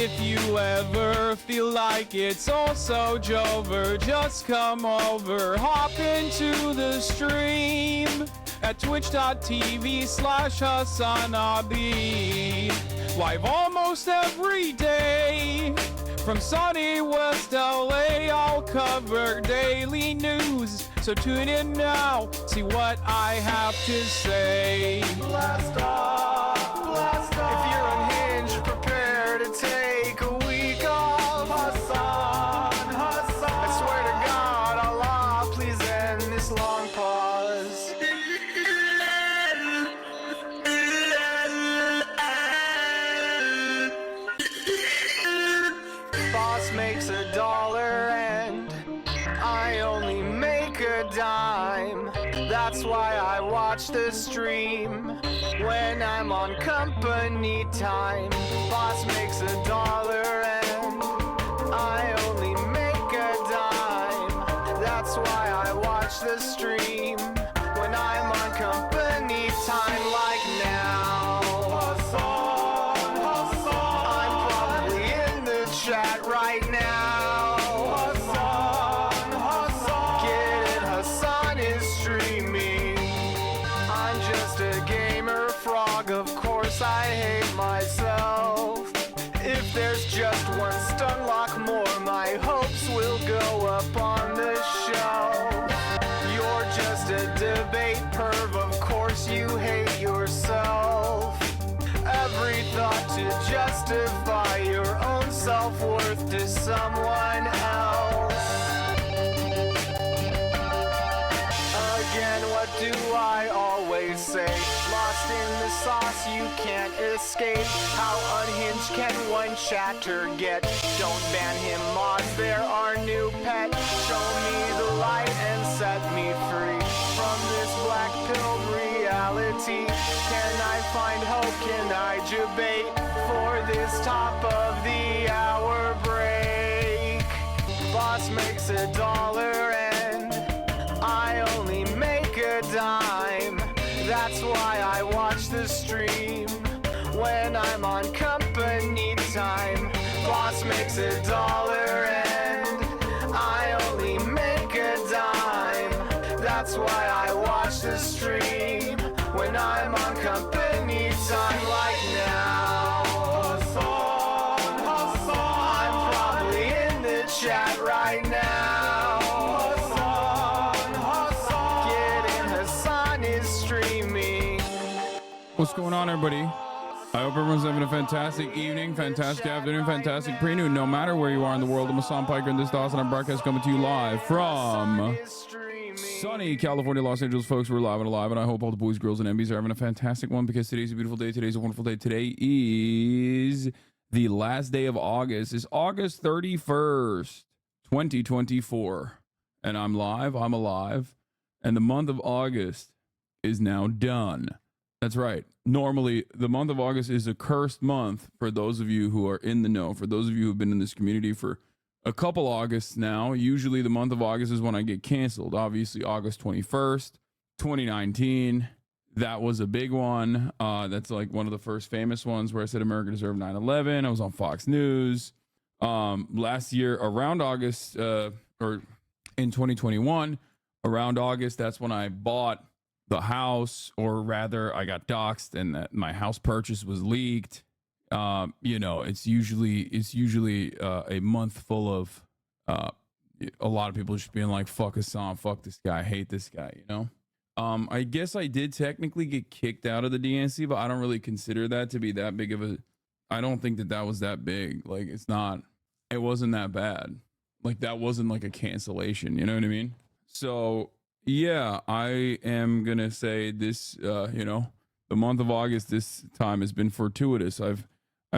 if you ever feel like it's also Jover, just come over, hop into the stream at twitch.tv/HasanAbi. Live almost every day from sunny West LA. I'll cover daily news, so tune in now, see what I have to say. Blast off, blast off. If you're unhinged, prepare to take a week off. Hasan, Hasan. I swear to God, Allah, please end this long pause. Boss makes $1 and I only make a dime. That's why I watch the stream when I'm on company time. Boss makes $1 and I only make a dime. That's why I watch the stream when I'm on company time, like now. Hasan, Hasan. I'm probably in the chat right now. Hasan, Hasan. Get it, Hasan is streaming. I'm just a gamer frog, of course I hate myself. If there's just one stun lock more, my hopes will go up on the show. You're just a debate perv, of course you hate yourself. Every thought to justify your own self-worth to someone else. Again, what do I always say? Lost in the sauce, you can't escape. How unhinged can one chatter get? Don't ban him, mods, they're our new pet. Show me the light and set me free from this black-pilled reality. Can I find hope? Can I debate for this top of the hour break? Boss makes $1 and I only make a dime. That's why I watch the stream when I'm on company time. Boss makes $1 and I only make a dime. That's why I watch the stream when I'm on company time, like now. Hasan, Hasan. I'm probably in the chat right now. Hasan, Hasan. Get in, Hasan is streaming. What's going on, everybody? I hope everyone's having a fantastic evening, fantastic afternoon, fantastic prenude, no matter where you are in the world. I'm Hasan Piker, and this is the HasanAbi broadcast coming to you live from sunny California, Los Angeles. Folks, we're live and alive, and I hope all the boys, girls, and MBs are having a fantastic one, because today's a beautiful day. Today's a wonderful day. Today is the last day of August. It's August 31st, 2024, and I'm live, I'm alive, and the month of August is now done. That's right. Normally, the month of August is a cursed month for those of you who are in the know. For those of you who have been in this community for a couple Augusts now, usually the month of August is when I get canceled. Obviously, August 21st, 2019, that was a big one. That's like one of the first famous ones where I said America deserved 9/11. I was on Fox News. Last year, around August, or in 2021, around August, that's when I bought the house, or rather I got doxxed and that my house purchase was leaked. You know, it's usually a month full of a lot of people just being like, fuck Hasan, fuck this guy, hate this guy, you know. I guess I did technically get kicked out of the DNC, but I don't really consider that to be that big of a, I don't think that was that big. Like, it wasn't that bad. Like, that wasn't like a cancellation, you know what I mean? So yeah, I am gonna say this, you know, the month of August this time has been fortuitous. I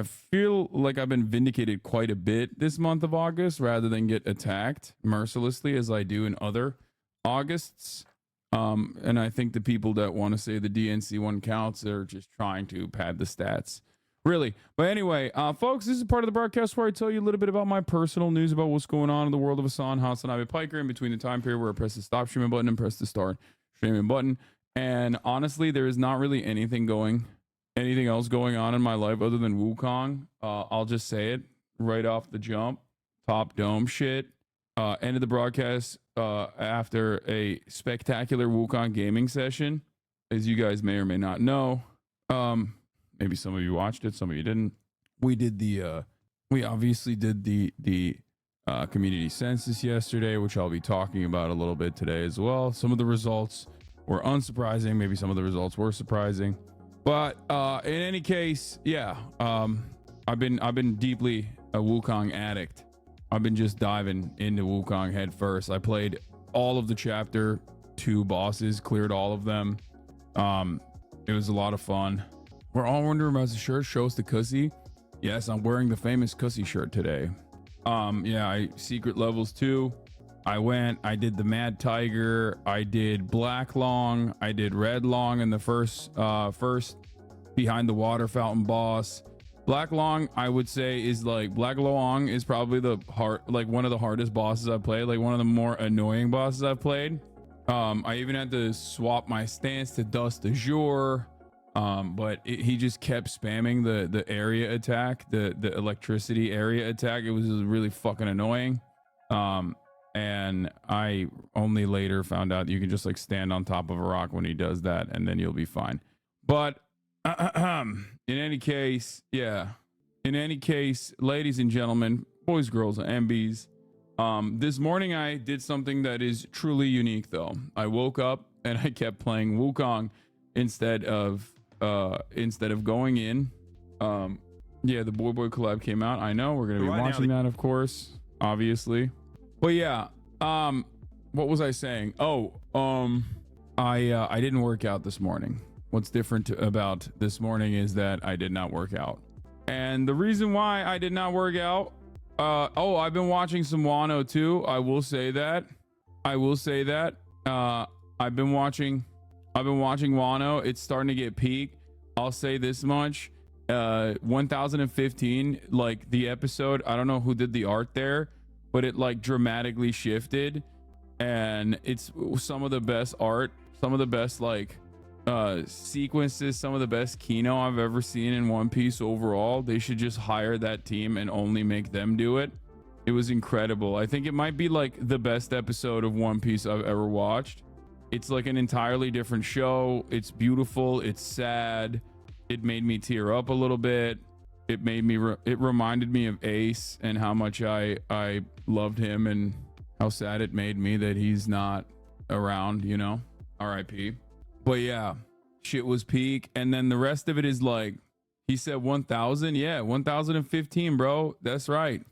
feel like I've been vindicated quite a bit this month of August, rather than get attacked mercilessly as I do in other Augusts. And I think the people that want to say the DNC one counts, they're just trying to pad the stats, really. But anyway, folks, this is part of the broadcast where I tell you a little bit about my personal news about what's going on in the world of HasanAbi Piker in between the time period where I press the stop streaming button and press the start streaming button. And honestly, there is not really anything else going on in my life other than Wukong. I'll just say it. right off the jump. Top dome shit. Ended the broadcast after a spectacular Wukong gaming session, as you guys may or may not know. Maybe some of you watched it, some of you didn't. We did we obviously did the community census yesterday, which I'll be talking about a little bit today as well. Some of the results were unsurprising. Maybe some of the results were surprising, but in any case, yeah. I've been deeply a Wukong addict. I've been just diving into Wukong head first. I played all of the chapter 2 bosses, cleared all of them. It was a lot of fun. We're all wondering about the shirt. Shows the Cussy. Yes, I'm wearing the famous Cussy shirt today. Yeah, secret levels 2. I did the Mad Tiger. I did Black Long. I did Red Long in the first behind the water fountain boss. Black Long, I would say, is like Black Long is probably one of the hardest bosses I've played, like one of the more annoying bosses I've played. I even had to swap my stance to Dust Azure, but he just kept spamming the area attack, the electricity area attack. It was really fucking annoying. And I only later found out you can just like stand on top of a rock when he does that, and then you'll be fine. But in any case, ladies and gentlemen, boys, girls, and MBs, this morning I did something that is truly unique though. I woke up and I kept playing Wukong instead of going in. Yeah, the Boy collab came out. I know we're gonna be watching that, of course, obviously. But yeah, what was I saying? I didn't work out this morning. What's different about this morning is that I did not work out. And the reason why I did not work out, I've been watching some Wano too. I will say that. I've been watching Wano. It's starting to get peak. I'll say this much. 1015, like the episode, I don't know who did the art there, but it like dramatically shifted, and it's some of the best art, some of the best like sequences, some of the best Kino I've ever seen in One Piece overall. They should just hire that team and only make them do it. It was incredible. I think it might be like the best episode of One Piece I've ever watched. It's like an entirely different show. It's beautiful. It's sad. It made me tear up a little bit. It made me it reminded me of Ace and how much I loved him, and how sad it made me that he's not around, you know. RIP. But yeah, shit was peak. And then the rest of it is like, he said 1000. Yeah, 1015, bro. That's right.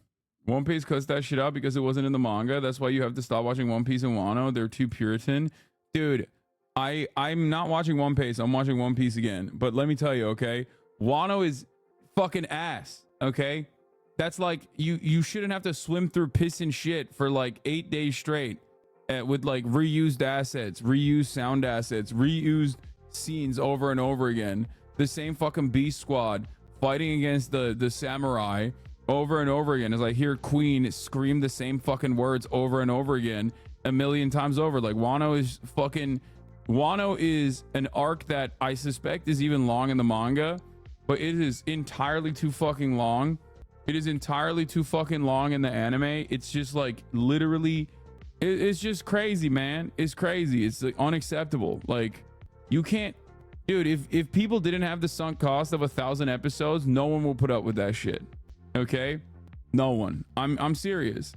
One Piece cuts that shit out because it wasn't in the manga. That's why you have to stop watching One Piece and Wano. They're too Puritan. Dude, I'm not watching One Piece. I'm watching One Piece again. But let me tell you, okay? Wano is fucking ass, okay? That's like, you shouldn't have to swim through piss and shit for like 8 days straight. With like reused assets, reused sound assets, reused scenes over and over again. The same fucking Beast Squad fighting against the samurai over and over again. As I hear Queen scream the same fucking words over and over again a million times over. Like Wano is an arc that I suspect is even long in the manga, but it is entirely too fucking long. It is entirely too fucking long in the anime. It's just like literally, it's just crazy, man. It's crazy. It's like unacceptable. Like you can't, dude, if people didn't have the sunk cost of 1,000 episodes, no one will put up with that shit. Okay? No one. I'm serious.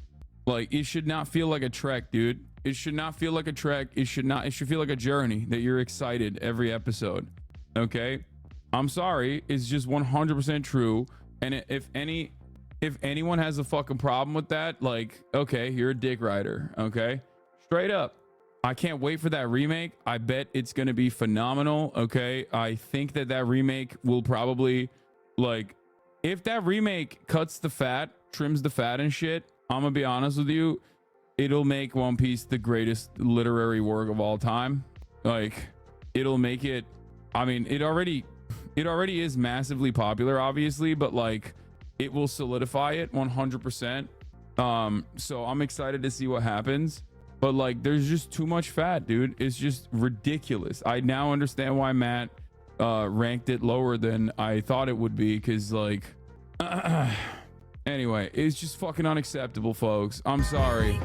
Like it should not feel like a trek, dude. It should not feel like a trek. It should feel like a journey that you're excited every episode. Okay? I'm sorry. It's just 100% true. And if anyone has a fucking problem with that, like, okay, you're a dick rider. Okay? Straight up. I can't wait for that remake. I bet it's going to be phenomenal. Okay? I think that remake will probably, like, if that remake cuts the fat, trims the fat and shit, I'm going to be honest with you, it'll make One Piece the greatest literary work of all time. Like, it'll make it, I mean, it already is massively popular, obviously, but like, it will solidify it 100%. So I'm excited to see what happens, but like, there's just too much fat, dude. It's just ridiculous. I now understand why Matt ranked it lower than I thought it would be, because like Anyway, it's just fucking unacceptable, folks. I'm sorry.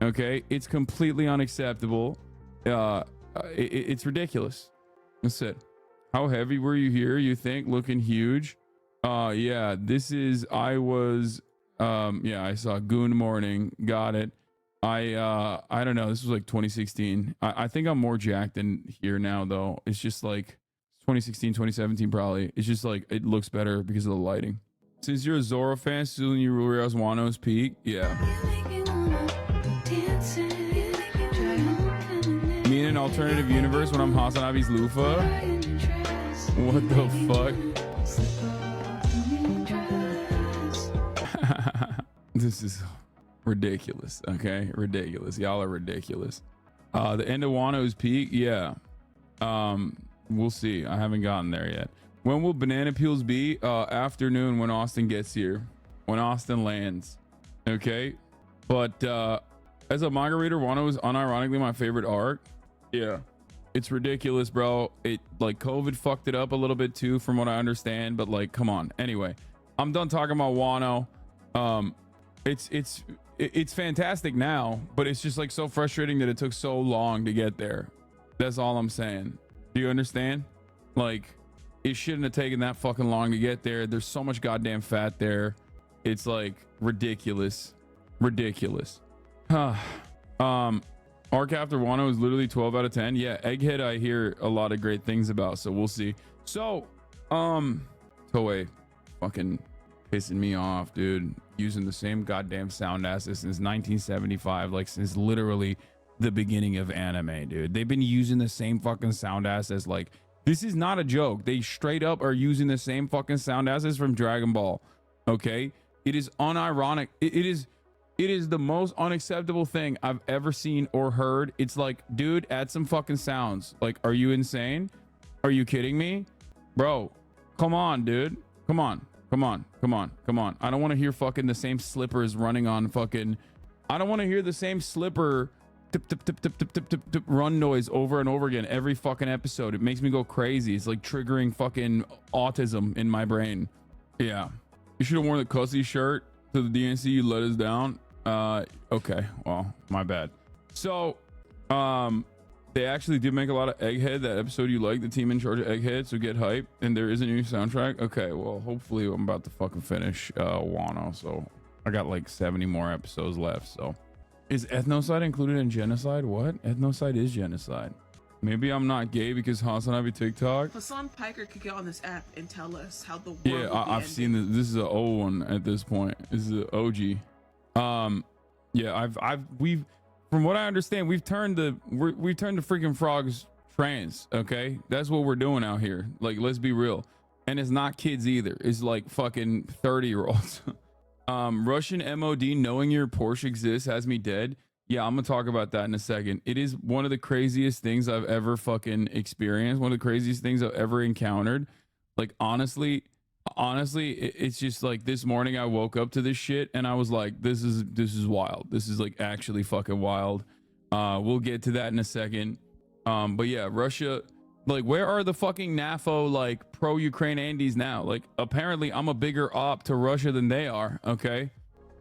Okay, it's completely unacceptable. It's ridiculous. That's it. How heavy were you here? You think looking huge? Yeah, this is, I was, yeah, I saw Goon Morning. Got it. I don't know. This was like 2016. I think I'm more jacked than here now though. It's just like 2016, 2017 probably. It's just like, it looks better because of the lighting. Since you're a Zoro fan, still you realize Wano's peak. Yeah. Me in an alternative universe when I'm HasanAbi's Lufa. What the fuck? This is ridiculous. Okay, ridiculous. Y'all are ridiculous. The end of Wano's peak. Yeah. We'll see. I haven't gotten there yet. When will banana peels be? Afternoon when Austin gets here. When Austin lands. Okay. But as a manga reader, Wano is unironically my favorite arc. Yeah. It's ridiculous, bro. It like COVID fucked it up a little bit too, from what I understand. But like, come on. Anyway, I'm done talking about Wano. It's fantastic now, but it's just like so frustrating that it took so long to get there. That's all I'm saying. Do you understand? Like, it shouldn't have taken that fucking long to get there. There's so much goddamn fat there. It's like ridiculous. Ridiculous. Arc after Wano is literally 12 out of 10. Yeah, Egghead I hear a lot of great things about, so we'll see. So Toei fucking pissing me off, dude. Using the same goddamn sound assets since 1975, like since literally the beginning of anime, dude. They've been using the same fucking sound assets. Like, this is not a joke. They straight up are using the same fucking sound assets from Dragon Ball. Okay, it is unironic. It is the most unacceptable thing I've ever seen or heard. It's like, dude, add some fucking sounds. Like, are you insane? Are you kidding me, bro? Come on, dude. Come on. I don't want to hear fucking the same slippers running on fucking. I don't want to hear the same slipper tip tip tip tip tip tip tip tip run noise over and over again every fucking episode. It makes me go crazy. It's like triggering fucking autism in my brain. Yeah, you should have worn the cussy shirt to the DNC. You let us down. Okay, well, my bad. So they actually did make a lot of Egghead. That episode you like, the team in charge of Egghead, so get hype. And there is a new soundtrack. Okay, well, hopefully I'm about to fucking finish Wano, so I got like 70 more episodes left. So is ethnocide included in genocide? What? Ethnocide is genocide. Maybe I'm not gay because HasanAbi TikTok. Hasan Piker could get on this app and tell us how the world. Yeah, I've seen this. This is an old one at this point. This is an OG. Yeah, we've from what I understand, we've turned the freaking frogs trans. Okay, that's what we're doing out here. Like, let's be real. And it's not kids either. It's like fucking 30-year-olds. Russian MOD knowing your Porsche exists has me dead. Yeah, I'm gonna talk about that in a second. It is one of the craziest things I've ever fucking experienced. One of the craziest things I've ever encountered. Like, honestly, it's just like this morning I woke up to this shit and I was like, this is wild. This is like actually fucking wild. We'll get to that in a second. But yeah, Russia, like, where are the fucking NAFO like pro-Ukraine Andes now? Like, apparently I'm a bigger op to Russia than they are. Okay,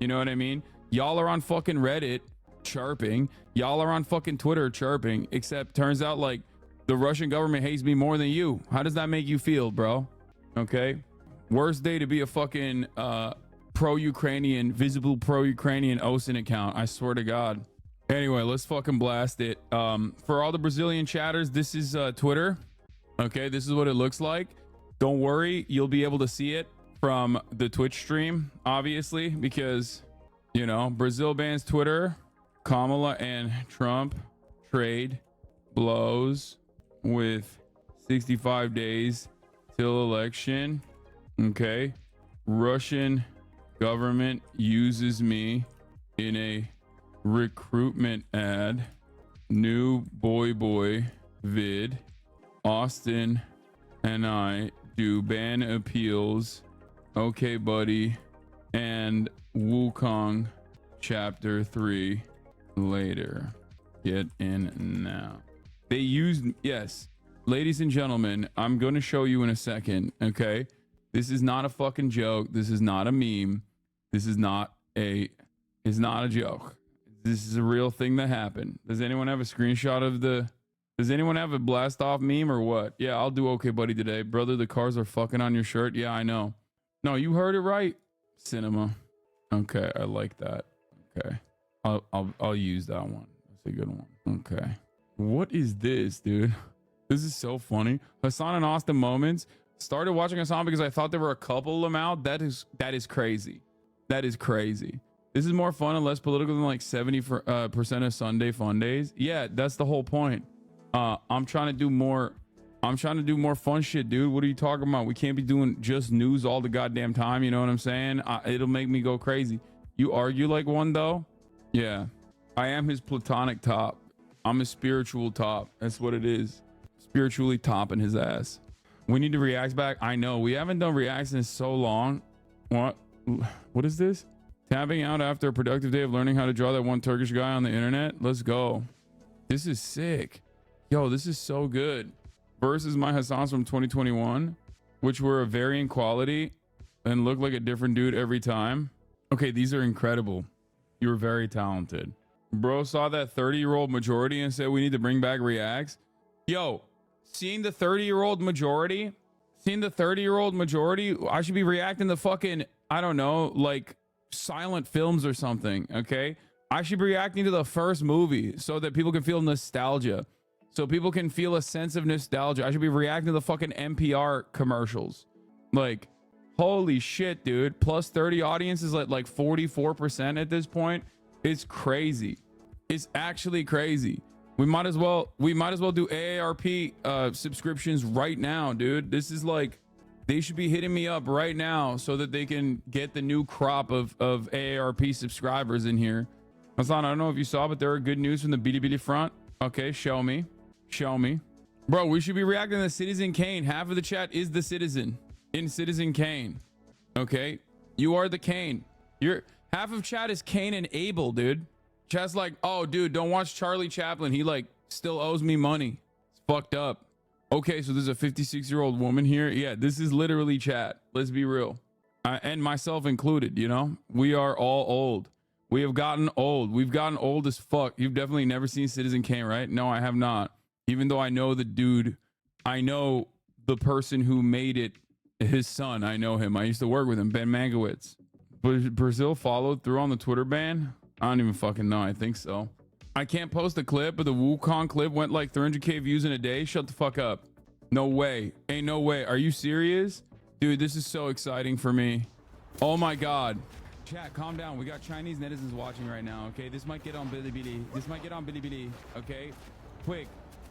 you know what I mean? Y'all are on fucking Reddit chirping. Y'all are on fucking Twitter chirping. Except turns out like the Russian government hates me more than you. How does that make you feel, bro? Okay. Worst day to be a fucking pro-Ukrainian, visible pro-Ukrainian OSIN account. I swear to God. Anyway, let's fucking blast it. For all the Brazilian chatters, this is Twitter. Okay, this is what it looks like. Don't worry, you'll be able to see it from the Twitch stream, obviously, because, you know, Brazil bans Twitter. Kamala and Trump trade blows with 65 days till election. Okay, Russian government uses me in a recruitment ad. New boy vid. Austin and I do ban appeals. Okay, buddy. And Wukong chapter 3 later. Get in now. They used, yes, ladies and gentlemen, I'm going to show you in a second. Okay. This is not a fucking joke. This is not a meme. This is not a joke. This is a real thing that happened. Does anyone have a screenshot of does anyone have a blast off meme or what? Yeah, I'll do okay, buddy, today. Brother, the cars are fucking on your shirt. Yeah, I know. No, you heard it right. Cinema. Okay, I like that. Okay. I'll use that one. That's a good one. Okay. What is this, dude? This is so funny. Hasan and Austin moments. Started watching Hasan because I thought there were a couple of them out. That is crazy. That is crazy. This is more fun and less political than like 70% of Sunday fun days. Yeah, that's the whole point. I'm trying to do more fun shit, dude. What are you talking about? We can't be doing just news all the goddamn time. You know what I'm saying? It'll make me go crazy. You argue like one though? Yeah. I am his platonic top. I'm his spiritual top. That's what it is. Spiritually topping his ass. We need to react back. I know. We haven't done reacts in so long. What is this? Tapping out after a productive day of learning how to draw that one Turkish guy on the internet. Let's go. This is sick. Yo, this is so good. Versus my Hasans from 2021, which were of varying quality and look like a different dude every time. Okay, these are incredible. You're very talented. Bro saw that 30-year-old majority and said we need to bring back reacts. Yo, seeing the 30-year-old majority, I should be reacting to fucking, I don't know, like silent films or something, okay? I should be reacting to the first movie so that people can feel nostalgia. So people can feel a sense of nostalgia. I should be reacting to the fucking NPR commercials. Like, holy shit, dude. Plus 30 audience is at like 44% at this point. It's crazy. It's actually crazy. We might as well do AARP subscriptions right now, dude. This is like, they should be hitting me up right now so that they can get the new crop of AARP subscribers in here. Hasan, I don't know if you saw, but there are good news from the Bilibili front. Okay, show me. Bro, we should be reacting to Citizen Kane. Half of the chat is the citizen in Citizen Kane. Okay, you are the Kane. Half of chat is Kane and Abel, dude. Chat's like, oh dude, don't watch Charlie Chaplin, he like still owes me money. It's fucked up. Okay, so there's a 56-year-old woman here. Yeah, this is literally chat. Let's be real. And myself included, you know, we are all old. We have gotten old. We've gotten old as fuck. You've definitely never seen Citizen Kane, right? No, I have not. Even though I know the dude, I know the person who made it, his son. I know him. I used to work with him, Ben Mankiewicz. But Brazil followed through on the Twitter ban? I don't even fucking know. I think so. I can't post a clip, but the Wukong clip went like 300k views in a day. Shut the fuck up. No way. Ain't no way. Are you serious? Dude, this is so exciting for me. Oh my God. Chat, calm down. We got Chinese netizens watching right now, okay? This might get on Bilibili. Okay? Quick.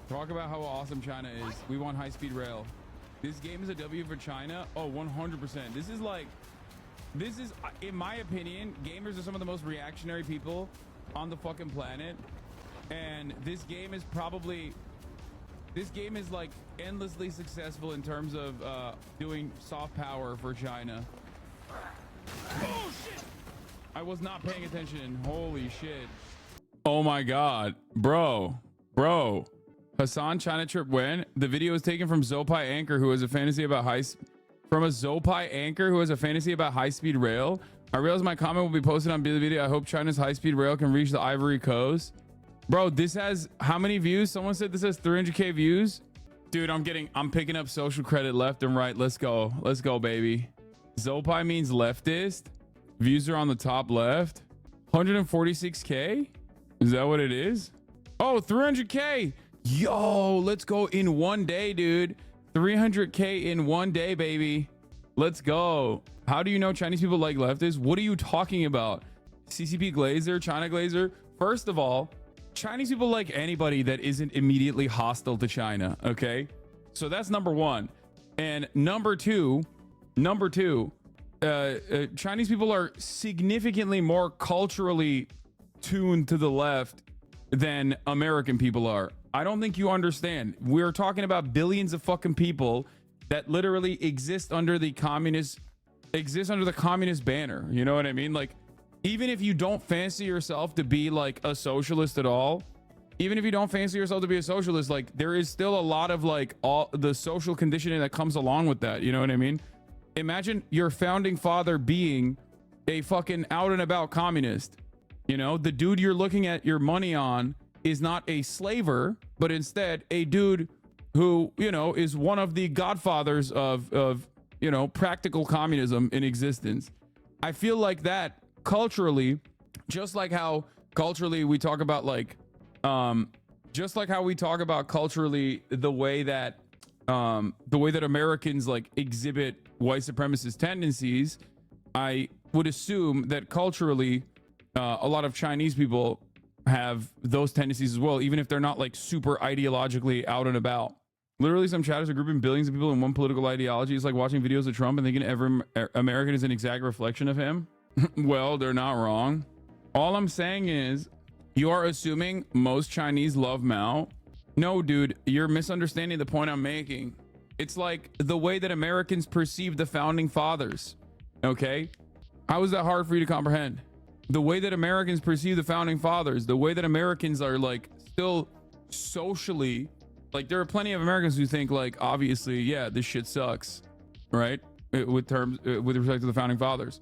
Talk about how awesome China is. We want high-speed rail. This game is a W for China. Oh, 100%. This is, in my opinion, gamers are some of the most reactionary people on the fucking planet. And this game is like endlessly successful in terms of doing soft power for China. Oh shit! I was not paying attention. Holy shit. Oh my God. Bro. Hasan China trip when? The video is taken from Zopai Anchor who has a fantasy about high-speed rail. I realize my comment will be posted on Bilibili. I hope China's high-speed rail can reach the Ivory Coast. Bro, this has how many views? Someone said this has 300k views. Dude, I'm picking up social credit left and right. Let's go, baby. Zopai means leftist. Views are on the top left. 146k? Is that what it is? Oh, 300k. Yo, let's go in one day, dude. 300k in one day, baby. Let's go. How do you know Chinese people like leftists? What are you talking about? CCP Glazer, China Glazer. First of all, Chinese people like anybody that isn't immediately hostile to China. Okay, so that's number one. And number two, Chinese people are significantly more culturally tuned to the left than American people are. I don't think you understand. We're talking about billions of fucking people that literally exist under the communist banner. You know what I mean? Like, even if you don't fancy yourself to be like a socialist at all, like there is still a lot of like all the social conditioning that comes along with that. You know what I mean? Imagine your founding father being a fucking out and about communist. You know, the dude you're looking at your money on is not a slaver, but instead a dude who, you know, is one of the godfathers of you know, practical communism in existence. I feel like that culturally, just like how culturally we talk about like, just like how we talk about culturally the way that Americans like exhibit white supremacist tendencies, I would assume that culturally, a lot of Chinese people have those tendencies as well, even if they're not like super ideologically out and about. Literally, some chatters are grouping billions of people in one political ideology. It's like watching videos of Trump and thinking every American is an exact reflection of him. Well, they're not wrong. All I'm saying is, you are assuming most Chinese love Mao. No, dude, you're misunderstanding the point I'm making. It's like the way that Americans perceive the founding fathers. Okay? How is that hard for you to comprehend? The way that Americans perceive the founding fathers, the way that Americans are like still socially, like there are plenty of Americans who think like, obviously, yeah, this shit sucks, right? With respect to the founding fathers.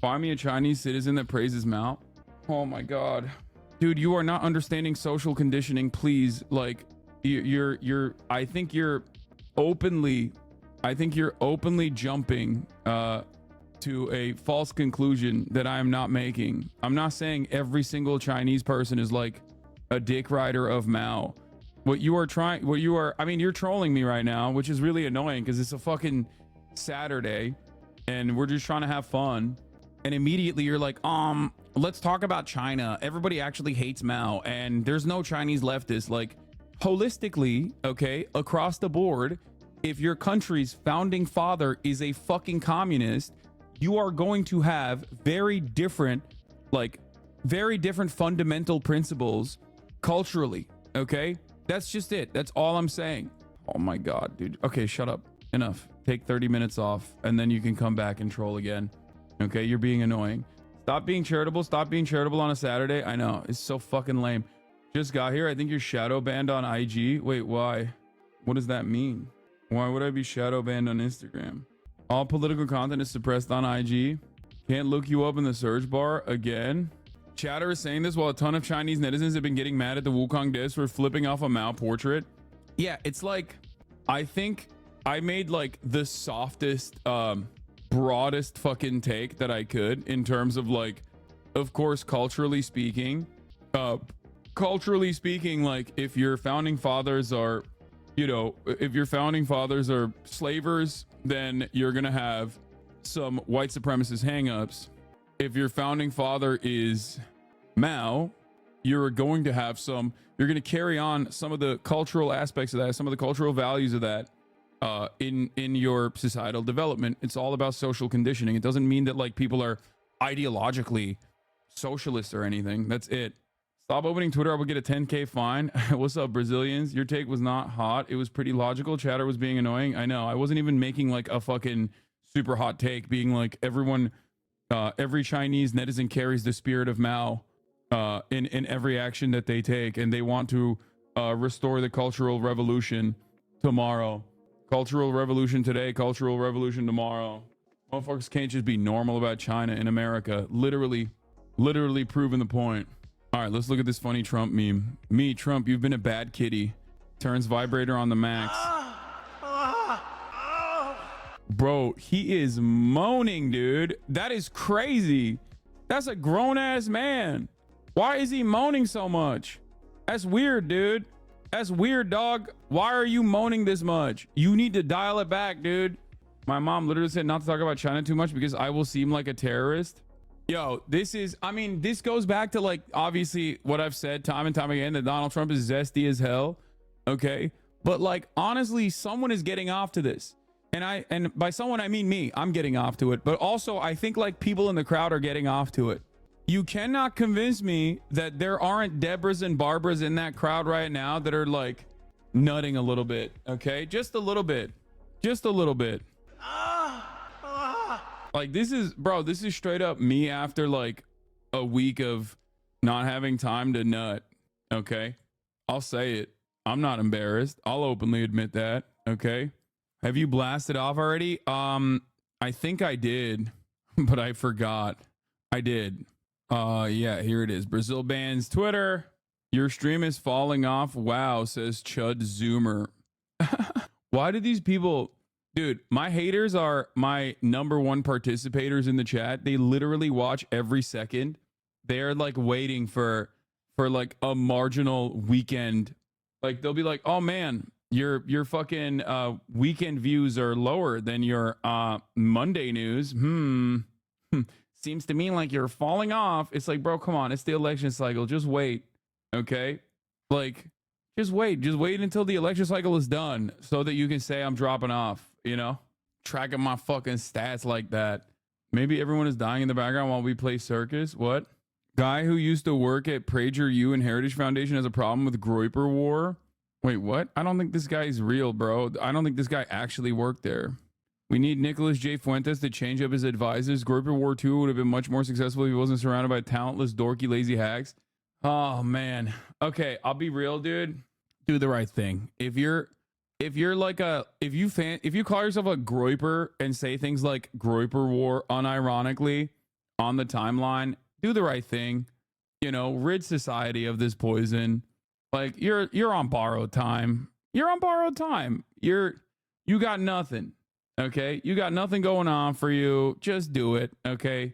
Find me a Chinese citizen that praises Mao. Oh my God. Dude, you are not understanding social conditioning, please. Like I think you're openly jumping to a false conclusion that I am not making. I'm not saying every single Chinese person is like a dick rider of Mao. You're trolling me right now, which is really annoying because it's a fucking Saturday and we're just trying to have fun. And immediately you're like, let's talk about China. Everybody actually hates Mao and there's no Chinese leftists. Like, holistically, okay, across the board, if your country's founding father is a fucking communist, you are going to have very different fundamental principles culturally, okay? That's just it. That's all I'm saying. Oh my God, dude. Okay, shut up. Enough. Take 30 minutes off and then you can come back and troll again. Okay, you're being annoying. Stop being charitable. Stop being charitable on a Saturday. I know, it's so fucking lame. Just got here. I think you're shadow banned on IG. Wait, why? What does that mean? Why would I be shadow banned on Instagram? All political content is suppressed on IG. Can't look you up in the search bar again. Chatter is saying this while a ton of Chinese netizens have been getting mad at the Wukong disc for flipping off a Mao portrait. Yeah, it's like, I think I made like the softest, broadest fucking take that I could in terms of like, of course, culturally speaking, like if your founding fathers are, you know, if your founding fathers are slavers, then you're going to have some white supremacist hangups. If your founding father is Mao, you're going to have you're going to carry on some of the cultural aspects of that, some of the cultural values of that in your societal development. It's all about social conditioning. It doesn't mean that like people are ideologically socialist or anything. That's it. Stop opening Twitter. I will get a 10K fine. What's up, Brazilians? Your take was not hot. It was pretty logical. Chatter was being annoying. I know. I wasn't even making like a fucking super hot take being like every Chinese netizen carries the spirit of Mao in every action that they take, and they want to restore the cultural revolution tomorrow. Cultural revolution today, cultural revolution tomorrow. Motherfuckers can't just be normal about China in America. Literally proving the point. All right, let's look at this funny Trump meme. Me, Trump, you've been a bad kitty. Turns vibrator on the max. Bro, he is moaning, dude. That is crazy. That's a grown-ass man. Why is he moaning so much? That's weird, dude. That's weird, dog. Why are you moaning this much? You need to dial it back, dude. My mom literally said not to talk about China too much because I will seem like a terrorist. Yo, this goes back to like, obviously what I've said time and time again, that Donald Trump is zesty as hell. Okay. But like, honestly, someone is getting off to this. And by someone, I mean me. I'm getting off to it. But also, I think like people in the crowd are getting off to it. You cannot convince me that there aren't Debras and Barbaras in that crowd right now that are like nutting a little bit. Okay. Just a little bit. Just a little bit. Like this is straight up me after like a week of not having time to nut. Okay. I'll say it. I'm not embarrassed. I'll openly admit that. Okay. Have you blasted off already? I I think I did, but I forgot. I did. Yeah, here it is. Brazil bans Twitter. Your stream is falling off. Wow, says Chud Zoomer. Why do these people, dude, my haters are my number one participators in the chat. They literally watch every second. They're like waiting for like a marginal weekend. Like they'll be like, oh man, your fucking weekend views are lower than your Monday news. Seems to me like you're falling off. It's like, bro, come on, it's the election cycle. Just wait. Okay? Like, just wait until the election cycle is done so that you can say I'm dropping off, you know? Tracking my fucking stats like that. Maybe everyone is dying in the background while we play circus. What? Guy who used to work at PragerU and Heritage Foundation has a problem with Groiper War. Wait, what? I don't think this guy is real, bro. I don't think this guy actually worked there. We need Nicholas J. Fuentes to change up his advisors. Groiper War 2 would have been much more successful if he wasn't surrounded by talentless, dorky, lazy hacks. Oh, man. Okay, I'll be real, dude. Do the right thing. If you call yourself a Groiper and say things like Groiper War unironically on the timeline, do the right thing. You know, rid society of this poison. Like you're on borrowed time. You're on borrowed time. You got nothing. Okay? You got nothing going on for you. Just do it. Okay?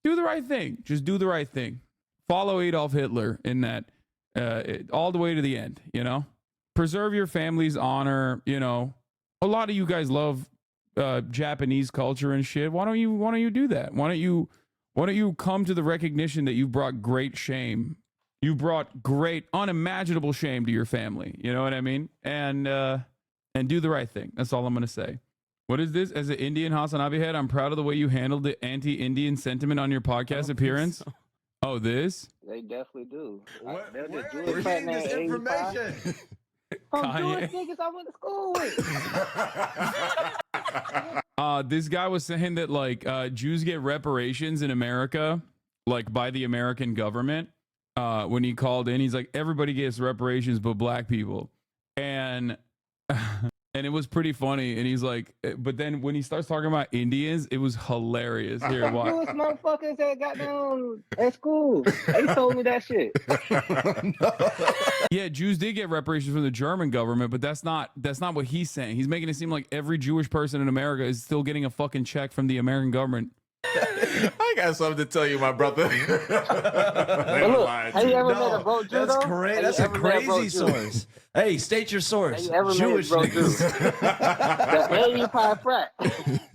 Do the right thing. Just do the right thing. Follow Adolf Hitler in that all the way to the end, you know? Preserve your family's honor, you know. A lot of you guys love Japanese culture and shit. Why don't you do that? Why don't you come to the recognition that you brought great shame? You brought great unimaginable shame to your family. You know what I mean? And do the right thing. That's all I'm gonna say. What is this? As an Indian HasanAbi head, I'm proud of the way you handled the anti-Indian sentiment on your podcast appearance. So. Oh, this? They definitely do. Where are you getting this information? From Jewish niggas I went to school with. This guy was saying that like Jews get reparations in America, like by the American government. When he called in, he's like, everybody gets reparations but black people. And and it was pretty funny. And he's like, but then when he starts talking about Indians, it was hilarious. Here, watch. Jewish motherfuckers that got down at school. They told me that shit. Yeah, Jews did get reparations from the German government, but that's not what he's saying. He's making it seem like every Jewish person in America is still getting a fucking check from the American government. I got something to tell you, my brother. Look, have you ever met a bro Jew? That's great. That's a crazy source. Hey, state your source. Jewish niggas. The AE Pi frat.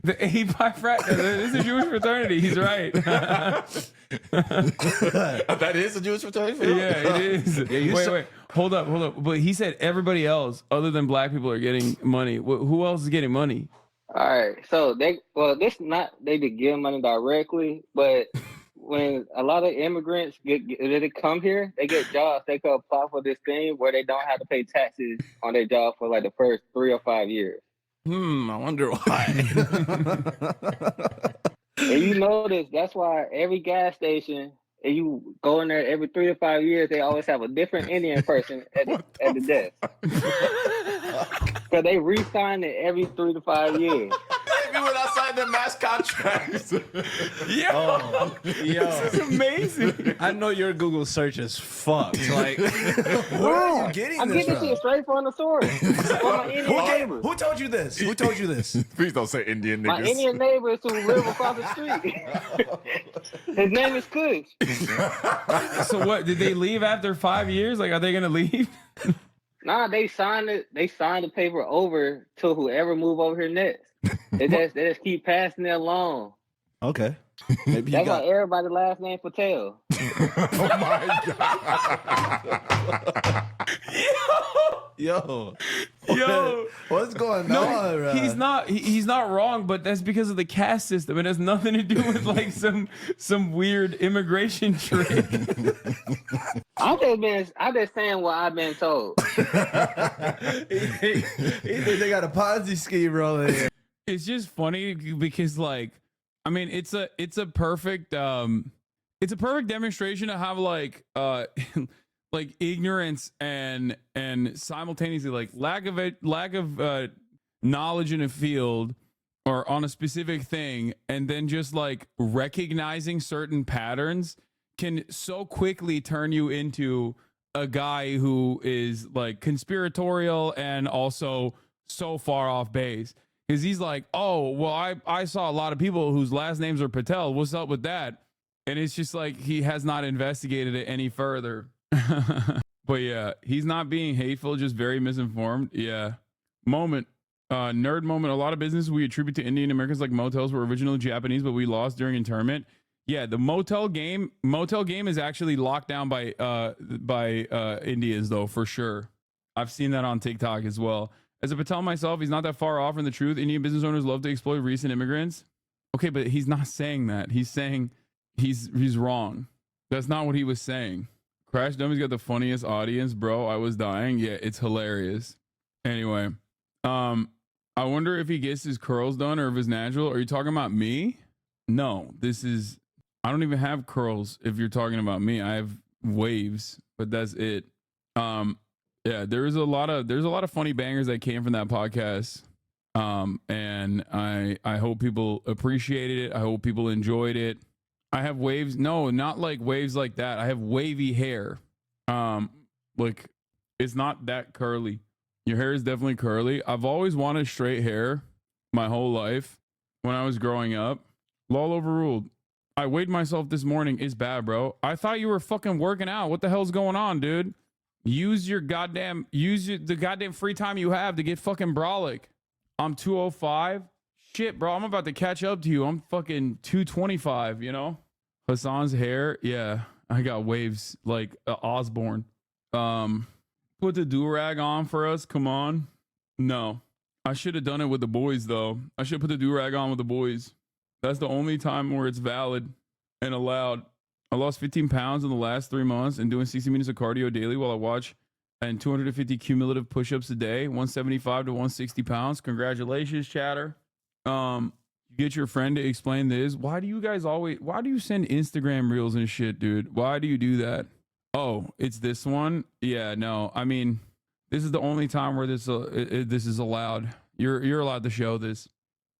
The AE Pi frat. This is a Jewish fraternity. He's right. That is a Jewish fraternity? Yeah, it is. Yeah, wait. Hold up. But he said everybody else other than black people are getting money. Who else is getting money? All right, so they did give money directly, but when a lot of immigrants they come here, they get jobs. They can apply for this thing where they don't have to pay taxes on their job for like the first 3 or 5 years. I wonder why. And you notice that's why every gas station, and you go in there every 3 to 5 years, they always have a different Indian person at the desk. Because they re-sign it every 3 to 5 years. Maybe when I signed the mass contracts. Yo, this is amazing. I know your Google search is fucked. Like, where are you getting I'm this getting from? shit straight from the source. From my Indian neighbors. Who told you this? Who told you this? Please don't say Indian niggas. My Indian neighbors who live across the street. His name is Kush. So what? Did they leave after 5 years? Like, are they gonna leave? Nah, they signed it. They signed the paper over to whoever move over here next. They just keep passing it along. Okay. Maybe That's why everybody's last name Patel. Oh my God. Yo, what's going on? Bro? He's not wrong, but that's because of the caste system. It has nothing to do with like some weird immigration trick. I'm just saying what I've been told. They got a Ponzi scheme rolling here. It's just funny because like, I mean, it's a perfect demonstration of how like like ignorance and simultaneously like lack of knowledge in a field or on a specific thing, and then just like recognizing certain patterns can so quickly turn you into a guy who is like conspiratorial and also so far off base. Because he's like, oh, well, I saw a lot of people whose last names are Patel. What's up with that? And it's just like he has not investigated it any further. But yeah, he's not being hateful, just very misinformed. Yeah. Nerd moment. A lot of business we attribute to Indian Americans like motels were originally Japanese, but we lost during internment. Yeah, the motel game is actually locked down by Indians though, for sure. I've seen that on TikTok as well. As a Patel myself, he's not that far off from the truth. Indian business owners love to exploit recent immigrants. Okay, but he's not saying that. He's saying he's wrong. That's not what he was saying. Crash Dummy's got the funniest audience, bro. I was dying. Yeah, it's hilarious. Anyway, I wonder if he gets his curls done or if it's natural. Are you talking about me? No, I don't even have curls if you're talking about me. I have waves, but that's it. Yeah, there's a lot of funny bangers that came from that podcast. And I hope people appreciated it. I hope people enjoyed it. I have waves. No, not like waves like that. I have wavy hair. Like it's not that curly. Your hair is definitely curly. I've always wanted straight hair my whole life when I was growing up. Lol overruled. I weighed myself this morning. It's bad, bro. I thought you were fucking working out. What the hell's going on, dude? Use the goddamn free time you have to get fucking brolic. I'm 205. Shit, bro. I'm about to catch up to you. I'm fucking 225, you know? Hassan's hair. Yeah. I got waves like Osborne. Put the do-rag on for us. Come on. No. I should have done it with the boys, though. I should put the do-rag on with the boys. That's the only time where it's valid and allowed. I lost 15 pounds in the last 3 months and doing 60 minutes of cardio daily while I watch and 250 cumulative push-ups a day, 175 to 160 pounds. Congratulations, chatter. You get your friend to explain this. Why do you send Instagram reels and shit, dude? Why do you do that? Oh, it's this one? Yeah, no. I mean, this is the only time where this is allowed. You're allowed to show this.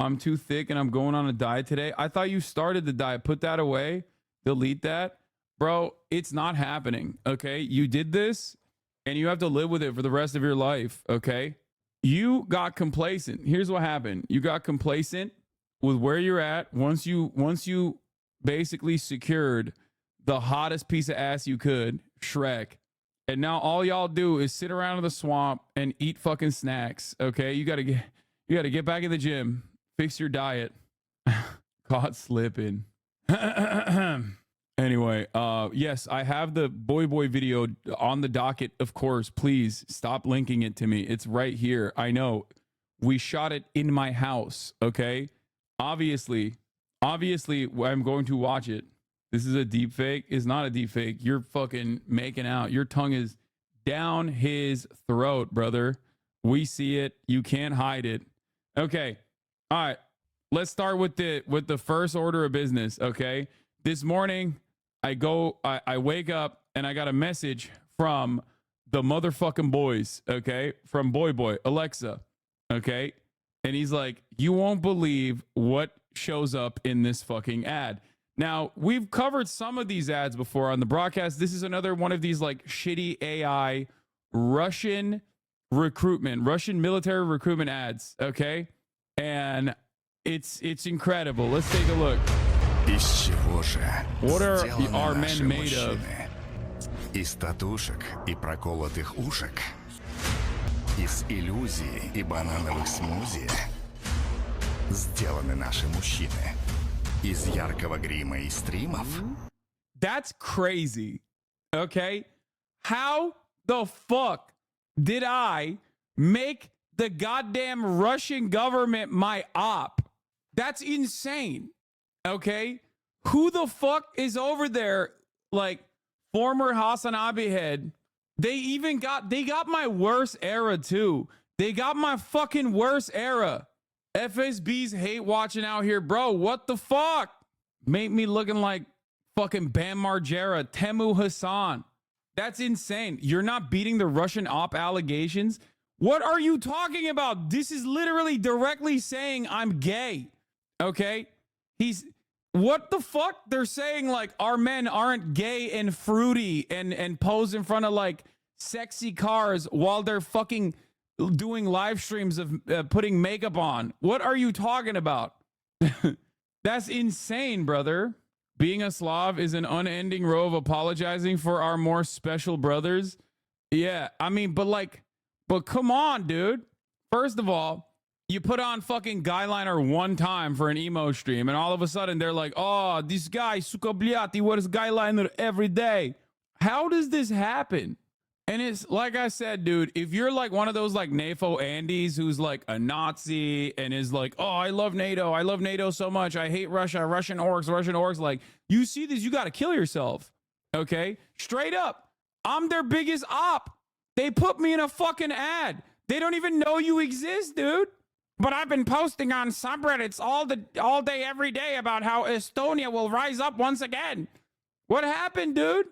I'm too thick and I'm going on a diet today. I thought you started the diet. Put that away. Delete that. Bro, it's not happening, okay? You did this and you have to live with it for the rest of your life, okay? You got complacent. Here's what happened. You got complacent with where you're at once you basically secured the hottest piece of ass you could, Shrek. And now all y'all do is sit around in the swamp and eat fucking snacks, okay? You got to get back in the gym. Fix your diet. Caught slipping. Anyway, yes, I have the boy video on the docket, of course. Please stop linking it to me. It's right here. I know. We shot it in my house, okay? Obviously, I'm going to watch it. This is a deep fake. It's not a deep fake. You're fucking making out. Your tongue is down his throat, brother. We see it. You can't hide it. Okay. All right. Let's start with the first order of business, okay? This morning, I wake up and I got a message from the motherfucking boys, okay? From Boy, Alexa, okay? And he's like, you won't believe what shows up in this fucking ad. Now, we've covered some of these ads before on the broadcast. This is another one of these like shitty AI Russian military recruitment ads, okay? And it's incredible. Let's take a look. What are our men made of? Из татушек и проколотых ушек, из иллюзий и банановых смузи сделаны наши мужчины. Из яркого грима и стримов. That's crazy. Okay? How the fuck did I make the goddamn Russian government my op? That's insane. Okay? Who the fuck is over there? Like former HasanAbi head. They got my worst era too. They got my fucking worst era. FSB's hate watching out here, bro. What the fuck? Make me looking like fucking Bam Margera, Temu Hassan. That's insane. You're not beating the Russian op allegations. What are you talking about? This is literally directly saying I'm gay. Okay? What the fuck? They're saying like our men aren't gay and fruity and pose in front of like sexy cars while they're fucking doing live streams of putting makeup on. What are you talking about? That's insane, brother. Being a Slav is an unending row of apologizing for our more special brothers. Yeah, I mean, but come on, dude. First of all, you put on fucking Guyliner one time for an emo stream, and all of a sudden they're like, oh, this guy, suka bliat, he wears Guyliner every day. How does this happen? And it's like I said, dude, if you're like one of those like NAFO Andes who's like a Nazi and is like, oh, I love NATO so much, I hate Russia, Russian orcs, like, you see this, you got to kill yourself. Okay? Straight up. I'm their biggest op. They put me in a fucking ad. They don't even know you exist, dude. But I've been posting on subreddits all day, every day about how Estonia will rise up once again. What happened, dude?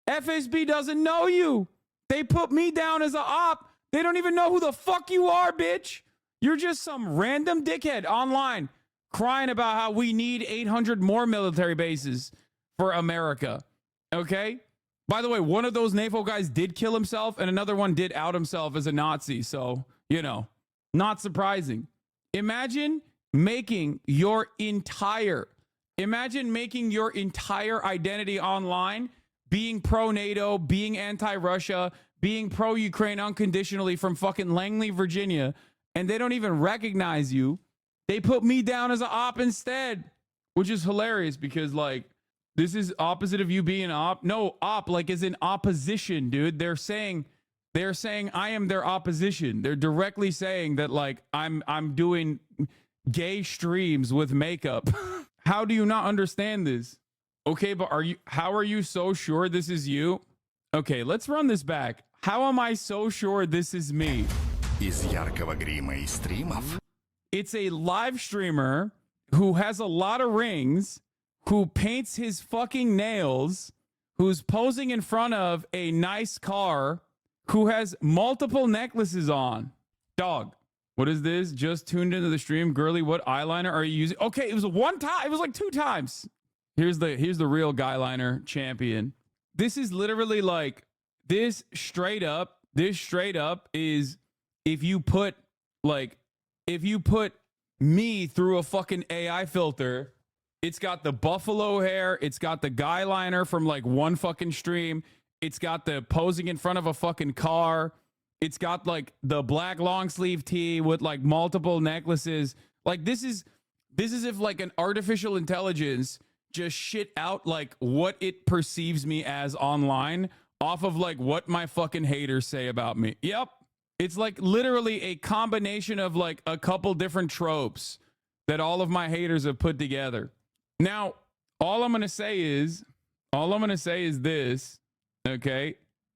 FSB doesn't know you. They put me down as an op. They don't even know who the fuck you are, bitch. You're just some random dickhead online crying about how we need 800 more military bases for America. Okay? By the way, one of those NAFO guys did kill himself and another one did out himself as a Nazi. So, you know, not surprising. Imagine making your entire identity online being pro-NATO, being anti-Russia, being pro-Ukraine unconditionally from fucking Langley, Virginia, and they don't even recognize you. They put me down as an op instead, which is hilarious because, like, this is opposite of you being an op. No, op, like, is in opposition, dude. They're saying I am their opposition. They're directly saying that, like, I'm doing gay streams with makeup. How do you not understand this? Okay, but how are you so sure this is you? Okay, let's run this back. How am I so sure this is me? Из яркого грима и стримов. It's a live streamer who has a lot of rings, who paints his fucking nails, who's posing in front of a nice car, who has multiple necklaces on. Dog, what is this? Just tuned into the stream. Girly, what eyeliner are you using? Okay, it was one time. It was like 2 times. Here's the real Guyliner champion. This is literally like, this straight up is if you put me through a fucking AI filter, it's got the buffalo hair, it's got the Guyliner from like one fucking stream, it's got the posing in front of a fucking car, it's got like the black long sleeve tee with like multiple necklaces. Like this is if like an artificial intelligence just shit out like what it perceives me as online off of like what my fucking haters say about me. Yep. It's like literally a combination of like a couple different tropes that all of my haters have put together. Now, all I'm going to say is this, okay?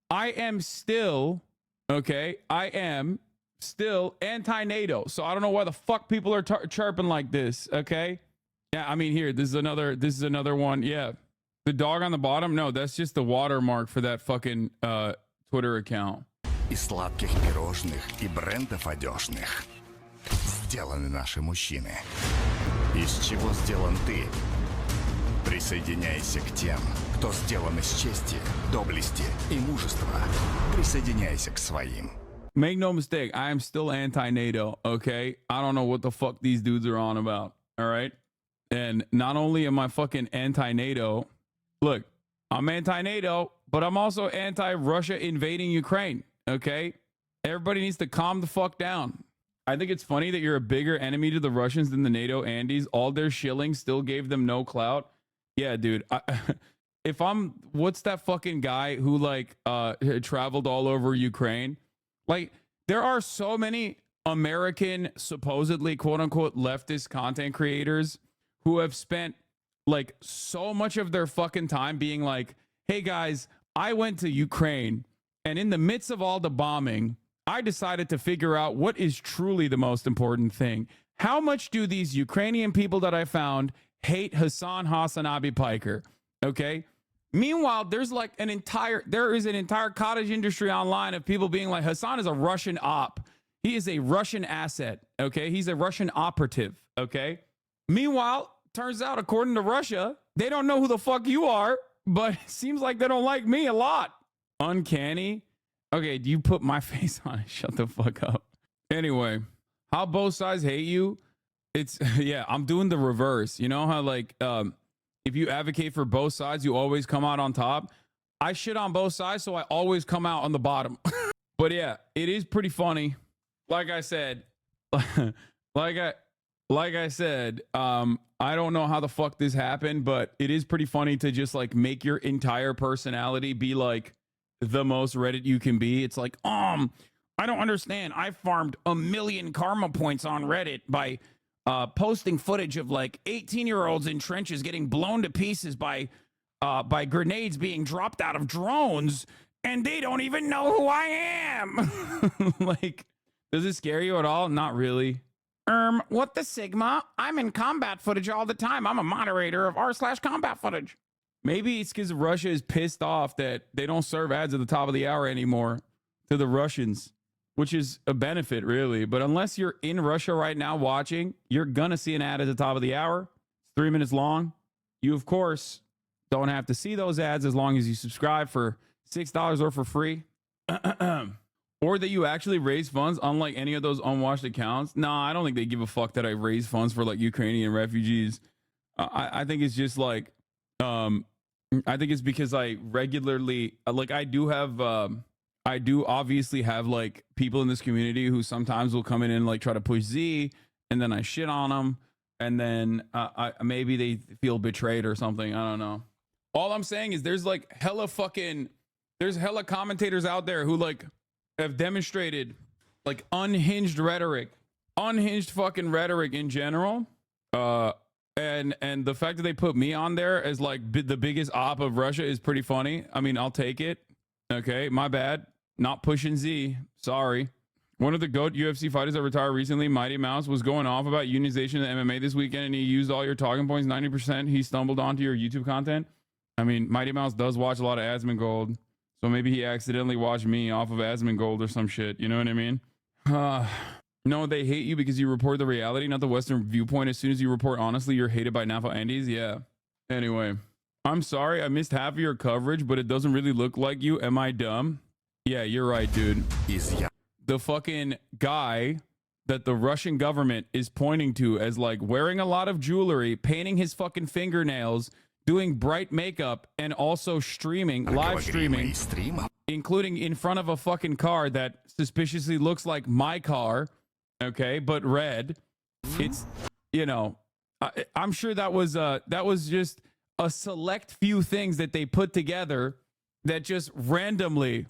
I am still anti-NATO. So I don't know why the fuck people are chirping like this, okay? Yeah, I mean, here, this is another one. Yeah. The dog on the bottom? No, that's just the watermark for that fucking Twitter account. Из сладких пирожных и брендов одежных сделаны наши мужчины. Из чего сделан ты? Присоединяйся к тем, кто сделан из чести, доблести и мужества. Присоединяйся к своим. Make no mistake, I am still anti-NATO, okay? I don't know what the fuck these dudes are on about, all right? And not only am I fucking anti-NATO, look, I'm anti-NATO, but I'm also anti-Russia invading Ukraine, okay? Everybody needs to calm the fuck down. I think it's funny that you're a bigger enemy to the Russians than the NATO Andes. All their shilling still gave them no clout. Yeah, dude. What's that fucking guy who like traveled all over Ukraine? Like, there are so many American, supposedly quote unquote leftist content creators who have spent like so much of their fucking time being like, hey guys, I went to Ukraine and in the midst of all the bombing, I decided to figure out what is truly the most important thing. How much do these Ukrainian people that I found hate HasanAbi Piker? Okay. Meanwhile, there is an entire cottage industry online of people being like, Hasan is a Russian op. He is a Russian asset, okay? He's a Russian operative, okay? Meanwhile, turns out, according to Russia, they don't know who the fuck you are, but it seems like they don't like me a lot. Uncanny. Okay, do you put my face on it? Shut the fuck up. Anyway, how both sides hate you. It's, yeah, I'm doing the reverse. You know how, like, if you advocate for both sides, you always come out on top. I shit on both sides, so I always come out on the bottom. But yeah, it is pretty funny. Like I said, like I said, I don't know how the fuck this happened, but it is pretty funny to just like make your entire personality be like the most Reddit you can be. It's like, I don't understand. I farmed 1 million karma points on Reddit by posting footage of like 18-year-olds in trenches getting blown to pieces by grenades being dropped out of drones, and they don't even know who I am. Like, does it scare you at all? Not really. What the Sigma? I'm in combat footage all the time. I'm a moderator of r/combat footage. Maybe it's because Russia is pissed off that they don't serve ads at the top of the hour anymore to the Russians, which is a benefit, really. But unless you're in Russia right now watching, you're going to see an ad at the top of the hour. It's 3 minutes long. You, of course, don't have to see those ads as long as you subscribe for $6 or for free. Or that you actually raise funds, unlike any of those unwashed accounts. Nah, I don't think they give a fuck that I raise funds for like Ukrainian refugees. I think it's just like, I think it's because I regularly, like I do obviously have like people in this community who sometimes will come in and like try to push Z, and then I shit on them, and then maybe they feel betrayed or something. I don't know. All I'm saying is there's hella commentators out there who like have demonstrated like unhinged fucking rhetoric in general. And the fact that they put me on there as like the biggest op of Russia is pretty funny. I mean, I'll take it. Okay, my bad. Not pushing Z. Sorry. One of the GOAT UFC fighters that retired recently, Mighty Mouse, was going off about unionization of MMA this weekend, and he used all your talking points. 90% he stumbled onto your YouTube content. I mean, Mighty Mouse does watch a lot of Asmongold, so maybe he accidentally watched me off of Asmongold or some shit. You know what I mean? No, they hate you because you report the reality, not the Western viewpoint. As soon as you report honestly, you're hated by NAFO Andes. Yeah. Anyway, I'm sorry I missed half of your coverage, but it doesn't really look like you. Am I dumb? Yeah, you're right, dude. The fucking guy that the Russian government is pointing to as like wearing a lot of jewelry, painting his fucking fingernails, doing bright makeup, and also streaming, live streaming, including in front of a fucking car that suspiciously looks like my car. Okay, but red. It's, you know, I'm sure that was just a select few things that they put together that just randomly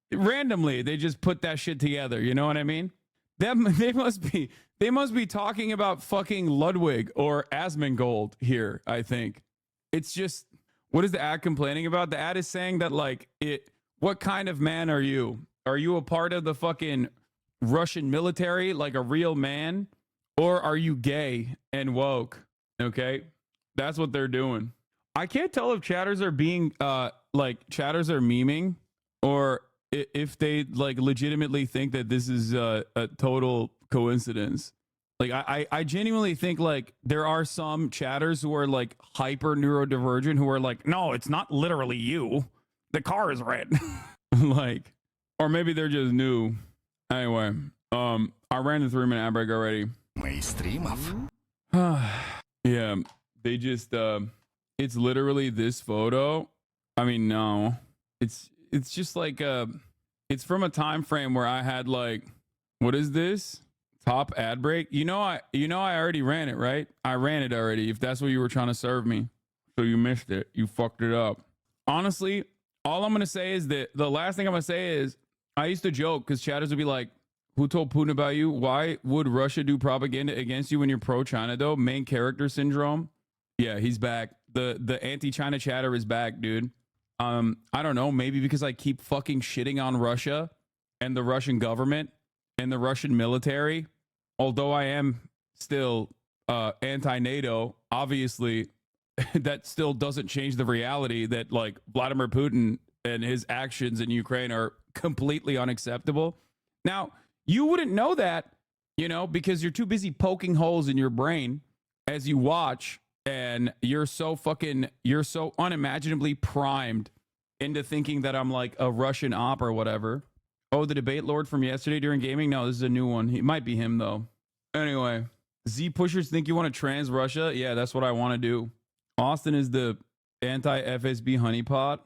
they just put that shit together. You know what I mean? They must be talking about fucking Ludwig or Asmongold here. I think it's just, what is the ad complaining about? The ad is saying that like what kind of man are you? Are you a part of the fucking Russian military, like a real man, or are you gay and woke? Okay, that's what they're doing. I can't tell if chatters are being like chatters are memeing, or if they like legitimately think that this is a total coincidence. Like I genuinely think like there are some chatters who are like hyper neurodivergent who are like, no, it's not literally you, the car is red. Like, or maybe they're just new. Anyway, I ran the 3-minute ad break already. Yeah, they just it's literally this photo. I mean, no, it's just like it's from a time frame where I had like, what is this? Top ad break? You know I already ran it, right? I ran it already. If that's what you were trying to serve me, so you missed it. You fucked it up. Honestly, all I'm gonna say is that the last thing I'm gonna say is, I used to joke because chatters would be like, who told Putin about you? Why would Russia do propaganda against you when you're pro-China, though? Main character syndrome. Yeah, he's back. The anti-China chatter is back, dude. I don't know. Maybe because I keep fucking shitting on Russia and the Russian government and the Russian military. Although I am still anti-NATO, obviously, that still doesn't change the reality that like Vladimir Putin and his actions in Ukraine are completely unacceptable. Now, You wouldn't know that, because you're too busy poking holes in your brain as you watch, and you're so unimaginably primed into thinking that I'm like a Russian op or whatever. Oh, the debate lord from yesterday during gaming? No, this is a new one. It might be him, though. Anyway, Z pushers think you want to trans Russia? Yeah, that's what I want to do. Austin is the anti-FSB honeypot.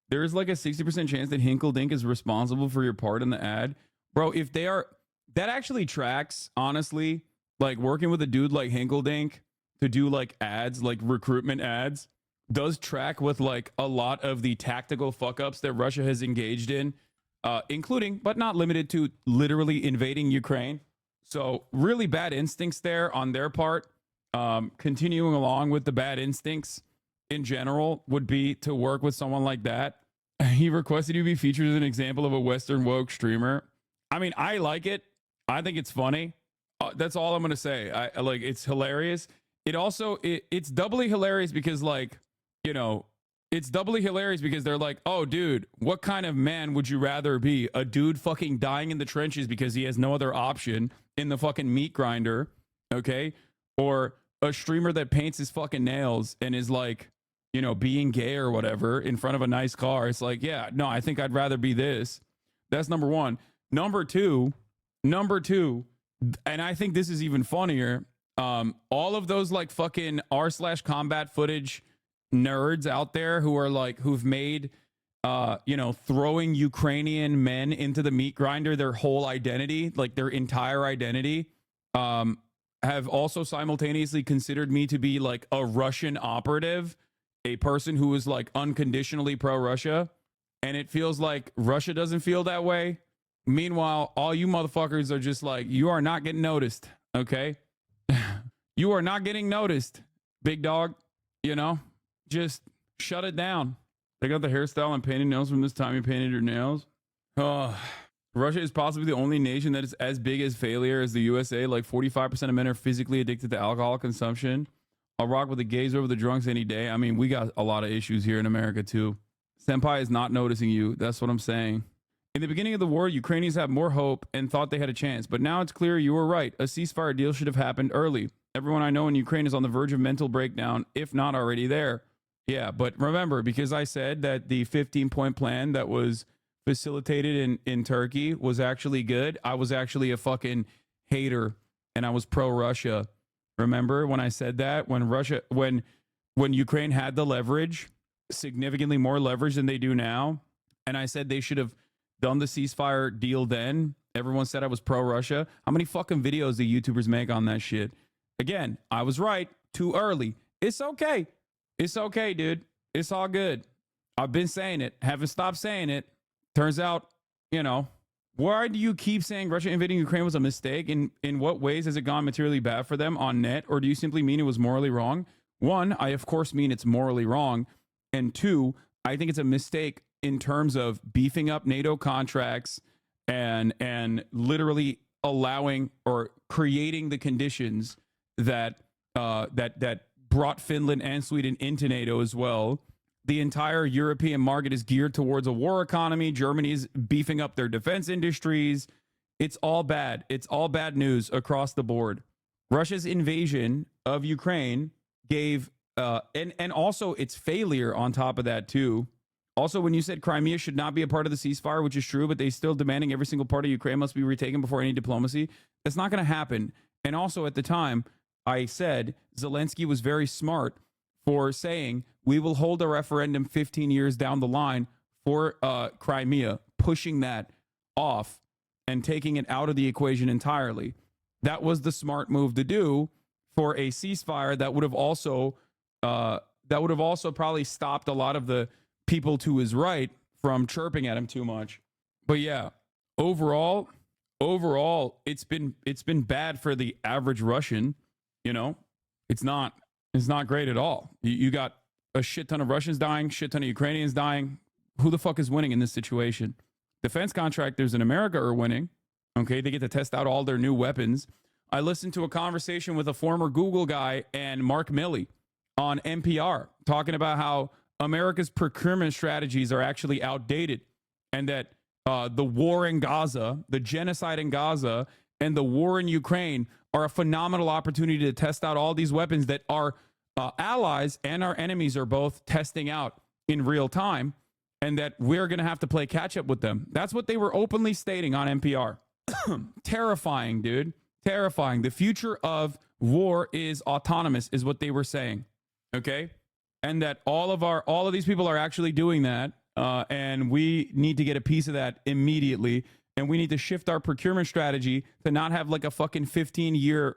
There is like a 60% chance that Hinkledink is responsible for your part in the ad. Bro, if they are, that actually tracks, honestly. Like working with a dude like Hinkledink to do like ads, like recruitment ads, does track with like a lot of the tactical fuck-ups that Russia has engaged in, including, but not limited to, literally invading Ukraine. So really bad instincts there on their part. Continuing along with the bad instincts in general would be to work with someone like that. He requested you be featured as an example of a Western woke streamer. I mean, I like it. I think it's funny. That's all I'm going to say. I like, it's hilarious. It also, it's doubly hilarious because like, it's doubly hilarious because they're like, oh, dude, what kind of man would you rather be? A dude fucking dying in the trenches because he has no other option in the fucking meat grinder, okay? Or a streamer that paints his fucking nails and is like, being gay or whatever in front of a nice car. It's like, yeah, no, I think I'd rather be this. That's number one. Number two, and I think this is even funnier. All of those like fucking r/combat footage nerds out there who are like, who've made, throwing Ukrainian men into the meat grinder their whole identity, like their entire identity, have also simultaneously considered me to be like a Russian operative, a person who is like unconditionally pro-Russia. And it feels like Russia doesn't feel that way. Meanwhile, all you motherfuckers are just like, you are not getting noticed, okay? You are not getting noticed, big dog. Just shut it down. They got the hairstyle and painted nails from this time you painted your nails. Russia is possibly the only nation that is as big as failure as the USA. Like 45% of men are physically addicted to alcohol consumption. I'll rock with the gays over the drunks any day. I mean, we got a lot of issues here in America too. Senpai is not noticing you. That's what I'm saying. In the beginning of the war, Ukrainians had more hope and thought they had a chance. But now it's clear you were right. A ceasefire deal should have happened early. Everyone I know in Ukraine is on the verge of mental breakdown, if not already there. Yeah, but remember, because I said that the 15-point plan that was facilitated in Turkey was actually good, I was actually a fucking hater and I was pro-Russia. Remember when I said that? When Ukraine had the leverage, significantly more leverage than they do now, and I said they should have done the ceasefire deal then, everyone said I was pro-Russia. How many fucking videos do YouTubers make on that shit? Again, I was right. Too early. It's okay. It's okay, dude. It's all good. I've been saying it. Haven't stopped saying it. Turns out, why do you keep saying Russia invading Ukraine was a mistake? In what ways has it gone materially bad for them on net? Or do you simply mean it was morally wrong? One, I of course mean it's morally wrong. And two, I think it's a mistake in terms of beefing up NATO contracts and literally allowing or creating the conditions that brought Finland and Sweden into NATO as well. The entire European market is geared towards a war economy. Germany's beefing up their defense industries. It's all bad. It's all bad news across the board. Russia's invasion of Ukraine gave, and also its failure on top of that too. Also, when you said Crimea should not be a part of the ceasefire, which is true, but they still demanding every single part of Ukraine must be retaken before any diplomacy, that's not going to happen. And also at the time, I said Zelensky was very smart for saying we will hold a referendum 15 years down the line for Crimea, pushing that off and taking it out of the equation entirely. That was the smart move to do for a ceasefire that would have also probably stopped a lot of the people to his right from chirping at him too much. But yeah, overall, it's been bad for the average Russian. It's not great at all. You got a shit ton of Russians dying, shit ton of Ukrainians dying. Who the fuck is winning in this situation? Defense contractors in America are winning. Okay, they get to test out all their new weapons. I listened to a conversation with a former Google guy and Mark Milley on NPR talking about how America's procurement strategies are actually outdated and that the war in Gaza, the genocide in Gaza, and the war in Ukraine are a phenomenal opportunity to test out all these weapons that our allies and our enemies are both testing out in real time, and that we're going to have to play catch up with them. That's what they were openly stating on NPR. Terrifying, dude. Terrifying. The future of war is autonomous, is what they were saying. Okay? And that all of these people are actually doing that, and we need to get a piece of that immediately, and we need to shift our procurement strategy to not have like a fucking 15-year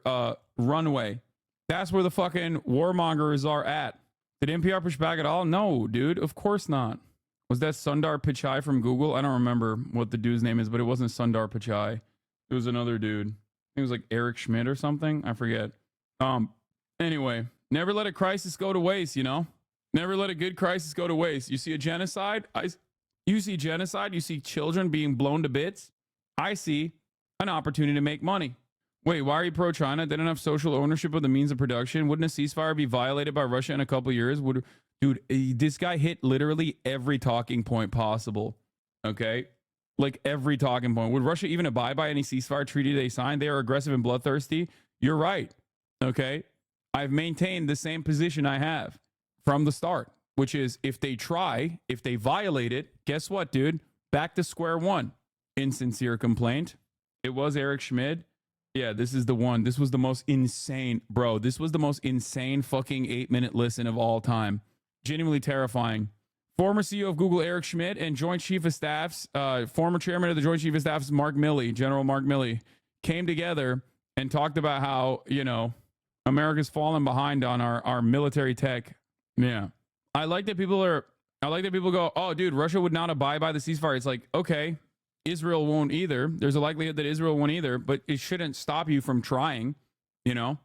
runway. That's where the fucking warmongers are at. Did NPR push back at all? No, dude, of course not. Was that Sundar Pichai from Google? I don't remember what the dude's name is, but it wasn't Sundar Pichai. It was another dude. It was like Eric Schmidt or something. I forget. Anyway, never let a crisis go to waste, you know? Never let a good crisis go to waste. You see a genocide? You see genocide? You see children being blown to bits? I see an opportunity to make money. Wait, why are you pro-China? They don't have social ownership of the means of production. Wouldn't a ceasefire be violated by Russia in a couple of years? Dude, this guy hit literally every talking point possible. Okay? Like every talking point. Would Russia even abide by any ceasefire treaty they signed? They are aggressive and bloodthirsty. You're right. Okay? I've maintained the same position I have from the start, which is if they violate it, guess what, dude? Back to square one. Insincere complaint. It was Eric Schmidt. Yeah, this is the one. This was the most insane, bro. This was the most insane fucking 8-minute listen of all time. Genuinely terrifying. Former CEO of Google, Eric Schmidt, and Joint Chief of Staff's, former chairman of the Joint Chief of Staff's, Mark Milley, General Mark Milley, came together and talked about how, you know, America's fallen behind on our military tech. Yeah. I like that people go, oh, dude, Russia would not abide by the ceasefire. It's like, okay, Israel won't either. There's a likelihood that Israel won't either, but it shouldn't stop you from trying, you know?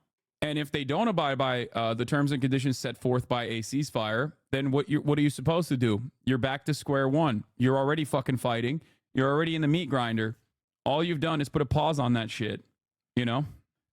And if they don't abide by the terms and conditions set forth by a ceasefire, then what are you supposed to do? You're back to square one. You're already fucking fighting. You're already in the meat grinder. All you've done is put a pause on that shit, you know?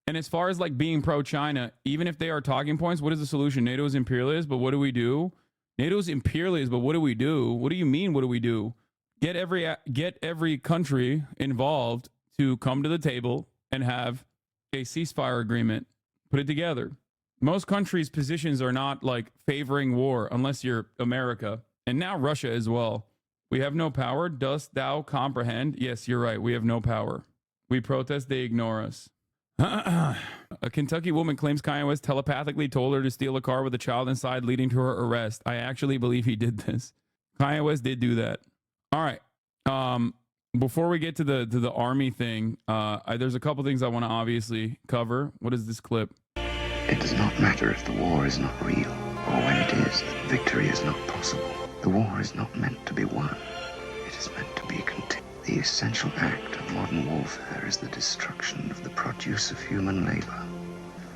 And as far as like being pro-China, even if they are talking points, what is the solution? NATO is imperialist, but what do we do? NATO is imperialist, but what do we do? What do you mean, what do we do? Get every country involved to come to the table and have a ceasefire agreement. Put it together. Most countries' positions are not like favoring war unless you're America. And now Russia as well. We have no power. Dost thou comprehend? Yes, you're right. We have no power. We protest. They ignore us. A Kentucky woman claims Kanye West telepathically told her to steal a car with a child inside, leading to her arrest. I actually believe he did this. Kanye West did do that. All right. Before we get to the army thing, there's a couple things I want to obviously cover. What is this clip? It does not matter if the war is not real, or when it is, that victory is not possible. The war is not meant to be won. It is meant to be continued. The essential act of modern warfare is the destruction of the produce of human labor.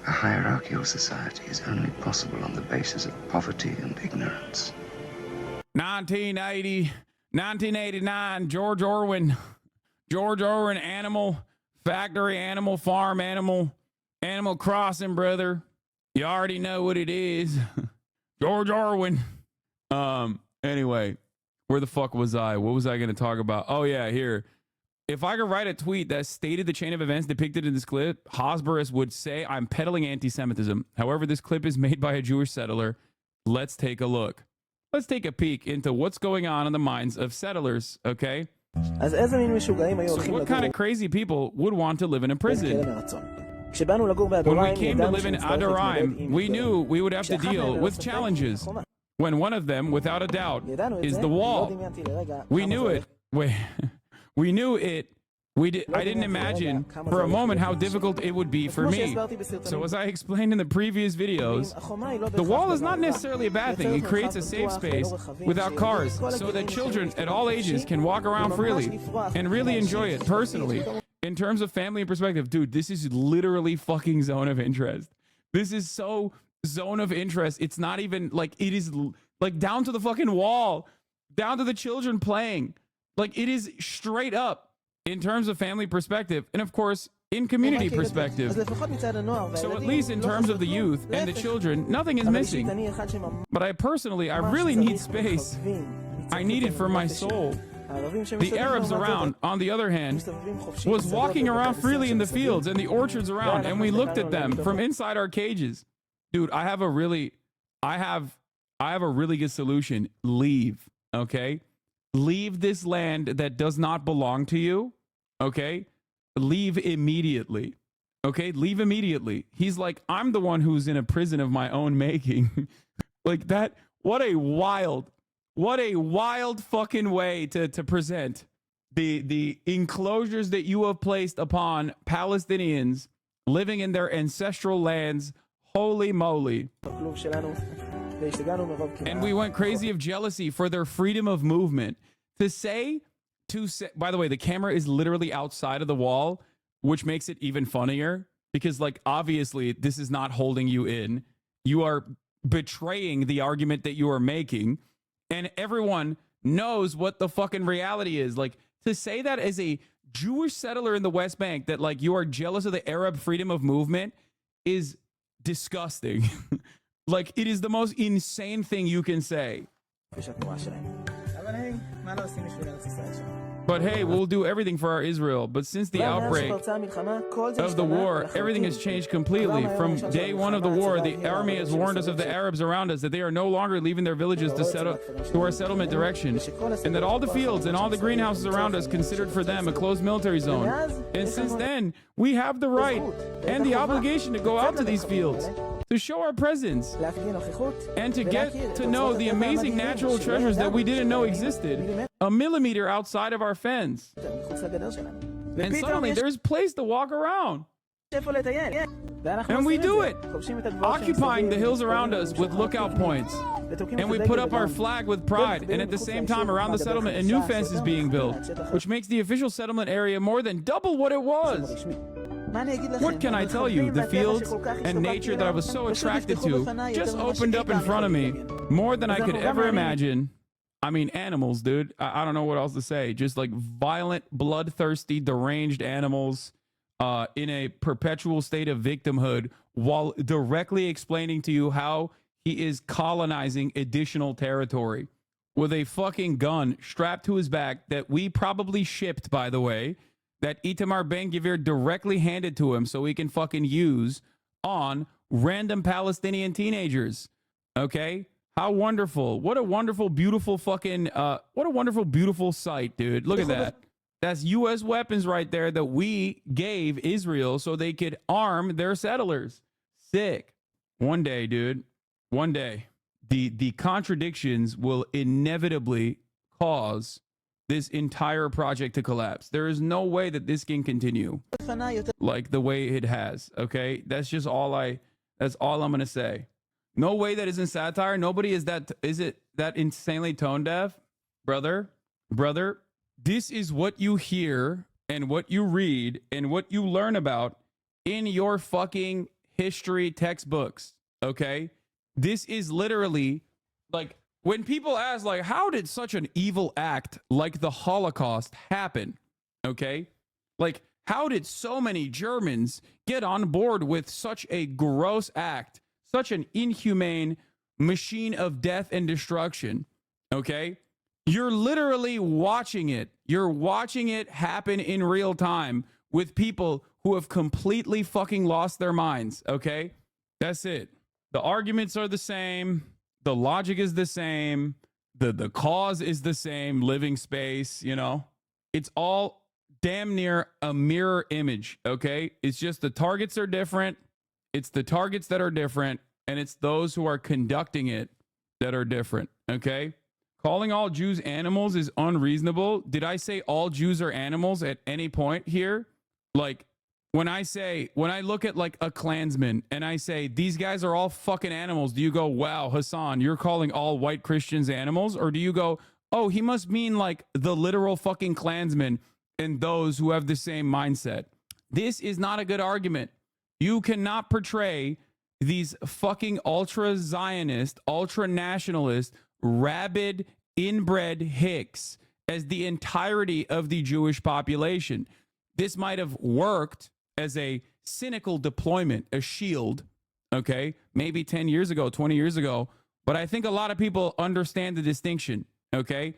A hierarchical society is only possible on the basis of poverty and ignorance. 1989, George Orwell, Animal Factory, Animal Farm, Animal Crossing, brother. You already know what it is. George Orwell. Anyway, where the fuck was I? What was I going to talk about? Oh, yeah, here. If I could write a tweet that stated the chain of events depicted in this clip, Hosburus would say I'm peddling anti-Semitism. However, this clip is made by a Jewish settler. Let's take a look. Let's take a peek into what's going on in the minds of settlers, okay? So what kind of crazy people would want to live in a prison? When we came to live in Adoraim, we knew we would have to deal with challenges. When one of them, without a doubt, is the wall. We knew it. We knew it. I didn't imagine for a moment how difficult it would be for me. So as I explained in the previous videos, the wall is not necessarily a bad thing. It creates a safe space without cars so that children at all ages can walk around freely and really enjoy it personally. In terms of family and perspective, dude, this is literally fucking zone of interest. This is so zone of interest. It's not even like, it is like down to the fucking wall, down to the children playing. Like it is straight up. In terms of family perspective, and of course, in community perspective. So at least in terms of the youth and the children, nothing is missing. But I really need space. I need it for my soul. The Arabs around, on the other hand, was walking around freely in the fields and the orchards around, and we looked at them from inside our cages. Dude, I have a really good solution. Leave, okay? Leave this land that does not belong to you, okay? Leave immediately, okay? Leave immediately. He's like, I'm the one who's in a prison of my own making. Like that, what a wild fucking way to present the enclosures that you have placed upon Palestinians living in their ancestral lands. Holy moly. And we went crazy of jealousy for their freedom of movement. To say, by the way, the camera is literally outside of the wall, which makes it even funnier because, like, obviously this is not holding you in. You are betraying the argument that you are making, and everyone knows what the fucking reality is. Like, to say that as a Jewish settler in the West Bank that, like, you are jealous of the Arab freedom of movement is disgusting. Like, it is the most insane thing you can say. But hey, we'll do everything for our Israel. But since the outbreak of the war, everything has changed completely. From day one of the war, the army has warned us of the Arabs around us that they are no longer leaving their villages to our settlement direction, and that all the fields and all the greenhouses around us considered for them a closed military zone. And since then, we have the right and the obligation to go out to these fields, to show our presence, and to get to know the amazing natural treasures that we didn't know existed a millimeter outside of our fence. And suddenly there's place to walk around. And we do it, occupying the hills around us with lookout points. And we put up our flag with pride. And at the same time, around the settlement, a new fence is being built, which makes the official settlement area more than double what it was. What can I tell you? The fields and nature that I was so attracted to just opened up in front of me more than I could ever imagine. I mean, animals, dude. I don't know what else to say. Just like violent, bloodthirsty, deranged animals in a perpetual state of victimhood while directly explaining to you how he is colonizing additional territory with a fucking gun strapped to his back that we probably shipped, by the way, that Itamar Ben-Gvir directly handed to him so he can fucking use on random Palestinian teenagers. Okay? How wonderful. What a wonderful, beautiful fucking, what a wonderful, beautiful sight, dude. Look at that. That's U.S. weapons right there that we gave Israel so they could arm their settlers. Sick. One day, dude, one day, the contradictions will inevitably cause this entire project to collapse. There is no way that this can continue like the way it has. Okay, that's all I'm gonna say. No way that isn't satire. Nobody is that. Is it that insanely tone deaf, brother? This is what you hear and what you read and what you learn about in your fucking history textbooks. Okay, this is literally like. When people ask, like, how did such an evil act like the Holocaust happen? Okay? Like, how did so many Germans get on board with such a gross act, such an inhumane machine of death and destruction? Okay? You're literally watching it. You're watching it happen in real time with people who have completely fucking lost their minds. Okay? That's it. The arguments are the same. The logic is the same. The cause is the same. Living space, you know, it's all damn near a mirror image. Okay. It's just the targets are different. It's the targets that are different. And it's those who are conducting it that are different. Okay. Calling all Jews animals is unreasonable. Did I say all Jews are animals at any point here? Like, when I look at like a Klansman and I say, these guys are all fucking animals, do you go, wow, Hasan, you're calling all white Christians animals? Or do you go, oh, he must mean like the literal fucking Klansmen and those who have the same mindset? This is not a good argument. You cannot portray these fucking ultra-Zionist, ultra-nationalist, rabid, inbred hicks as the entirety of the Jewish population. This might have worked as a cynical deployment, a shield, okay, maybe 10 years ago, 20 years ago, but I think a lot of people understand the distinction, okay?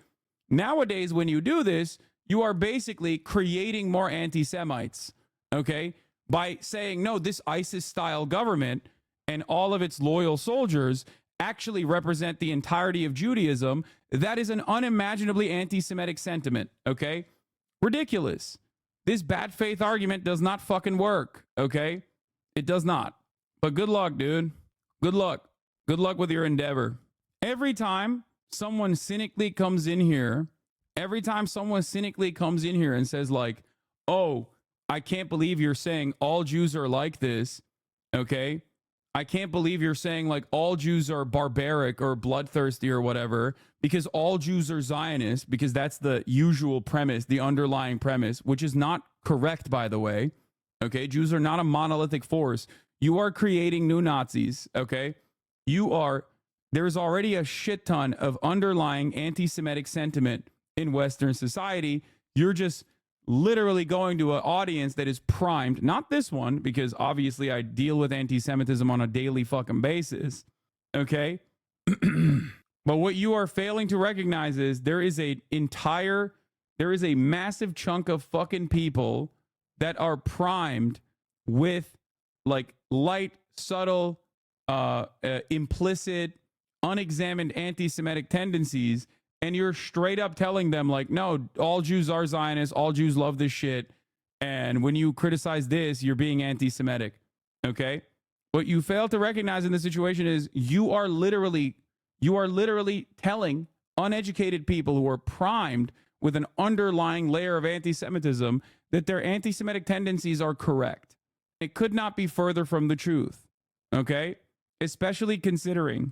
Nowadays, when you do this, you are basically creating more anti-Semites, okay? By saying, no, this ISIS-style government and all of its loyal soldiers actually represent the entirety of Judaism. That is an unimaginably anti-Semitic sentiment, okay? Ridiculous. This bad faith argument does not fucking work, okay? It does not. But good luck, dude. Good luck. Good luck with your endeavor. Every time someone cynically comes in here, and says like, oh, I can't believe you're saying all Jews are like this, okay? I can't believe you're saying like all Jews are barbaric or bloodthirsty or whatever, because all Jews are Zionists, because that's the usual premise, the underlying premise, which is not correct, by the way. Okay, Jews are not a monolithic force. You are creating new Nazis, okay? There's already a shit ton of underlying anti-Semitic sentiment in Western society. You're just literally going to an audience that is primed, not this one, because obviously I deal with anti-Semitism on a daily fucking basis, okay? But what you are failing to recognize is there is a massive chunk of fucking people that are primed with like light, subtle, implicit, unexamined anti-Semitic tendencies, and you're straight up telling them like, no, all Jews are Zionists, all Jews love this shit, and when you criticize this, you're being anti-Semitic, okay? What you fail to recognize in this situation is you are literally telling uneducated people who are primed with an underlying layer of anti-Semitism that their anti-Semitic tendencies are correct. It could not be further from the truth, okay? Especially considering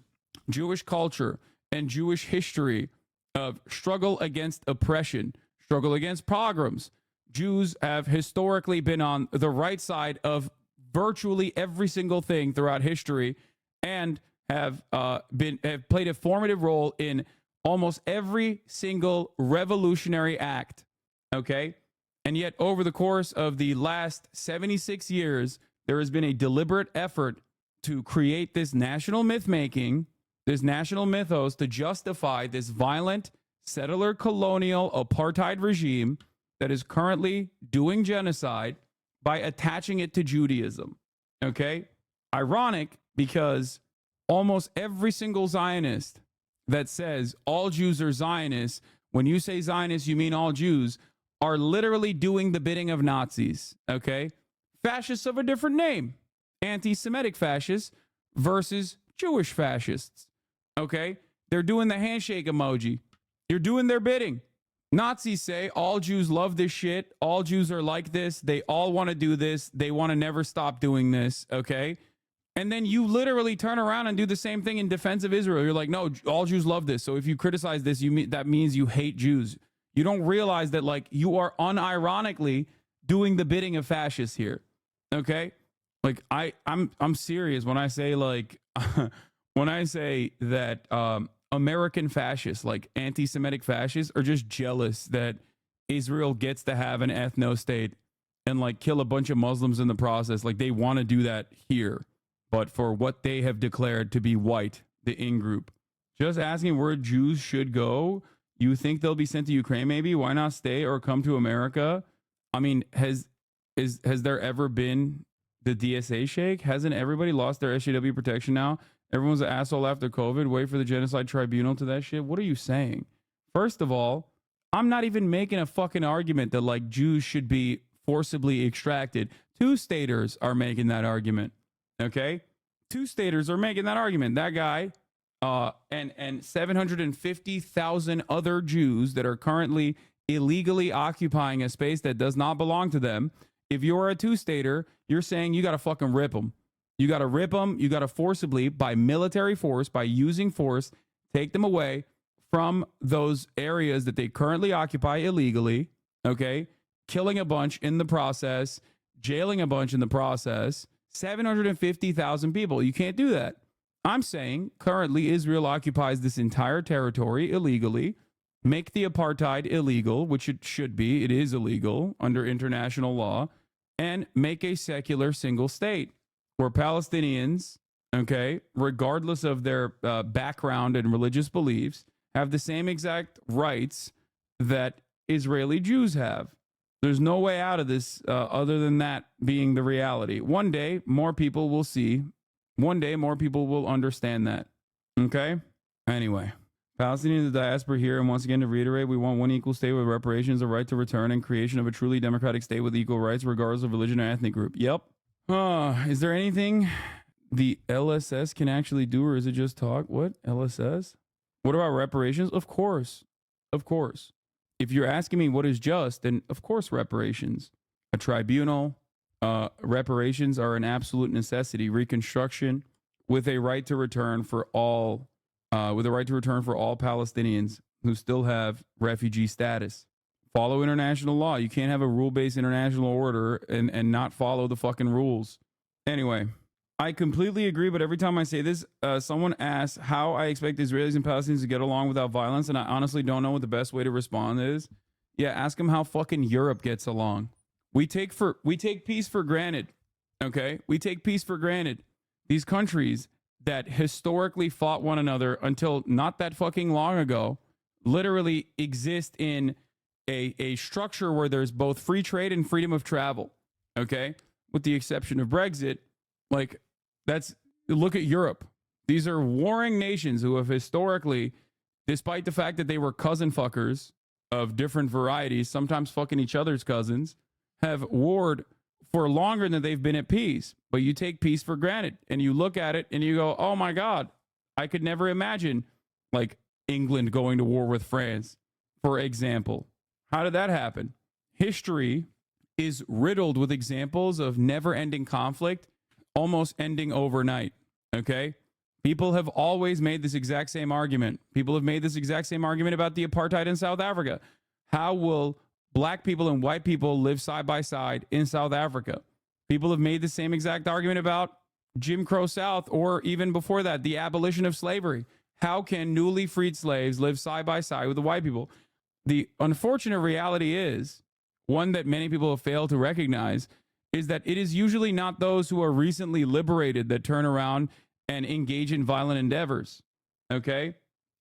Jewish culture and Jewish history of struggle against oppression, struggle against pogroms. Jews have historically been on the right side of virtually every single thing throughout history, and have played a formative role in almost every single revolutionary act, okay? And yet, over the course of the last 76 years, there has been a deliberate effort to create this national myth-making, this national mythos to justify this violent settler colonial apartheid regime that is currently doing genocide by attaching it to Judaism, okay? Ironic, because almost every single Zionist that says all Jews are Zionists, when you say Zionists, you mean all Jews, are literally doing the bidding of Nazis, okay? Fascists of a different name. Anti-Semitic fascists versus Jewish fascists, okay? They're doing the handshake emoji. You're doing their bidding. Nazis say all Jews love this shit. All Jews are like this. They all want to do this. They want to never stop doing this, okay? And then you literally turn around and do the same thing in defense of Israel. You're like, no, all Jews love this. So if you criticize this, that means you hate Jews. You don't realize that like you are unironically doing the bidding of fascists here, okay? Like I'm serious when I say like when I say that American fascists, like anti-Semitic fascists, are just jealous that Israel gets to have an ethno-state and like kill a bunch of Muslims in the process. Like they want to do that here, but for what they have declared to be white, the in-group. Just asking where Jews should go. You think they'll be sent to Ukraine maybe? Why not stay or come to America? I mean, has there ever been the DSA shake? Hasn't everybody lost their SJW protection now? Everyone's an asshole after COVID. Wait for the genocide tribunal to that shit. What are you saying? First of all, I'm not even making a fucking argument that like Jews should be forcibly extracted. Two-staters are making that argument. Okay? Two-staters are making that argument. That guy and 750,000 other Jews that are currently illegally occupying a space that does not belong to them. If you're a two-stater, you're saying you got to fucking rip them. You got to rip them. You got to forcibly, by military force, by using force, take them away from those areas that they currently occupy illegally, okay? Killing a bunch in the process, jailing a bunch in the process, 750,000 people. You can't do that. I'm saying currently Israel occupies this entire territory illegally. Make the apartheid illegal, which it should be. It is illegal under international law. And make a secular single state where Palestinians, okay, regardless of their background and religious beliefs, have the same exact rights that Israeli Jews have. There's no way out of this other than that being the reality. One day, more people will see. One day, more people will understand that. Okay? Anyway, Palestinians, the diaspora here, and once again to reiterate, we want one equal state with reparations, a right to return, and creation of a truly democratic state with equal rights, regardless of religion or ethnic group. Yep. Is there anything the LSS can actually do, or is it just talk? What? LSS? What about reparations? Of course. Of course. If you're asking me what is just, then of course reparations. A tribunal, reparations are an absolute necessity. Reconstruction with a right to return for all, Palestinians who still have refugee status. Follow international law. You can't have a rule-based international order and not follow the fucking rules. Anyway, I completely agree, but every time I say this, someone asks how I expect Israelis and Palestinians to get along without violence, and I honestly don't know what the best way to respond is. Yeah, ask them how fucking Europe gets along. We take peace for granted, okay? We take peace for granted. These countries that historically fought one another until not that fucking long ago literally exist in a structure where there's both free trade and freedom of travel, okay? With the exception of Brexit, like, look at Europe. These are warring nations who have historically, despite the fact that they were cousin fuckers of different varieties, sometimes fucking each other's cousins, have warred for longer than they've been at peace. But you take peace for granted and you look at it and you go, oh my God, I could never imagine like England going to war with France, for example. How did that happen? History is riddled with examples of never-ending conflict almost ending overnight, okay? People have always made this exact same argument. People have made this exact same argument about the apartheid in South Africa. How will black people and white people live side by side in South Africa? People have made the same exact argument about Jim Crow South, or even before that, the abolition of slavery. How can newly freed slaves live side by side with the white people? The unfortunate reality is, one that many people have failed to recognize, is that it is usually not those who are recently liberated that turn around and engage in violent endeavors, okay?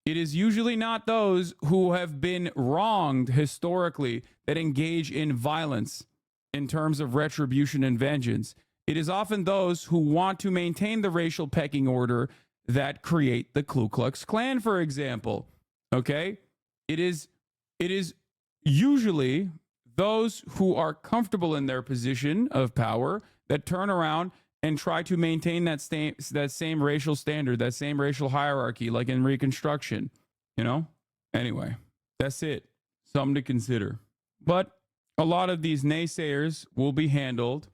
It is usually not those who have been wronged historically that engage in violence in terms of retribution and vengeance. It is often those who want to maintain the racial pecking order that create the Ku Klux Klan, for example, okay? It is usually those who are comfortable in their position of power that turn around and try to maintain that same racial standard, that same racial hierarchy, like in Reconstruction, you know? Anyway, that's it. Something to consider. But a lot of these naysayers will be handled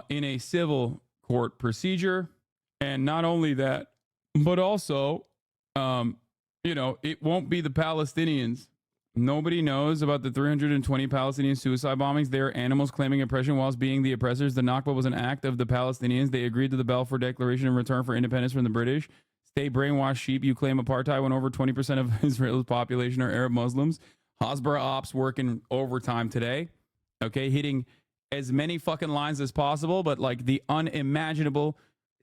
in a civil court procedure. And not only that, but also, it won't be the Palestinians. Nobody knows about the 320 Palestinian suicide bombings. They are animals claiming oppression whilst being the oppressors. The Nakba was an act of the Palestinians. They agreed to the Balfour Declaration in return for independence from the British. Stay brainwashed sheep. You claim apartheid when over 20% of Israel's population are Arab Muslims. Hasbara ops working overtime today. Okay, hitting as many fucking lines as possible, but like the unimaginable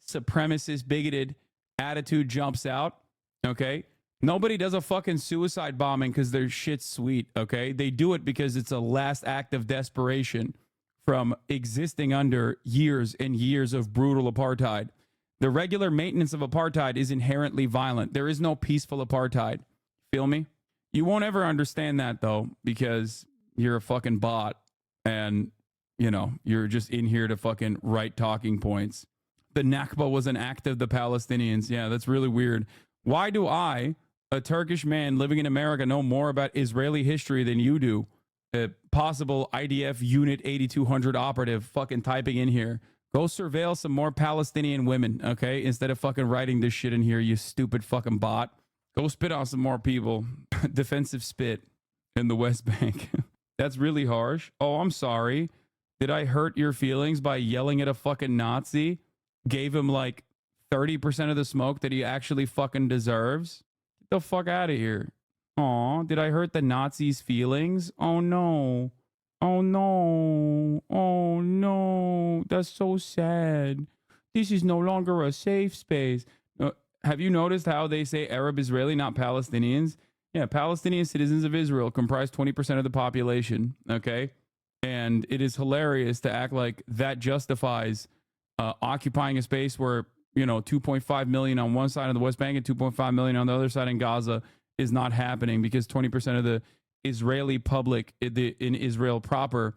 supremacist, bigoted attitude jumps out. Okay. Nobody does a fucking suicide bombing because their shit's sweet, okay? They do it because it's a last act of desperation from existing under years and years of brutal apartheid. The regular maintenance of apartheid is inherently violent. There is no peaceful apartheid. Feel me? You won't ever understand that, though, because you're a fucking bot and, you're just in here to fucking write talking points. The Nakba was an act of the Palestinians. Yeah, that's really weird. Why do I, a Turkish man living in America, know more about Israeli history than you do? A possible IDF Unit 8200 operative fucking typing in here. Go surveil some more Palestinian women, okay? Instead of fucking writing this shit in here, you stupid fucking bot. Go spit on some more people. Defensive spit in the West Bank. That's really harsh. Oh, I'm sorry. Did I hurt your feelings by yelling at a fucking Nazi? Gave him like 30% of the smoke that he actually fucking deserves? Get the fuck out of here. Aw, did I hurt the Nazis' feelings? Oh no. Oh no. Oh no. That's so sad. This is no longer a safe space. Have you noticed how they say Arab Israeli, not Palestinians? Yeah, Palestinian citizens of Israel comprise 20% of the population. Okay. And it is hilarious to act like that justifies occupying a space where, 2.5 million on one side of the West Bank and 2.5 million on the other side in Gaza is not happening, because 20% of the Israeli public in Israel proper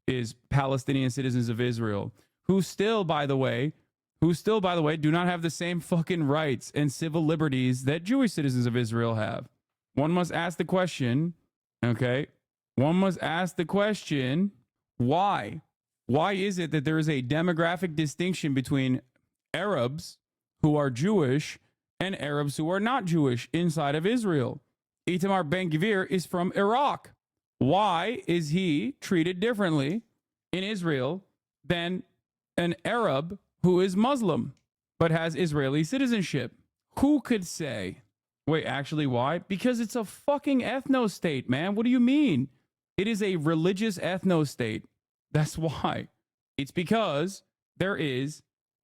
is Palestinian citizens of Israel, who still, by the way, do not have the same fucking rights and civil liberties that Jewish citizens of Israel have. One must ask the question, okay? One must ask the question, why? Why is it that there is a demographic distinction between Arabs who are Jewish and Arabs who are not Jewish inside of Israel? Itamar Ben-Gvir is from Iraq. Why is he treated differently in Israel than an Arab who is Muslim but has Israeli citizenship? Who could say? Wait, actually, why? Because it's a fucking ethno-state, man. What do you mean? It is a religious ethno-state. That's why. It's because there is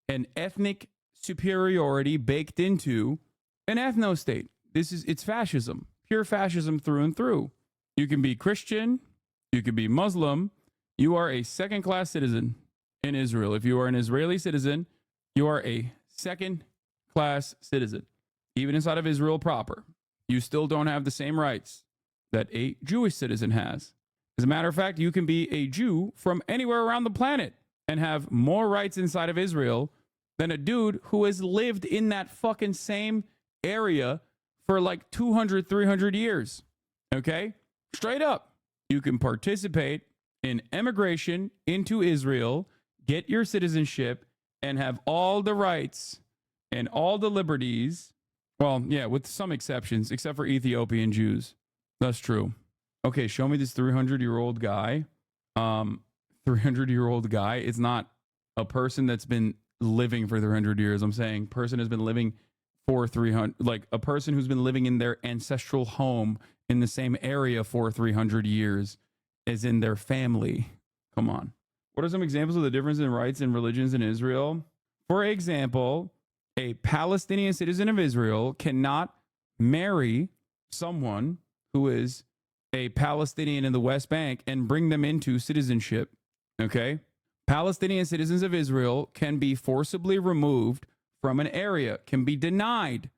an ethnic superiority baked into an ethno-state. It's fascism. Pure fascism through and through. You can be Christian, you can be Muslim, you are a second-class citizen in Israel. If you are an Israeli citizen, you are a second-class citizen. Even inside of Israel proper, you still don't have the same rights that a Jewish citizen has. As a matter of fact, you can be a Jew from anywhere around the planet and have more rights inside of Israel than a dude who has lived in that fucking same area for like 200, 300 years. Okay? Straight up. You can participate in emigration into Israel, get your citizenship, and have all the rights and all the liberties. Well, yeah, with some exceptions, except for Ethiopian Jews. That's true. Okay, show me this 300-year-old guy. 300-year-old guy. It's not a person that's been living for 300 years. I'm saying person has been living for 300, like a person who's been living in their ancestral home in the same area for 300 years as in their family. Come on. What are some examples of the difference in rights and religions in Israel? For example, a Palestinian citizen of Israel cannot marry someone who is a Palestinian in the West Bank and bring them into citizenship. Okay? Palestinian citizens of Israel can be forcibly removed from an area, can be denied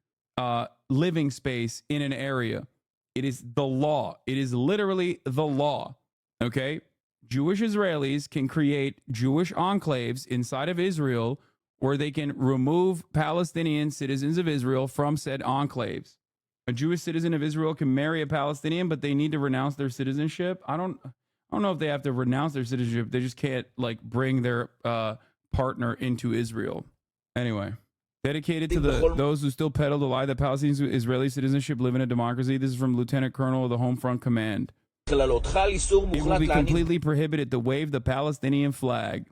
living space in an area. It is the law. It is literally the law. Okay? Jewish Israelis can create Jewish enclaves inside of Israel where they can remove Palestinian citizens of Israel from said enclaves. A Jewish citizen of Israel can marry a Palestinian, but they need to renounce their citizenship. I don't know if they have to renounce their citizenship. They just can't like bring their partner into Israel. Anyway, dedicated to those who still peddle the lie that Palestinians with Israeli citizenship live in a democracy. This is from Lieutenant Colonel of the Home Front Command. It will be completely prohibited to wave the Palestinian flag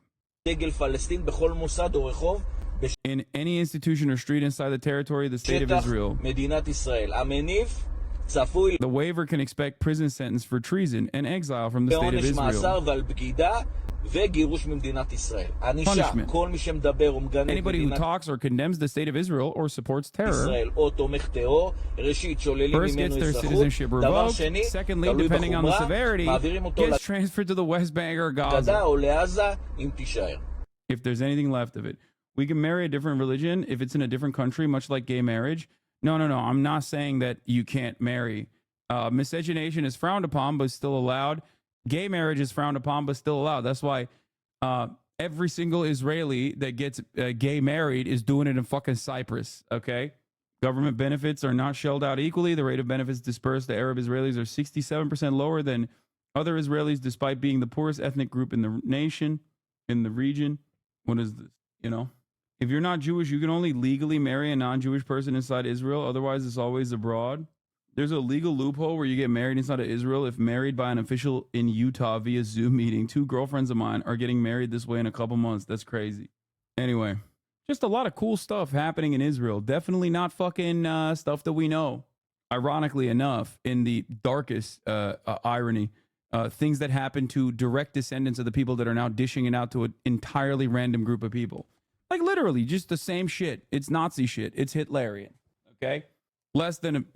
in any institution or street inside the territory of the state of Israel. The waiver can expect prison sentence for treason and exile from the state of Israel. Punishment. Anybody who talks or condemns the state of Israel or supports terror first gets their citizenship revoked. Secondly, depending on the severity, gets transferred to the West Bank or Gaza if there's anything left of it. We can marry a different religion if it's in a different country, much like gay marriage. No. I'm not saying that you can't marry. Miscegenation is frowned upon, but still allowed. Gay marriage is frowned upon, but still allowed. That's why every single Israeli that gets gay married is doing it in fucking Cyprus, okay? Government benefits are not shelled out equally. The rate of benefits dispersed to Arab Israelis are 67% lower than other Israelis, despite being the poorest ethnic group in the nation, in the region. What is this? If you're not Jewish, you can only legally marry a non-Jewish person inside Israel. Otherwise, it's always abroad. There's a legal loophole where you get married inside of Israel if married by an official in Utah via Zoom meeting. 2 girlfriends of mine are getting married this way in a couple months. That's crazy. Anyway, just a lot of cool stuff happening in Israel. Definitely not fucking stuff that we know. Ironically enough, in the darkest irony, things that happen to direct descendants of the people that are now dishing it out to an entirely random group of people. Like literally just the same shit. It's Nazi shit. It's Hitlerian. Okay? Less than,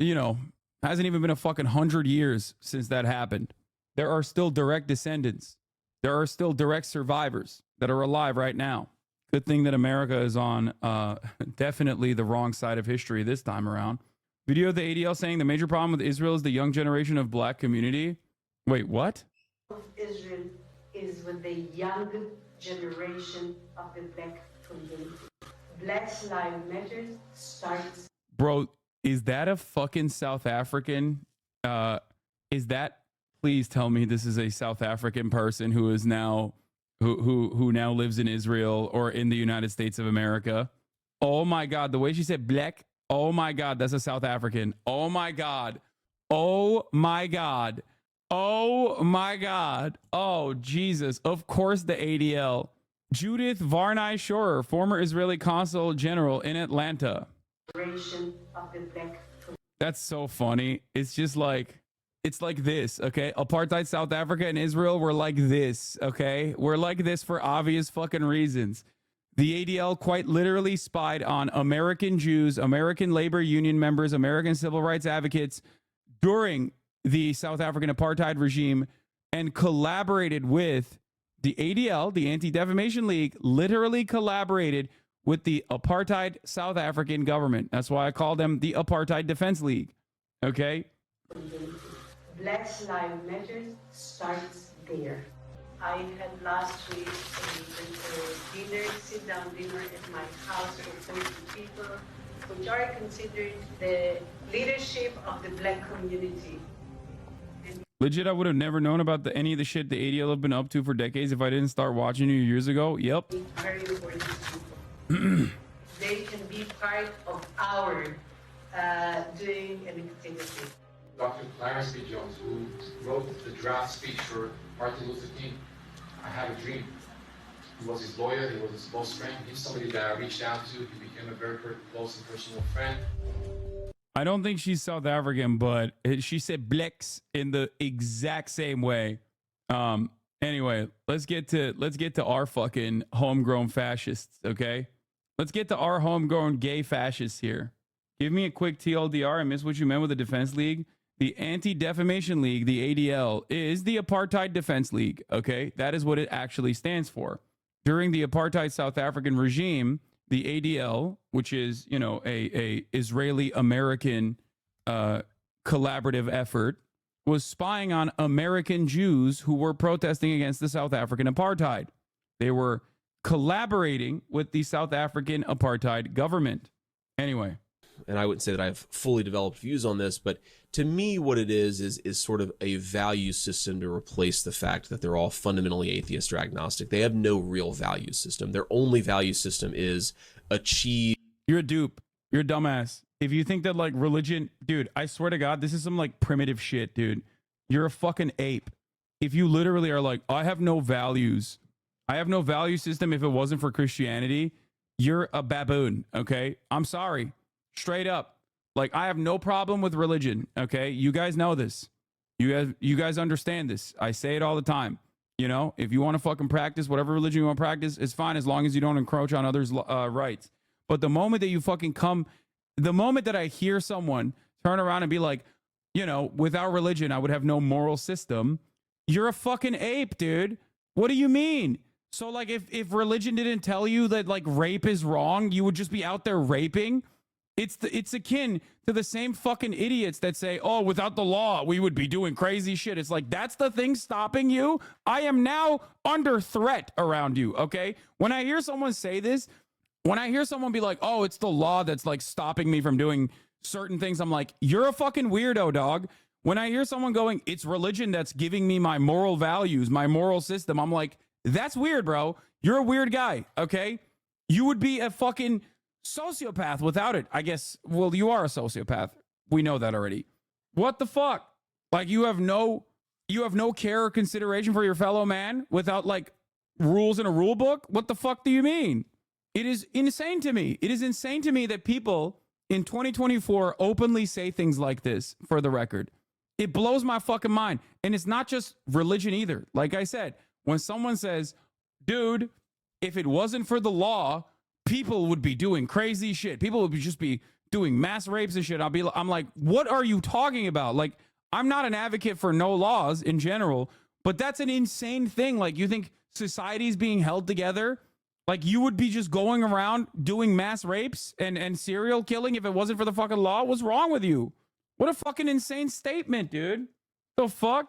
Hasn't even been a fucking 100 years since that happened. There are still direct descendants. There are still direct survivors that are alive right now. Good thing that America is on definitely the wrong side of history this time around. Video of the ADL saying the major problem with Israel is the young generation of black community. Wait, what? Israel is with the young generation of the black community. Black Lives Matter starts. Bro, is that a fucking South African? Is that? Please tell me this is a South African person who is now who now lives in Israel or in the United States of America. Oh my God, the way she said black. Oh my God, that's a South African. Oh my God. Oh my God. Oh my God. Oh Jesus. Of course the ADL. Judith Varney Shorer, former Israeli consul general in Atlanta. That's so funny. It's just like, it's like this, okay? Apartheid South Africa and Israel were like this, okay? We're like this for obvious fucking reasons. The ADL quite literally spied on American Jews, American labor union members, American civil rights advocates during the South African apartheid regime and collaborated with the ADL, the Anti-Defamation League, literally collaborated with the apartheid South African government. That's why I call them the Apartheid Defense League, okay? Black Lives Matter starts there. I had last week a dinner, sit-down dinner at my house for 40 people, which are considered the leadership of the black community. Legit, I would have never known about any of the shit the ADL have been up to for decades if I didn't start watching you years ago. Yep. Very important people. They can be part of our doing an activity. Dr. Clarence B. Jones, who wrote the draft speech for Martin Luther King, I Had a Dream. He was his lawyer, he was his close friend. He's somebody that I reached out to. He became a very close and personal friend. I don't think she's South African, but she said blacks in the exact same way. Anyway, let's get to our fucking homegrown fascists, okay? Let's get to our homegrown gay fascists here. Give me a quick TLDR. I missed what you meant with the Defense League. The Anti-Defamation League, the ADL, is the Apartheid Defense League, okay? That is what it actually stands for. During the apartheid South African regime, the ADL, which is, you know, a Israeli-American collaborative effort, was spying on American Jews who were protesting against the South African apartheid. They were collaborating with the South African apartheid government. Anyway. And I wouldn't say that I have fully developed views on this, but to me what it is sort of a value system to replace the fact that they're all fundamentally atheist or agnostic. They have no real value system. Their only value system is achieve. You're a dupe. You're a dumbass. If you think that like religion, dude, I swear to God, this is some like primitive shit, dude. You're a fucking ape. If you literally are like, I have no values. I have no value system if it wasn't for Christianity. You're a baboon, okay? I'm sorry. Straight up. Like, I have no problem with religion, okay? You guys know this. You guys understand this. I say it all the time. You know, if you want to fucking practice whatever religion you want to practice, it's fine as long as you don't encroach on others' rights. But the moment that you fucking the moment that I hear someone turn around and be like, you know, without religion, I would have no moral system. You're a fucking ape, dude. What do you mean? So, like, if religion didn't tell you that, like, rape is wrong, you would just be out there raping? It's akin to the same fucking idiots that say, oh, without the law, we would be doing crazy shit. It's like, that's the thing stopping you? I am now under threat around you, okay? When I hear someone say this, when I hear someone be like, oh, it's the law that's like stopping me from doing certain things, I'm like, you're a fucking weirdo, dog. When I hear someone going, it's religion that's giving me my moral values, my moral system, I'm like, that's weird, bro. You're a weird guy, okay? You would be a fucking sociopath without it, I guess. Well, you are a sociopath. We know that already. What the fuck? Like, you have no care or consideration for your fellow man without like rules in a rule book? What the fuck do you mean? It is insane to me. It is insane to me that people in 2024 openly say things like this, for the record. It blows my fucking mind. And it's not just religion either. Like I said, when someone says, dude, if it wasn't for the law, people would be doing crazy shit. People would just be doing mass rapes and shit. I'm like, what are you talking about? Like, I'm not an advocate for no laws in general, but that's an insane thing. Like, you think society's being held together? Like, you would be just going around doing mass rapes and serial killing if it wasn't for the fucking law? What's wrong with you? What a fucking insane statement, dude. The fuck?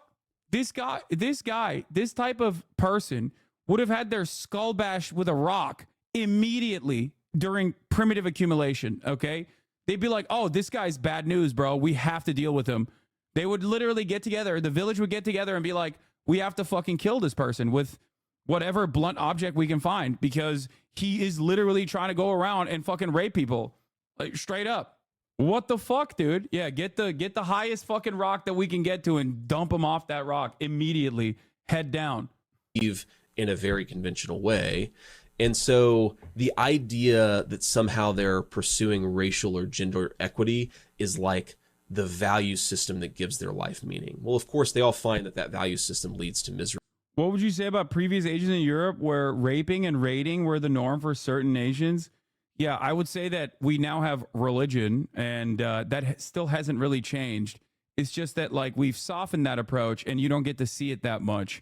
This guy, this type of person would have had their skull bashed with a rock immediately during primitive accumulation, okay? They'd be like, oh, this guy's bad news, bro. We have to deal with him. They would literally get together. The village would get together and be like, we have to fucking kill this person with whatever blunt object we can find because he is literally trying to go around and fucking rape people. Like, straight up. What the fuck, dude? Yeah, get the highest fucking rock that we can get to and dump him off that rock immediately. Head down. In a very conventional way. And so the idea that somehow they're pursuing racial or gender equity is like the value system that gives their life meaning. Well, of course, they all find that value system leads to misery. What would you say about previous ages in Europe where raping and raiding were the norm for certain nations? Yeah, I would say that we now have religion, and that still hasn't really changed. It's just that, like, we've softened that approach, and you don't get to see it that much.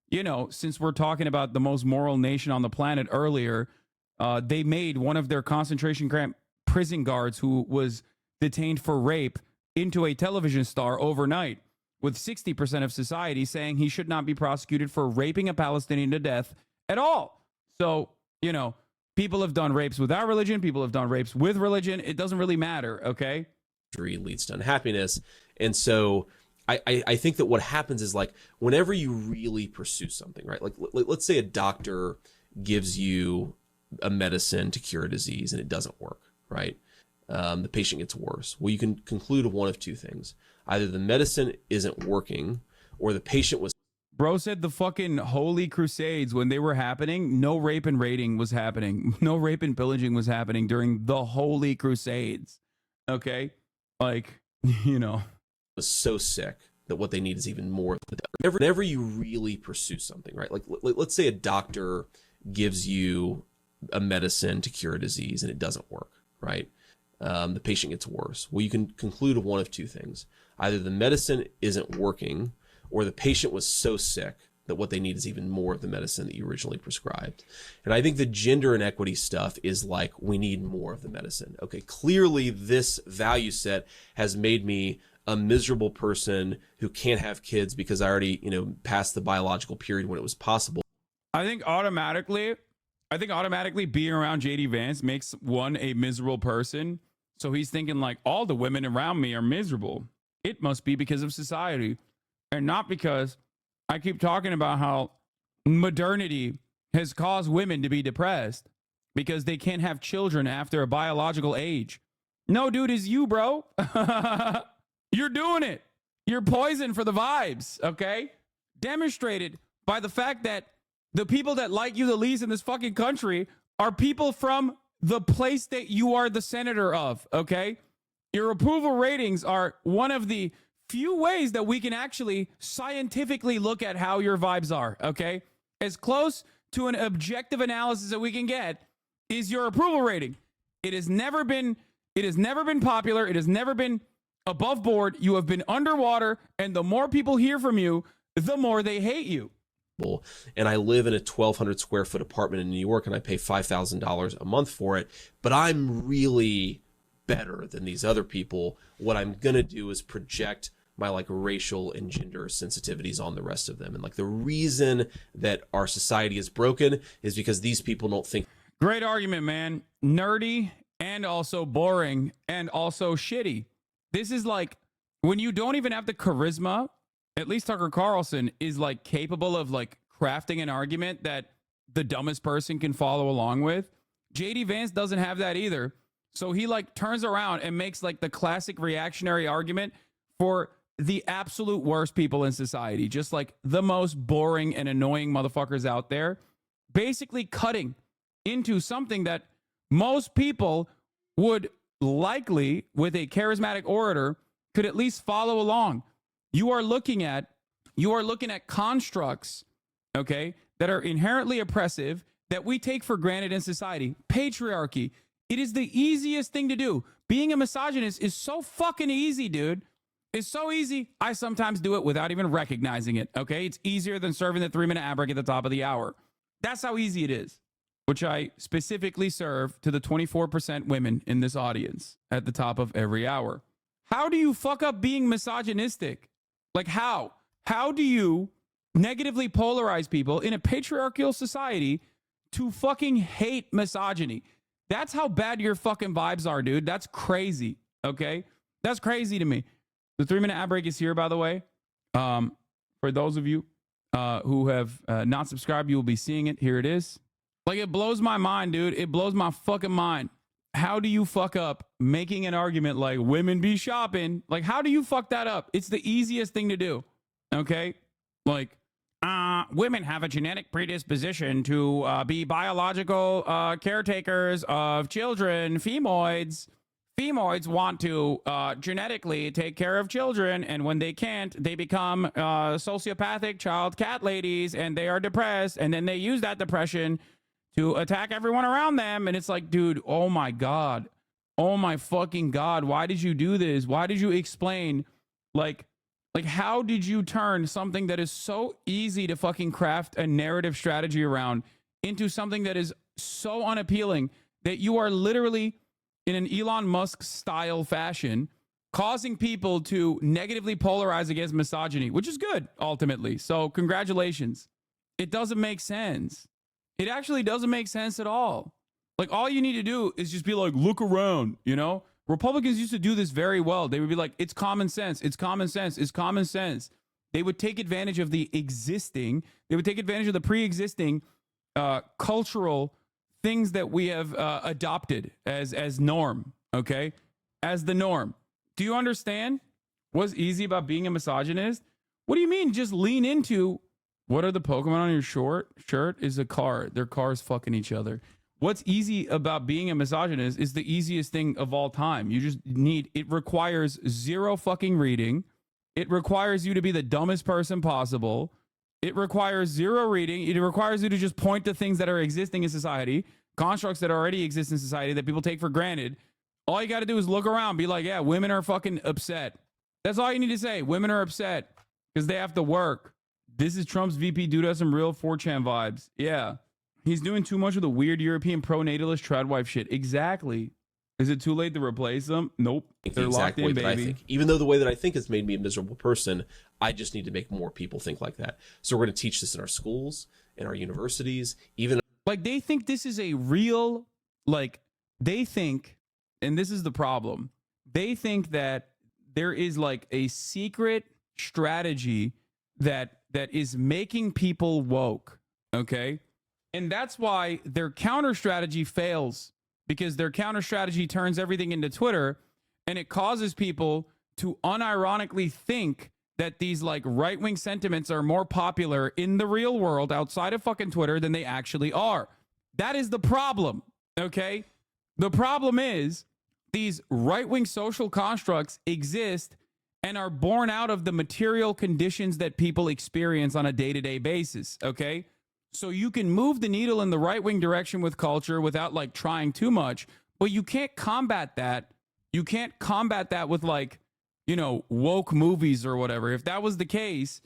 You know, since we're talking about the most moral nation on the planet earlier, they made one of their concentration camp prison guards who was detained for rape into a television star overnight, with 60% of society saying he should not be prosecuted for raping a Palestinian to death at all. So, you know, people have done rapes without religion. People have done rapes with religion. It doesn't really matter, okay? Leads to unhappiness. And so I think that what happens is, like, whenever you really pursue something, right? Like, let's say a doctor gives you a medicine to cure a disease and it doesn't work, right? The patient gets worse. Well, you can conclude one of two things. Either the medicine isn't working or the patient was... Bro said the fucking Holy Crusades, when they were happening, no rape and raiding was happening. No rape and pillaging was happening during the Holy Crusades. Okay? Like, you know. Was so sick that what they need is even more. Whenever you really pursue something, right? Like, let's say a doctor gives you a medicine to cure a disease and it doesn't work, right? The patient gets worse. Well, you can conclude one of two things. Either the medicine isn't working or the patient was so sick that what they need is even more of the medicine that you originally prescribed. And I think the gender inequity stuff is like, we need more of the medicine. Okay, clearly this value set has made me a miserable person who can't have kids because I already, passed the biological period when it was possible. I think automatically being around JD Vance makes one a miserable person. So he's thinking, like, all the women around me are miserable. It must be because of society and not because I keep talking about how modernity has caused women to be depressed because they can't have children after a biological age. No, dude, it's you, bro. You're doing it. You're poison for the vibes, okay? Demonstrated by the fact that the people that like you the least in this fucking country are people from the place that you are the senator of, okay? Your approval ratings are one of the few ways that we can actually scientifically look at how your vibes are, okay? As close to an objective analysis that we can get is your approval rating. It has never been popular. It has never been above board. You have been underwater, and the more people hear from you, the more they hate you. And I live in a 1,200 square foot apartment in New York, and I pay $5,000 a month for it, but I'm really better than these other people. What I'm gonna do is project my like racial and gender sensitivities on the rest of them. And like the reason that our society is broken is because these people don't think. Great argument, man. Nerdy and also boring and also shitty. This is like when you don't even have the charisma. At least Tucker Carlson is like capable of like crafting an argument that the dumbest person can follow along with. JD Vance doesn't have that either. So he like turns around and makes like the classic reactionary argument for the absolute worst people in society, just like the most boring and annoying motherfuckers out there, basically cutting into something that most people would likely, with a charismatic orator, could at least follow along. You are looking at constructs, okay, that are inherently oppressive that we take for granted in society. Patriarchy. It is the easiest thing to do being a misogynist is so fucking easy, dude. It's so easy. I sometimes do it without even recognizing it. Okay. It's easier than serving the 3-minute ad break at the top of the hour. That's how easy it is, which I specifically serve to the 24% women in this audience at the top of every hour. How do you fuck up being misogynistic? Like how? How do you negatively polarize people in a patriarchal society to fucking hate misogyny? That's how bad your fucking vibes are, dude. That's crazy. Okay? That's crazy to me. The 3-minute ad break is here, by the way. For those of you who have not subscribed, you will be seeing it. Here it is. Like, it blows my mind, dude. It blows my fucking mind. How do you fuck up making an argument like women be shopping? Like, how do you fuck that up? It's the easiest thing to do. Okay? Like, women have a genetic predisposition to be biological caretakers of children. Femoids want to genetically take care of children, and when they can't, they become sociopathic child cat ladies, and they are depressed, and then they use that depression to attack everyone around them. And it's like, dude, oh my God. Oh my fucking God. Why did you do this? Why did you explain, like how did you turn something that is so easy to fucking craft a narrative strategy around into something that is so unappealing that you are literally, in an Elon Musk style fashion, causing people to negatively polarize against misogyny, which is good ultimately. So congratulations. It doesn't make sense. It actually doesn't make sense at all. Like, all you need to do is just be like, look around, you know? Republicans used to do this very well. They would be like, it's common sense. It's common sense. It's common sense. They would take advantage of the existing, they would take advantage of the pre-existing cultural things that we have adopted as norm, okay? As the norm. Do you understand what's easy about being a misogynist? What do you mean just lean into, what are the Pokemon on your shirt is a car. Their cars fucking each other. What's easy about being a misogynist is the easiest thing of all time. You just need, it requires zero fucking reading. It requires you to be the dumbest person possible. It requires zero reading. It requires you to just point to things that are existing in society, constructs that already exist in society that people take for granted. All you got to do is look around, be like, yeah, women are fucking upset. That's all you need to say. Women are upset because they have to work. This is Trump's VP. Dude has some real 4chan vibes. Yeah. He's doing too much of the weird European pro-natalist trad wife shit. Exactly. Is it too late to replace them? Nope. They're locked in, baby. Even though the way that I think has made me a miserable person, I just need to make more people think like that. So we're going to teach this in our schools, in our universities, even. Like, they think this is a real, like, they think, and this is the problem, they think that there is like a secret strategy that is making people woke, okay? And that's why their counter strategy fails, because their counter strategy turns everything into Twitter, and it causes people to unironically think that these like right-wing sentiments are more popular in the real world outside of fucking Twitter than they actually are. That is the problem, okay? The problem is these right-wing social constructs exist and are born out of the material conditions that people experience on a day-to-day basis, okay? So you can move the needle in the right-wing direction with culture without like trying too much, but you can't combat that. You can't combat that with like, you know, woke movies or whatever. If that was the case,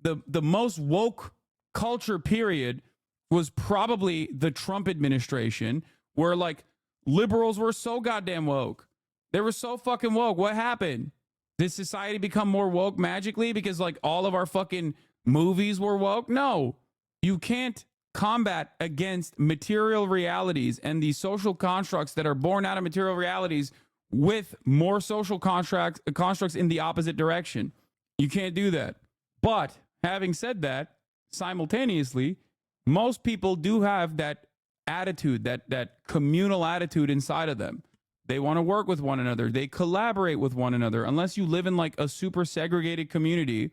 the most woke culture period was probably the Trump administration, where like liberals were so goddamn woke. They were so fucking woke. What happened? Did society become more woke magically because like all of our fucking movies were woke? No. You can't combat against material realities and the social constructs that are born out of material realities with more social constructs in the opposite direction. You can't do that. But having said that, simultaneously, most people do have that attitude, that communal attitude inside of them. They want to work with one another. They collaborate with one another. Unless you live in like a super segregated community,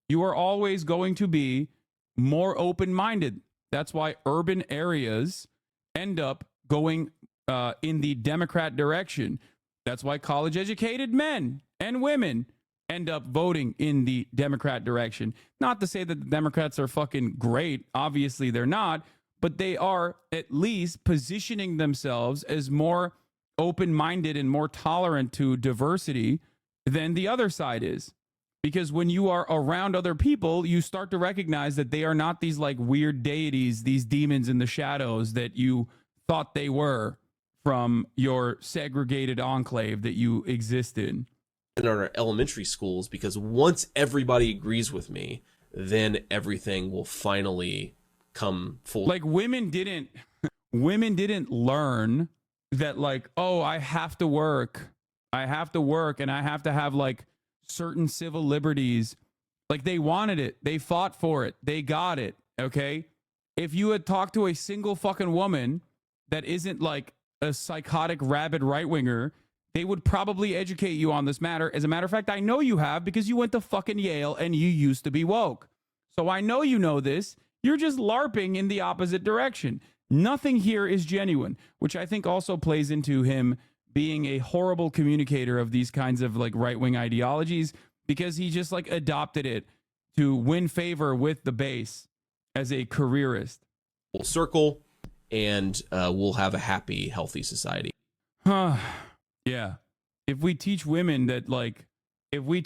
you are always going to be more open-minded. That's why urban areas end up going in the Democrat direction. That's why college-educated men and women end up voting in the Democrat direction. Not to say that the Democrats are fucking great. Obviously, they're not. But they are at least positioning themselves as more open-minded and more tolerant to diversity than the other side is. Because when you are around other people, you start to recognize that they are not these like weird deities, these demons in the shadows that you thought they were from your segregated enclave that you exist in. In our elementary schools, because once everybody agrees with me, then everything will finally come full. Like women didn't learn that like, oh, I have to work and I have to have like certain civil liberties. Like they wanted it, they fought for it, they got it. Okay, if you had talked to a single fucking woman that isn't like a psychotic rabid right-winger, they would probably educate you on this matter. As a matter of fact, I know you have, because you went to fucking Yale and you used to be woke. So I know you know this. You're just LARPing in the opposite direction. Nothing here is genuine, which I think also plays into him being a horrible communicator of these kinds of like right-wing ideologies, because he just like adopted it to win favor with the base as a careerist. Full circle, and we'll have a happy, healthy society. Yeah. If we teach women that, like, we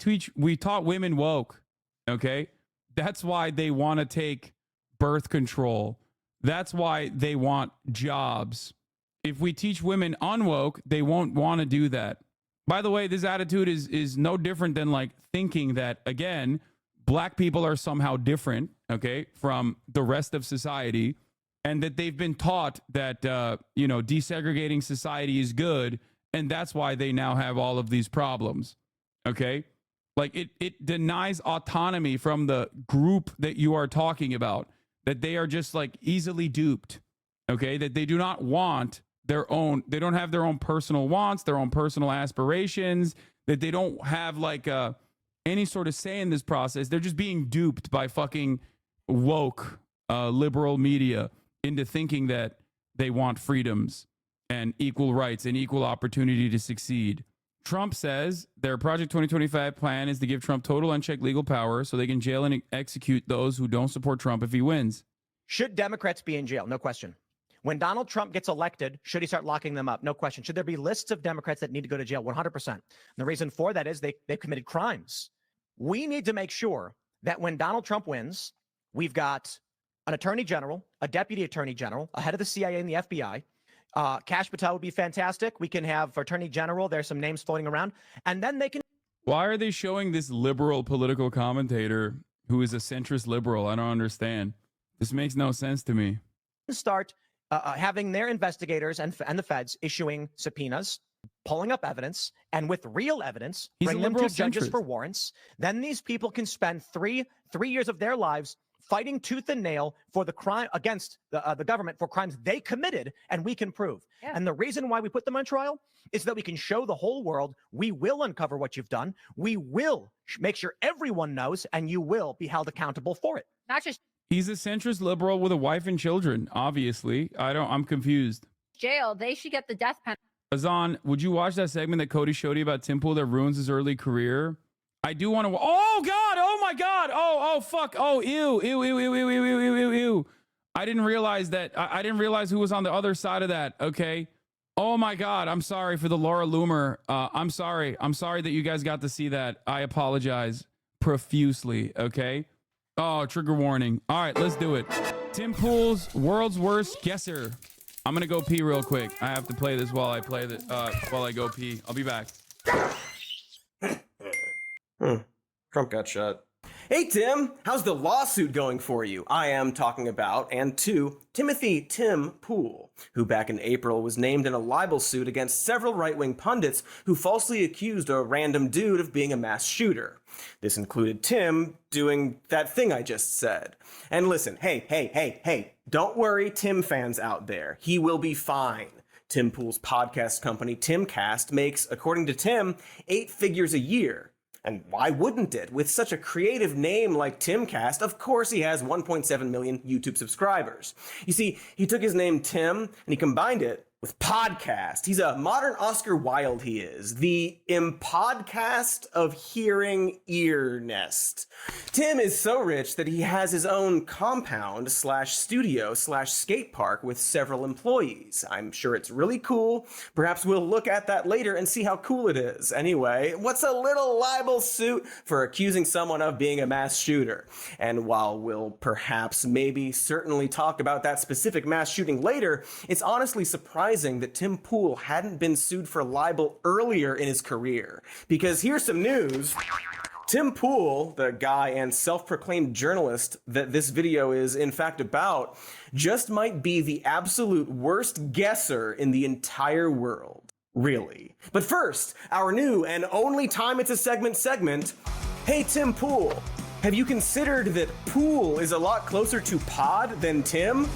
taught women woke, okay? That's why they want to take birth control. That's why they want jobs. If we teach women unwoke, they won't want to do that. By the way, this attitude is no different than like thinking that, again, black people are somehow different, okay, from the rest of society, and that they've been taught that, desegregating society is good, and that's why they now have all of these problems, okay? Like, it denies autonomy from the group that you are talking about, that they are just, like, easily duped, okay? That they do not want they don't have their own personal wants, their own personal aspirations, that they don't have, like, any sort of say in this process. They're just being duped by fucking woke liberal media into thinking that they want freedoms and equal rights and equal opportunity to succeed. Trump says their Project 2025 plan is to give Trump total unchecked legal power so they can jail and execute those who don't support Trump if he wins. Should Democrats be in jail? No question. When Donald Trump gets elected, should he start locking them up? No question. Should there be lists of Democrats that need to go to jail? 100%. And the reason for that is they've committed crimes. We need to make sure that when Donald Trump wins, we've got an attorney general, a deputy attorney general, a head of the CIA and the FBI. Kash Patel would be fantastic. We can have attorney general. There's some names floating around. And then they can... Why are they showing this liberal political commentator who is a centrist liberal? I don't understand. This makes no sense to me. Start having their investigators and the feds issuing subpoenas, pulling up evidence, and with real evidence, bring them to judges for warrants. Then these people can spend three years of their lives fighting tooth and nail for the crime against the government for crimes they committed, and we can prove. Yeah. And the reason why we put them on trial is that we can show the whole world we will uncover what you've done. We will make sure everyone knows, and you will be held accountable for it. Not just he's a centrist liberal with a wife and children. Obviously, I'm confused. Jail. They should get the death penalty. Hazan, would you watch that segment that Cody showed you about Tim Pool that ruins his early career? I do want to. Oh God! Oh my God! Oh fuck! Oh ew! Ew! I didn't realize that. I didn't realize who was on the other side of that. Okay. Oh my God! I'm sorry for the Laura Loomer. I'm sorry. I'm sorry that you guys got to see that. I apologize profusely. Okay. Oh, trigger warning. All right, let's do it. Tim Pool's World's Worst Guesser. I'm gonna go pee real quick. I have to play this while I play the while I go pee. I'll be back. Trump got shot. Hey, Tim, how's the lawsuit going for you? I am talking about, and to, Timothy Tim Pool, who back in April was named in a libel suit against several right-wing pundits who falsely accused a random dude of being a mass shooter. This included Tim doing that thing I just said. And listen, hey, don't worry, Tim fans out there. He will be fine. Tim Pool's podcast company, Timcast, makes, according to Tim, 8 figures a year. And why wouldn't it? With such a creative name like Timcast, of course he has 1.7 million YouTube subscribers. You see, he took his name Tim and he combined it with podcast. He's a modern Oscar Wilde, he is. The impodcast of hearing ear nest. Tim is so rich that he has his own compound / studio / skate park with several employees. I'm sure it's really cool. Perhaps we'll look at that later and see how cool it is. Anyway, what's a little libel suit for accusing someone of being a mass shooter? And while we'll perhaps maybe certainly talk about that specific mass shooting later, it's honestly surprising that Tim Pool hadn't been sued for libel earlier in his career. Because here's some news. Tim Pool, the guy and self-proclaimed journalist that this video is in fact about, just might be the absolute worst guesser in the entire world. Really. But first, our new and only time it's a segment. Hey Tim Pool, have you considered that Pool is a lot closer to pod than Tim?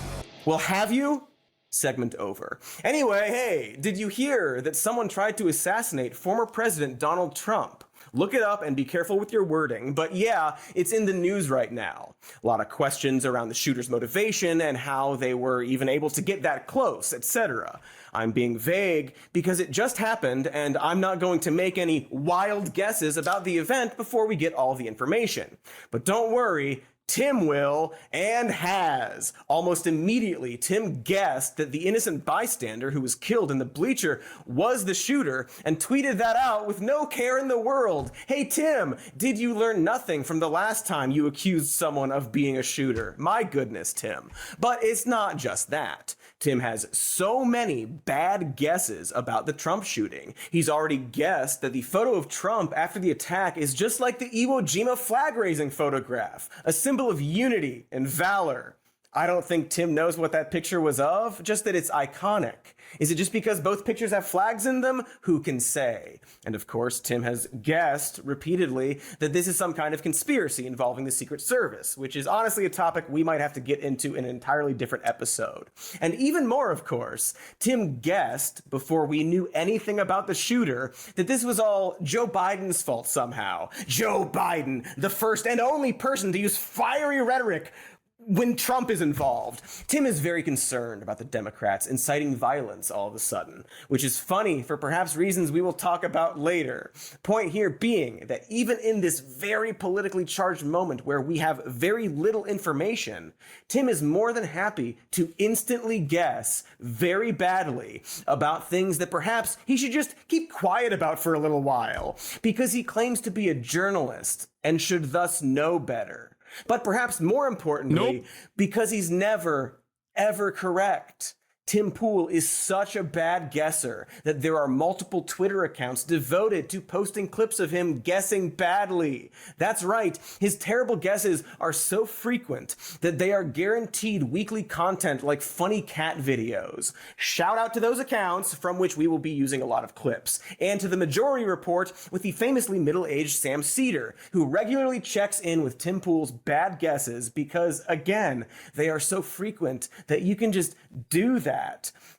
Well, have you? Segment over. Anyway, hey, did you hear that someone tried to assassinate former President Donald Trump? Look it up and be careful with your wording, but yeah, it's in the news right now. A lot of questions around the shooter's motivation and how they were even able to get that close, etc. I'm being vague because it just happened and I'm not going to make any wild guesses about the event before we get all the information. But don't worry, Tim will, and has. Almost immediately, Tim guessed that the innocent bystander who was killed in the bleacher was the shooter and tweeted that out with no care in the world. Hey Tim, did you learn nothing from the last time you accused someone of being a shooter? My goodness, Tim. But it's not just that. Tim has so many bad guesses about the Trump shooting. He's already guessed that the photo of Trump after the attack is just like the Iwo Jima flag-raising photograph, a symbol of unity and valor. I don't think Tim knows what that picture was of, just that it's iconic. Is it just because both pictures have flags in them? Who can say? And of course, Tim has guessed repeatedly that this is some kind of conspiracy involving the Secret Service, which is honestly a topic we might have to get into in an entirely different episode. And even more, of course, Tim guessed, before we knew anything about the shooter, that this was all Joe Biden's fault somehow. Joe Biden, the first and only person to use fiery rhetoric when Trump is involved. Tim is very concerned about the Democrats inciting violence all of a sudden, which is funny for perhaps reasons we will talk about later. Point here being that even in this very politically charged moment where we have very little information, Tim is more than happy to instantly guess very badly about things that perhaps he should just keep quiet about for a little while, because he claims to be a journalist and should thus know better. But perhaps more importantly, because he's never, ever correct. Tim Pool is such a bad guesser that there are multiple Twitter accounts devoted to posting clips of him guessing badly. That's right, his terrible guesses are so frequent that they are guaranteed weekly content like funny cat videos. Shout out to those accounts from which we will be using a lot of clips, and to the Majority Report with the famously middle-aged Sam Cedar, who regularly checks in with Tim Pool's bad guesses because, again, they are so frequent that you can just do that.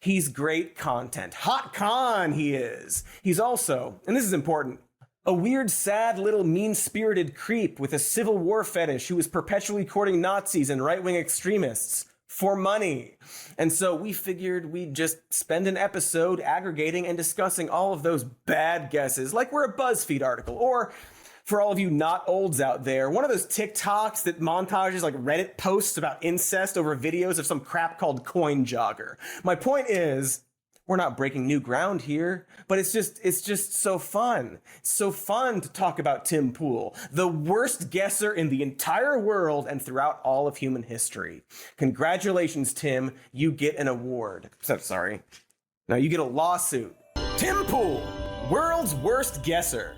He's great content. Hot con he is. He's also, and this is important, a weird, sad, little mean-spirited creep with a Civil War fetish who is perpetually courting Nazis and right-wing extremists for money. And so we figured we'd just spend an episode aggregating and discussing all of those bad guesses, like we're a BuzzFeed article, or for all of you not olds out there, one of those TikToks that montages like Reddit posts about incest over videos of some crap called Coin Jogger. My point is, we're not breaking new ground here, but it's just so fun. It's so fun to talk about Tim Pool, the worst guesser in the entire world and throughout all of human history. Congratulations, Tim. You get an award. Sorry. Now you get a lawsuit. Tim Pool, world's worst guesser.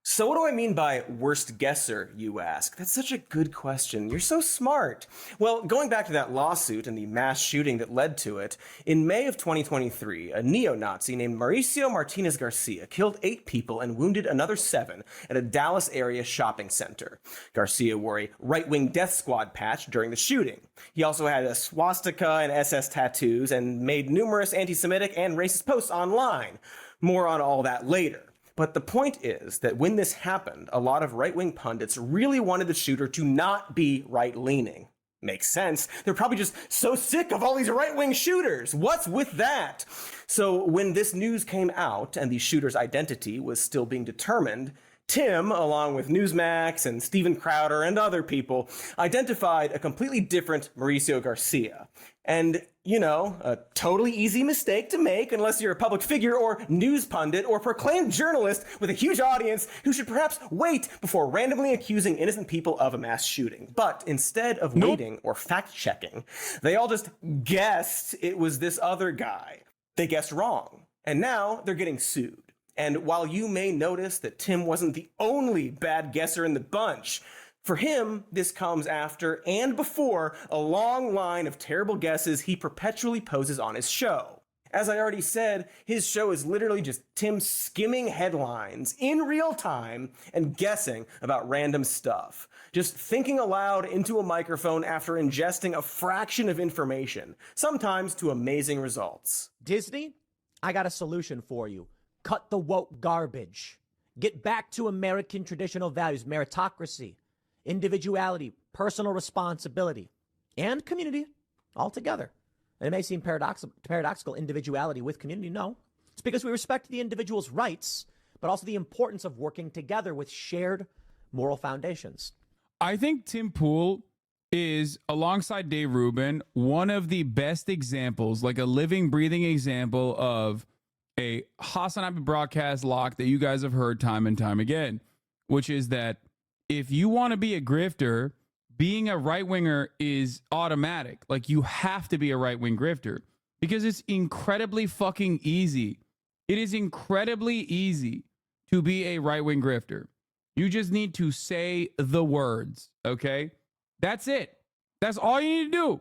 So what do I mean by worst guesser, you ask? That's such a good question. You're so smart. Well, going back to that lawsuit and the mass shooting that led to it, in May of 2023, a neo-Nazi named Mauricio Martinez Garcia killed 8 people and wounded another 7 at a Dallas area shopping center. Garcia wore a right-wing death squad patch during the shooting. He also had a swastika and SS tattoos and made numerous anti-Semitic and racist posts online. More on all that later. But the point is that when this happened, a lot of right-wing pundits really wanted the shooter to not be right-leaning. Makes sense. They're probably just so sick of all these right-wing shooters. What's with that? So when this news came out and the shooter's identity was still being determined, Tim, along with Newsmax and Steven Crowder and other people, identified a completely different Mauricio Garcia. And, you know, a totally easy mistake to make unless you're a public figure or news pundit or proclaimed journalist with a huge audience who should perhaps wait before randomly accusing innocent people of a mass shooting. But instead of waiting or fact-checking, they all just guessed it was this other guy. They guessed wrong. And now they're getting sued. And while you may notice that Tim wasn't the only bad guesser in the bunch, for him, this comes after and before a long line of terrible guesses he perpetually poses on his show. As I already said, his show is literally just Tim skimming headlines in real time and guessing about random stuff. Just thinking aloud into a microphone after ingesting a fraction of information, sometimes to amazing results. Disney, I got a solution for you. Cut the woke garbage. Get back to American traditional values, meritocracy, individuality, personal responsibility, and community all together. And it may seem paradoxical, individuality with community. No, it's because we respect the individual's rights, but also the importance of working together with shared moral foundations. I think Tim Pool is, alongside Dave Rubin, one of the best examples, like a living, breathing example of a HasanAbi broadcast lock that you guys have heard time and time again, which is that if you want to be a grifter, being a right-winger is automatic. Like, you have to be a right-wing grifter because it's incredibly fucking easy. It is incredibly easy to be a right-wing grifter. You just need to say the words, okay? That's it. That's all you need to do.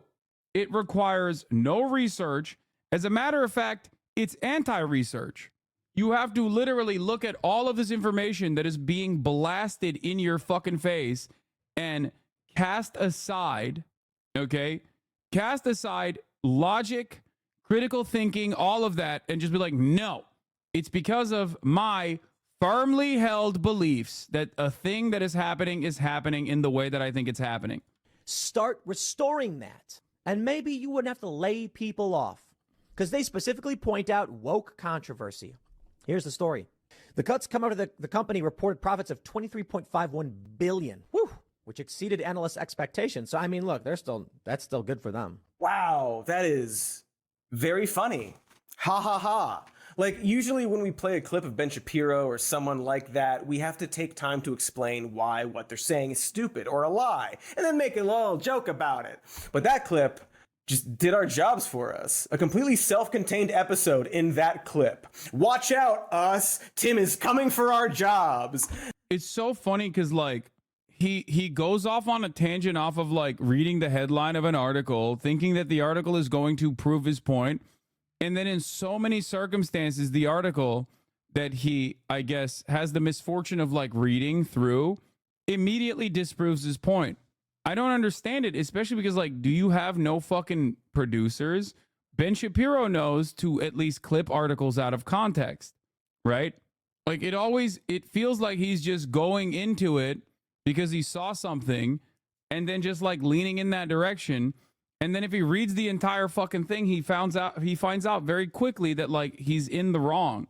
It requires no research. As a matter of fact, it's anti-research. You have to literally look at all of this information that is being blasted in your fucking face and cast aside, okay? Cast aside logic, critical thinking, all of that, and just be like, no, it's because of my firmly held beliefs that a thing that is happening in the way that I think it's happening. Start restoring that. And maybe you wouldn't have to lay people off, because they specifically point out woke controversy. Here's the story. The cuts come out of the company reported profits of $23.51 billion, which exceeded analysts' expectations. So, I mean, look, that's still good for them. Wow, that is very funny. Ha ha ha. Like, usually when we play a clip of Ben Shapiro or someone like that, we have to take time to explain why what they're saying is stupid or a lie, and then make a little joke about it. But that clip just did our jobs for us. A completely self-contained episode in that clip. Watch out, us. Tim is coming for our jobs. It's so funny because, like, he goes off on a tangent off of, like, reading the headline of an article, thinking that the article is going to prove his point. And then in so many circumstances, the article that he, I guess, has the misfortune of, like, reading through immediately disproves his point. I don't understand it, especially because, like, do you have no fucking producers? Ben Shapiro knows to at least clip articles out of context, right? Like, it feels like he's just going into it because he saw something and then just, like, leaning in that direction. And then if he reads the entire fucking thing, he finds out very quickly that, like, he's in the wrong.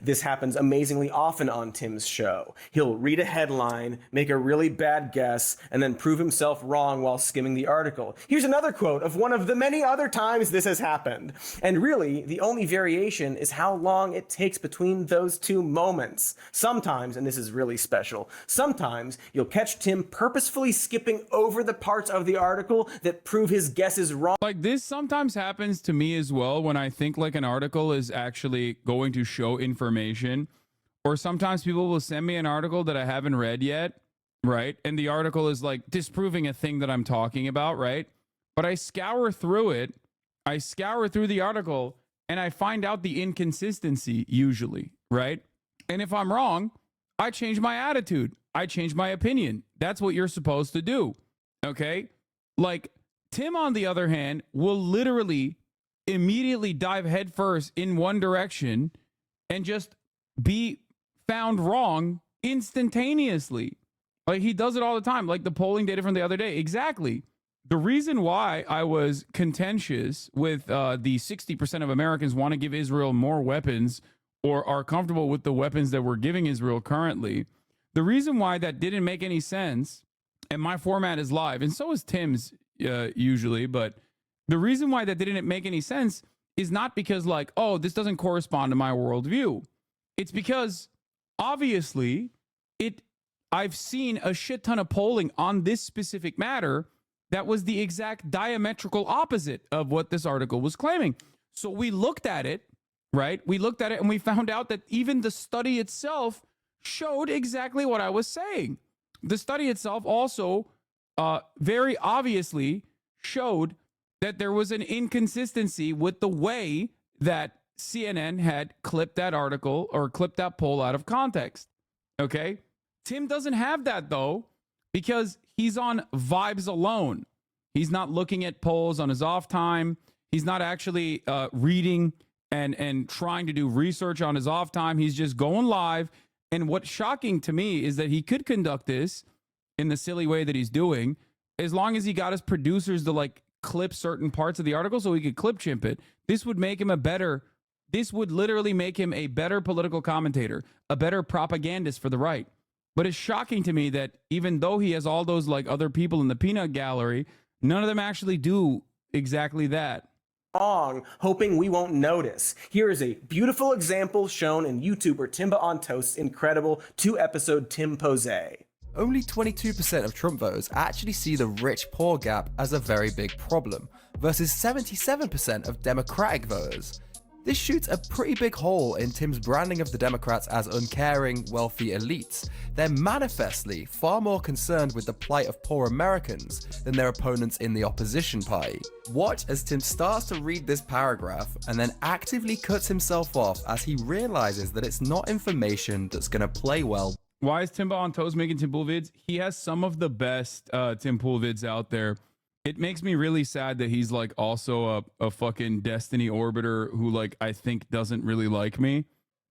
This happens amazingly often on Tim's show. He'll read a headline, make a really bad guess, and then prove himself wrong while skimming the article. Here's another quote of one of the many other times this has happened. And really, the only variation is how long it takes between those two moments. Sometimes, and this is really special, sometimes you'll catch Tim purposefully skipping over the parts of the article that prove his guesses wrong. Like, this sometimes happens to me as well when I think, like, an article is actually going to show information, or sometimes people will send me an article that I haven't read yet, right? And the article is, like, disproving a thing that I'm talking about, right? But I scour through it, I scour through the article, and I find out the inconsistency usually, right? And if I'm wrong, I change my attitude, I change my opinion. That's what you're supposed to do, okay? Like, Tim, on the other hand, will literally immediately dive headfirst in one direction and just be found wrong instantaneously. Like, he does it all the time. Like the polling data from the other day. Exactly. the reason why I was contentious with the 60% of Americans want to give Israel more weapons or are comfortable with the weapons that we're giving Israel currently, the reason why that didn't make any sense, and my format is live, and so is Tim's usually, but the reason why that didn't make any sense is not because like, oh, this doesn't correspond to my worldview. It's because obviously I've seen a shit ton of polling on this specific matter that was the exact diametrical opposite of what this article was claiming. So we looked at it, right? We looked at it and we found out that even the study itself showed exactly what I was saying. The study itself also very obviously showed that there was an inconsistency with the way that CNN had clipped that article or clipped that poll out of context. Okay? Tim doesn't have that though, because he's on vibes alone. He's not looking at polls on his off time. He's not actually reading and trying to do research on his off time. He's just going live. And what's shocking to me is that he could conduct this in the silly way that he's doing, as long as he got his producers to like clip certain parts of the article so he could clip chimp it. This would make him this would literally make him a better political commentator, a better propagandist for the right. But it's shocking to me that even though he has all those like other people in the peanut gallery, none of them actually do exactly that. Hoping we won't notice. Here is a beautiful example shown in YouTuber Timba on Toast's incredible 2-episode Tim Pose. Only 22% of Trump voters actually see the rich-poor gap as a very big problem, versus 77% of Democratic voters. This shoots a pretty big hole in Tim's branding of the Democrats as uncaring, wealthy elites. They're manifestly far more concerned with the plight of poor Americans than their opponents in the opposition party. Watch as Tim starts to read this paragraph and then actively cuts himself off as he realizes that it's not information that's going to play well. Why is Timba on Toast making Tim Pool vids? He has some of the best Tim Pool vids out there. It makes me really sad that he's like also a fucking Destiny orbiter who like I think doesn't really like me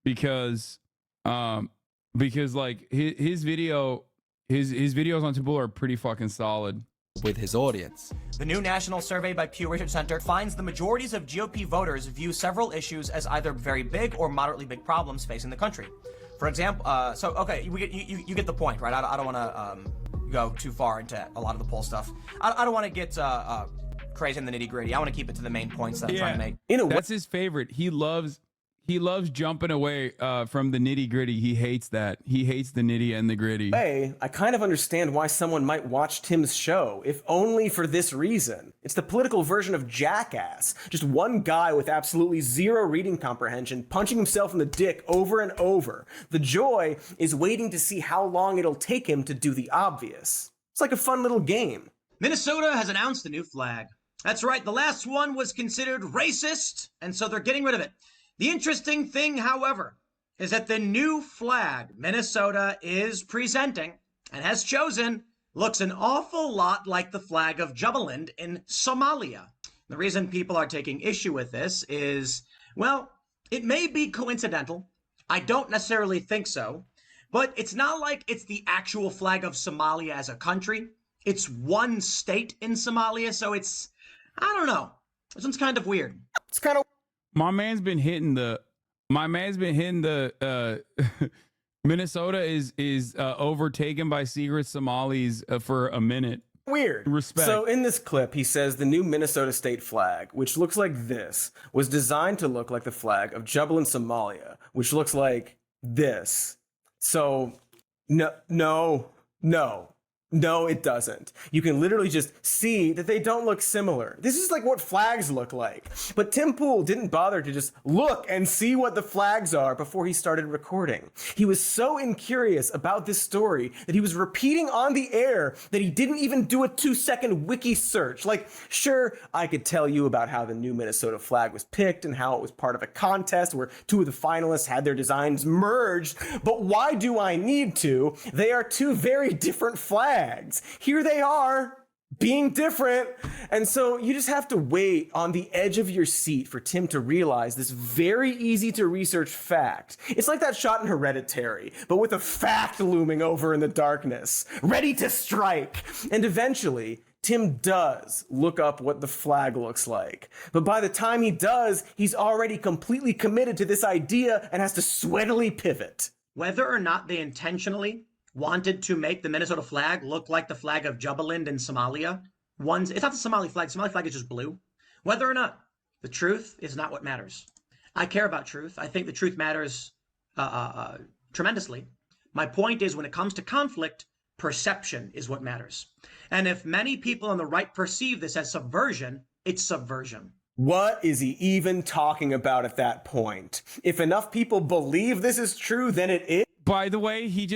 because like his videos on Tim Pool are pretty fucking solid with his audience. The new national survey by Pew Research Center finds the majorities of GOP voters view several issues as either very big or moderately big problems facing the country. For example, you get the point, right? I don't want to go too far into a lot of the poll stuff. I don't want to get crazy in the nitty gritty. I want to keep it to the main points that I'm trying to make. That's his favorite. He loves jumping away from the nitty gritty. He hates that. He hates the nitty and the gritty. Hey, I kind of understand why someone might watch Tim's show, if only for this reason. It's the political version of Jackass. Just one guy with absolutely zero reading comprehension punching himself in the dick over and over. The joy is waiting to see how long it'll take him to do the obvious. It's like a fun little game. Minnesota has announced a new flag. That's right, the last one was considered racist, and so they're getting rid of it. The interesting thing, however, is that the new flag Minnesota is presenting and has chosen looks an awful lot like the flag of Jubaland in Somalia. The reason people are taking issue with this is, well, it may be coincidental. I don't necessarily think so, but it's not like it's the actual flag of Somalia as a country. It's one state in Somalia, so it's, I don't know. This one's kind of weird. It's kind of... My man's been hitting the Minnesota is overtaken by secret Somalis for a minute. Weird. Respect. So in this clip, he says the new Minnesota state flag, which looks like this, was designed to look like the flag of Jubaland, Somalia, which looks like this. So no, it doesn't. You can literally just see that they don't look similar. This is like what flags look like. But Tim Pool didn't bother to just look and see what the flags are before he started recording. He was so incurious about this story that he was repeating on the air that he didn't even do a 2-second wiki search. Like, sure, I could tell you about how the new Minnesota flag was picked and how it was part of a contest where 2 of the finalists had their designs merged, but why do I need to? They are 2 very different flags. Here they are, being different. And so you just have to wait on the edge of your seat for Tim to realize this very easy to research fact. It's like that shot in Hereditary, but with a fact looming over in the darkness, ready to strike. And eventually, Tim does look up what the flag looks like. But by the time he does, he's already completely committed to this idea and has to sweatily pivot. Whether or not they intentionally wanted to make the Minnesota flag look like the flag of Jubaland in Somalia, it's not the Somali flag. Somali flag is just blue. Whether or not, the truth is not what matters. I care about truth. I think the truth matters tremendously. My point is, when it comes to conflict, perception is what matters. And if many people on the right perceive this as subversion, it's subversion. What is he even talking about at that point? If enough people believe this is true, then it is. By the way, he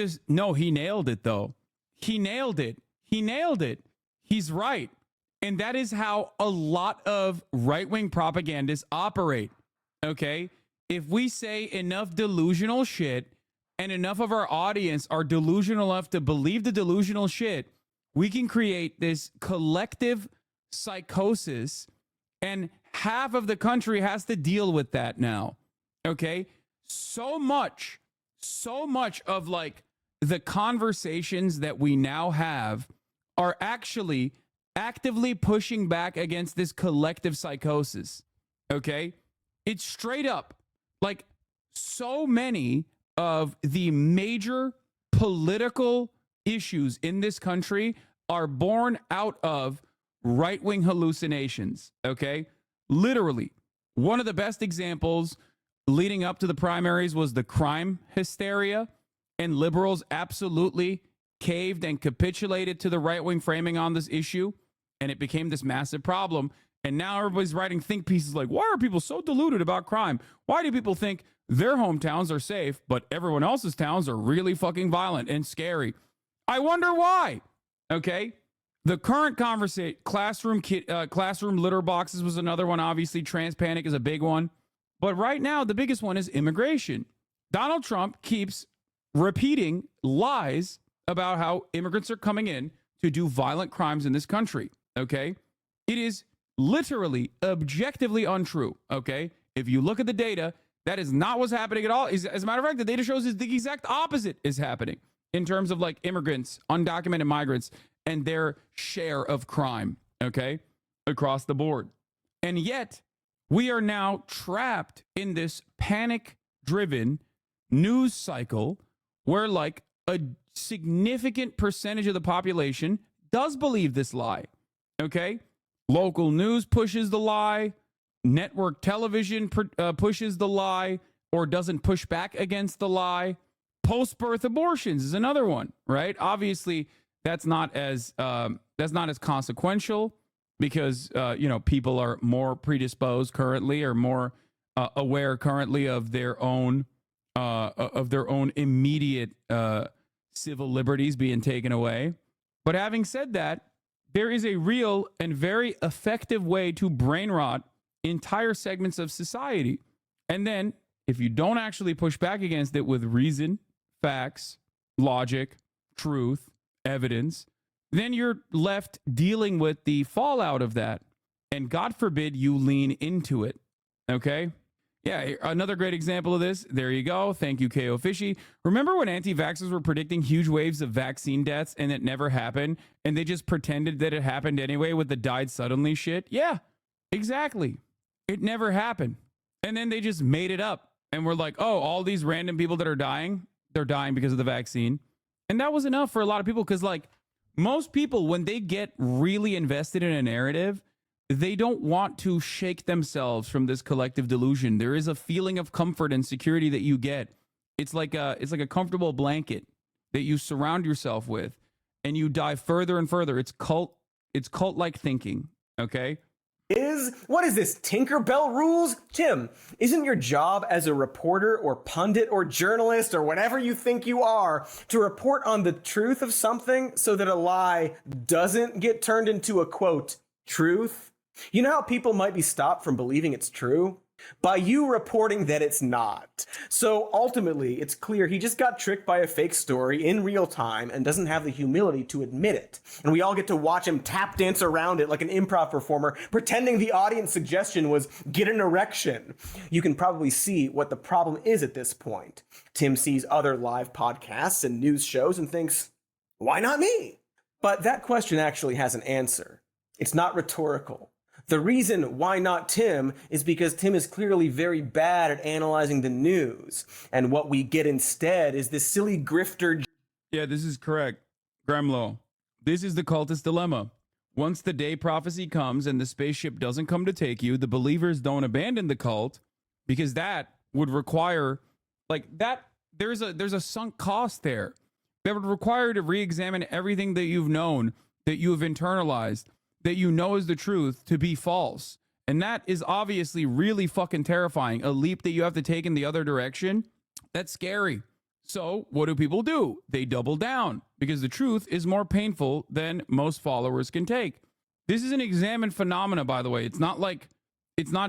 nailed it, though. He nailed it. He's right. And that is how a lot of right-wing propagandists operate. Okay? If we say enough delusional shit and enough of our audience are delusional enough to believe the delusional shit, we can create this collective psychosis, and half of the country has to deal with that now. Okay? So much of like the conversations that we now have are actually actively pushing back against this collective psychosis. Okay? It's straight up like so many of the major political issues in this country are born out of right-wing hallucinations. Okay? Literally, one of the best examples leading up to the primaries was the crime hysteria, and liberals absolutely caved and capitulated to the right-wing framing on this issue, and it became this massive problem. And now everybody's writing think pieces like, why are people so deluded about crime? Why do people think their hometowns are safe, but everyone else's towns are really fucking violent and scary? I wonder why. Okay? The current conversation, classroom litter boxes was another one. Obviously, trans panic is a big one. But right now, the biggest one is immigration. Donald Trump keeps repeating lies about how immigrants are coming in to do violent crimes in this country. Okay? It is literally, objectively untrue. Okay? If you look at the data, that is not what's happening at all. As a matter of fact, the data shows is the exact opposite is happening in terms of like immigrants, undocumented migrants, and their share of crime. Okay? Across the board. And yet, we are now trapped in this panic-driven news cycle where like a significant percentage of the population does believe this lie. Okay? Local news pushes the lie. Network television pushes the lie or doesn't push back against the lie. Post-birth abortions is another one, right? Obviously, that's not as consequential because people are more predisposed currently or more aware currently of their own immediate civil liberties being taken away. But having said that, there is a real and very effective way to brain rot entire segments of society. And then if you don't actually push back against it with reason, facts, logic, truth, evidence, then you're left dealing with the fallout of that. And God forbid you lean into it. Okay? Yeah, another great example of this. There you go. Thank you, KO Fishy. Remember when anti-vaxxers were predicting huge waves of vaccine deaths and it never happened? And they just pretended that it happened anyway with the died suddenly shit? Yeah, exactly. It never happened. And then they just made it up. And we're like, oh, all these random people that are dying, they're dying because of the vaccine. And that was enough for a lot of people because, like, most people, when they get really invested in a narrative, they don't want to shake themselves from this collective delusion. There is a feeling of comfort and security that you get. It's like a comfortable blanket that you surround yourself with, and you dive further and further. It's cult-like thinking. Okay. What is this, Tinkerbell rules? Tim, isn't your job as a reporter or pundit or journalist or whatever you think you are to report on the truth of something so that a lie doesn't get turned into a, quote, truth? You know how people might be stopped from believing it's true? By you reporting that it's not. So ultimately, it's clear he just got tricked by a fake story in real time and doesn't have the humility to admit it. And we all get to watch him tap dance around it like an improv performer, pretending the audience suggestion was get an erection. You can probably see what the problem is at this point. Tim sees other live podcasts and news shows and thinks, why not me? But that question actually has an answer. It's not rhetorical. The reason why not Tim is because Tim is clearly very bad at analyzing the news. And what we get instead is this silly grifter. Yeah, this is correct. Gremlo, this is the cultist dilemma. Once the day prophecy comes and the spaceship doesn't come to take you, the believers don't abandon the cult because that would require, like, that there's a sunk cost there. That would require you to re-examine everything that you've known, that you have internalized, that you know is the truth to be false. And that is obviously really fucking terrifying. A leap that you have to take in the other direction, that's scary. So what do people do? They double down because the truth is more painful than most followers can take. This is an examined phenomena, by the way. It's not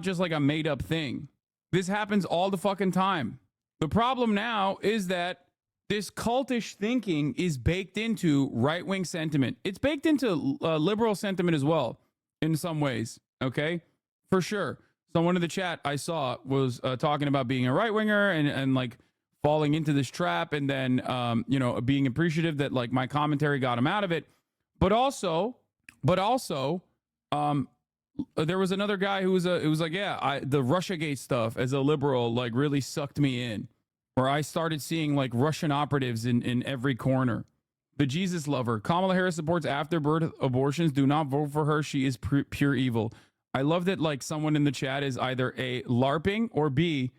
just like a made up thing. This happens all the fucking time. The problem now is that this cultish thinking is baked into right-wing sentiment. It's baked into liberal sentiment as well, in some ways, okay? For sure. Someone in the chat I saw was talking about being a right-winger and like falling into this trap and then, being appreciative that like my commentary got him out of it. But also, there was another guy who was the Russiagate stuff as a liberal like really sucked me in. Where I started seeing like Russian operatives in every corner. The Jesus lover. Kamala Harris supports afterbirth abortions. Do not vote for her. She is pure evil. I love that like someone in the chat is either A, LARPing, or B,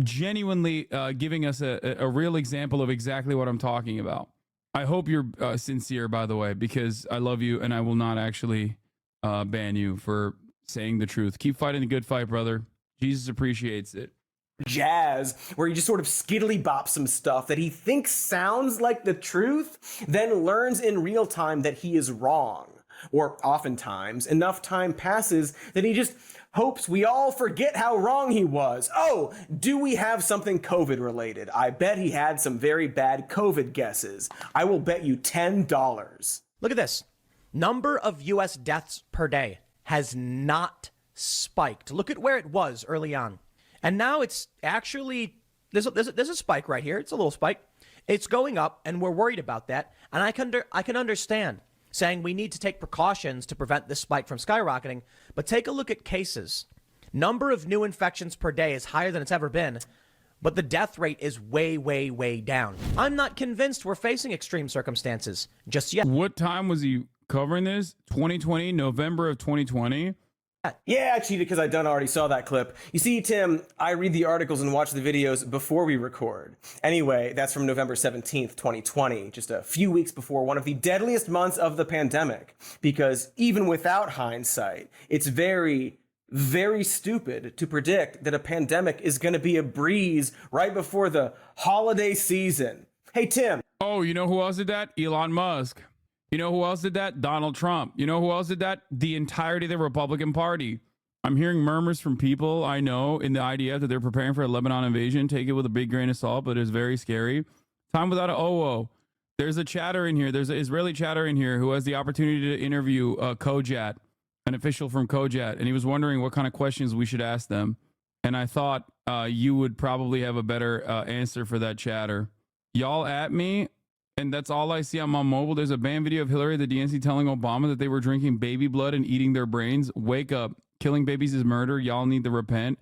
genuinely giving us a real example of exactly what I'm talking about. I hope you're sincere, by the way, because I love you and I will not actually ban you for saying the truth. Keep fighting the good fight, brother. Jesus appreciates it. Jazz, where he just sort of skiddly bops some stuff that he thinks sounds like the truth, then learns in real time that he is wrong. Or oftentimes, enough time passes that he just hopes we all forget how wrong he was. Oh, do we have something COVID related? I bet he had some very bad COVID guesses. I will bet you $10. Look at this. Number of US deaths per day has not spiked. Look at where it was early on. And now it's actually, there's a spike right here. It's a little spike. It's going up, and we're worried about that. And I can understand saying we need to take precautions to prevent this spike from skyrocketing. But take a look at cases. Number of new infections per day is higher than it's ever been, but the death rate is way, way, way down. I'm not convinced we're facing extreme circumstances just yet. What time was he covering this? 2020, November of 2020? Yeah, I cheated because I already saw that clip. You see, Tim, I read the articles and watch the videos before we record. Anyway, that's from November 17th, 2020, just a few weeks before one of the deadliest months of the pandemic. Because even without hindsight, it's very, very stupid to predict that a pandemic is going to be a breeze right before the holiday season. Hey, Tim. Oh, you know who else did that? Elon Musk. You know who else did that? Donald Trump. You know who else did that? The entirety of the Republican Party. I'm hearing murmurs from people I know in the IDF that they're preparing for a Lebanon invasion. Take it with a big grain of salt, but it's very scary. Time without an OO. There's a chatter in here. There's an Israeli chatter in here who has the opportunity to interview Kojat, an official from Kojat, and he was wondering what kind of questions we should ask them. And I thought you would probably have a better answer for that chatter. Y'all at me? And that's all I see on my mobile. There's a banned video of Hillary, the DNC, telling Obama that they were drinking baby blood and eating their brains. Wake up. Killing babies is murder. Y'all need to repent.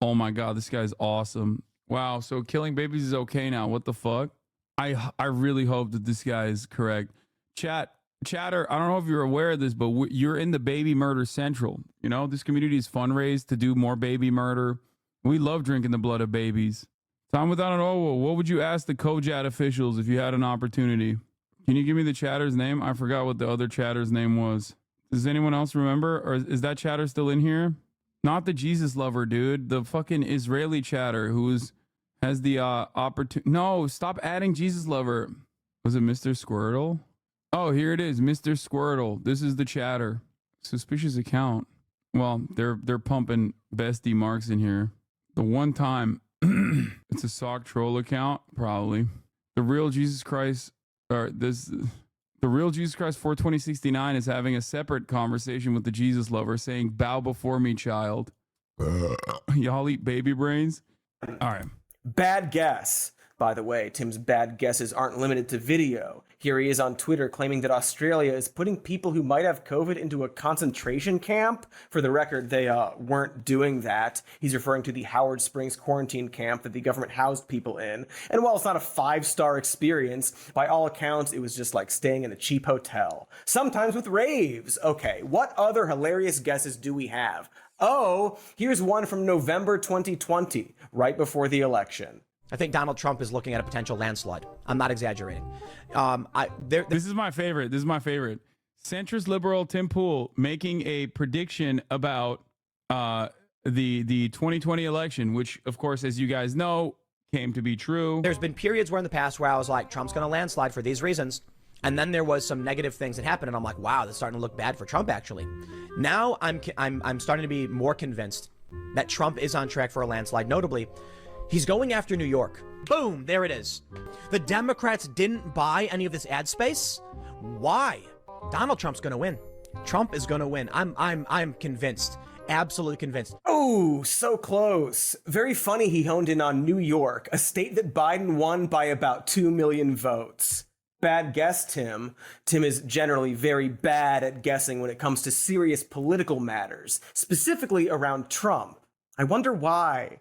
Oh my God, this guy's awesome. Wow, so killing babies is okay now. What the fuck? I really hope that this guy is correct. Chatter, I don't know if you're aware of this, but you're in the baby murder central. You know, this community is fundraised to do more baby murder. We love drinking the blood of babies. Time without an O. What would you ask the Kojat officials if you had an opportunity? Can you give me the chatter's name? I forgot what the other chatter's name was. Does anyone else remember? Or is that chatter still in here? Not the Jesus lover, dude. The fucking Israeli chatter has the opportunity. No, stop adding Jesus lover. Was it Mr. Squirtle? Oh, here it is, Mr. Squirtle. This is the chatter. Suspicious account. Well, they're pumping bestie marks in here. The one time. It's a sock troll account, probably. The real Jesus Christ, the real Jesus Christ 42069 is having a separate conversation with the Jesus lover, saying, "Bow before me, child." Y'all eat baby brains. All right. Bad guess. By the way, Tim's bad guesses aren't limited to video. Here he is on Twitter claiming that Australia is putting people who might have COVID into a concentration camp. For the record, they weren't doing that. He's referring to the Howard Springs quarantine camp that the government housed people in. And while it's not a 5-star experience, by all accounts, it was just like staying in a cheap hotel. Sometimes with raves. Okay, what other hilarious guesses do we have? Oh, here's one from November 2020, right before the election. I think Donald Trump is looking at a potential landslide. I'm not exaggerating. This is my favorite. This is my favorite. Centrist liberal Tim Pool making a prediction about the 2020 election, which, of course, as you guys know, came to be true. There's been periods where in the past where I was like, Trump's going to landslide for these reasons. And then there was some negative things that happened, and I'm like, wow, this is starting to look bad for Trump, actually. Now I'm starting to be more convinced that Trump is on track for a landslide. Notably, he's going after New York. Boom, there it is. The Democrats didn't buy any of this ad space. Why? Donald Trump's going to win. Trump is going to win. I'm convinced. Absolutely convinced. Oh, so close. Very funny he honed in on New York, a state that Biden won by about 2 million votes. Bad guess, Tim. Tim is generally very bad at guessing when it comes to serious political matters, specifically around Trump. I wonder why.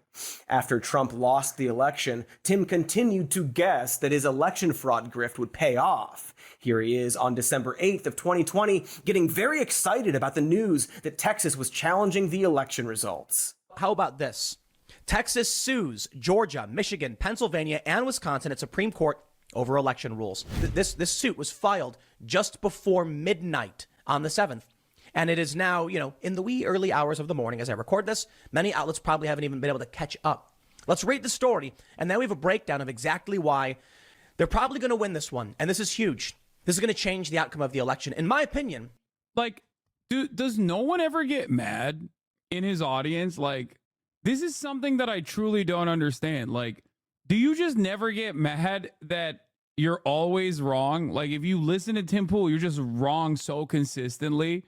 After Trump lost the election, Tim continued to guess that his election fraud grift would pay off. Here he is on December 8th of 2020, getting very excited about the news that Texas was challenging the election results. How about this? Texas sues Georgia, Michigan, Pennsylvania, and Wisconsin at Supreme Court over election rules. This suit was filed just before midnight on the 7th. And it is now, in the wee early hours of the morning as I record this. Many outlets probably haven't even been able to catch up. Let's read the story, and then we have a breakdown of exactly why they're probably going to win this one. And this is huge. This is going to change the outcome of the election. In my opinion. Like, does no one ever get mad in his audience? Like, this is something that I truly don't understand. Like, do you just never get mad that you're always wrong? Like, if you listen to Tim Pool, you're just wrong so consistently,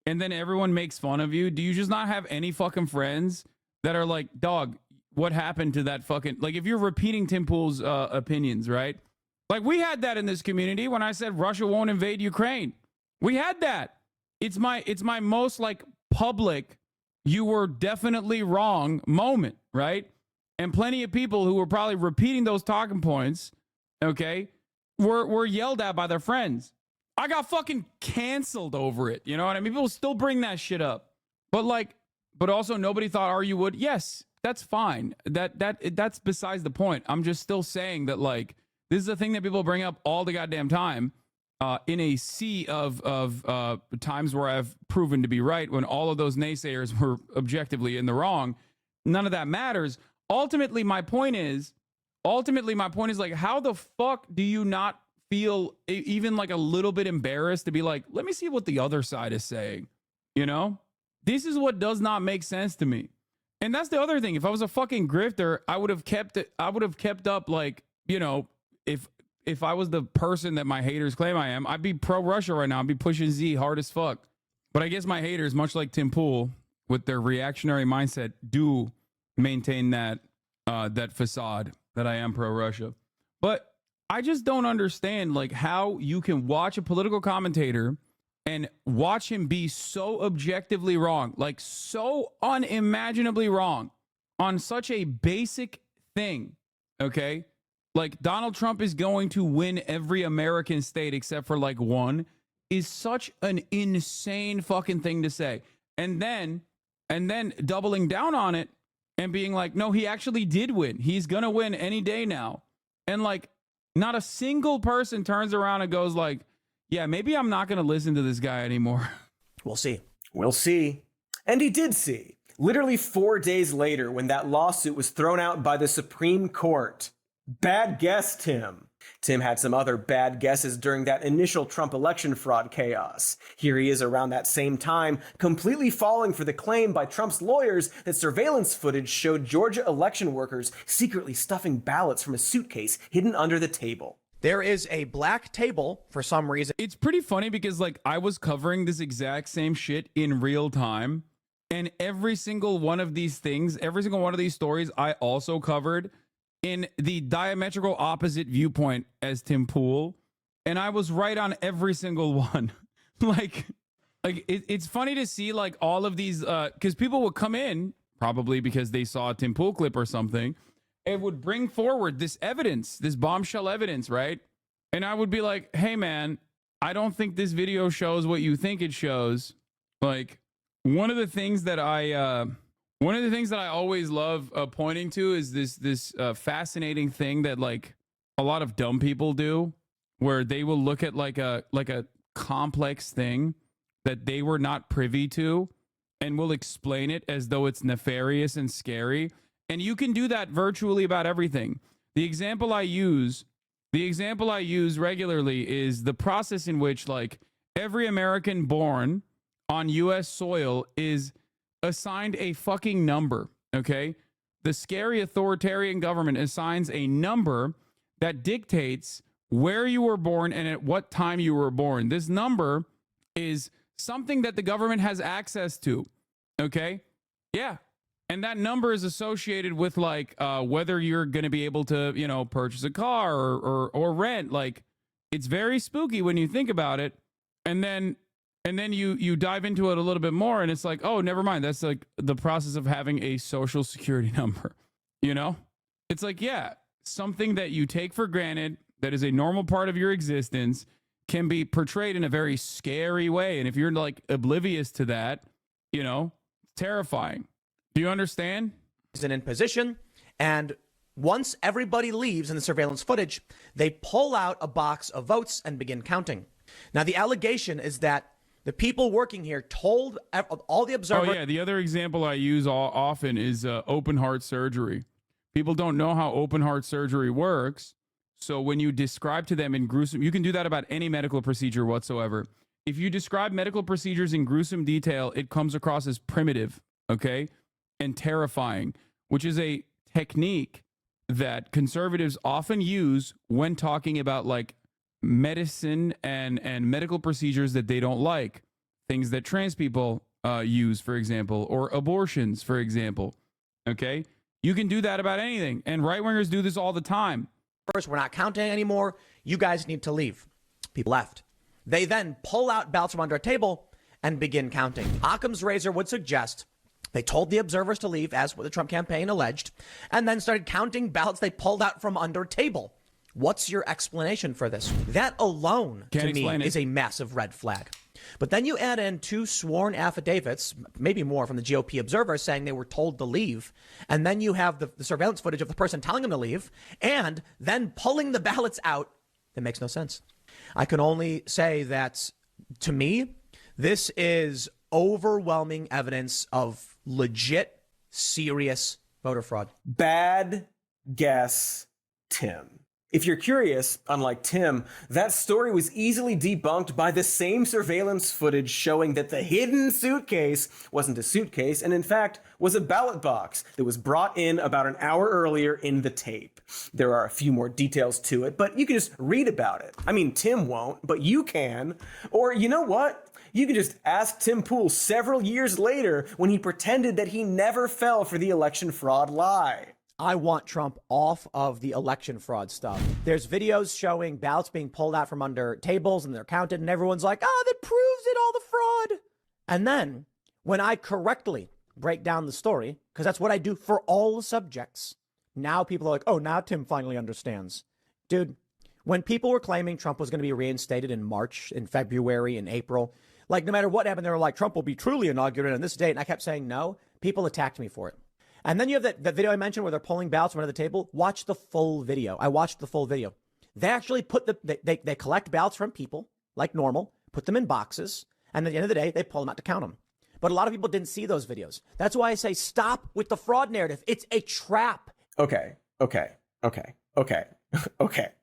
and then everyone makes fun of you. Do you just not have any fucking friends that are like, dog, what happened to that fucking... Like, if you're repeating Tim Pool's opinions, right? Like, we had that in this community when I said Russia won't invade Ukraine. We had that. It's my most, like, public, you were definitely wrong moment, right? And plenty of people who were probably repeating those talking points, okay, were yelled at by their friends. I got fucking canceled over it. You know what I mean? People still bring that shit up. But also nobody thought RU would. Yes, that's fine. That's besides the point. I'm just still saying that, like, this is a thing that people bring up all the goddamn time in a sea of times where I've proven to be right when all of those naysayers were objectively in the wrong. None of that matters. Ultimately, my point is like, how the fuck do you not feel even like a little bit embarrassed to be like, let me see what the other side is saying? You know, this is what does not make sense to me. And that's the other thing. If I was a fucking grifter, I would have kept up, like, if I was the person that my haters claim I am, I'd be pro Russia right now. I'd be pushing Z hard as fuck. But I guess my haters, much like Tim Pool, with their reactionary mindset, do maintain that facade that I am pro Russia. But I just don't understand, like, how you can watch a political commentator and watch him be so objectively wrong, like so unimaginably wrong on such a basic thing. Okay, like Donald Trump is going to win every American state except for like one, is such an insane fucking thing to say. And then doubling down on it and being like, no, he actually did win. He's going to win any day now. And like, not a single person turns around and goes like, yeah, maybe I'm not going to listen to this guy anymore. We'll see. We'll see. And he did see. Literally 4 days later, when that lawsuit was thrown out by the Supreme Court. Bad guess, Tim. Tim had some other bad guesses during that initial Trump election fraud chaos. Here he is around that same time, completely falling for the claim by Trump's lawyers that surveillance footage showed Georgia election workers secretly stuffing ballots from a suitcase hidden under the table. There is a black table for some reason. It's pretty funny because, like, I was covering this exact same shit in real time, and every single one of these things, every single one of these stories I also covered. in the diametrical opposite viewpoint as Tim Pool, and I was right on every single one. It's funny to see like all of these because people would come in probably because they saw a Tim Pool clip or something and would bring forward this evidence, this bombshell evidence, right? And I would be like, hey man, I don't think this video shows what you think it shows. Like one of the things that I always love pointing to is this fascinating thing that like a lot of dumb people do, where they will look at like a complex thing that they were not privy to and will explain it as though it's nefarious and scary. And you can do that virtually about everything. The example I use regularly is the process in which like every American born on US soil is assigned a fucking number, okay? The scary authoritarian government assigns a number that dictates where you were born and at what time you were born. This number is something that the government has access to, okay? Yeah. And that number is associated with like whether you're going to be able to, you know, purchase a car or rent. Like it's very spooky when you think about it. And then you dive into it a little bit more and it's like, oh, never mind. That's like the process of having a social security number, you know? It's like, yeah, something that you take for granted that is a normal part of your existence can be portrayed in a very scary way. And if you're like oblivious to that, you know, it's terrifying. Do you understand? Isn't in position. And once everybody leaves in the surveillance footage, they pull out a box of votes and begin counting. Now, the allegation is that the people working here told all the observers. Oh, yeah. The other example I use often is open heart surgery. People don't know how open heart surgery works. So when you describe to them in gruesome, you can do that about any medical procedure whatsoever. If you describe medical procedures in gruesome detail, it comes across as primitive, okay, and terrifying, which is a technique that conservatives often use when talking about like medicine and medical procedures that they don't like, things that trans people use, for example, or abortions, for example. Okay, you can do that about anything, and right-wingers do this all the time. First, we're not counting anymore. You guys need to leave. People left. They then pull out ballots from under a table and begin counting. Occam's razor would suggest they told the observers to leave, as what the Trump campaign alleged, and then started counting ballots they pulled out from under a table. What's your explanation for this? That alone, to me, is a massive red flag. But then you add in 2 sworn affidavits, maybe more, from the GOP observers saying they were told to leave. And then you have the surveillance footage of the person telling them to leave and then pulling the ballots out. That makes no sense. I can only say that, to me, this is overwhelming evidence of legit, serious voter fraud. Bad guess, Tim. If you're curious, unlike Tim, that story was easily debunked by the same surveillance footage showing that the hidden suitcase wasn't a suitcase and in fact was a ballot box that was brought in about an hour earlier in the tape. There are a few more details to it, but you can just read about it. I mean, Tim won't, but you can. Or you know what? You can just ask Tim Pool several years later when he pretended that he never fell for the election fraud lie. I want Trump off of the election fraud stuff. There's videos showing ballots being pulled out from under tables and they're counted and everyone's like, oh, that proves it, all the fraud. And then when I correctly break down the story, because that's what I do for all the subjects, now people are like, oh, now Tim finally understands. Dude, when people were claiming Trump was going to be reinstated in March, in February, in April, like no matter what happened, they were like, Trump will be truly inaugurated on this date. And I kept saying no. People attacked me for it. And then you have that video I mentioned where they're pulling ballots from under the table. Watch the full video. I watched the full video. They actually they collect ballots from people like normal, put them in boxes, and at the end of the day, they pull them out to count them. But a lot of people didn't see those videos. That's why I say stop with the fraud narrative. It's a trap. Okay.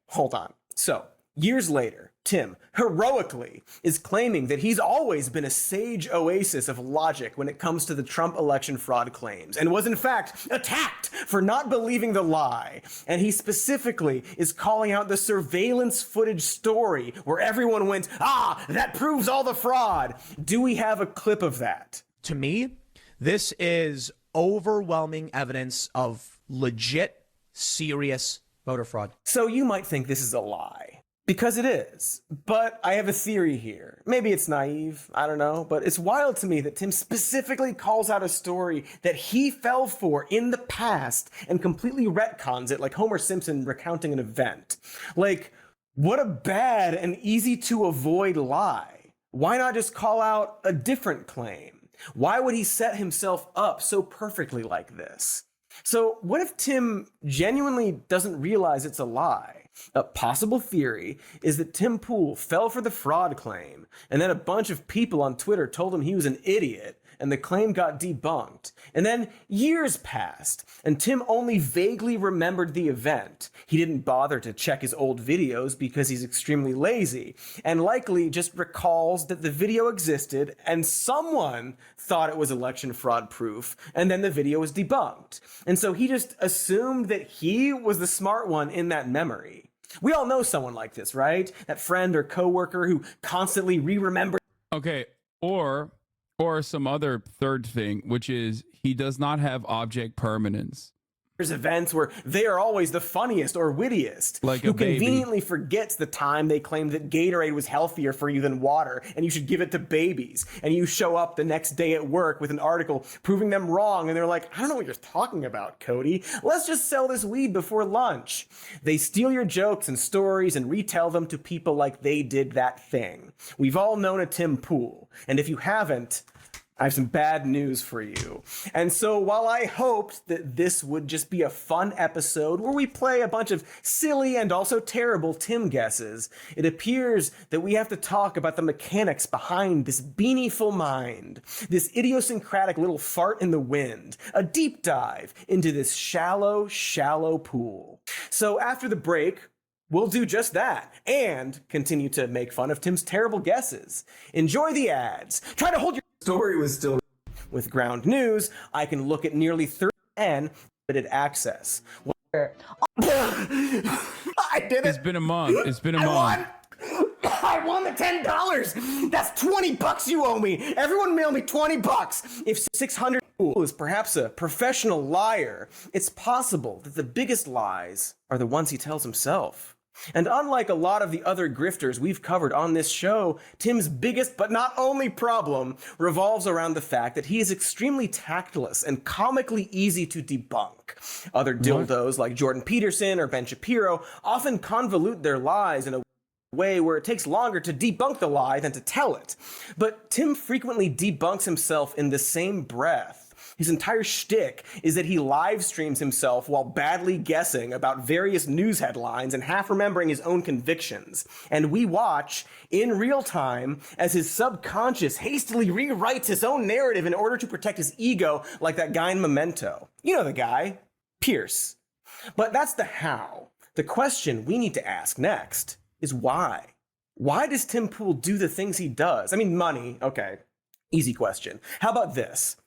Hold on. So, years later, Tim heroically is claiming that he's always been a sage oasis of logic when it comes to the Trump election fraud claims and was in fact attacked for not believing the lie. And he specifically is calling out the surveillance footage story where everyone went, that proves all the fraud. Do we have a clip of that? To me, this is overwhelming evidence of legit, serious voter fraud. So you might think this is a lie. Because it is. But I have a theory here. Maybe it's naive, I don't know, but it's wild to me that Tim specifically calls out a story that he fell for in the past and completely retcons it like Homer Simpson recounting an event. Like, what a bad and easy to avoid lie. Why not just call out a different claim? Why would he set himself up so perfectly like this? So what if Tim genuinely doesn't realize it's a lie? A possible theory is that Tim Pool fell for the fraud claim, and then a bunch of people on Twitter told him he was an idiot, and the claim got debunked. And then years passed, and Tim only vaguely remembered the event. He didn't bother to check his old videos because he's extremely lazy, and likely just recalls that the video existed and someone thought it was election fraud proof, and then the video was debunked. And so he just assumed that he was the smart one in that memory. We all know someone like this, right? That friend or coworker who constantly re-remembers. Okay, or some other third thing, which is he does not have object permanence. There's events where they are always the funniest or wittiest. Like who a baby. Conveniently forgets the time they claimed that Gatorade was healthier for you than water, and you should give it to babies. And you show up the next day at work with an article proving them wrong, and they're like, I don't know what you're talking about, Cody. Let's just sell this weed before lunch. They steal your jokes and stories and retell them to people like they did that thing. We've all known a Tim Pool, and if you haven't, I have some bad news for you. And so while I hoped that this would just be a fun episode where we play a bunch of silly and also terrible Tim guesses, it appears that we have to talk about the mechanics behind this beanieful mind, this idiosyncratic little fart in the wind, a deep dive into this shallow, shallow pool. So after the break, we'll do just that and continue to make fun of Tim's terrible guesses. Enjoy the ads. Try to hold your story was still with ground news. I can look at nearly 30 limited access. I did it. It's been a month. It's been a month. I won the $10. That's $20 you owe me. Everyone mail me $20. If 600 is perhaps a professional liar, it's possible that the biggest lies are the ones he tells himself. And unlike a lot of the other grifters we've covered on this show, Tim's biggest but not only problem revolves around the fact that he is extremely tactless and comically easy to debunk. Other dildos like Jordan Peterson or Ben Shapiro often convolute their lies in a way where it takes longer to debunk the lie than to tell it. But Tim frequently debunks himself in the same breath. His entire shtick is that he live streams himself while badly guessing about various news headlines and half remembering his own convictions. And we watch in real time as his subconscious hastily rewrites his own narrative in order to protect his ego, like that guy in Memento. You know the guy, Pierce. But that's the how. The question we need to ask next is why? Why does Tim Pool do the things he does? I mean, money, okay, easy question. How about this?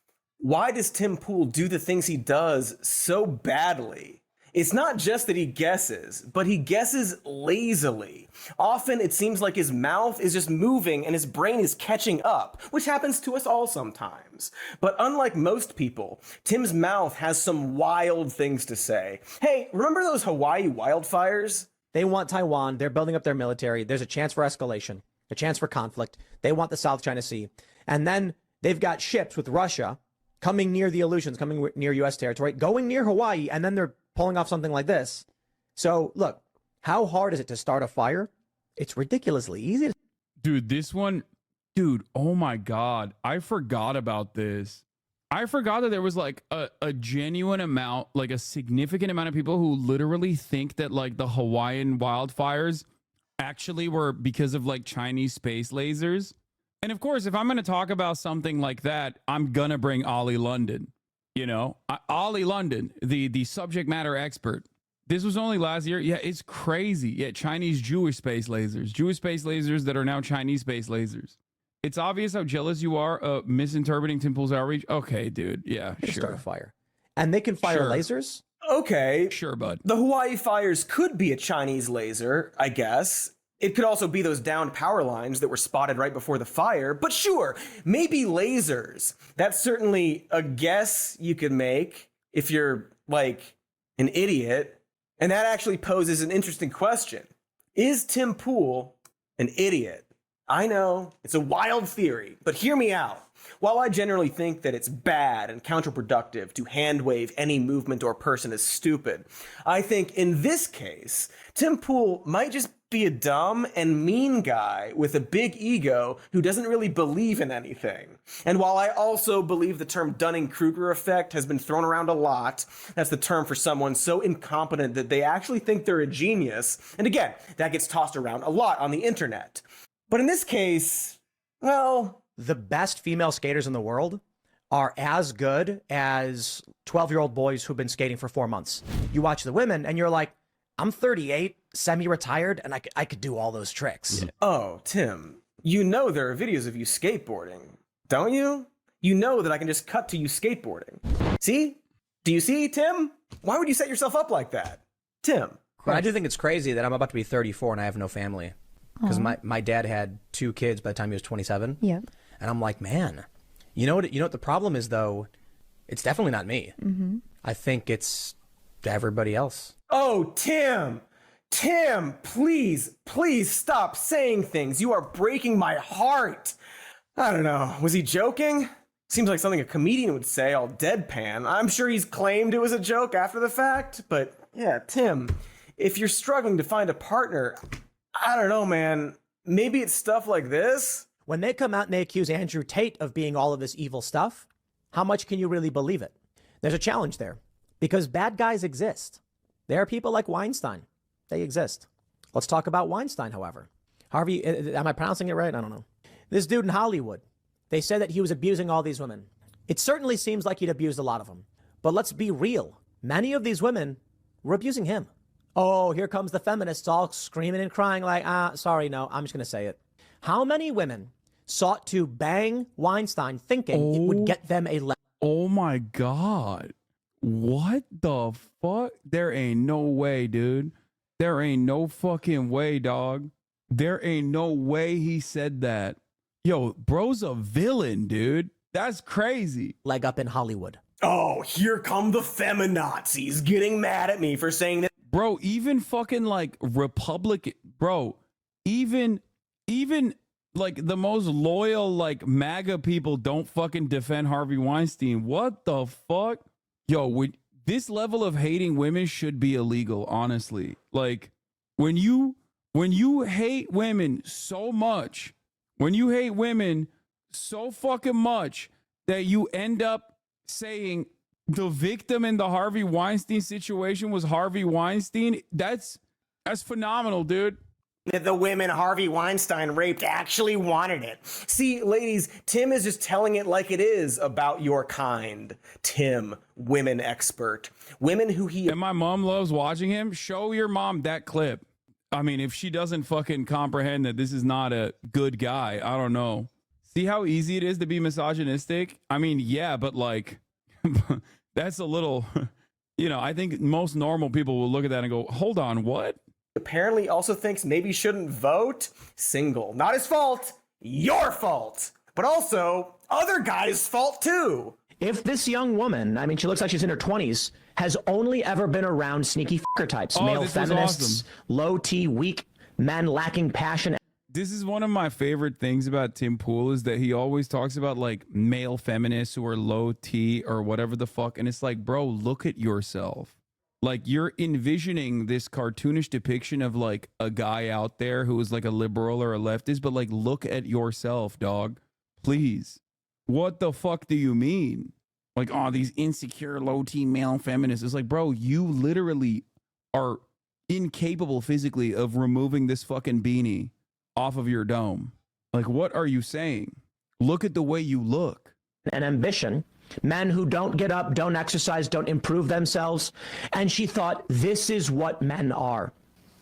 Why does Tim Pool do the things he does so badly? It's not just that he guesses, but he guesses lazily. Often it seems like his mouth is just moving and his brain is catching up, which happens to us all sometimes. But unlike most people, Tim's mouth has some wild things to say. Hey, remember those Hawaii wildfires? They want Taiwan. They're building up their military. There's a chance for escalation, a chance for conflict. They want the South China Sea. And then they've got ships with Russia coming near the Aleutians, coming near U.S. territory, going near Hawaii, and then they're pulling off something like this. So, look, how hard is it to start a fire? It's ridiculously easy. Dude, this one, dude, oh my God. I forgot about this. I forgot that there was like a genuine amount, like a significant amount of people who literally think that like the Hawaiian wildfires actually were because of like Chinese space lasers. And of course, if I'm going to talk about something like that, I'm going to bring Ollie London, you know, Ollie London, the subject matter expert. This was only last year. Yeah, it's crazy. Yeah, Chinese Jewish space lasers that are now Chinese space lasers. It's obvious how jealous you are of misinterpreting Tim Pool's outreach. Okay, dude. Yeah, They sure. start a fire. And they can fire Sure. lasers? Okay. Sure, bud. The Hawaii fires could be a Chinese laser, I guess. It could also be those downed power lines that were spotted right before the fire. But sure, maybe lasers. That's certainly a guess you could make if you're, like, an idiot. And that actually poses an interesting question. Is Tim Pool an idiot? I know, it's a wild theory, but hear me out. While I generally think that it's bad and counterproductive to hand-wave any movement or person as stupid, I think in this case, Tim Pool might just be a dumb and mean guy with a big ego who doesn't really believe in anything. And while I also believe the term Dunning-Kruger effect has been thrown around a lot, that's the term for someone so incompetent that they actually think they're a genius, and again, that gets tossed around a lot on the internet. But in this case, well, the best female skaters in the world are as good as 12-year-old boys who've been skating for 4 months. You watch the women and you're like, I'm 38, semi-retired, and I could do all those tricks. Oh, Tim, you know there are videos of you skateboarding, don't you? You know that I can just cut to you skateboarding. See? Do you see, Tim? Why would you set yourself up like that? Tim. But I do think it's crazy that I'm about to be 34 and I have no family. Because my dad had 2 kids by the time he was 27. Yeah. And I'm like, man, you know what the problem is, though? It's definitely not me. Mm-hmm. I think it's everybody else. Oh, Tim! Tim, please stop saying things. You are breaking my heart. I don't know. Was he joking? Seems like something a comedian would say, all deadpan. I'm sure he's claimed it was a joke after the fact. But yeah, Tim, if you're struggling to find a partner, I don't know, man. Maybe it's stuff like this? When they come out and they accuse Andrew Tate of being all of this evil stuff, how much can you really believe it? There's a challenge there because bad guys exist. There are people like Weinstein. They exist. Let's talk about Weinstein, however. Harvey, am I pronouncing it right? I don't know. This dude in Hollywood, they said that he was abusing all these women. It certainly seems like he'd abused a lot of them. But let's be real. Many of these women were abusing him. Oh, here comes the feminists all screaming and crying like, sorry, no, I'm just going to say it. How many women sought to bang Weinstein thinking it would get them a... Oh my God. What the fuck? There ain't no way, dude. There ain't no fucking way, dog. There ain't no way he said that. Yo, bro's a villain, dude. That's crazy. Leg up in Hollywood. Oh, here come the feminazis getting mad at me for saying that. Bro, even fucking like Republican, bro, even like the most loyal like MAGA people don't fucking defend Harvey Weinstein. What the fuck? Yo, this level of hating women should be illegal, honestly. Like when you hate women so much, when you hate women so fucking much that you end up saying the victim in the Harvey Weinstein situation was Harvey Weinstein, that's phenomenal, dude. That the women Harvey Weinstein raped actually wanted it. See, ladies, Tim is just telling it like it is about your kind. Tim, women expert. Women who he... And my mom loves watching him. Show your mom that clip. I mean, if she doesn't fucking comprehend that this is not a good guy, I don't know. See how easy it is to be misogynistic? I mean, yeah, but like, that's a little, I think most normal people will look at that and go, hold on, what? Apparently also thinks maybe shouldn't vote. Single. Not his fault. Your fault. But also other guys' fault too. If this young woman, I mean, she looks like she's in her 20s, has only ever been around sneaky fucker types, male feminists, low T, weak men lacking passion. This is one of my favorite things about Tim Pool is that he always talks about like male feminists who are low T or whatever the fuck. And it's like, bro, look at yourself. Like you're envisioning this cartoonish depiction of like a guy out there who is like a liberal or a leftist, but like look at yourself, dog. Please. What the fuck do you mean? Like, oh, these insecure low T male feminists. It's like, bro, you literally are incapable physically of removing this fucking beanie off of your dome. Like, what are you saying? Look at the way you look. And ambition. Men who don't get up, don't exercise, don't improve themselves. And she thought, this is what men are.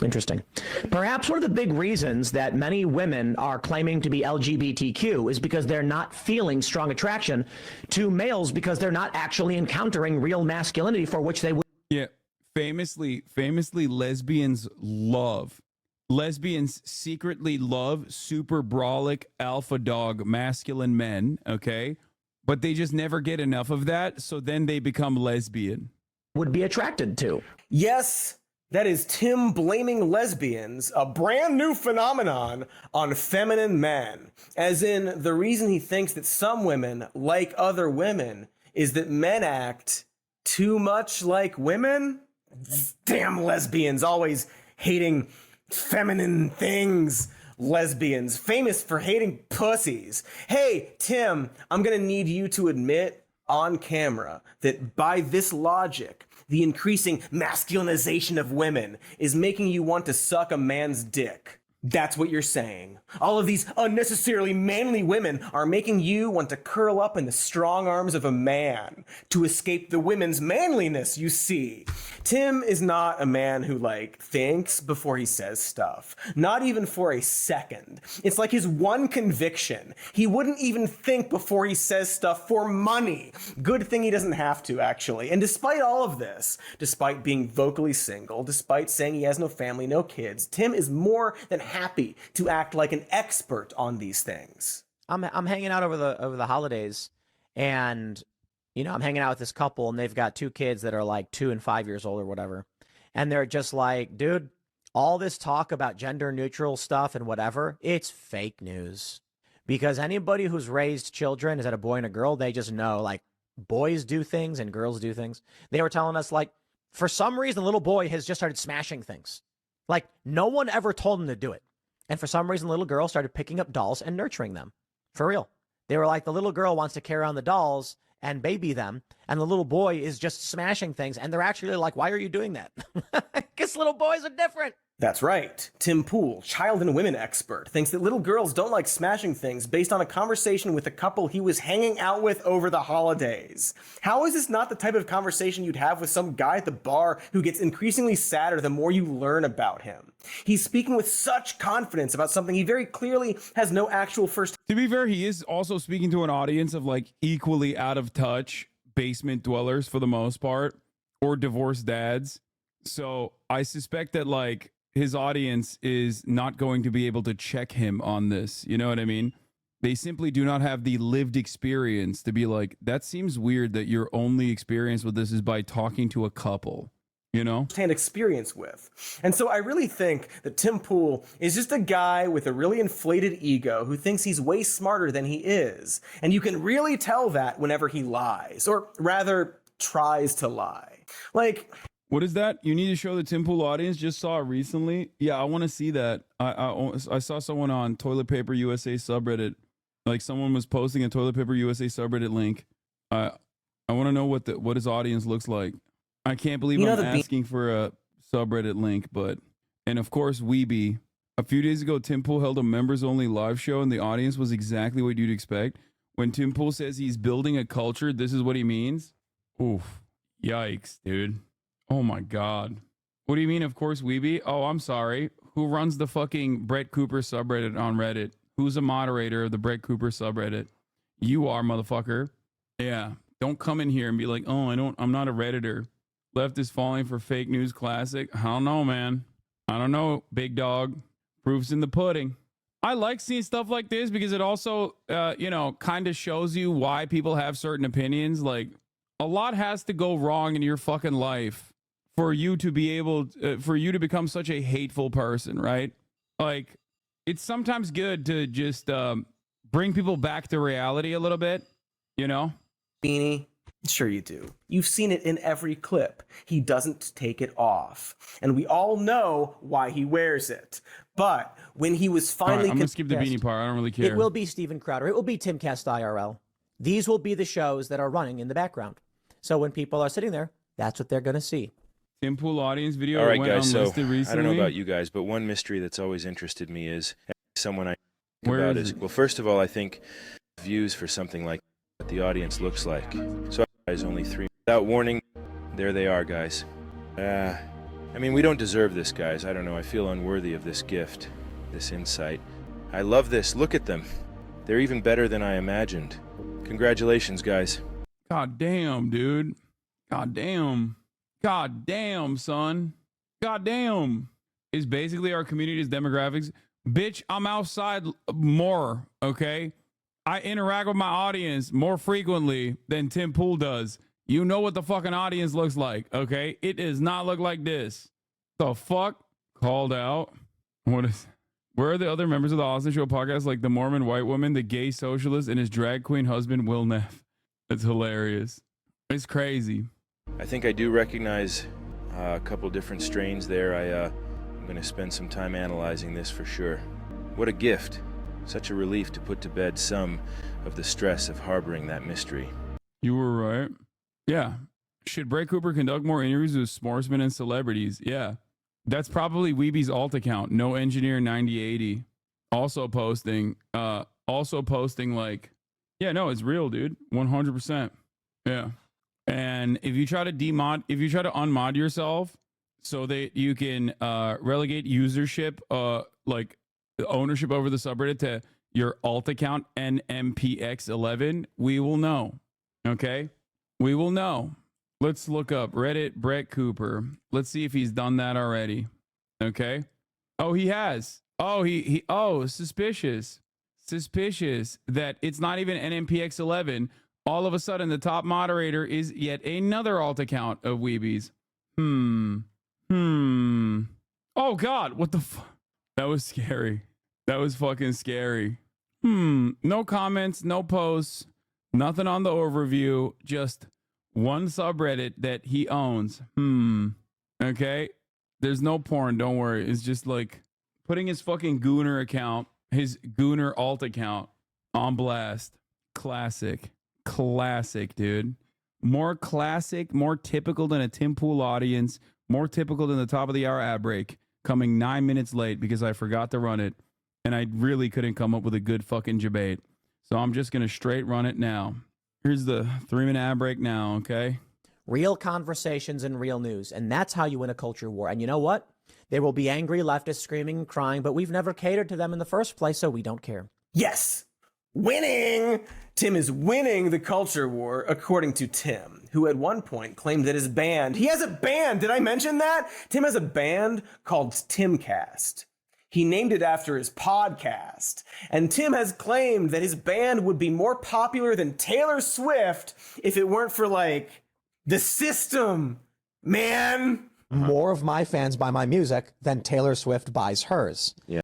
Interesting. Perhaps one of the big reasons that many women are claiming to be LGBTQ is because they're not feeling strong attraction to males because they're not actually encountering real masculinity for which they would. Yeah. Famously, lesbians secretly love super brolic alpha dog masculine men. Okay. But they just never get enough of that, so then they become lesbian. Would be attracted to. Yes, That is Tim blaming lesbians, a brand new phenomenon, on feminine men. As in, the reason he thinks that some women like other women is that men act too much like women? Damn lesbians, always hating feminine things. Lesbians, famous for hating pussies. Hey, Tim, I'm gonna need you to admit on camera that by this logic, the increasing masculinization of women is making you want to suck a man's dick. That's what you're saying. All of these unnecessarily manly women are making you want to curl up in the strong arms of a man to escape the women's manliness, you see. Tim is not a man who, thinks before he says stuff. Not even for a second. It's like his one conviction. He wouldn't even think before he says stuff for money. Good thing he doesn't have to, actually. And despite all of this, despite being vocally single, despite saying he has no family, no kids, Tim is more than happy to act like an expert on these things. I'm hanging out over the holidays, and I'm hanging out with this couple, and they've got 2 kids that are 2 and 5 years old or whatever, and they're just like, dude, all this talk about gender neutral stuff and whatever, it's fake news. Because anybody who's raised children, is that a boy and a girl, they just know boys do things and girls do things. They were telling us for some reason, the little boy has just started smashing things. No one ever told him to do it. And for some reason, the little girl started picking up dolls and nurturing them. For real. They were the little girl wants to carry around the dolls and baby them, and the little boy is just smashing things, and they're actually why are you doing that? Because little boys are different. That's right. Tim Pool, child and women expert, thinks that little girls don't like smashing things based on a conversation with a couple he was hanging out with over the holidays. How is this not the type of conversation you'd have with some guy at the bar who gets increasingly sadder the more you learn about him? He's speaking with such confidence about something he very clearly has no actual first. To be fair, he is also speaking to an audience of equally out of touch basement dwellers for the most part, or divorced dads. So I suspect that his audience is not going to be able to check him on this. You know what I mean? They simply do not have the lived experience to be that seems weird that your only experience with this is by talking to a couple, hand experience with. And so I really think that Tim Pool is just a guy with a really inflated ego who thinks he's way smarter than he is. And you can really tell that whenever he lies, or rather tries to lie. What is that? You need to show the Tim Pool audience. Just saw it recently. Yeah, I want to see that. I saw someone on Toilet Paper USA subreddit. Someone was posting a Toilet Paper USA subreddit link. I want to know what his audience looks like. I can't believe I'm asking for a subreddit link, and of course, Weeby. A few days ago, Tim Pool held a members-only live show, and the audience was exactly what you'd expect. When Tim Pool says he's building a culture, this is what he means. Oof. Yikes, dude. Oh my God. What do you mean, of course, Weeby? Oh, I'm sorry. Who runs the fucking Brett Cooper subreddit on Reddit? Who's a moderator of the Brett Cooper subreddit? You are, motherfucker. Yeah. Don't come in here and be I'm not a Redditor. Left is falling for fake news classic. I don't know, man. I don't know, big dog. Proof's in the pudding. I like seeing stuff like this because it also, kind of shows you why people have certain opinions. A lot has to go wrong in your fucking life for you to be able, for you to become such a hateful person, right? It's sometimes good to just bring people back to reality a little bit, Beanie. Sure you do. You've seen it in every clip. He doesn't take it off. And we all know why he wears it. But when he was finally... I'm going to skip the beanie part. I don't really care. It will be Steven Crowder. It will be Timcast IRL. These will be the shows that are running in the background. So when people are sitting there, that's what they're going to see. Tim Pool audience video. All right, guys. So recently. I don't know about you guys, but one mystery that's always interested me is someone I think Where about is is, it? well, first of all, I think views for something like what the audience looks like. So guys, only 3. Without warning, there they are, guys. We don't deserve this, guys. I don't know. I feel unworthy of this gift, this insight. I love this. Look at them. They're even better than I imagined. Congratulations, guys. God damn, dude. God damn. God damn, son. God damn. Is basically our community's demographics. Bitch, I'm outside more, okay? I interact with my audience more frequently than Tim Pool does. You know what the fucking audience looks like, okay? It does not look like this. The fuck? Called out? What is... Where are the other members of the Austin Show podcast, like the Mormon white woman, the gay socialist, and his drag queen husband, Will Neff? It's hilarious. It's crazy. I think I do recognize a couple different strains there. I'm going to spend some time analyzing this for sure. What a gift. Such a relief to put to bed some of the stress of harboring that mystery. You were right. Yeah. Should Bray Cooper conduct more interviews with sportsmen and celebrities? Yeah. That's probably Weeby's alt account. No Engineer 9080. Also posting like, yeah, no, it's real, dude. 100%. Yeah. And if you try to unmod yourself so that you can relegate usership, like ownership over the subreddit to your alt account NMPX11, we will know. Okay? We will know. Let's look up Reddit Brett Cooper. Let's see if he's done that already. Okay. Oh, he has. Oh, suspicious. Suspicious that it's not even NMPX11. All of a sudden, the top moderator is yet another alt account of Weebies. Oh, God. What the fuck? That was scary. That was fucking scary. No comments, no posts, nothing on the overview, just one subreddit that he owns. Okay. There's no porn. Don't worry. It's just like putting his fucking Gooner account, his Gooner alt account on blast. Classic, dude. More classic, more typical than a Tim Pool audience, more typical than the top of the hour ad break, coming 9 minutes late because I forgot to run it. And I really couldn't come up with a good fucking debate. So I'm just going to straight run it now. Here's the 3-minute ad break now, okay? Real conversations and real news. And that's how you win a culture war. And you know what? There will be angry leftists screaming and crying, but we've never catered to them in the first place, so we don't care. Yes! Winning! Tim is winning the culture war, according to Tim, who at one point claimed that his band... He has a band! Did I mention that? Tim has a band called Timcast. He named it after his podcast. And Tim has claimed that his band would be more popular than Taylor Swift if it weren't for, like, the system, man. More of my fans buy my music than Taylor Swift buys hers. Yeah.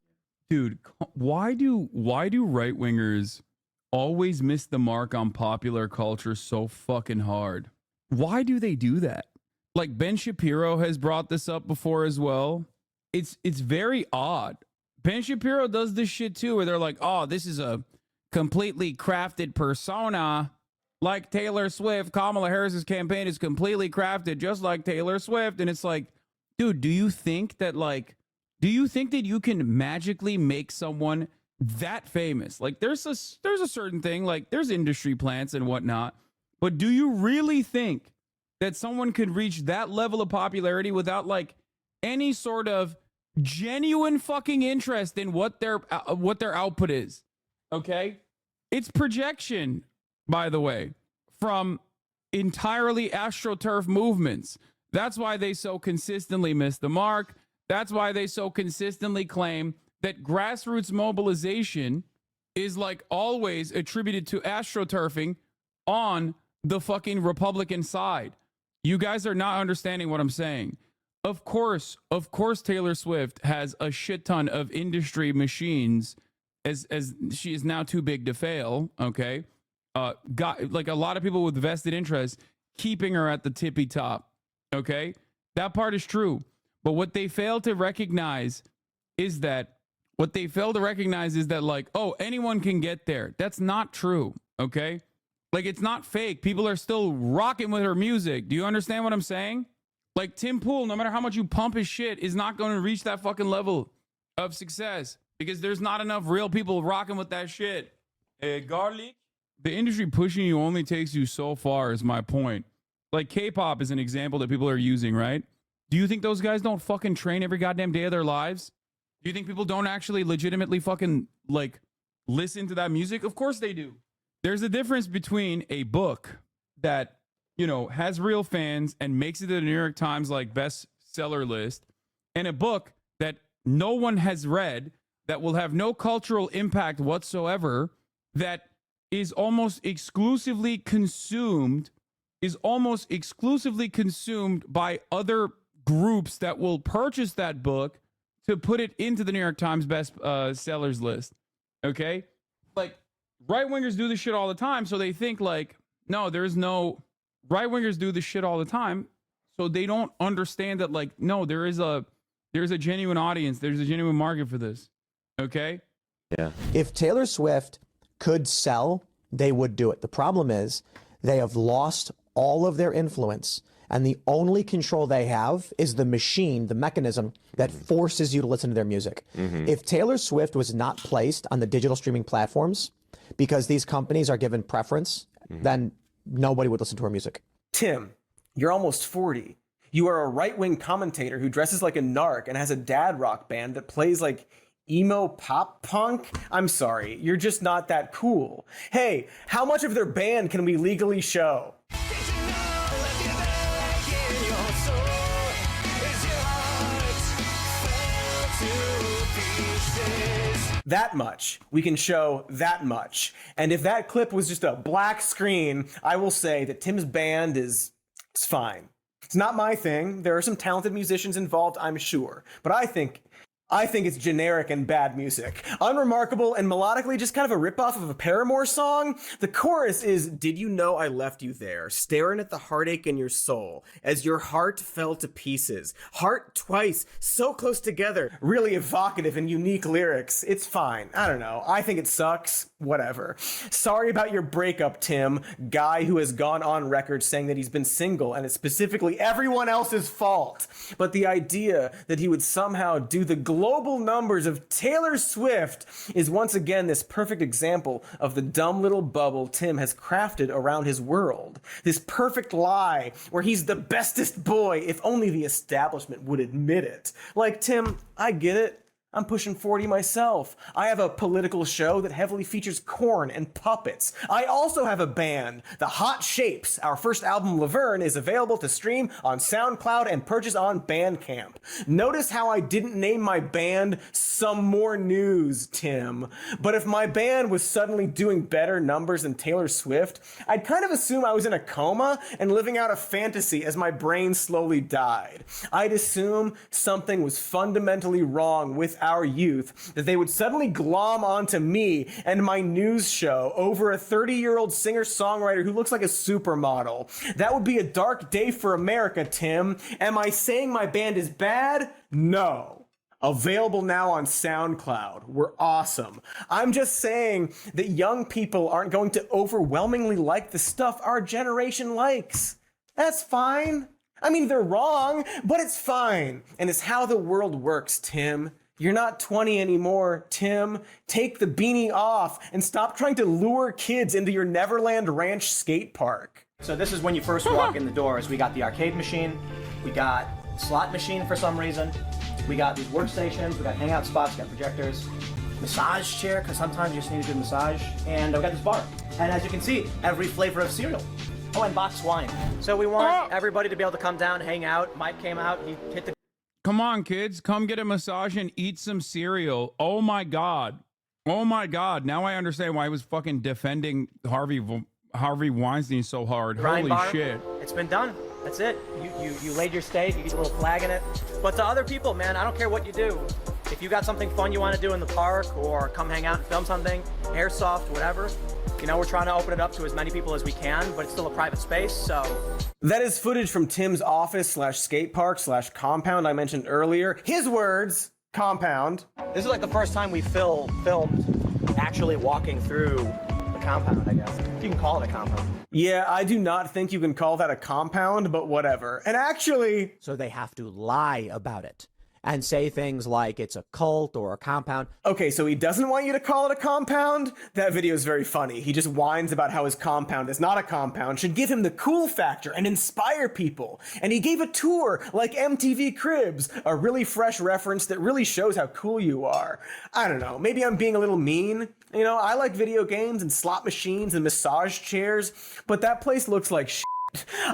Dude, why do right-wingers always miss the mark on popular culture so fucking hard? Why do they do that? Like Ben Shapiro has brought this up before as well. It's very odd. Ben Shapiro does this shit too, where they're like, oh, this is a completely crafted persona. Like Taylor Swift, Kamala Harris's campaign is completely crafted just like Taylor Swift. And it's like, dude, do you think that you can magically make someone that famous? Like there's a certain thing, like there's industry plants and whatnot. But do you really think that someone could reach that level of popularity without like any sort of genuine fucking interest in what their output is? Okay? It's projection, by the way, from entirely astroturf movements. That's why they so consistently miss the mark. That's why they so consistently claim that grassroots mobilization is like always attributed to astroturfing on the fucking Republican side. You guys are not understanding what I'm saying. Of course, Taylor Swift has a shit ton of industry machines as she is now too big to fail, okay? Got like a lot of people with vested interest keeping her at the tippy top, okay? That part is true. But what they fail to recognize is that like, oh, anyone can get there. That's not true, okay? Like it's not fake. People are still rocking with her music. Do you understand what I'm saying? Like Tim Pool, no matter how much you pump his shit, is not going to reach that fucking level of success because there's not enough real people rocking with that shit. Garlic. The industry pushing you only takes you so far is my point. Like K-pop is an example that people are using, right? Do you think those guys don't fucking train every goddamn day of their lives? Do you think people don't actually legitimately fucking like listen to that music? Of course they do. There's a difference between a book that, you know, has real fans and makes it to the New York Times like bestseller list and a book that no one has read that will have no cultural impact whatsoever, that is almost exclusively consumed by other groups that will purchase that book to put it into the New York Times best sellers list. Okay? Like, right-wingers do this shit all the time, so they think, like, no, there's no... Right-wingers do this shit all the time, so they don't understand that, like, no, there's a genuine audience, there's a genuine market for this. Okay? Yeah. If Taylor Swift could sell, they would do it. The problem is they have lost all of their influence, and the only control they have is the machine, the mechanism that forces you to listen to their music. If Taylor Swift was not placed on the digital streaming platforms because these companies are given preference, then nobody would listen to her music. Tim, you're almost 40. You are a right-wing commentator who dresses like a narc and has a dad rock band that plays like emo pop punk? I'm sorry, you're just not that cool. Hey, how much of their band can we legally show? That much. We can show that much. And if that clip was just a black screen, I will say that Tim's band it's fine. It's not my thing. There are some talented musicians involved, I'm sure. But I think it's generic and bad music. Unremarkable and melodically just kind of a ripoff of a Paramore song. The chorus is, "Did you know I left you there, staring at the heartache in your soul, as your heart fell to pieces. Heart twice, so close together." Really evocative and unique lyrics. It's fine. I don't know. I think it sucks. Whatever. Sorry about your breakup, Tim. Guy who has gone on record saying that he's been single and it's specifically everyone else's fault. But the idea that he would somehow do the global numbers of Taylor Swift is once again this perfect example of the dumb little bubble Tim has crafted around his world. This perfect lie where he's the bestest boy if only the establishment would admit it. Like, Tim, I get it. I'm pushing 40 myself. I have a political show that heavily features corn and puppets. I also have a band, The Hot Shapes. Our first album, Laverne, is available to stream on SoundCloud and purchase on Bandcamp. Notice how I didn't name my band Some More News, Tim. But if my band was suddenly doing better numbers than Taylor Swift, I'd kind of assume I was in a coma and living out a fantasy as my brain slowly died. I'd assume something was fundamentally wrong with our youth, that they would suddenly glom onto me and my news show over a 30-year-old singer-songwriter who looks like a supermodel. That would be a dark day for America, Tim. Am I saying my band is bad? No. Available now on SoundCloud. We're awesome. I'm just saying that young people aren't going to overwhelmingly like the stuff our generation likes. That's fine. I mean, they're wrong, but it's fine. And it's how the world works, Tim. You're not 20 anymore, Tim. Take the beanie off and stop trying to lure kids into your Neverland Ranch skate park. So this is when you first walk in the doors. We got the arcade machine, we got slot machine for some reason, we got these workstations, we got hangout spots, we got projectors, massage chair, because sometimes you just need a good massage, and we got this bar. And as you can see, every flavor of cereal. Oh, and boxed wine. So we want everybody to be able to come down, hang out. Mike came out, he hit the... Come on, kids. Come get a massage and eat some cereal. Oh, my God. Oh, my God. Now I understand why he was fucking defending Harvey Weinstein so hard. Grind Holy bar. shit. It's been done. That's it. You laid your stake, you get a little flag in it. But to other people, man, I don't care what you do. If you got something fun you want to do in the park or come hang out and film something, airsoft, whatever, you know, we're trying to open it up to as many people as we can, but it's still a private space, so... That is footage from Tim's office/skate park/compound I mentioned earlier. His words, compound. This is like the first time we filmed actually walking through the compound, I guess. You can call it a compound. Yeah, I do not think you can call that a compound, but whatever. And actually... So they have to lie about it and say things like it's a cult or a compound. Okay, so he doesn't want you to call it a compound? That video is very funny. He just whines about how his compound is not a compound, should give him the cool factor and inspire people. And he gave a tour like MTV Cribs, a really fresh reference that really shows how cool you are. I don't know, maybe I'm being a little mean. You know, I like video games and slot machines and massage chairs, but that place looks like shit.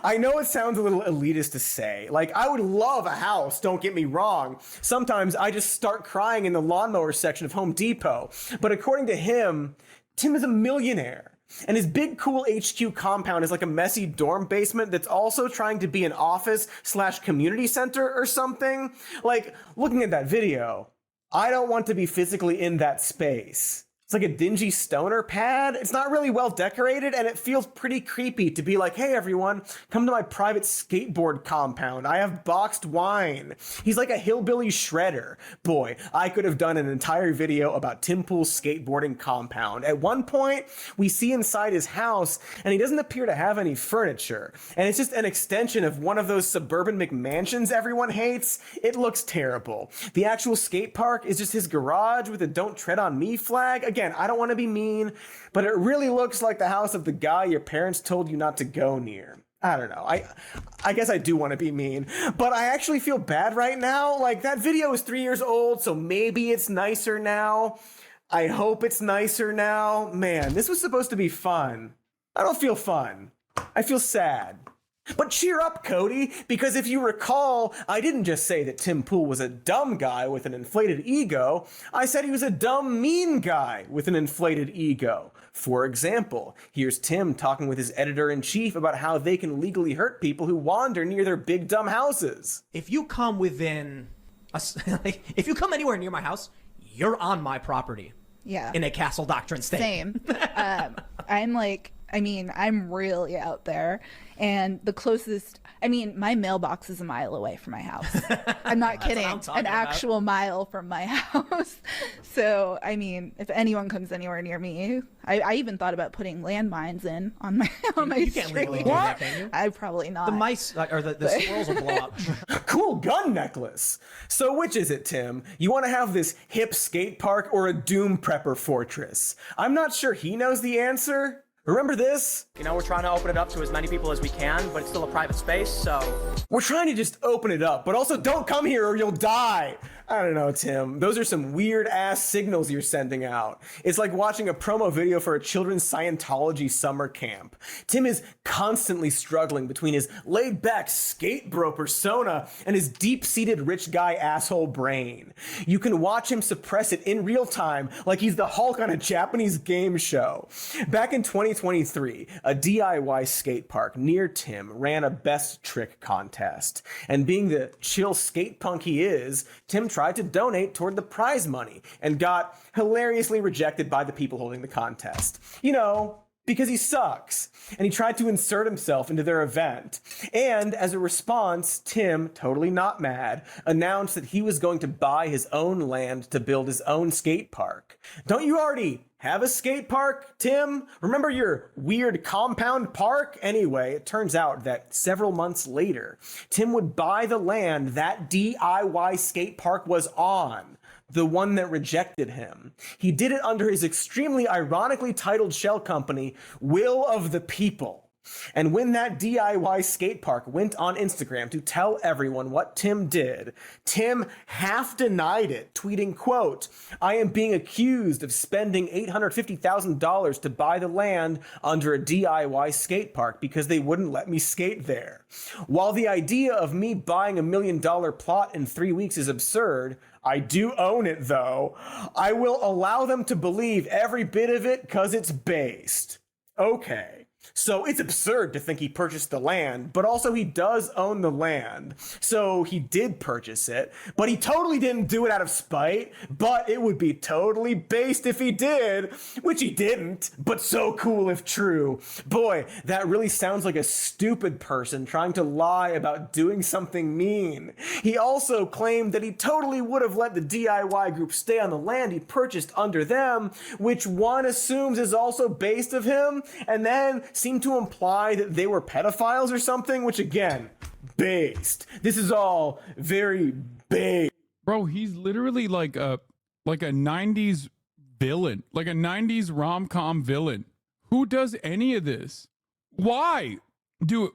I know it sounds a little elitist to say. Like, I would love a house, don't get me wrong. Sometimes I just start crying in the lawnmower section of Home Depot. But according to him, Tim is a millionaire. And his big cool HQ compound is like a messy dorm basement that's also trying to be an office/community center or something. Like, looking at that video, I don't want to be physically in that space. It's like a dingy stoner pad. It's not really well decorated, and it feels pretty creepy to be like, hey everyone, come to my private skateboard compound. I have boxed wine. He's like a hillbilly shredder. Boy, I could have done an entire video about Tim Pool's skateboarding compound. At one point, we see inside his house, and he doesn't appear to have any furniture. And it's just an extension of one of those suburban McMansions everyone hates. It looks terrible. The actual skate park is just his garage with a "Don't Tread on Me" flag. Again, I don't want to be mean, but it really looks like the house of the guy your parents told you not to go near. I don't know. I guess I do want to be mean, but I actually feel bad right now. Like, that video is 3 years old, so maybe it's nicer now. I hope it's nicer now. Man, this was supposed to be fun. I don't feel fun. I feel sad. But cheer up, Cody, because if you recall, I didn't just say that Tim Pool was a dumb guy with an inflated ego. I said he was a dumb, mean guy with an inflated ego. For example, here's Tim talking with his editor-in-chief about how they can legally hurt people who wander near their big, dumb houses. If you come within, if you come anywhere near my house, you're on my property. Yeah. In a castle doctrine state. Same. I'm really out there. And the closest, my mailbox is a mile away from my house. I'm not kidding. An actual mile from my house. So, if anyone comes anywhere near me, I even thought about putting landmines in on my You can't legally do that, can you? I probably not. The mice, or the squirrels will blow up. Cool gun necklace. So which is it, Tim? You want to have this hip skate park or a Doom Prepper fortress? I'm not sure he knows the answer. Remember this? We're trying to open it up to as many people as we can, but it's still a private space, so... We're trying to just open it up, but also don't come here or you'll die. I don't know, Tim. Those are some weird-ass signals you're sending out. It's like watching a promo video for a children's Scientology summer camp. Tim is constantly struggling between his laid-back skate bro persona and his deep-seated rich guy asshole brain. You can watch him suppress it in real time like he's the Hulk on a Japanese game show. Back in 2023, a DIY skate park near Tim ran a best trick contest. And being the chill skate punk he is, Tim tried to donate toward the prize money and got hilariously rejected by the people holding the contest. Because he sucks. And he tried to insert himself into their event. And as a response, Tim, totally not mad, announced that he was going to buy his own land to build his own skate park. Don't you already have a skate park, Tim? Remember your weird compound park? Anyway, it turns out that several months later, Tim would buy the land that DIY skate park was on. The one that rejected him. He did it under his extremely ironically titled shell company, Will of the People. And when that DIY skate park went on Instagram to tell everyone what Tim did, Tim half denied it, tweeting, quote, "I am being accused of spending $850,000 to buy the land under a DIY skate park because they wouldn't let me skate there. While the idea of me buying $1 million plot in 3 weeks is absurd, I do own it, though. I will allow them to believe every bit of it because it's based." Okay. So it's absurd to think he purchased the land, but also he does own the land. So he did purchase it, but he totally didn't do it out of spite, but it would be totally based if he did, which he didn't, but so cool if true. Boy, that really sounds like a stupid person trying to lie about doing something mean. He also claimed that he totally would have let the DIY group stay on the land he purchased under them, which one assumes is also based of him, and then seemed to imply that they were pedophiles or something, which again, based. This is all very based. Bro, he's literally like a 90s villain, like a 90s rom-com villain. Who does any of this? Why? Dude,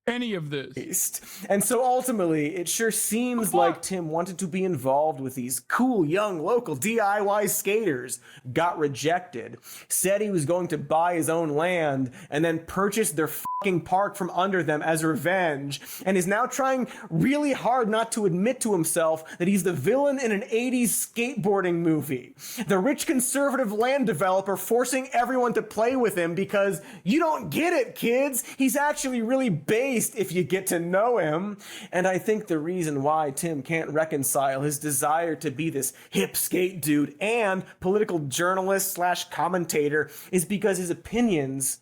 any of this. And so ultimately, it sure seems like Tim wanted to be involved with these cool young local DIY skaters, got rejected, said he was going to buy his own land, and then purchased their fucking park from under them as revenge, and is now trying really hard not to admit to himself that he's the villain in an 80s skateboarding movie. The rich conservative land developer forcing everyone to play with him because you don't get it, kids. He's actually really based if you get to know him. And I think the reason why Tim can't reconcile his desire to be this hip skate dude and political journalist / commentator is because his opinions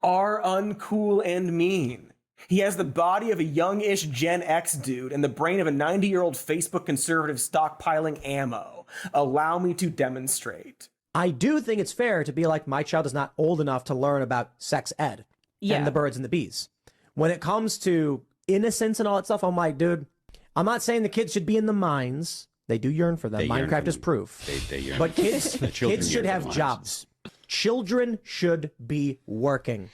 are uncool and mean. He has the body of a young-ish Gen X dude and the brain of a 90-year-old Facebook conservative stockpiling ammo. Allow me to demonstrate. I do think it's fair to be like, my child is not old enough to learn about sex ed and the birds and the bees. When it comes to innocence and all that stuff, I'm like, dude, I'm not saying the kids should be in the mines. They do yearn for them. Minecraft is proof. They yearn. But kids should have jobs. Children should be working.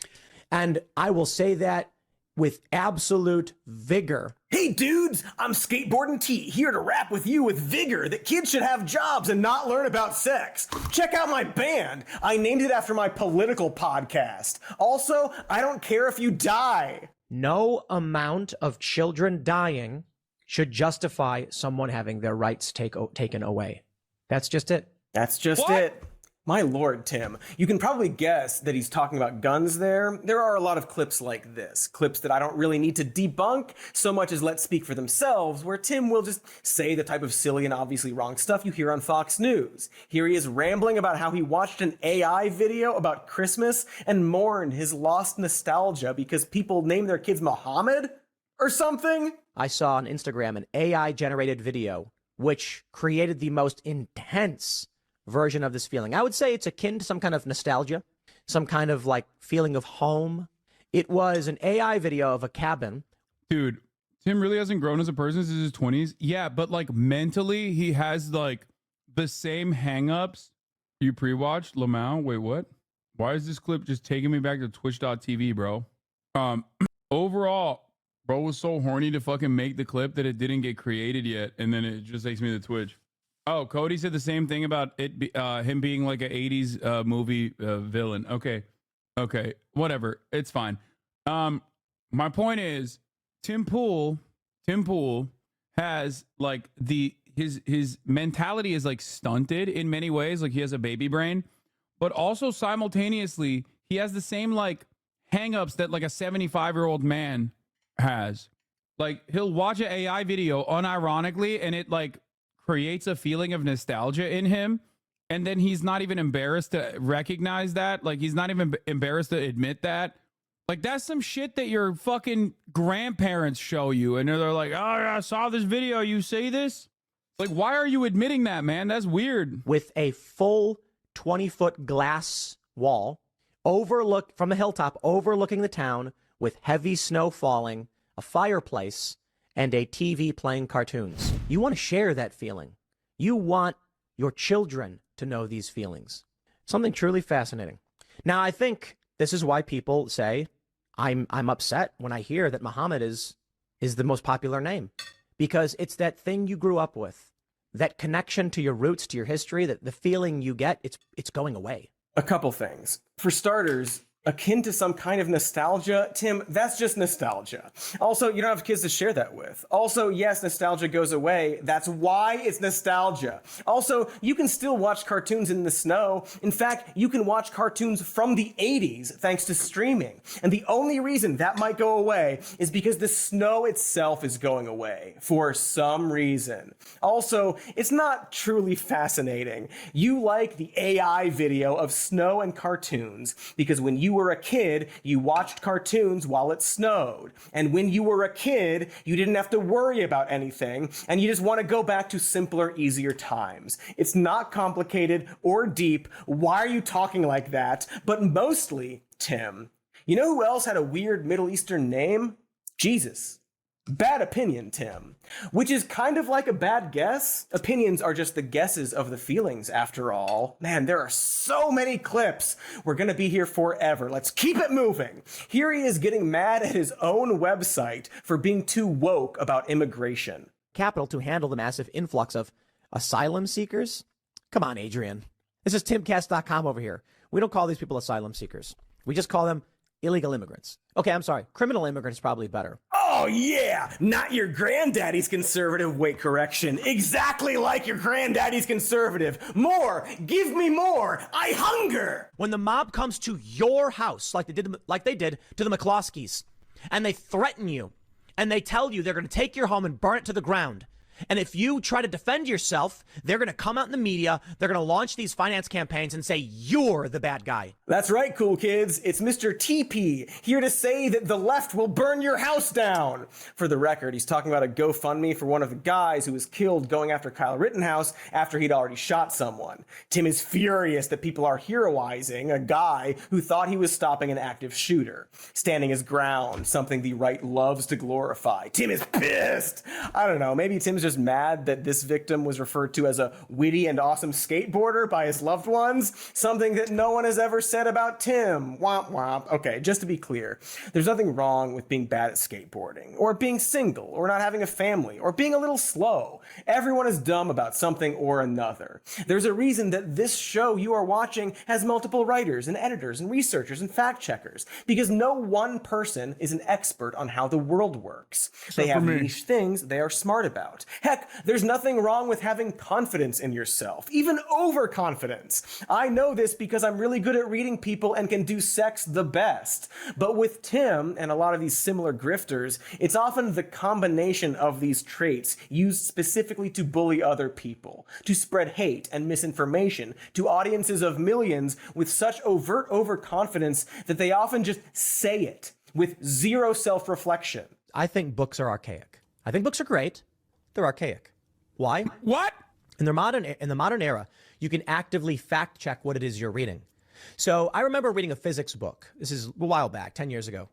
And I will say that with absolute vigor. Hey dudes, I'm Skateboarding T, here to rap with you with vigor that kids should have jobs and not learn about sex. Check out my band. I named it after my political podcast. Also, I don't care if you die. No amount of children dying should justify someone having their rights taken away. That's just it. That's just it. My lord, Tim, you can probably guess that he's talking about guns there. There are a lot of clips like this, clips that I don't really need to debunk so much as let speak for themselves, where Tim will just say the type of silly and obviously wrong stuff you hear on Fox News. Here he is rambling about how he watched an AI video about Christmas and mourned his lost nostalgia because people named their kids Muhammad or something. I saw on Instagram an AI-generated video which created the most intense version of this feeling. I would say it's akin to some kind of nostalgia, some kind of like feeling of home. It was an AI video of a cabin. Dude, Tim really hasn't grown as a person since his 20s. Yeah, but like mentally, he has like the same hangups. You pre-watched Lamau? Wait, what? Why is this clip just taking me back to twitch.tv, bro? Overall, bro was so horny to fucking make the clip that it didn't get created yet, and then it just takes me to Twitch. Oh, Cody said the same thing about it, him being like an 80s movie villain. Okay, whatever. It's fine. My point is, Tim Pool has like his mentality is like stunted in many ways. Like he has a baby brain, but also simultaneously he has the same like hangups that like a 75-year-old man has. Like he'll watch an AI video unironically, and it like creates a feeling of nostalgia in him, and then he's not even embarrassed to recognize that. Like he's not even embarrassed to admit that. Like that's some shit that your fucking grandparents show you, and they're like, "Oh, I saw this video. You say this." Like, why are you admitting that, man? That's weird. With a full 20-foot glass wall from the hilltop overlooking the town, with heavy snow falling, a fireplace, and a TV playing cartoons. You want to share that feeling. You want your children to know these feelings. Something truly fascinating. Now, I think this is why people say, I'm upset when I hear that Muhammad is the most popular name. Because it's that thing you grew up with. That connection to your roots, to your history, that the feeling you get, it's going away. A couple things. For starters, akin to some kind of nostalgia, Tim, that's just nostalgia. Also, you don't have kids to share that with. Also, yes, nostalgia goes away. That's why it's nostalgia. Also, you can still watch cartoons in the snow. In fact, you can watch cartoons from the 80s thanks to streaming. And the only reason that might go away is because the snow itself is going away for some reason. Also, it's not truly fascinating. You like the AI video of snow and cartoons because when you were a kid, you watched cartoons while it snowed. And when you were a kid, you didn't have to worry about anything, and you just want to go back to simpler, easier times. It's not complicated or deep. Why are you talking like that? But mostly, Tim, you know who else had a weird Middle Eastern name? Jesus. Bad opinion, Tim. Which is kind of like a bad guess. Opinions are just the guesses of the feelings, after all. Man, there are so many clips. We're gonna be here forever. Let's keep it moving. Here he is getting mad at his own website for being too woke about immigration. Capital to handle the massive influx of asylum seekers? Come on, Adrian. This is timcast.com over here. We don't call these people asylum seekers. We just call them illegal immigrants. Okay, I'm sorry. Criminal immigrants is probably better. Oh yeah, not your granddaddy's conservative. Wait, correction. Exactly like your granddaddy's conservative. More, give me more. I hunger. When the mob comes to your house, like they did to the McCloskeys, and they threaten you, and they tell you they're going to take your home and burn it to the ground. And if you try to defend yourself, they're going to come out in the media, they're going to launch these finance campaigns and say you're the bad guy. That's right, cool kids. It's Mr. TP, here to say that the left will burn your house down. For the record, he's talking about a GoFundMe for one of the guys who was killed going after Kyle Rittenhouse after he'd already shot someone. Tim is furious that people are heroizing a guy who thought he was stopping an active shooter, standing his ground, something the right loves to glorify. Tim is pissed. I don't know, maybe Tim's just mad that this victim was referred to as a witty and awesome skateboarder by his loved ones, something that no one has ever said about Tim. Womp womp. Okay, just to be clear, there's nothing wrong with being bad at skateboarding, or being single, or not having a family, or being a little slow. Everyone is dumb about something or another. There's a reason that this show you are watching has multiple writers and editors and researchers and fact checkers, because no one person is an expert on how the world works. They have niche things they are smart about. Heck, there's nothing wrong with having confidence in yourself, even overconfidence. I know this because I'm really good at reading people and can do sex the best. But with Tim and a lot of these similar grifters, it's often the combination of these traits used specifically to bully other people, to spread hate and misinformation to audiences of millions with such overt overconfidence that they often just say it with zero self-reflection. I think books are archaic. I think books are great. They're archaic. Why? What? In the modern era, you can actively fact check what it is you're reading. So I remember reading a physics book. This is a while back, 10 years ago.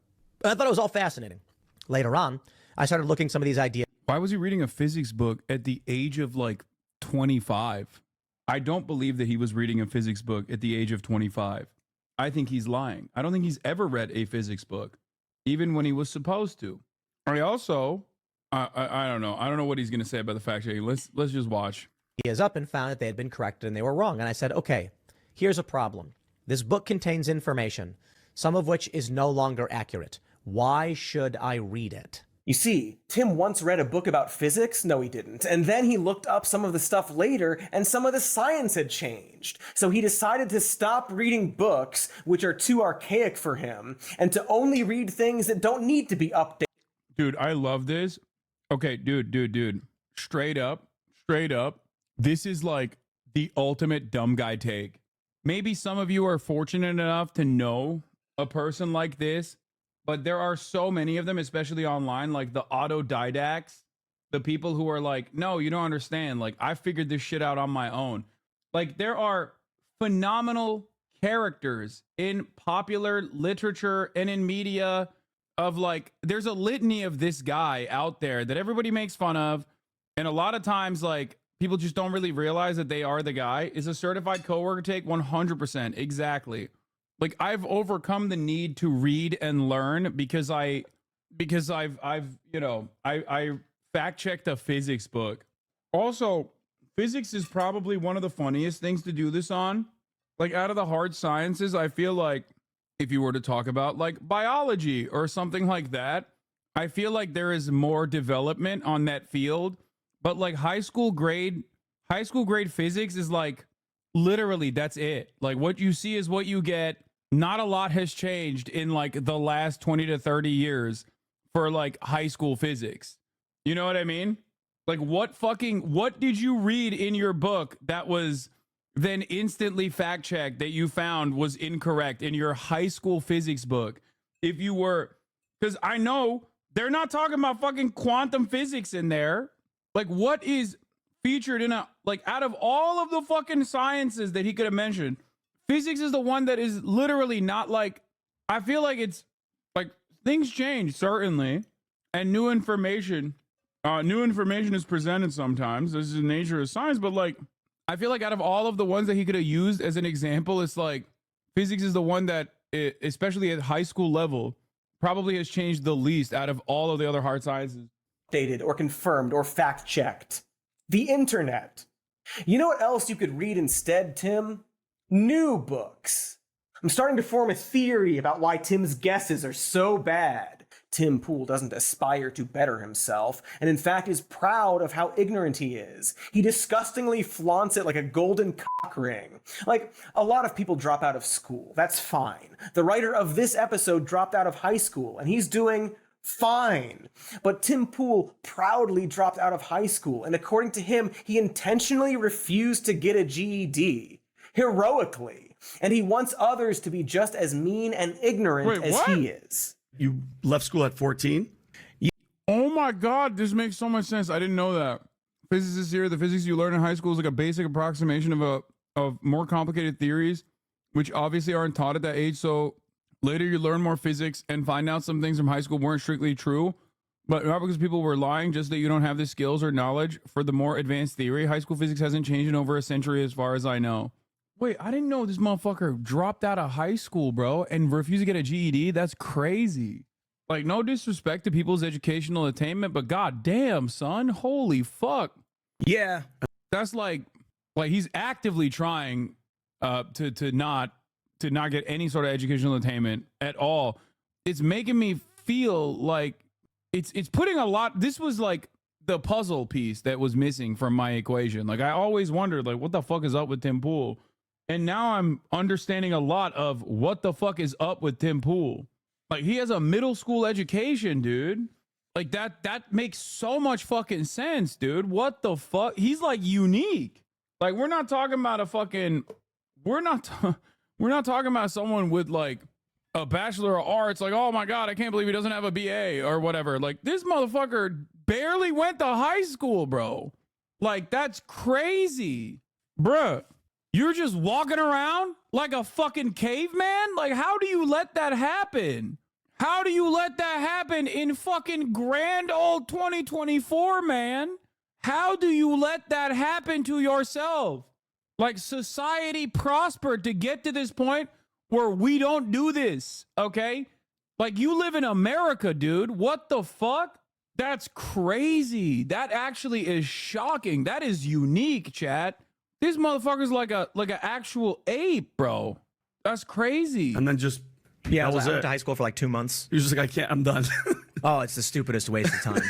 I thought it was all fascinating. Later on, I started looking some of these ideas. Why was he reading a physics book at the age of like 25? I don't believe that he was reading a physics book at the age of 25. I think he's lying. I don't think he's ever read a physics book, even when he was supposed to. I also... I don't know. I don't know what he's going to say about the fact checking. Let's just watch. He is up and found that they had been corrected and they were wrong. And I said, okay, here's a problem. This book contains information, some of which is no longer accurate. Why should I read it? You see, Tim once read a book about physics. No, he didn't. And then he looked up some of the stuff later and some of the science had changed. So he decided to stop reading books, which are too archaic for him, and to only read things that don't need to be updated. Dude, I love this. Okay, dude. Straight up. This is like the ultimate dumb guy take. Maybe some of you are fortunate enough to know a person like this, but there are so many of them, especially online, like the autodidacts, the people who are like, no, you don't understand. Like, I figured this shit out on my own. Like, there are phenomenal characters in popular literature and in media of like, there's a litany of this guy out there that everybody makes fun of. And a lot of times, like, people just don't really realize that they are the guy. Is a certified coworker take? 100%. Exactly. Like, I've overcome the need to read and learn because I've fact checked a physics book. Also, physics is probably one of the funniest things to do this on. Like, out of the hard sciences, I feel like if you were to talk about like biology or something like that, I feel like there is more development on that field. But like high school grade physics is like literally that's it. Like what you see is what you get. Not a lot has changed in like the last 20 to 30 years for like high school physics. You know what I mean? Like what did you read in your book that was then instantly fact checked that you found was incorrect in your high school physics book? If you were, because I know they're not talking about fucking quantum physics in there. Like what is featured in a, like out of all of the fucking sciences that he could have mentioned, physics is the one that is literally not like, I feel like it's like things change certainly, and new information is presented sometimes. This is the nature of science, but like, I feel like out of all of the ones that he could have used as an example, it's like physics is the one that, especially at high school level, probably has changed the least out of all of the other hard sciences. Dated or confirmed or fact-checked. The internet. You know what else you could read instead, Tim? New books. I'm starting to form a theory about why Tim's guesses are so bad. Tim Pool doesn't aspire to better himself, and in fact is proud of how ignorant he is. He disgustingly flaunts it like a golden cock ring. Like, a lot of people drop out of school. That's fine. The writer of this episode dropped out of high school, and he's doing fine. But Tim Pool proudly dropped out of high school, and according to him, he intentionally refused to get a GED. Heroically. And he wants others to be just as mean and ignorant as he is. You left school at 14? Oh my God, this makes so much sense. I didn't know that. Physicists here, the physics you learn in high school is like a basic approximation of more complicated theories, which obviously aren't taught at that age. So later you learn more physics and find out some things from high school weren't strictly true, but not because people were lying, just that you don't have the skills or knowledge for the more advanced theory. High school physics hasn't changed in over a century as far as I know. Wait, I didn't know this motherfucker dropped out of high school, bro, and refused to get a GED. That's crazy. Like, no disrespect to people's educational attainment, but goddamn, son, holy fuck. Yeah. That's like he's actively trying to not get any sort of educational attainment at all. It's making me feel like it's putting a lot. This was like the puzzle piece that was missing from my equation. Like, I always wondered, like, what the fuck is up with Tim Pool? And now I'm understanding a lot of what the fuck is up with Tim Pool. Like, he has a middle school education, dude. Like, that makes so much fucking sense, dude. What the fuck? He's like unique. Like, we're not talking about we're not talking about someone with like a Bachelor of Arts. Like, oh my God, I can't believe he doesn't have a BA or whatever. Like, this motherfucker barely went to high school, bro. Like, that's crazy, bruh. You're just walking around like a fucking caveman? Like, how do you let that happen? How do you let that happen in fucking grand old 2024, man? How do you let that happen to yourself? Like, society prospered to get to this point where we don't do this, okay? Like, you live in America, dude. What the fuck? That's crazy. That actually is shocking. That is unique, chat. This motherfucker's like an actual ape, bro. That's crazy. And then just I went to high school for like 2 months. You're just like, I can't. I'm done. Oh, it's the stupidest waste of time.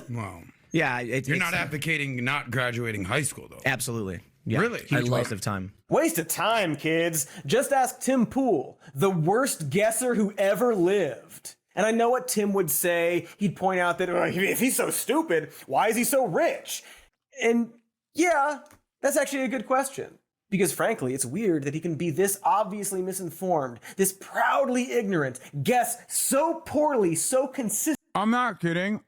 Wow. Yeah, you're not advocating not graduating high school, though. Absolutely. Yeah, really? Huge waste of time. Waste of time, kids. Just ask Tim Pool, the worst guesser who ever lived. And I know what Tim would say. He'd point out that if he's so stupid, why is he so rich? And yeah, that's actually a good question. Because frankly, it's weird that he can be this obviously misinformed, this proudly ignorant, guess so poorly, so consistent. I'm not kidding.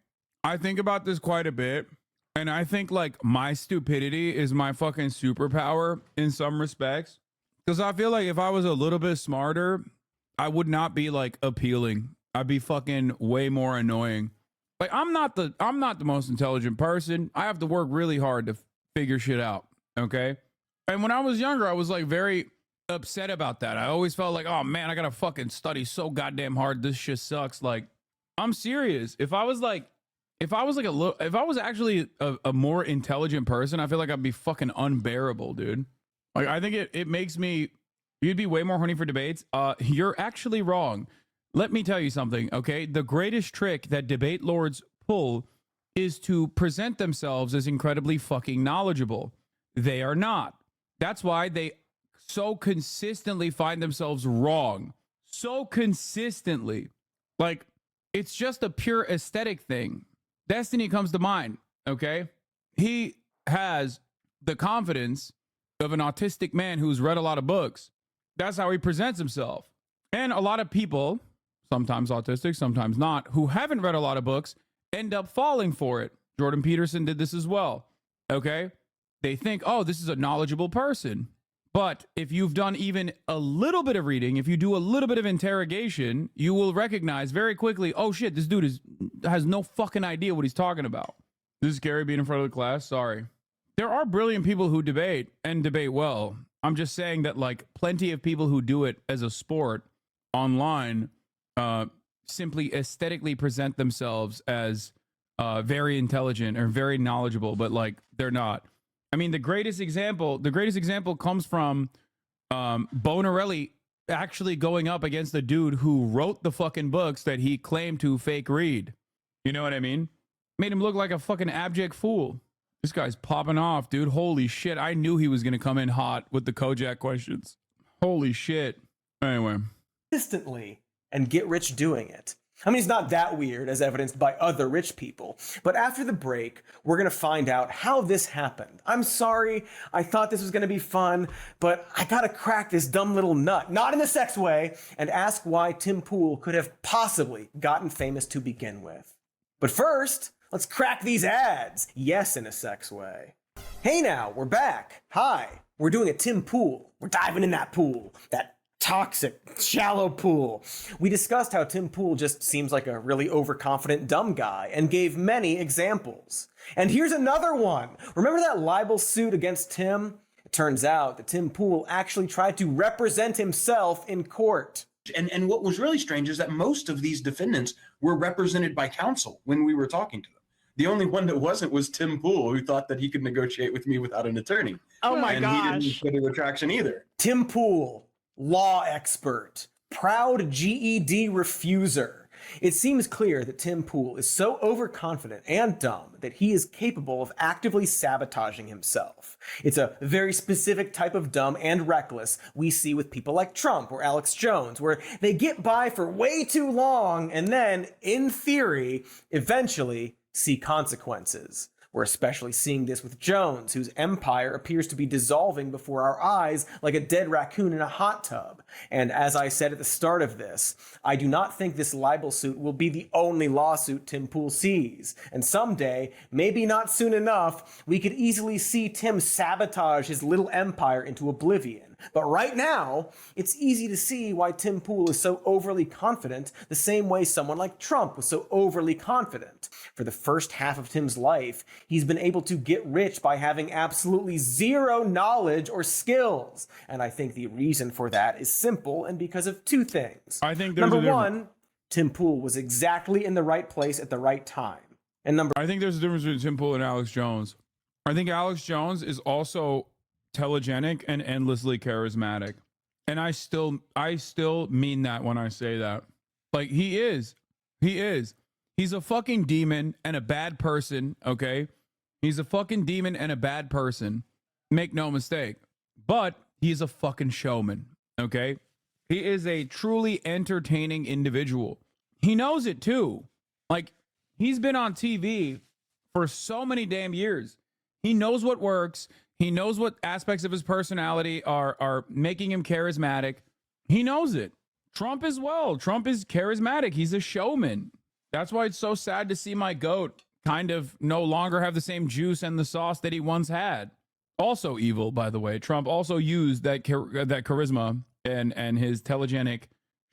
I think about this quite a bit. And I think like my stupidity is my fucking superpower in some respects. Because I feel like if I was a little bit smarter, I would not be like appealing. I'd be fucking way more annoying. Like, I'm not the most intelligent person. I have to work really hard to figure shit out. Okay. And when I was younger, I was like very upset about that. I always felt like, oh man, I gotta fucking study so goddamn hard. This shit sucks. Like, I'm serious. If I was actually a more intelligent person, I feel like I'd be fucking unbearable, dude. Like, I think it makes me, you'd be way more horny for debates. You're actually wrong. Let me tell you something, okay? The greatest trick that debate lords pull is to present themselves as incredibly fucking knowledgeable. They are not. That's why they so consistently find themselves wrong. So consistently. Like, it's just a pure aesthetic thing. Destiny comes to mind, okay? He has the confidence of an autistic man who's read a lot of books. That's how he presents himself. And a lot of people, sometimes autistic, sometimes not, who haven't read a lot of books, end up falling for it. Jordan Peterson did this as well, okay? They think, oh, this is a knowledgeable person. But if you've done even a little bit of reading, if you do a little bit of interrogation, you will recognize very quickly, oh shit, this dude is has no fucking idea what he's talking about. This is Gary being in front of the class. Sorry. There are brilliant people who debate and debate well. I'm just saying that like plenty of people who do it as a sport online simply aesthetically present themselves as very intelligent or very knowledgeable, but like they're not. I mean, the greatest example comes from Bonarelli actually going up against the dude who wrote the fucking books that he claimed to fake read. You know what I mean? Made him look like a fucking abject fool. This guy's popping off, dude. Holy shit. I knew he was going to come in hot with the Kojak questions. Holy shit. Anyway. Consistently and get rich doing it. I mean, it's not that weird as evidenced by other rich people. But after the break, we're going to find out how this happened. I'm sorry. I thought this was going to be fun, but I got to crack this dumb little nut, not in a sex way, and ask why Tim Pool could have possibly gotten famous to begin with. But first, let's crack these ads. Yes, in a sex way. Hey now, we're back. Hi. We're doing a Tim Pool. We're diving in that pool. That toxic, shallow pool. We discussed how Tim Pool just seems like a really overconfident dumb guy and gave many examples. And here's another one. Remember that libel suit against Tim? It turns out that Tim Pool actually tried to represent himself in court. And what was really strange is that most of these defendants were represented by counsel when we were talking to them. The only one that wasn't was Tim Pool, who thought that he could negotiate with me without an attorney. Oh my gosh. And he didn't get a retraction either. Tim Pool, law expert, proud GED refuser. It seems clear that Tim Pool is so overconfident and dumb that he is capable of actively sabotaging himself. It's a very specific type of dumb and reckless we see with people like Trump or Alex Jones, where they get by for way too long and then, in theory, eventually see consequences. We're especially seeing this with Jones, whose empire appears to be dissolving before our eyes like a dead raccoon in a hot tub. And as I said at the start of this, I do not think this libel suit will be the only lawsuit Tim Pool sees. And someday, maybe not soon enough, we could easily see Tim sabotage his little empire into oblivion. But right now, it's easy to see why Tim Pool is so overly confident, the same way someone like Trump was so overly confident. For the first half of Tim's life, he's been able to get rich by having absolutely zero knowledge or skills. And I think the reason for that is simple and because of two things. I think there's Number one, Tim Pool was exactly in the right place at the right time. And I think there's a difference between Tim Pool and Alex Jones. I think Alex Jones is also telegenic and endlessly charismatic. And I still mean that when I say that. Like, he is. He's a fucking demon and a bad person, okay? He's a fucking demon and a bad person. Make no mistake. But he's a fucking showman, okay? He is a truly entertaining individual. He knows it too. Like, he's been on TV for so many damn years. He knows what works. He knows what aspects of his personality are making him charismatic. He knows it. Trump as well. Trump is charismatic. He's a showman. That's why it's so sad to see my goat kind of no longer have the same juice and the sauce that he once had. Also evil, by the way. Trump also used that charisma and his telegenic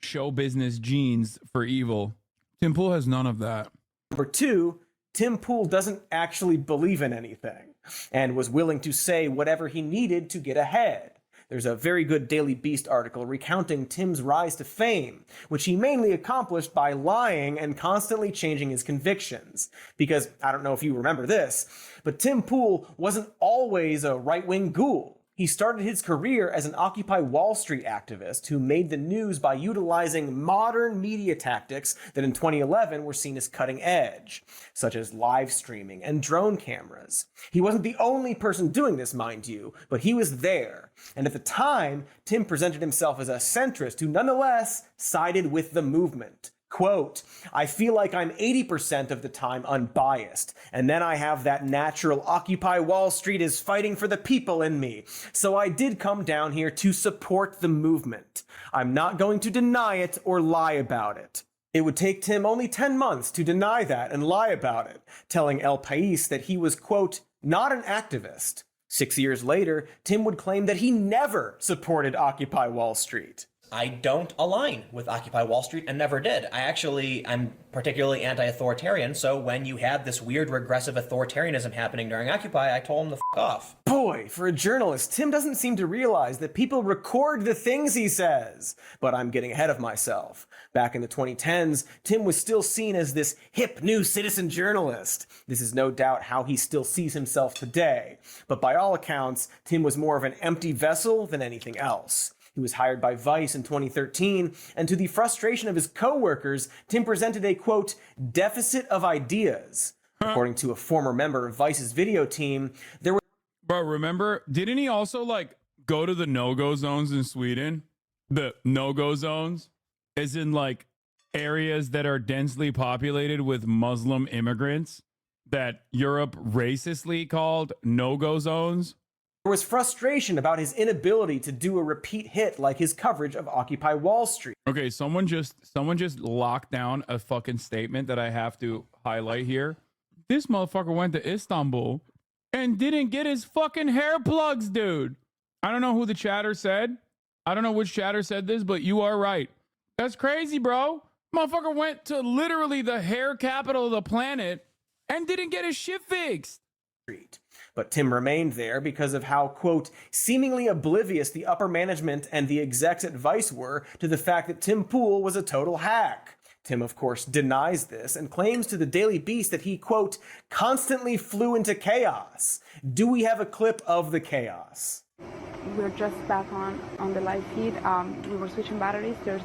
show business genes for evil. Tim Pool has none of that. Number two, Tim Pool doesn't actually believe in anything and was willing to say whatever he needed to get ahead. There's a very good Daily Beast article recounting Tim's rise to fame, which he mainly accomplished by lying and constantly changing his convictions. Because, I don't know if you remember this, but Tim Pool wasn't always a right-wing ghoul. He started his career as an Occupy Wall Street activist who made the news by utilizing modern media tactics that in 2011 were seen as cutting edge, such as live streaming and drone cameras. He wasn't the only person doing this, mind you, but he was there. And at the time, Tim presented himself as a centrist who nonetheless sided with the movement. Quote, I feel like I'm 80% of the time unbiased, and then I have that natural Occupy Wall Street is fighting for the people in me. So I did come down here to support the movement. I'm not going to deny it or lie about it. It would take Tim only 10 months to deny that and lie about it, telling El País that he was, quote, not an activist. 6 years later, Tim would claim that he never supported Occupy Wall Street. I don't align with Occupy Wall Street and never did. I'm particularly anti-authoritarian, so when you had this weird regressive authoritarianism happening during Occupy, I told him to f*** off. Boy, for a journalist, Tim doesn't seem to realize that people record the things he says. But I'm getting ahead of myself. Back in the 2010s, Tim was still seen as this hip new citizen journalist. This is no doubt how he still sees himself today. But by all accounts, Tim was more of an empty vessel than anything else. He was hired by Vice in 2013, and to the frustration of his co-workers, Tim presented a, quote, deficit of ideas. According to a former member of Vice's video team, there were... Bro, remember, didn't he also, like, go to the no-go zones in Sweden? The no-go zones? As in, like, areas that are densely populated with Muslim immigrants that Europe racistly called no-go zones? There was frustration about his inability to do a repeat hit like his coverage of Occupy Wall Street. Okay, someone just locked down a fucking statement that I have to highlight here. This motherfucker went to Istanbul and didn't get his fucking hair plugs, dude. I don't know who the chatter said. I don't know which chatter said this, but you are right. That's crazy, bro. Motherfucker went to literally the hair capital of the planet and didn't get his shit fixed. But Tim remained there because of how, quote, seemingly oblivious the upper management and the execs at Vice were to the fact that Tim Pool was a total hack. Tim, of course, denies this and claims to the Daily Beast that he, quote, constantly flew into chaos. Do we have a clip of the chaos? We're just back on the live feed. We were switching batteries. There's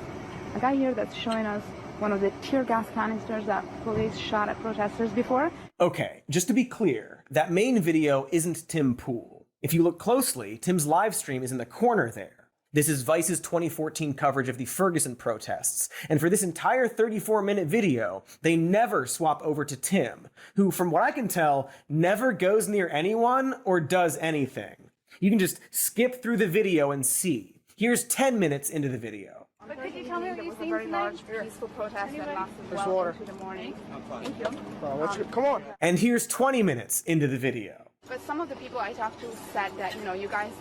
a guy here that's showing us one of the tear gas canisters that police shot at protesters before. Okay, just to be clear, that main video isn't Tim Pool. If you look closely, Tim's live stream is in the corner there. This is Vice's 2014 coverage of the Ferguson protests, and for this entire 34-minute video, they never swap over to Tim, who, from what I can tell, never goes near anyone or does anything. You can just skip through the video and see. Here's 10 minutes into the video. But could you tell me what you've seen tonight? Large, peaceful protest that lasted well into the morning. Thank you. Come on. And here's 20 minutes into the video. But some of the people I talked to said that, you guys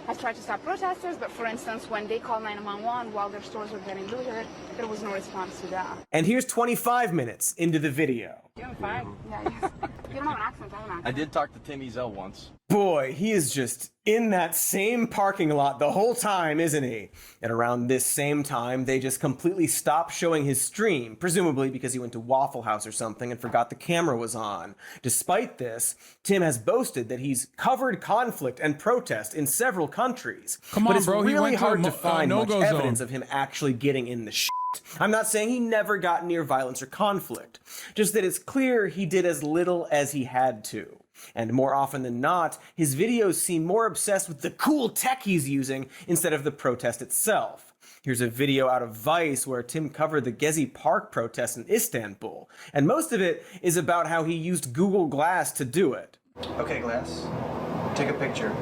have tried to stop protesters, but for instance, when they called 911 while their stores were getting looted, there was no response to that. And here's 25 minutes into the video. You're fine. Yeah, you don't have an accent, I have an accent. I did talk to Timmy Zell once. Boy, he is just in that same parking lot the whole time, isn't he? And around this same time, they just completely stopped showing his stream, presumably because he went to Waffle House or something and forgot the camera was on. Despite this, Tim has boasted that he's covered conflict and protest in several countries. But it's really hard to find much evidence of him actually getting in the shit. I'm not saying he never got near violence or conflict, just that it's clear he did as little as he had to. And more often than not, his videos seem more obsessed with the cool tech he's using instead of the protest itself. Here's a video out of Vice where Tim covered the Gezi Park protest in Istanbul, and most of it is about how he used Google Glass to do it. Okay, Glass, take a picture.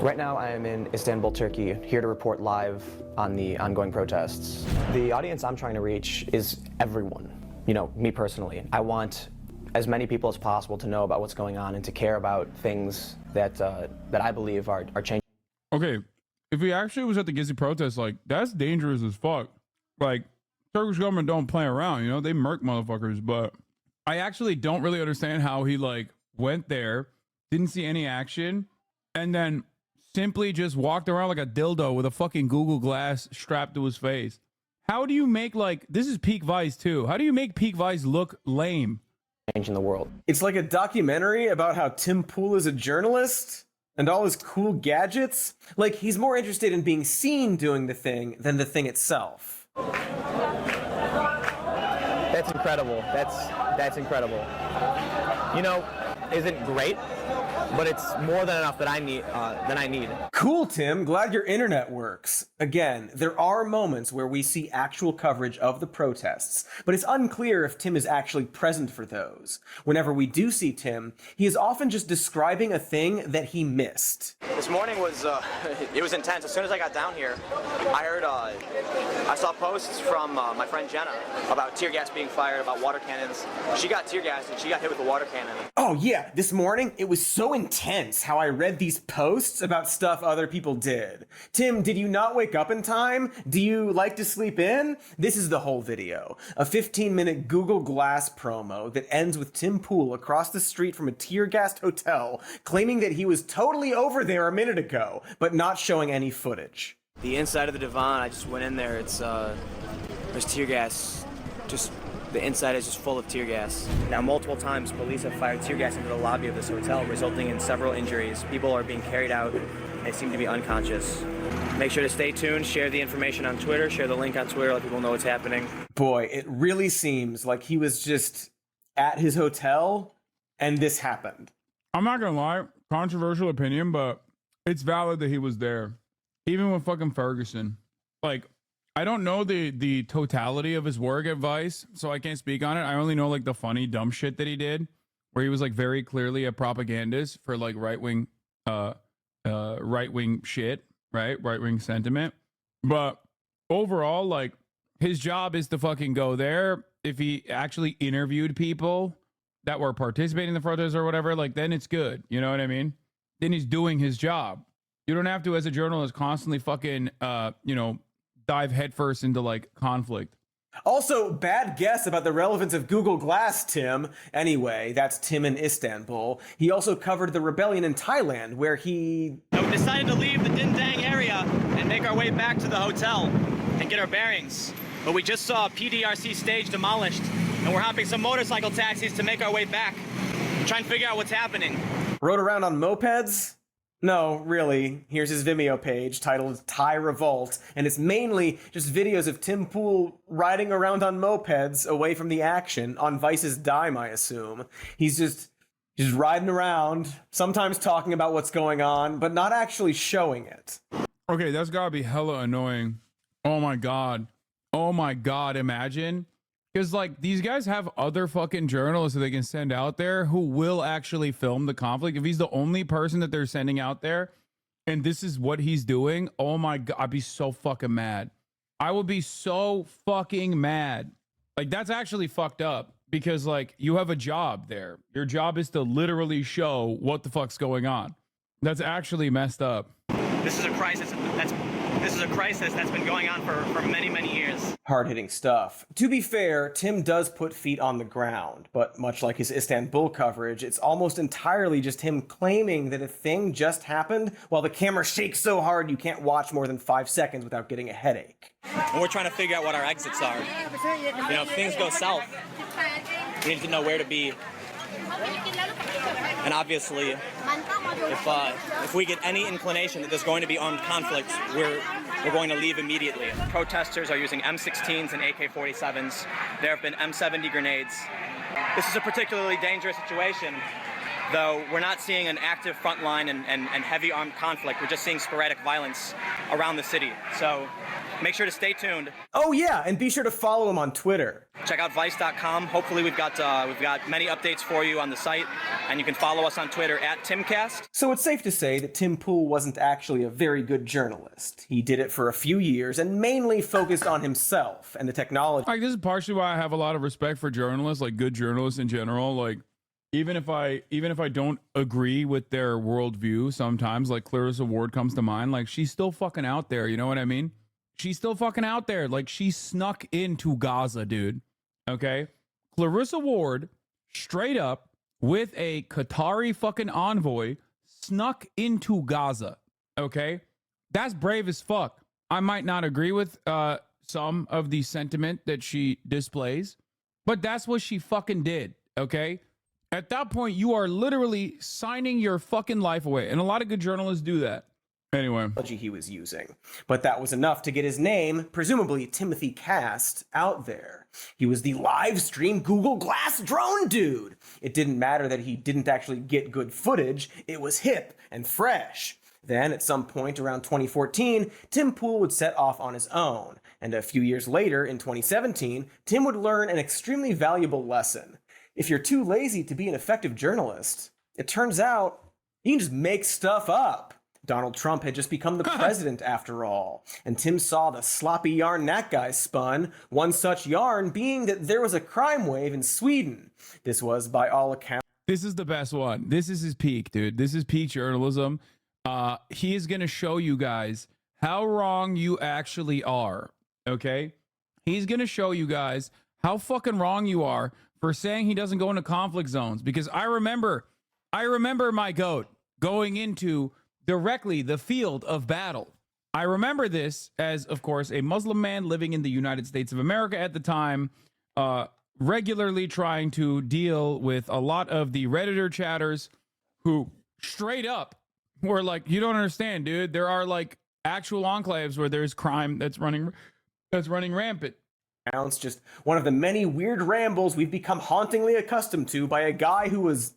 Right now I am in Istanbul, Turkey, here to report live on the ongoing protests. The audience I'm trying to reach is everyone, me personally. I want as many people as possible to know about what's going on and to care about things that I believe are changing. Okay, if he actually was at the Gezi protest, like, that's dangerous as fuck. Like, Turkish government don't play around, they murk motherfuckers. But I actually don't really understand how he, like, went there, didn't see any action, and then simply just walked around like a dildo with a fucking Google Glass strapped to his face. How do you make, like, this is peak Vice too. How do you make peak Vice look lame? Changing the world. It's like a documentary about how Tim Pool is a journalist and all his cool gadgets. Like, he's more interested in being seen doing the thing than the thing itself. That's incredible. That's incredible. Isn't great, but it's more than enough that I need. Cool, Tim. Glad your internet works. Again, there are moments where we see actual coverage of the protests, but it's unclear if Tim is actually present for those. Whenever we do see Tim, he is often just describing a thing that he missed. This morning was, it was intense. As soon as I got down here, I heard I saw posts from my friend Jenna about tear gas being fired, about water cannons. She got tear gas and she got hit with a water cannon. Oh yeah, this morning it was so intense how I read these posts about stuff other people did. Tim, did you not wake up in time? Do you like to sleep in? This is the whole video. A 15-minute Google Glass promo that ends with Tim Pool across the street from a tear-gassed hotel claiming that he was totally over there a minute ago, but not showing any footage. The inside of the divan, I just went in there. There's tear gas. Just the inside is just full of tear gas. Now, multiple times, police have fired tear gas into the lobby of this hotel, resulting in several injuries. People are being carried out. They seem to be unconscious. Make sure to stay tuned, share the information on Twitter, share the link on Twitter, let people know what's happening. Boy, it really seems like he was just at his hotel and this happened. I'm not gonna lie, controversial opinion, but it's valid that he was there. Even with fucking Ferguson. Like, I don't know the totality of his work at Vice, so I can't speak on it. I only know like the funny, dumb shit that he did, where he was like very clearly a propagandist for like right-wing shit, right? Right-wing sentiment. But overall, like, his job is to fucking go there. If he actually interviewed people that were participating in the protests or whatever, like, then it's good. You know what I mean? Then he's doing his job. You don't have to, as a journalist, constantly fucking, dive headfirst into like conflict. Also, bad guess about the relevance of Google Glass, Tim. Anyway, that's Tim in Istanbul. He also covered the rebellion in Thailand, where he... We decided to leave the Dindang area and make our way back to the hotel and get our bearings. But we just saw a PDRC stage demolished, and we're hopping some motorcycle taxis to make our way back. Trying to figure out what's happening. Rode around on mopeds? No, really. Here's his Vimeo page titled Thai Revolt, and it's mainly just videos of Tim Pool riding around on mopeds away from the action on Vice's dime, I assume. He's just riding around, sometimes talking about what's going on, but not actually showing it. Okay, that's gotta be hella annoying. Oh my god. Oh my god, imagine. Because, like, these guys have other fucking journalists that they can send out there who will actually film the conflict. If he's the only person that they're sending out there and this is what he's doing, oh my god, I'd be so fucking mad. I would be so fucking mad. Like, that's actually fucked up because, like, you have a job there. Your job is to literally show what the fuck's going on. That's actually messed up. This is a crisis that's been going on for many, many years. Hard-hitting stuff. To be fair, Tim does put feet on the ground, but much like his Istanbul coverage, it's almost entirely just him claiming that a thing just happened while the camera shakes so hard you can't watch more than 5 seconds without getting a headache. And we're trying to figure out what our exits are. You know, if things go south, we need to know where to be. And obviously, if we get any inclination that there's going to be armed conflict, we're going to leave immediately. Protesters are using M16s and AK-47s. There have been M70 grenades. This is a particularly dangerous situation, though we're not seeing an active front line and heavy armed conflict. We're just seeing sporadic violence around the city. So make sure to stay tuned. Oh yeah, and be sure to follow him on Twitter. Check out Vice.com. Hopefully we've got many updates for you on the site, and you can follow us on Twitter at Timcast. So it's safe to say that Tim Pool wasn't actually a very good journalist. He did it for a few years and mainly focused on himself and the technology. Like, this is partially why I have a lot of respect for journalists, like good journalists in general. Like, even if I don't agree with their worldview, sometimes, like Clarissa Ward comes to mind. Like, she's still fucking out there. You know what I mean? She's still fucking out there. Like, she snuck into Gaza, dude. Okay? Clarissa Ward, straight up, with a Qatari fucking envoy, snuck into Gaza. Okay? That's brave as fuck. I might not agree with some of the sentiment that she displays, but that's what she fucking did. Okay? At that point, you are literally signing your fucking life away. And a lot of good journalists do that. Anyway, he was using, but that was enough to get his name, presumably Timothy Cast, out there. He was the live stream Google Glass drone dude. It didn't matter that he didn't actually get good footage. It was hip and fresh. Then, at some point around 2014, Tim Pool would set off on his own. And a few years later, in 2017, Tim would learn an extremely valuable lesson. If you're too lazy to be an effective journalist, it turns out you can just make stuff up. Donald Trump had just become the president after all, and Tim saw the sloppy yarn that guy spun, one such yarn being that there was a crime wave in Sweden. This was, by all accounts... This is the best one. This is his peak, dude. This is peak journalism. He is going to show you guys how wrong you actually are, okay? He's going to show you guys how fucking wrong you are for saying he doesn't go into conflict zones, because I remember my goat going into directly the field of battle. I remember this as, of course, a Muslim man living in the United States of America at the time, regularly trying to deal with a lot of the Redditor chatters who straight up were like, you don't understand, dude. There are like actual enclaves where there's crime that's running rampant. It's just one of the many weird rambles we've become hauntingly accustomed to by a guy who was,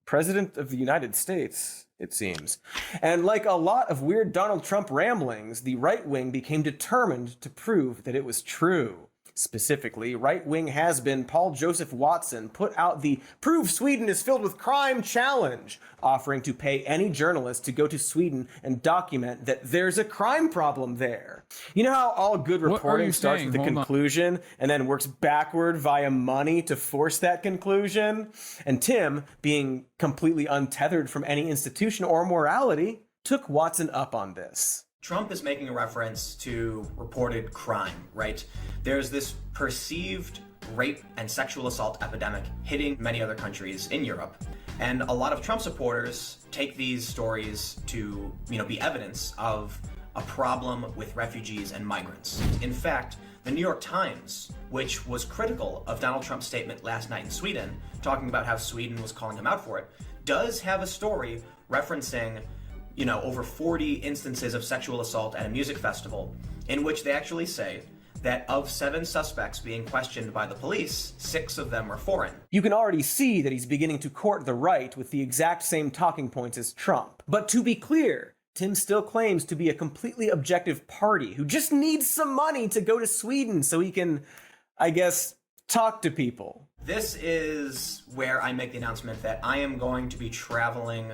president of the United States, it seems. And like a lot of weird Donald Trump ramblings, the right wing became determined to prove that it was true. Specifically, right-wing has-been Paul Joseph Watson put out the Prove Sweden is Filled with Crime challenge, offering to pay any journalist to go to Sweden and document that there's a crime problem there. You know how all good reporting starts with a conclusion and then works backward via money to force that conclusion? And Tim, being completely untethered from any institution or morality, took Watson up on this. Trump is making a reference to reported crime, right? There's this perceived rape and sexual assault epidemic hitting many other countries in Europe. And a lot of Trump supporters take these stories to, be evidence of a problem with refugees and migrants. In fact, the New York Times, which was critical of Donald Trump's statement last night in Sweden, talking about how Sweden was calling him out for it, does have a story referencing over 40 instances of sexual assault at a music festival, in which they actually say that of 7 suspects being questioned by the police, 6 of them are foreign. You can already see that he's beginning to court the right with the exact same talking points as Trump. But to be clear, Tim still claims to be a completely objective party who just needs some money to go to Sweden so he can, talk to people. This is where I make the announcement that I am going to be traveling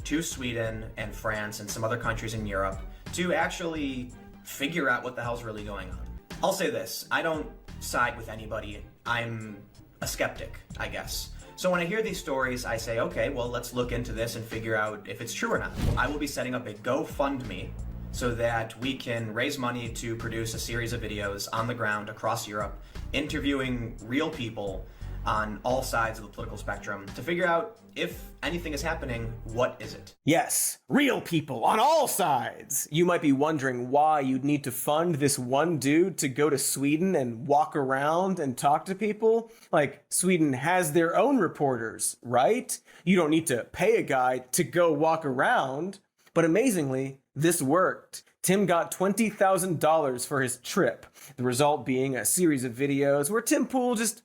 to Sweden and France and some other countries in Europe to actually figure out what the hell's really going on. I'll say this, I don't side with anybody. I'm a skeptic, I guess. So when I hear these stories, I say, okay, well, let's look into this and figure out if it's true or not. I will be setting up a GoFundMe so that we can raise money to produce a series of videos on the ground across Europe, interviewing real people on all sides of the political spectrum to figure out if anything is happening, what is it? Yes, real people on all sides. You might be wondering why you'd need to fund this one dude to go to Sweden and walk around and talk to people. Like, Sweden has their own reporters, right? You don't need to pay a guy to go walk around. But amazingly, this worked. Tim got $20,000 for his trip. The result being a series of videos where Tim Pool just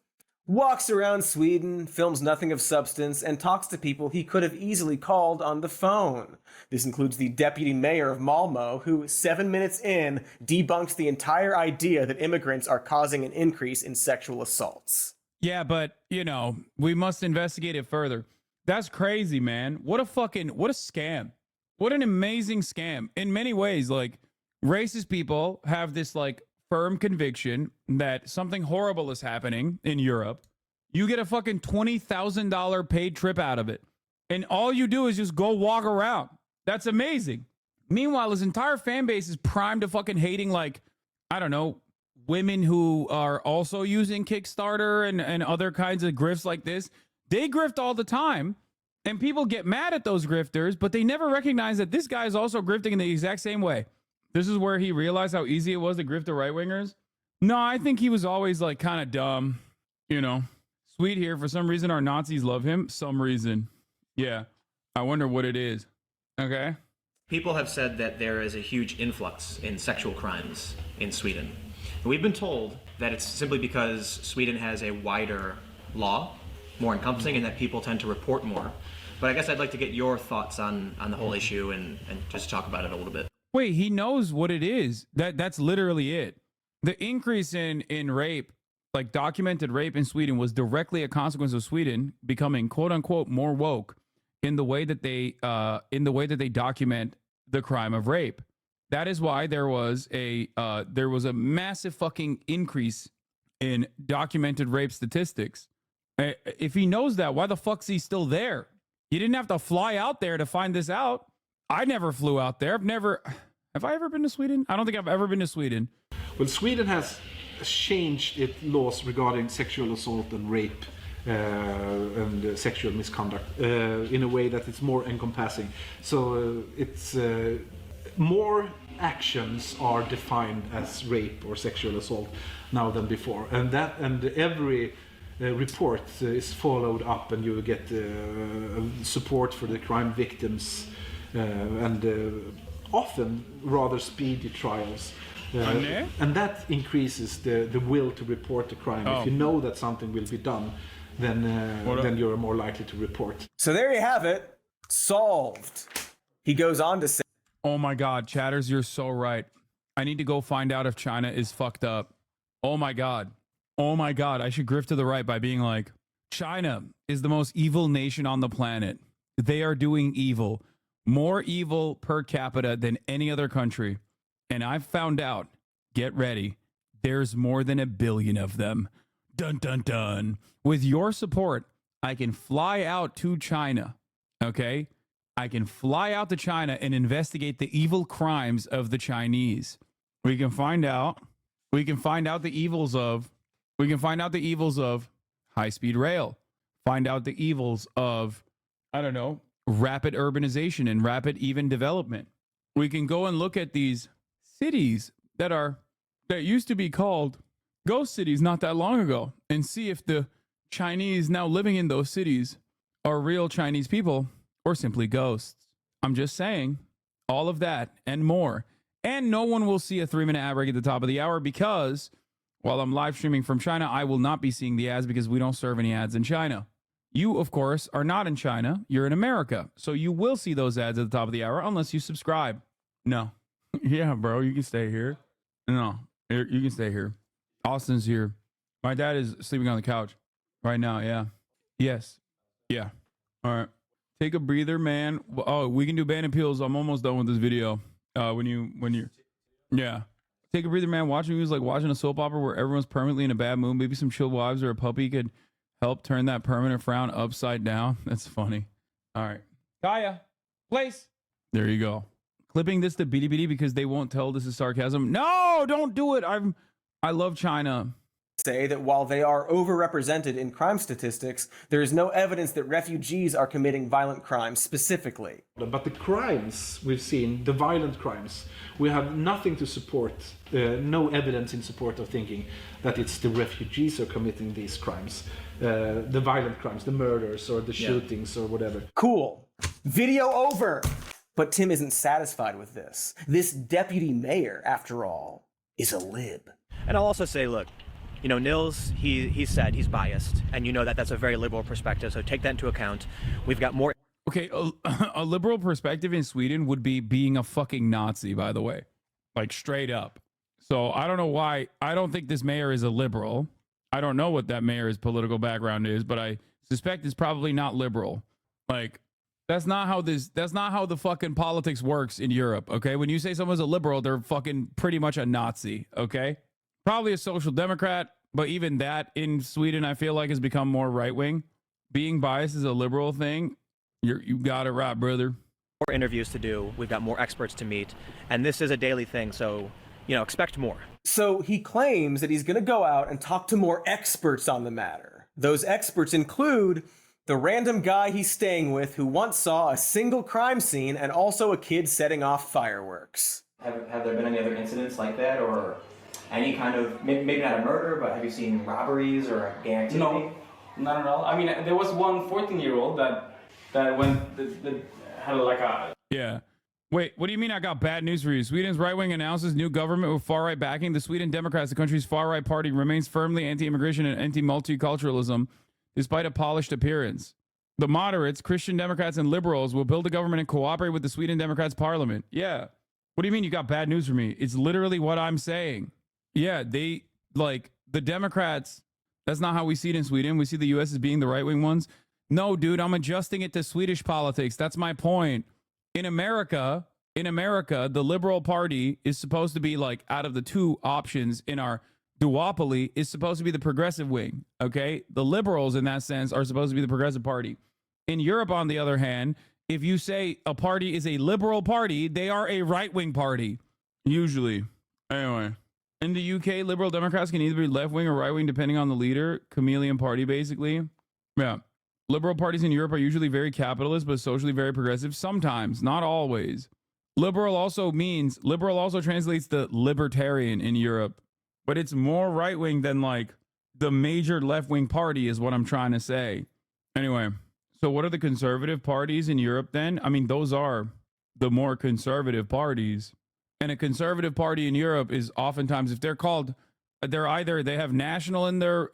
walks around Sweden, films nothing of substance, and talks to people he could have easily called on the phone. This includes the deputy mayor of Malmö, who 7 minutes in debunks the entire idea that immigrants are causing an increase in sexual assaults. Yeah, but, we must investigate it further. That's crazy, man. What a scam. What an amazing scam. In many ways, racist people have this, firm conviction that something horrible is happening in Europe. You get a fucking $20,000 paid trip out of it. And all you do is just go walk around. That's amazing. Meanwhile, his entire fan base is primed to fucking hating, women who are also using Kickstarter and other kinds of grifts like this. They grift all the time. And people get mad at those grifters, but they never recognize that this guy is also grifting in the exact same way. This is where he realized how easy it was to grift the right-wingers. No, I think he was always kind of dumb, Sweet here. For some reason, our Nazis love him. Some reason. Yeah. I wonder what it is. Okay. People have said that there is a huge influx in sexual crimes in Sweden. And we've been told that it's simply because Sweden has a wider law, more encompassing, and that people tend to report more. But I guess I'd like to get your thoughts on the whole issue and just talk about it a little bit. Wait, he knows what it is. That's literally it. The increase in rape, documented rape in Sweden, was directly a consequence of Sweden becoming quote unquote more woke in the way that they document the crime of rape. That is why there was a massive fucking increase in documented rape statistics. If he knows that, why the fuck's he still there? You didn't have to fly out there to find this out. I never flew out there. Have I ever been to Sweden? I don't think I've ever been to Sweden. Well, Sweden has changed its laws regarding sexual assault and rape and sexual misconduct in a way that it's more encompassing. So it's more actions are defined as rape or sexual assault now than before, and every report is followed up, and you get support for the crime victims and often rather speedy trials. And that increases the will to report the crime. If you know that something will be done, then you're more likely to report. So there you have it. Solved. He goes on to say, oh my God, Chatters, you're so right. I need to go find out if China is fucked up. Oh my God. Oh my God. I should grift to the right by being like, China is the most evil nation on the planet. They are doing evil. More evil per capita than any other country. And I've found out, get ready, there's more than 1 billion of them. Dun, dun, dun. With your support, I can fly out to China, okay? I can fly out to China and investigate the evil crimes of the Chinese. We can find out the evils of high-speed rail. Find out the evils of, I don't know, rapid urbanization and rapid even development. We can go and look at these cities that used to be called ghost cities not that long ago and see if the Chinese now living in those cities are real Chinese people or simply ghosts. I'm just saying all of that and more. And no one will see a 3-minute ad break at the top of the hour because while I'm live streaming from China, I will not be seeing the ads because we don't serve any ads in China. You, of course, are not in China. You're in America. So you will see those ads at the top of the hour unless you subscribe. No. Yeah, bro, you can stay here. No, you can stay here. Austin's here. My dad is sleeping on the couch right now. Yeah. Yes. Yeah. All right. Take a breather, man. Oh, we can do ban appeals. I'm almost done with this video. Yeah. Take a breather, man. Watching movies like watching a soap opera where everyone's permanently in a bad mood. Maybe some chill wives or a puppy could help turn that permanent frown upside down. That's funny. All right. Kaya, place. There you go. Clipping this to BDBD because they won't tell this is sarcasm. No, don't do it. I love China. Say that while they are overrepresented in crime statistics, there is no evidence that refugees are committing violent crimes specifically. But the crimes we've seen, the violent crimes, we have nothing to support, no evidence in support of thinking that it's the refugees who are committing these crimes, the violent crimes, the murders or the shootings or whatever. Cool. Video over. But Tim isn't satisfied with this. This deputy mayor, after all, is a lib. And I'll also say, look, you know, Nils, he said he's biased, and you know that that's a very liberal perspective, so take that into account. We've got more... Okay, a liberal perspective in Sweden would be being a fucking Nazi, by the way. Like, straight up. So I don't know why. I don't think this mayor is a liberal. I don't know what that mayor's political background is, but I suspect it's probably not liberal. Like... That's not how the fucking politics works in Europe, okay? When you say someone's a liberal, they're fucking pretty much a Nazi, okay? Probably a social democrat, but even that in Sweden, I feel like has become more right-wing. Being biased is a liberal thing. You got it right, brother. More interviews to do. We've got more experts to meet. And this is a daily thing, so, you know, expect more. So he claims that he's going to go out and talk to more experts on the matter. Those experts include... the random guy he's staying with who once saw a single crime scene and also a kid setting off fireworks. Have there been any other incidents like that, or any kind of, maybe not a murder, but have you seen robberies or gang activity? No, not at all. I mean, there was one 14-year-old that went, had like a... Yeah. Wait, what do you mean I got bad news for you? Sweden's right wing announces new government with far-right backing. The Sweden Democrats, the country's far-right party, remains firmly anti-immigration and anti-multiculturalism. Despite a polished appearance. The moderates, Christian Democrats, and liberals will build a government and cooperate with the Sweden Democrats parliament. Yeah. What do you mean you got bad news for me? It's literally what I'm saying. Yeah, the Democrats, that's not how we see it in Sweden. We see the U.S. as being the right-wing ones. No, dude, I'm adjusting it to Swedish politics. That's my point. In America, the Liberal Party is supposed to be like, out of the two options in our duopoly, is supposed to be the progressive wing. Okay, the liberals in that sense are supposed to be the progressive party. In Europe, on the other hand, if you say a party is a liberal party, they are a right-wing party, usually. Anyway, in the UK, Liberal Democrats can either be left-wing or right-wing depending on the leader. Chameleon party, basically. Yeah. Liberal parties in Europe are usually very capitalist, but socially very progressive. Sometimes, not always. Liberal also translates to libertarian in Europe, but it's more right-wing than like the major left-wing party is what I'm trying to say. Anyway, so what are the conservative parties in Europe then? I mean, those are the more conservative parties. And a conservative party in Europe is oftentimes, if they're called, they have national in their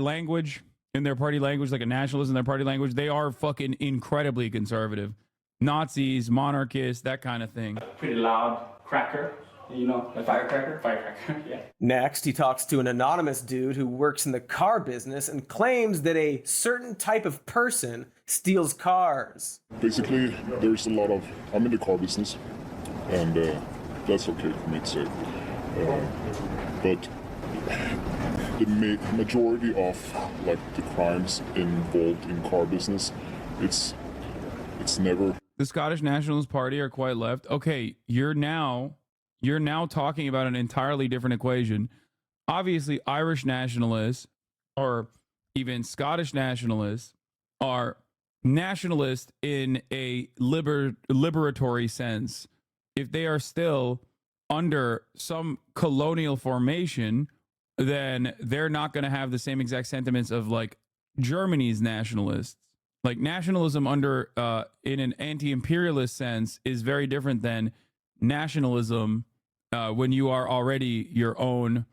language, in their party language, like a nationalist in their party language. They are fucking incredibly conservative. Nazis, monarchists, that kind of thing. Pretty loud cracker, you know, a firecracker? Firecracker, yeah. Next, he talks to an anonymous dude who works in the car business and claims that a certain type of person steals cars. Basically, there's a lot of, I'm in the car business, and that's okay for me to say. But the majority of like the crimes involved in car business, it's never. The Scottish Nationalist Party are quite left. Okay, you're now talking about an entirely different equation. Obviously, Irish nationalists or even Scottish nationalists are nationalist in a liberatory sense. If they are still under some colonial formation, then they're not going to have the same exact sentiments of like Germany's nationalists. Like nationalism under in an anti-imperialist sense is very different than nationalism when you are already your own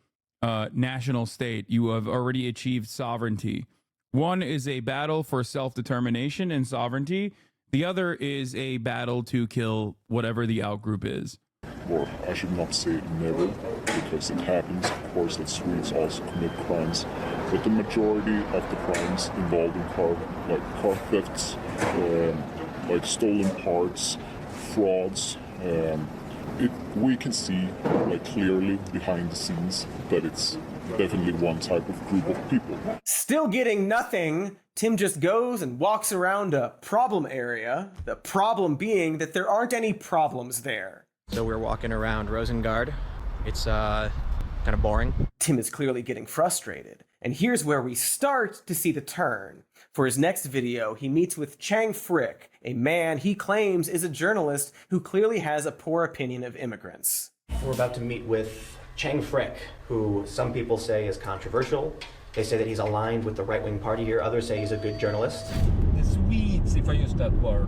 national state. You have already achieved sovereignty. One is a battle for self-determination and sovereignty. The other is a battle to kill whatever the outgroup is. Or I should not say never, because it happens, of course, that Swedes also commit crimes. But the majority of the crimes involved in car thefts, like stolen parts, frauds, we can see like clearly behind the scenes that it's definitely one type of group of people. Still getting nothing, Tim just goes and walks around a problem area, the problem being that there aren't any problems there. So we're walking around Rosengard. It's kind of boring. Tim is clearly getting frustrated. And here's where we start to see the turn. For his next video, he meets with Chang Frick, a man he claims is a journalist who clearly has a poor opinion of immigrants. We're about to meet with Chang Frick, who some people say is controversial. They say that he's aligned with the right-wing party here. Others say he's a good journalist. The Swedes, if I use that word,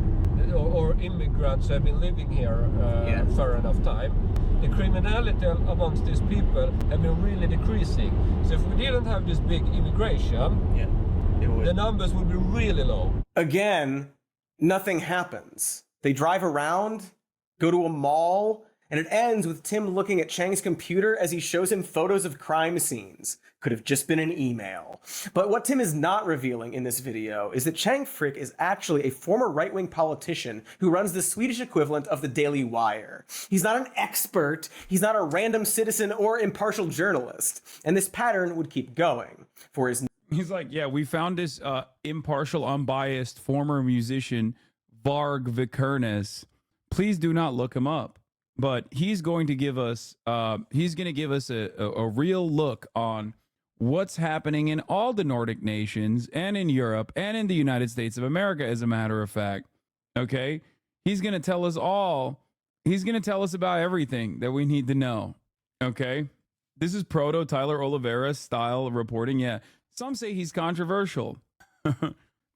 or immigrants who have been living here for enough time, the criminality amongst these people have been really decreasing. So if we didn't have this big immigration, the numbers would be really low. Again, nothing happens. They drive around, go to a mall, and it ends with Tim looking at Chang's computer as he shows him photos of crime scenes. Could have just been an email. But what Tim is not revealing in this video is that Chang Frick is actually a former right-wing politician who runs the Swedish equivalent of the Daily Wire. He's not an expert, he's not a random citizen or impartial journalist. And this pattern would keep going. For his He's like, yeah, we found this impartial, unbiased former musician, Varg Vikernes. Please do not look him up. But he's going to give us, a real look on what's happening in all the Nordic nations and in Europe and in the United States of America, as a matter of fact. Okay? He's going to tell us all. He's going to tell us about everything that we need to know. Okay? This is proto Tyler Oliveira style reporting. Yeah. Some say he's controversial.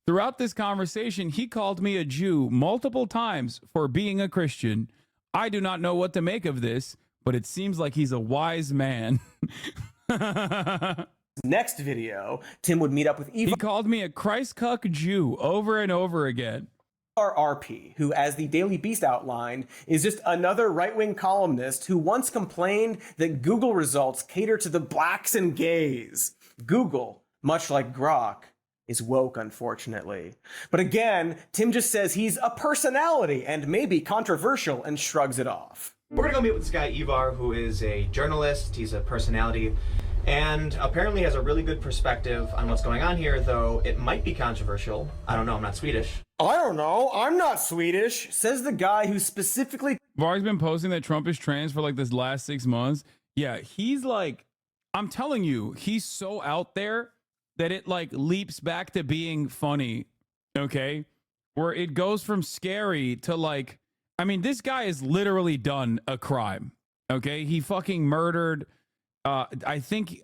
Throughout this conversation, he called me a Jew multiple times for being a Christian. I do not know what to make of this, but it seems like he's a wise man. Next video, Tim would meet up with Eva. He called me a Christ-cuck Jew over and over again. RP, who, as the Daily Beast outlined, is just another right-wing columnist who once complained that Google results cater to the blacks and gays. Google, much like Grok, is woke, unfortunately. But again, Tim just says he's a personality and maybe controversial and shrugs it off. We're gonna go meet with this guy, Ivar, who is a journalist, he's a personality, and apparently has a really good perspective on what's going on here, though it might be controversial. I don't know, I'm not Swedish. I don't know, I'm not Swedish, says the guy who specifically... Varg's been posting that Trump is trans for like this last 6 months. Yeah, he's like, I'm telling you, he's so out there that it like leaps back to being funny, okay? Where it goes from scary to like, I mean, this guy has literally done a crime, okay? He fucking murdered, I think,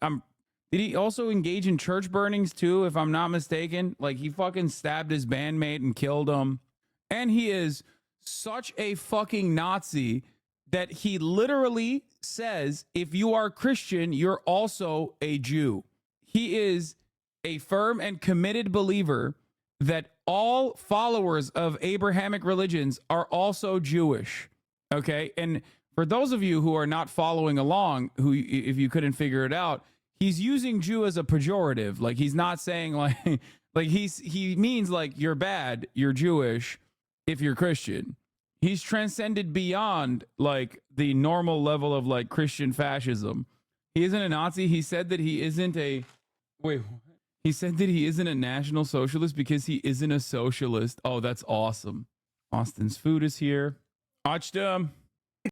did he also engage in church burnings too, if I'm not mistaken? Like, he fucking stabbed his bandmate and killed him. And he is such a fucking Nazi that he literally says, if you are Christian, you're also a Jew. He is a firm and committed believer that all followers of Abrahamic religions are also Jewish. Okay. And for those of you who are not following along, who, if you couldn't figure it out, he's using Jew as a pejorative. Like, he's not saying like he means like you're bad, you're Jewish if you're Christian. He's transcended beyond like the normal level of like Christian fascism. He isn't a Nazi. He said that he isn't a, he said that he isn't a national socialist because he isn't a socialist. Oh, that's awesome. Austin's Food is here.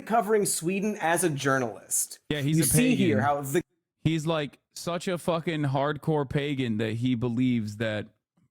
Covering Sweden as a journalist. Yeah, he's you a pagan. See here how he's like such a fucking hardcore pagan that he believes that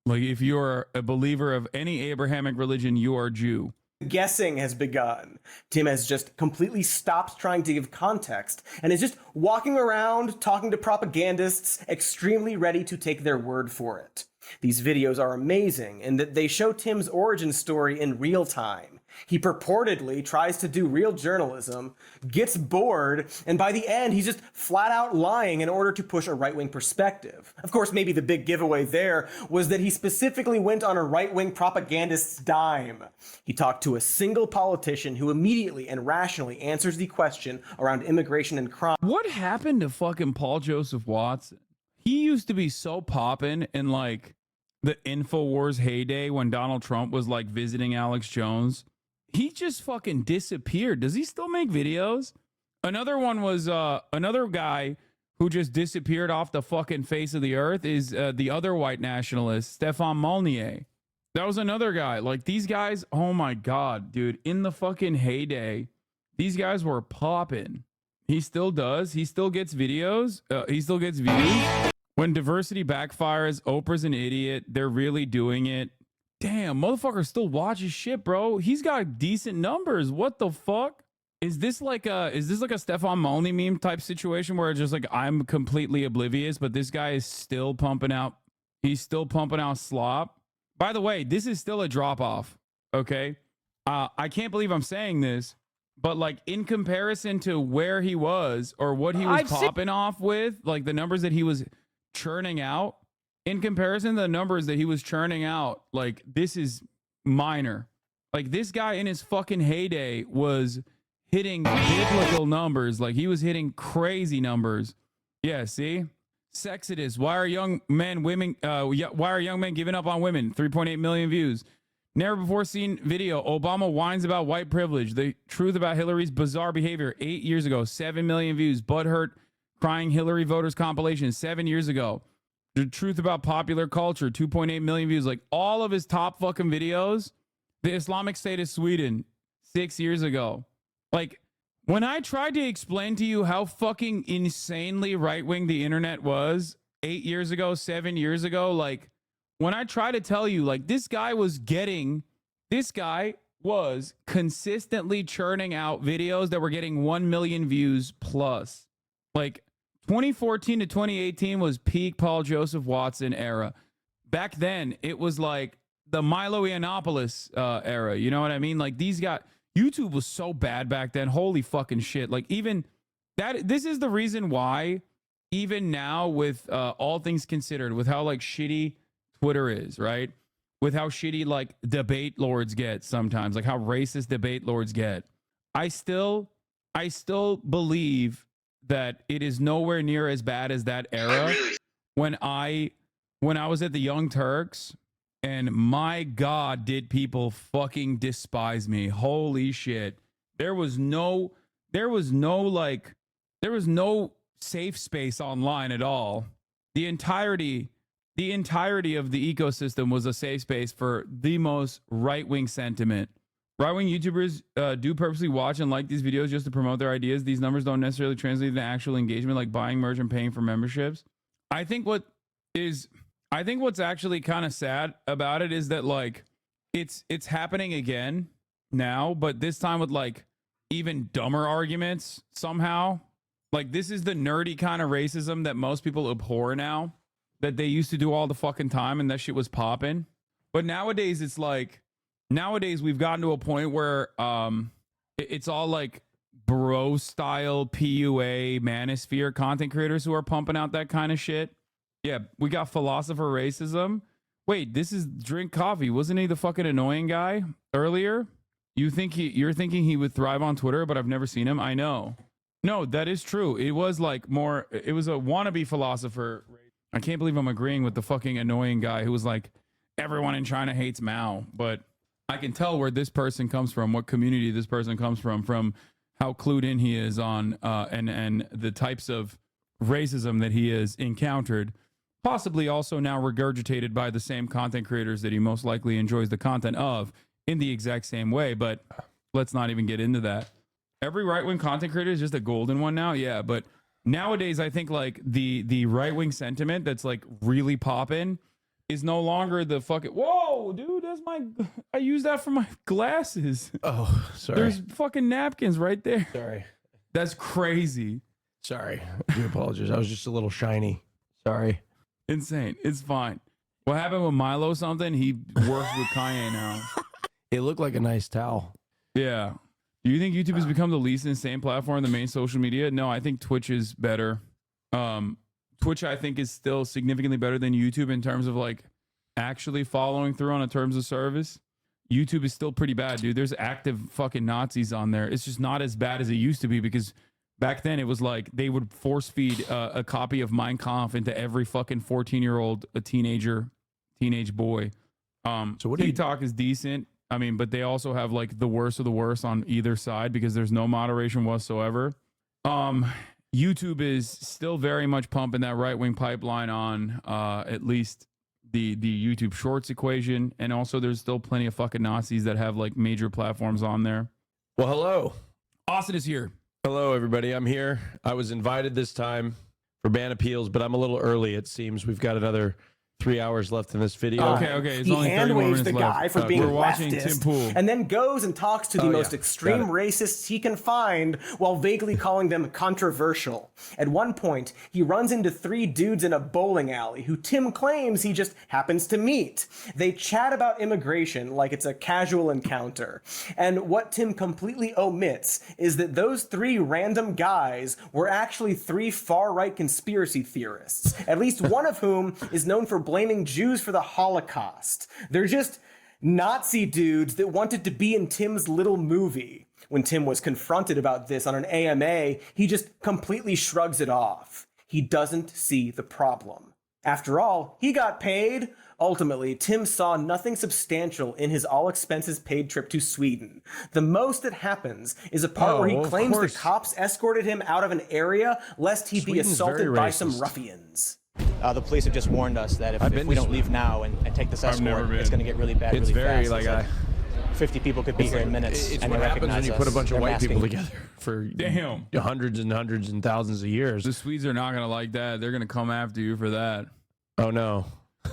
like if you're a believer of any Abrahamic religion, you are Jew. Guessing has begun. Tim has just completely stopped trying to give context and is just walking around talking to propagandists, extremely ready to take their word for it. These videos are amazing in that they show Tim's origin story in real time. He purportedly tries to do real journalism, gets bored, and by the end, he's just flat out lying in order to push a right-wing perspective. Of course, maybe the big giveaway there was that he specifically went on a right-wing propagandist's dime. He talked to a single politician who immediately and rationally answers the question around immigration and crime. What happened to fucking Paul Joseph Watson? He used to be so poppin' in like the InfoWars heyday when Donald Trump was like visiting Alex Jones. He just fucking disappeared. Does he still make videos? Another one was another guy who just disappeared off the fucking face of the earth is the other white nationalist, Stefan Molyneux. That was another guy. Like, these guys, oh my God, dude, in the fucking heyday, these guys were popping. He still does. He still gets videos. He still gets views. When diversity backfires, Oprah's an idiot. They're really doing it. Damn, motherfucker still watches shit, bro. He's got decent numbers. What the fuck? Is this like a Stefan Molyneux meme type situation where it's just like I'm completely oblivious, but this guy is still pumping out, he's still pumping out slop? By the way, this is still a drop off, okay? I can't believe I'm saying this, but like in comparison to where he was or what he was popping off with, like the numbers that he was churning out, in comparison to the numbers that he was churning out, like this is minor. Like this guy in his fucking heyday was hitting biblical numbers. Like he was hitting crazy numbers. Yeah, see? Sexodus. Why are young men giving up on women? 3.8 million views. Never before seen video. Obama whines about white privilege. The truth about Hillary's bizarre behavior. 8 years ago. 7 million views. Butthurt crying Hillary voters compilation. 7 years ago. The truth about popular culture, 2.8 million views. Like all of his top fucking videos. The Islamic State of Sweden, 6 years ago. Like when I tried to explain to you how fucking insanely right-wing the internet was 8 years ago, 7 years ago, like when I try to tell you, like this guy was consistently churning out videos that were getting 1 million views plus. Like 2014 to 2018 was peak Paul Joseph Watson era. Back then, it was like the Milo Yiannopoulos era. You know what I mean? Like these guys, YouTube was so bad back then. Holy fucking shit. Like even that, this is the reason why even now with all things considered, with how like shitty Twitter is, right? With how shitty like debate lords get sometimes, like how racist debate lords get. I still believe that it is nowhere near as bad as that era when I when I was at the Young Turks, and my God, did people fucking despise me. Holy shit. There was no safe space online at all. The entirety of the ecosystem was a safe space for the most right-wing sentiment. Right-wing YouTubers do purposely watch and like these videos just to promote their ideas. These numbers don't necessarily translate into actual engagement, like buying merch and paying for memberships. I think what's actually kind of sad about it is that like it's happening again now, but this time with like even dumber arguments somehow. Like, this is the nerdy kind of racism that most people abhor now, that they used to do all the fucking time and that shit was popping. But nowadays it's like, we've gotten to a point where it's all like bro style PUA manosphere content creators who are pumping out that kind of shit. Yeah, we got philosopher racism. Wait, this is Drink Coffee. Wasn't he the fucking annoying guy earlier? You're thinking he would thrive on Twitter, but I've never seen him. I know. No, that is true. It was like it was a wannabe philosopher. I can't believe I'm agreeing with the fucking annoying guy who was like, everyone in China hates Mao. But I can tell where this person comes from, what community this person comes from how clued in he is on and the types of racism that he has encountered, possibly also now regurgitated by the same content creators that he most likely enjoys the content of in the exact same way. But let's not even get into that. Every right-wing content creator is just a golden one now. Yeah, but nowadays I think like the right-wing sentiment that's like really popping is no longer the fucking, whoa, dude, I use that for my glasses. Oh, sorry. There's fucking napkins right there. Sorry. That's crazy. Sorry. I do apologize. I was just a little shiny. Sorry. Insane. It's fine. What happened with Milo something? He works with Kanye now. It looked like a nice towel. Yeah. Do you think YouTube has become the least insane platform, the main social media? No, I think Twitch is better. Twitch, I think, is still significantly better than YouTube in terms of like actually following through on a terms of service. YouTube is still pretty bad, dude. There's active fucking Nazis on there. It's just not as bad as it used to be, because back then it was like they would force feed a copy of Mein Kampf into every fucking 14-year-old, teenage boy. So what TikTok is decent. I mean, but they also have like the worst of the worst on either side because there's no moderation whatsoever. YouTube is still very much pumping that right-wing pipeline on at least the YouTube Shorts equation. And also there's still plenty of fucking Nazis that have like major platforms on there. Well, hello. Austin is here. Hello, everybody. I'm here. I was invited this time for ban appeals, but I'm a little early, it seems. We've got another 3 hours left in this video. Okay. It's he only 30 hand more waves minutes the guy left. for being We're watching Tim leftist, Pool. and then goes and talks to the most extreme racists he can find while vaguely calling them controversial. At one point, he runs into 3 dudes in a bowling alley who Tim claims he just happens to meet. They chat about immigration like it's a casual encounter. And what Tim completely omits is that those 3 random guys were actually 3 far-right conspiracy theorists, at least one of whom is known for blaming Jews for the Holocaust. They're just Nazi dudes that wanted to be in Tim's little movie. When Tim was confronted about this on an AMA, he just completely shrugs it off. He doesn't see the problem. After all, he got paid. Ultimately, Tim saw nothing substantial in his all-expenses-paid trip to Sweden. The most that happens is a part where he claims the cops escorted him out of an area lest he be assaulted by some ruffians. The police have just warned us that if we don't leave now and take this escort, it's going to get really bad It's really very fast. like 50 people could be here in minutes. It's and what they happens when you put a bunch of They're white people masking. together for Damn. hundreds and thousands of years. The Swedes are not going to like that. They're going to come after you for that. Oh, no.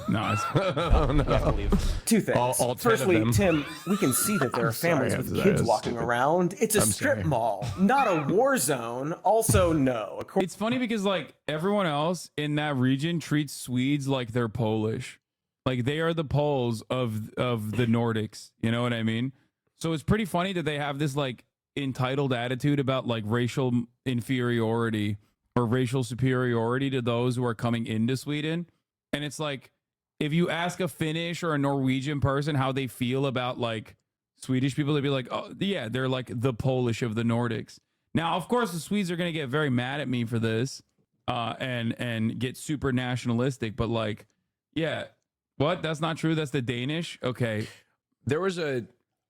No, it's oh, no. 2 things. All 10 of Firstly, them. Tim, we can see that there are families sorry, with that kids is walking stupid. around. It's a strip mall, not a war zone. Also, no. It's funny because like everyone else in that region treats Swedes like they're Polish. Like they are the Poles of the Nordics. You know what I mean? So it's pretty funny that they have this like entitled attitude about like racial inferiority or racial superiority to those who are coming into Sweden. And it's like, if you ask a Finnish or a Norwegian person how they feel about like Swedish people, they'd be like, oh yeah, they're like the Polish of the Nordics. Now, of course, the Swedes are going to get very mad at me for this and get super nationalistic. But like, Yeah. What? That's not true. That's the Danish. Okay.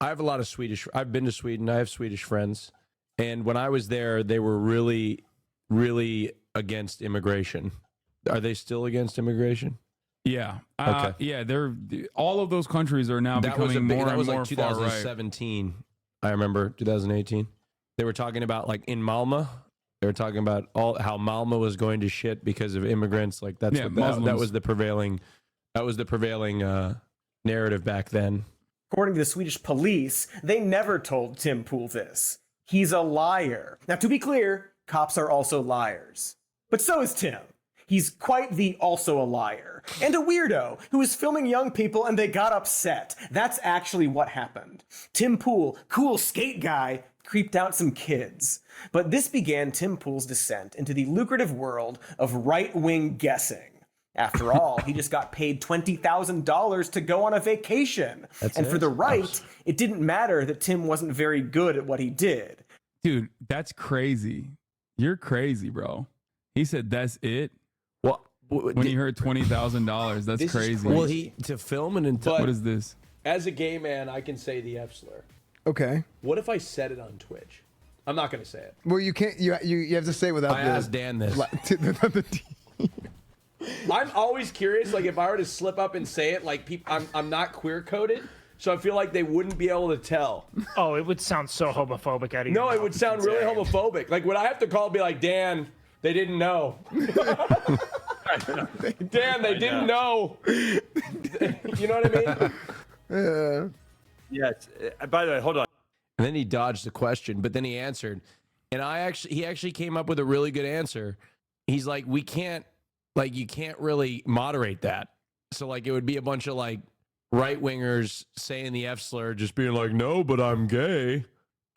I have a lot of Swedish. I've been to Sweden. I have Swedish friends. And when I was there, they were really, really against immigration. Are they still against immigration? Yeah. Okay. Yeah. They're all of those countries are now becoming more and more like far right. 2017. I remember 2018. They were talking about like in Malmö. They were talking about how Malmö was going to shit because of immigrants. Like that was the prevailing. That was the prevailing narrative back then. According to the Swedish police, they never told Tim Pool this. He's a liar. Now, to be clear, cops are also liars. But so is Tim. He's quite the also a liar. And a weirdo who was filming young people and they got upset. That's actually what happened. Tim Pool, cool skate guy, creeped out some kids. But this began Tim Pool's descent into the lucrative world of right-wing guessing. After all, he just got paid $20,000 to go on a vacation. For the right, it didn't matter that Tim wasn't very good at what he did. Dude, that's crazy. You're crazy, bro. He said that's it. Well, when he heard $20,000, that's crazy. Well, to film and what is this? As a gay man, I can say the F slur. Okay. What if I said it on Twitch? I'm not going to say it. Well, you can't. You have to say it without. I asked Dan this. I'm always curious, like if I were to slip up and say it, like I'm not queer coded, so I feel like they wouldn't be able to tell. Oh, it would sound so homophobic out of No, it would sound really homophobic. Like would I have to call and be like, Dan, they didn't know. Dan, they didn't know. You know what I mean? Yes. By the way, hold on. And then he dodged the question, but then he answered, and he actually came up with a really good answer. He's like, we can't. Like, you can't really moderate that. So, like, it would be a bunch of, like, right-wingers saying the F slur, just being like, no, but I'm gay.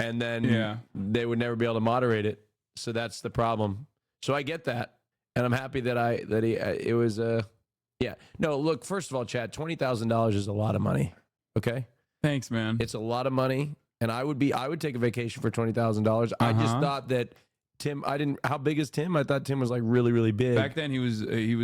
And then they would never be able to moderate it. So that's the problem. So I get that. And I'm happy it was, yeah. No, look, first of all, Chad, $20,000 is a lot of money. Okay? Thanks, man. It's a lot of money. And I would take a vacation for $20,000. I just thought that Tim, how big is Tim? I thought Tim was like really, really big. Back then he was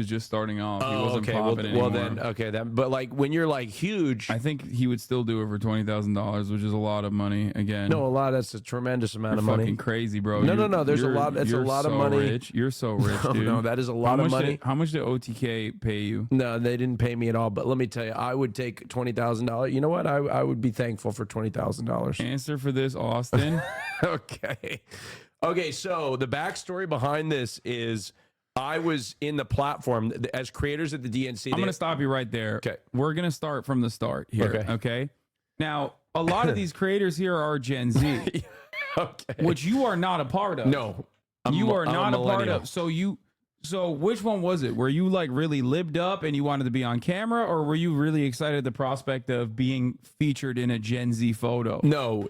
just starting off. He wasn't okay. popping anymore. But like when you're like huge, I think he would still do it for $20,000, which is a lot of money. Again, no, that's a tremendous amount of money. Fucking crazy, bro. No. There's a lot. That's a lot of money. Rich. You're so rich, dude. No, that is a lot of money. How much did OTK pay you? No, they didn't pay me at all. But let me tell you, I would take $20,000. You know what? I would be thankful for $20,000. Answer for this, Austin. Okay, so the backstory behind this is I was in the platform as creators at the DNC. I'm going to stop you right there. Okay. We're going to start from the start here. Okay. Now, a lot of these creators here are Gen Z, which you are not a part of. No. You are not a part of. So which one was it? Were you like really libbed up and you wanted to be on camera, or were you really excited at the prospect of being featured in a Gen Z photo? No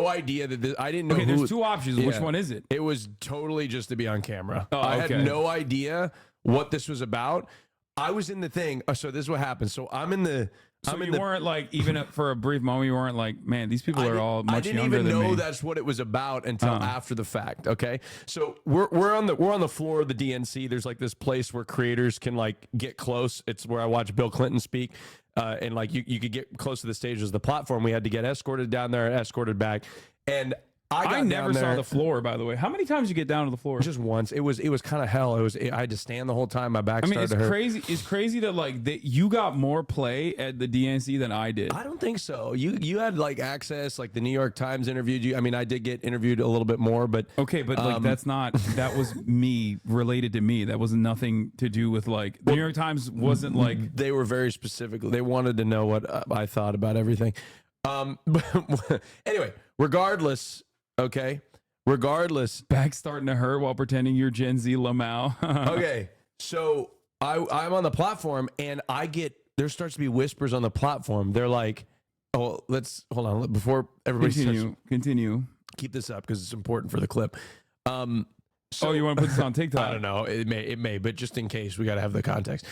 idea that I didn't know. Okay, there's two options. Yeah. Which one is it? It was totally just to be on camera. Oh, I had no idea what this was about. I was in the thing. So this is what happened. So I'm in the. So you weren't like, even for a brief moment, you weren't like, man, these people are all much younger than me. I didn't even know that's what it was about until after the fact. Okay, so we're on the floor of the DNC. There's like this place where creators can like get close. It's where I watch Bill Clinton speak, and like you could get close to the stage. As the platform, we had to get escorted down there, escorted back, and I never saw the floor, by the way. How many times did you get down to the floor? Just once. It was kind of hell. I had to stand the whole time. My back started to hurt. Crazy. It's crazy that like you got more play at the DNC than I did. I don't think so. You had like access. Like the New York Times interviewed you. I mean, I did get interviewed a little bit more, but okay. But like that was me related to me. That was nothing to do with like the New York Times wasn't like they were very specific. They wanted to know what I thought about everything. But anyway, regardless. Okay. Regardless, back starting to hurt while pretending you're Gen Z Lamau. Okay, so I'm on the platform and there starts to be whispers on the platform. They're like, "Oh, let's hold on before everybody continue. Keep this up because it's important for the clip." So you want to put this on TikTok? I don't know. It may, but just in case, we got to have the context.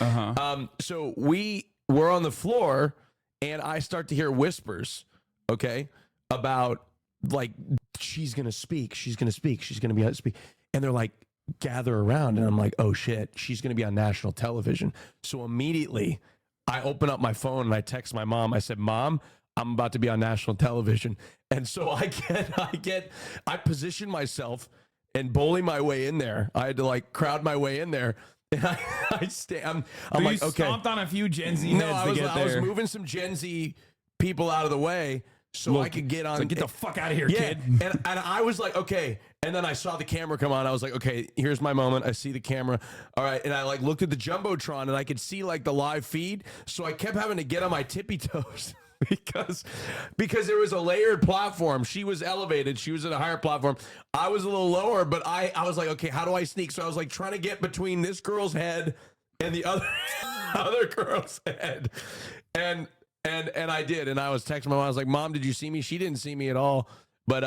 So we're on the floor and I start to hear whispers. Okay, about like. She's going to speak. She's going to speak. She's going to be able to speak. And they're like, gather around. And I'm like, oh shit, she's going to be on national television. So immediately I open up my phone and I text my mom. I said, Mom, I'm about to be on national television. And so I position myself and bully my way in there. I had to like crowd my way in there. And I'm like, you okay. stomped on a few Gen Z No, heads to get there. I was moving some Gen Z people out of the way so I could get on. So get the fuck out of here, kid. And I was like, okay. And then I saw the camera come on. I was like, okay, here's my moment. I see the camera. All right. And I like looked at the Jumbotron and I could see like the live feed. So I kept having to get on my tippy toes. Because there was a layered platform. She was elevated. She was at a higher platform. I was a little lower, but I was like, okay, how do I sneak? So I was like trying to get between this girl's head and the other girl's head. And I did. And I was texting my mom. I was like, Mom, did you see me? She didn't see me at all. But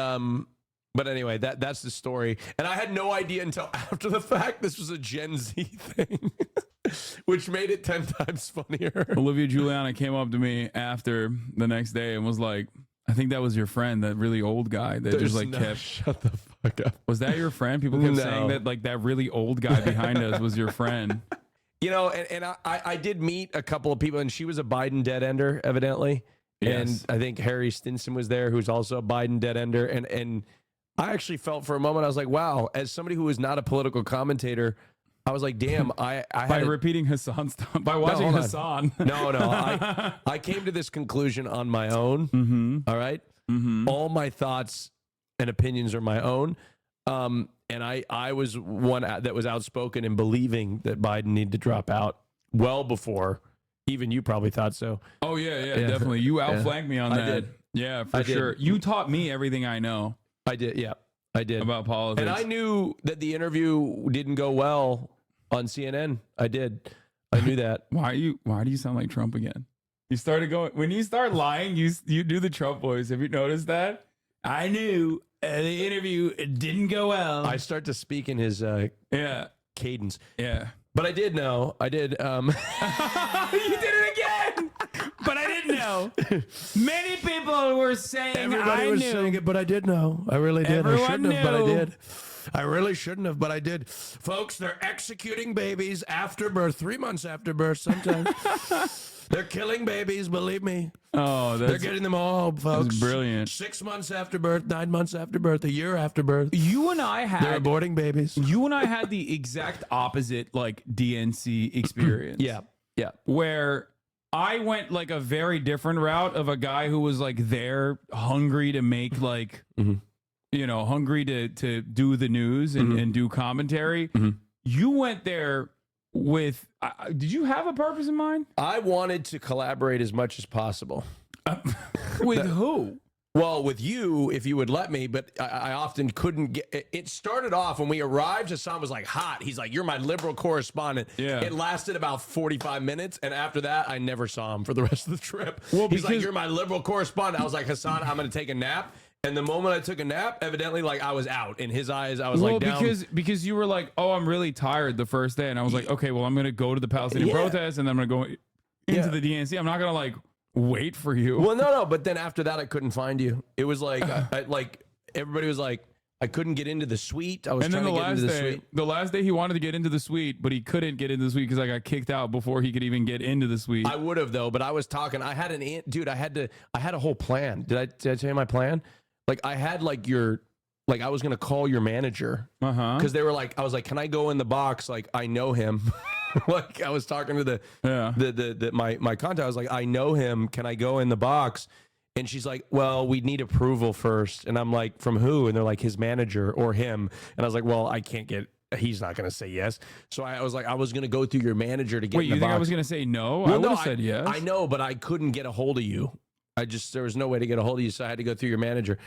anyway, that's the story. And I had no idea until after the fact this was a Gen Z thing. Which made it 10 times funnier. Olivia Giuliana came up to me after the next day and was like, I think that was your friend, that really old guy that just like kept. Shut the fuck up. Was that your friend? People kept saying that like that really old guy behind us was your friend. You know, and I did meet a couple of people, and she was a Biden dead ender, evidently. Yes. And I think Harry Stinson was there, who's also a Biden dead ender. And I actually felt for a moment, I was like, wow, as somebody who was not a political commentator, I was like, damn, I had by repeating Hasan's stuff, by watching Hasan. No, I came to this conclusion on my own. All right. All my thoughts and opinions are my own. And I was one that was outspoken in believing that Biden needed to drop out well before even you probably thought so. Oh yeah, definitely. You outflanked me on that. I did. Yeah, for sure. You taught me everything I know. I did. Yeah, I did about politics. And I knew that the interview didn't go well on CNN. I did. I knew that. Why do you sound like Trump again? You started going when you start lying. You do the Trump voice. Have you noticed that? I knew the interview didn't go well. I start to speak in his cadence. Yeah, but I did know. I did. You did it again. But I didn't know. Many people were saying everybody was saying it, but I did know. I really did. Everyone I shouldn't have, but I knew. did. I really shouldn't have, but I did. Folks, they're executing babies after birth, 3 months after birth sometimes. They're killing babies, believe me. Oh, they're getting them all, folks. That's brilliant. 6 months after birth, 9 months after birth, a year after birth. You and I had they're aborting babies. You and I had the exact opposite like DNC experience. Yeah. Where I went like a very different route of a guy who was like there hungry to make like you know, hungry to do the news and do commentary. You went there with, did you have a purpose in mind? I wanted to collaborate as much as possible. With who? Well, with you, if you would let me, but I often couldn't get. It started off when we arrived. Hasan was like hot. He's like, "You're my liberal correspondent." Yeah. It lasted about 45 minutes, and after that, I never saw him for the rest of the trip. Well, he's like, "You're my liberal correspondent." I was like, "Hasan, I'm going to take a nap." And the moment I took a nap, evidently, like I was out in his eyes. I was like, down. because you were like, "Oh, I'm really tired" the first day, and I was like, "Okay, well, I'm going to go to the Palestinian protest, and then I'm going to go into the DNC. I'm not going to like." Wait for you. Well, no, but then after that, I couldn't find you. It was like, like everybody was like, I couldn't get into the suite. I was trying to get into the suite. The last day he wanted to get into the suite, but he couldn't get into the suite because I got kicked out before he could even get into the suite. I would have though, but I was talking. I had dude. I had a whole plan. Did I tell you my plan? Like I had like I was gonna call your manager because they were like, I was like, can I go in the box? Like I know him. Like I was talking to my contact. I was like, I know him. Can I go in the box? And she's like, well, we need approval first. And I'm like, from who? And they're like, his manager or him. And I was like, well, I can't get. He's not going to say yes. So I was like, I was going to go through your manager to get. Wait, in the you think box. I was going to say no? Well, I would have said yes. I know, but I couldn't get a hold of you. There was no way to get a hold of you, so I had to go through your manager.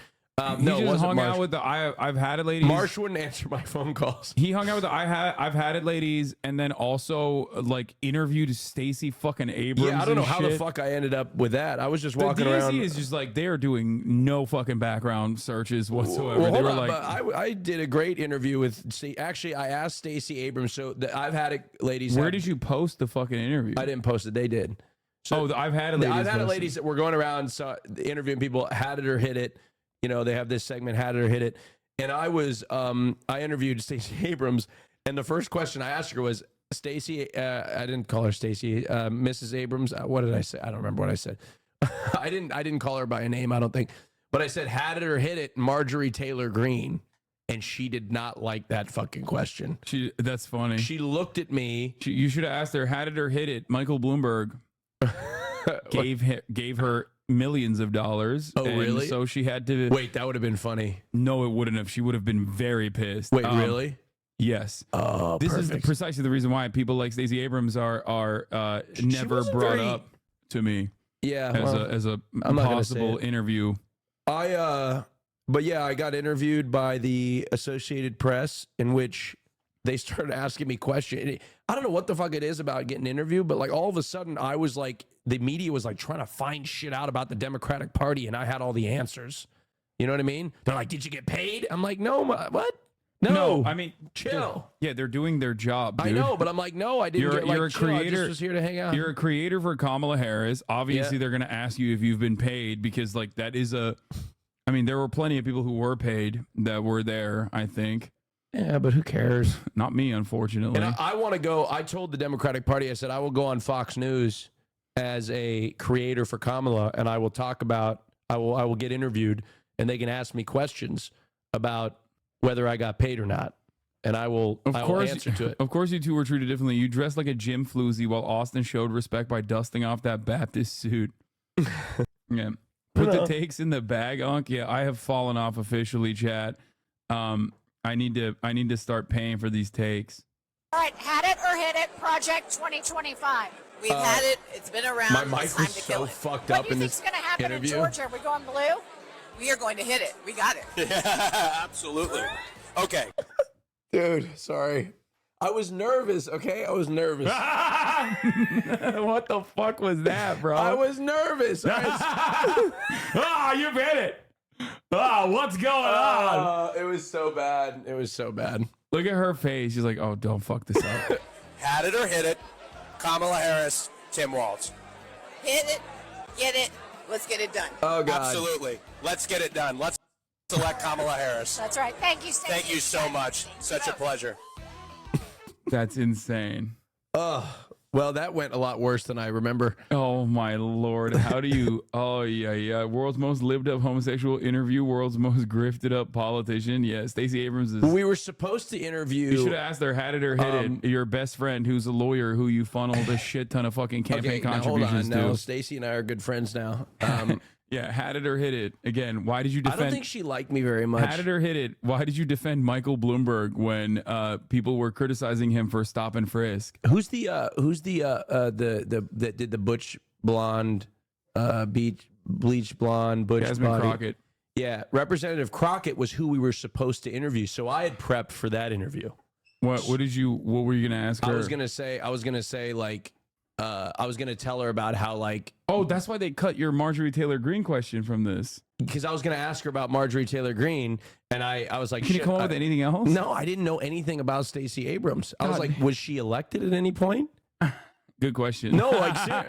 No, it wasn't hung out with the I've had it ladies. Marsh wouldn't answer my phone calls. He hung out with the I've had it ladies, and then also like interviewed Stacey fucking Abrams. Yeah, I don't know and how shit. the fuck I ended up with that. I was just The walking DNC around. is just like they are doing no fucking background searches whatsoever. Well, They hold were on, like, but I did a great interview with. Actually, I asked Stacey Abrams. So I've had it, ladies. where did you post the fucking interview? I didn't post it. They did. So I've had it ladies. I've had it posted. ladies that were going around interviewing people. Had it or hit it. You know, they have this segment, had it or hit it. And I interviewed Stacey Abrams, and the first question I asked her was, Stacey, I didn't call her Stacey. Mrs. Abrams. What did I say? I don't remember what I said. I didn't call her by a name. I don't think. But I said, had it or hit it, Marjorie Taylor Greene. And she did not like that fucking question. That's funny. She looked at me. You should have asked her, had it or hit it. Michael Bloomberg gave her millions of dollars. Oh, really? So she had to... Wait, that would have been funny. No, it wouldn't have. She would have been very pissed. Wait, really? Yes. Oh, this perfect. is precisely the reason why people like Stacey Abrams are never brought up to me. Yeah, as a possible interview. But yeah, I got interviewed by the Associated Press, in which they started asking me questions. I don't know what the fuck it is about getting interviewed, but like all of a sudden I was like, the media was like trying to find shit out about the Democratic Party, and I had all the answers. You know what I mean? They're like, did you get paid? I'm like, no, what? No, I mean, chill. They're doing their job, dude. I know, but I'm like, no, I didn't. You're a creator. I just was here to hang out. You're a creator for Kamala Harris. Obviously, they're going to ask you if you've been paid, because like that is a... I mean, there were plenty of people who were paid that were there, I think. Yeah, but who cares? Not me, unfortunately. And I want to go. I told the Democratic Party, I said, I will go on Fox News as a creator for Kamala, and I will talk about, I will get interviewed, and they can ask me questions about whether I got paid or not. And I will answer to it. Of course, you two were treated differently. You dressed like a gym floozy while Austin showed respect by dusting off that Baptist suit. Yeah. Put the takes in the bag, Unc. Yeah, I have fallen off officially, chat. I need to start paying for these takes. All right, had it or hit it, Project 2025. We've had it. It's been around. My mic was so fucked up in this What do you think's going to happen interview. in Georgia? Are we going blue? We are going to hit it. We got it. Yeah, absolutely. Okay. Dude, sorry. I was nervous, okay? I was nervous. What the fuck was that, bro? I was nervous. Oh, you hit it. Oh, what's going on? It was so bad. It was so bad. Look at her face. She's like, oh, don't fuck this up. Had it or hit it. Kamala Harris, Tim Walz. Hit it, get it, let's get it done. Oh, God. Absolutely. Let's get it done. Let's select Kamala Harris. That's right. Thank you, Stacey. Thank you so much. Such a pleasure. That's insane. Well, that went a lot worse than I remember. Oh, my Lord. How do you... Oh, yeah. World's most lived up homosexual interview. World's most grifted up politician. Yeah, Stacey Abrams is... We were supposed to interview... You should have asked her, had it or hit it, your best friend who's a lawyer who you funneled a shit ton of fucking campaign contributions now, to. Stacey and I are good friends now. Yeah, had it or hit it. Again, why did you defend... I don't think she liked me very much. Had it or hit it. Why did you defend Michael Bloomberg when people were criticizing him for stop and frisk? Who's the that did the butch blonde, bleach blonde, butch Jasmine body? Crockett. Yeah, Representative Crockett was who we were supposed to interview, so I had prepped for that interview. What were you gonna ask her? I was gonna say like, I was gonna tell her about how like. Oh, that's why they cut your Marjorie Taylor Greene question from this. Because I was gonna ask her about Marjorie Taylor Greene, and I was like, can you come up with anything else? No, I didn't know anything about Stacey Abrams. I was like, was she elected at any point? Good question. No, like I'm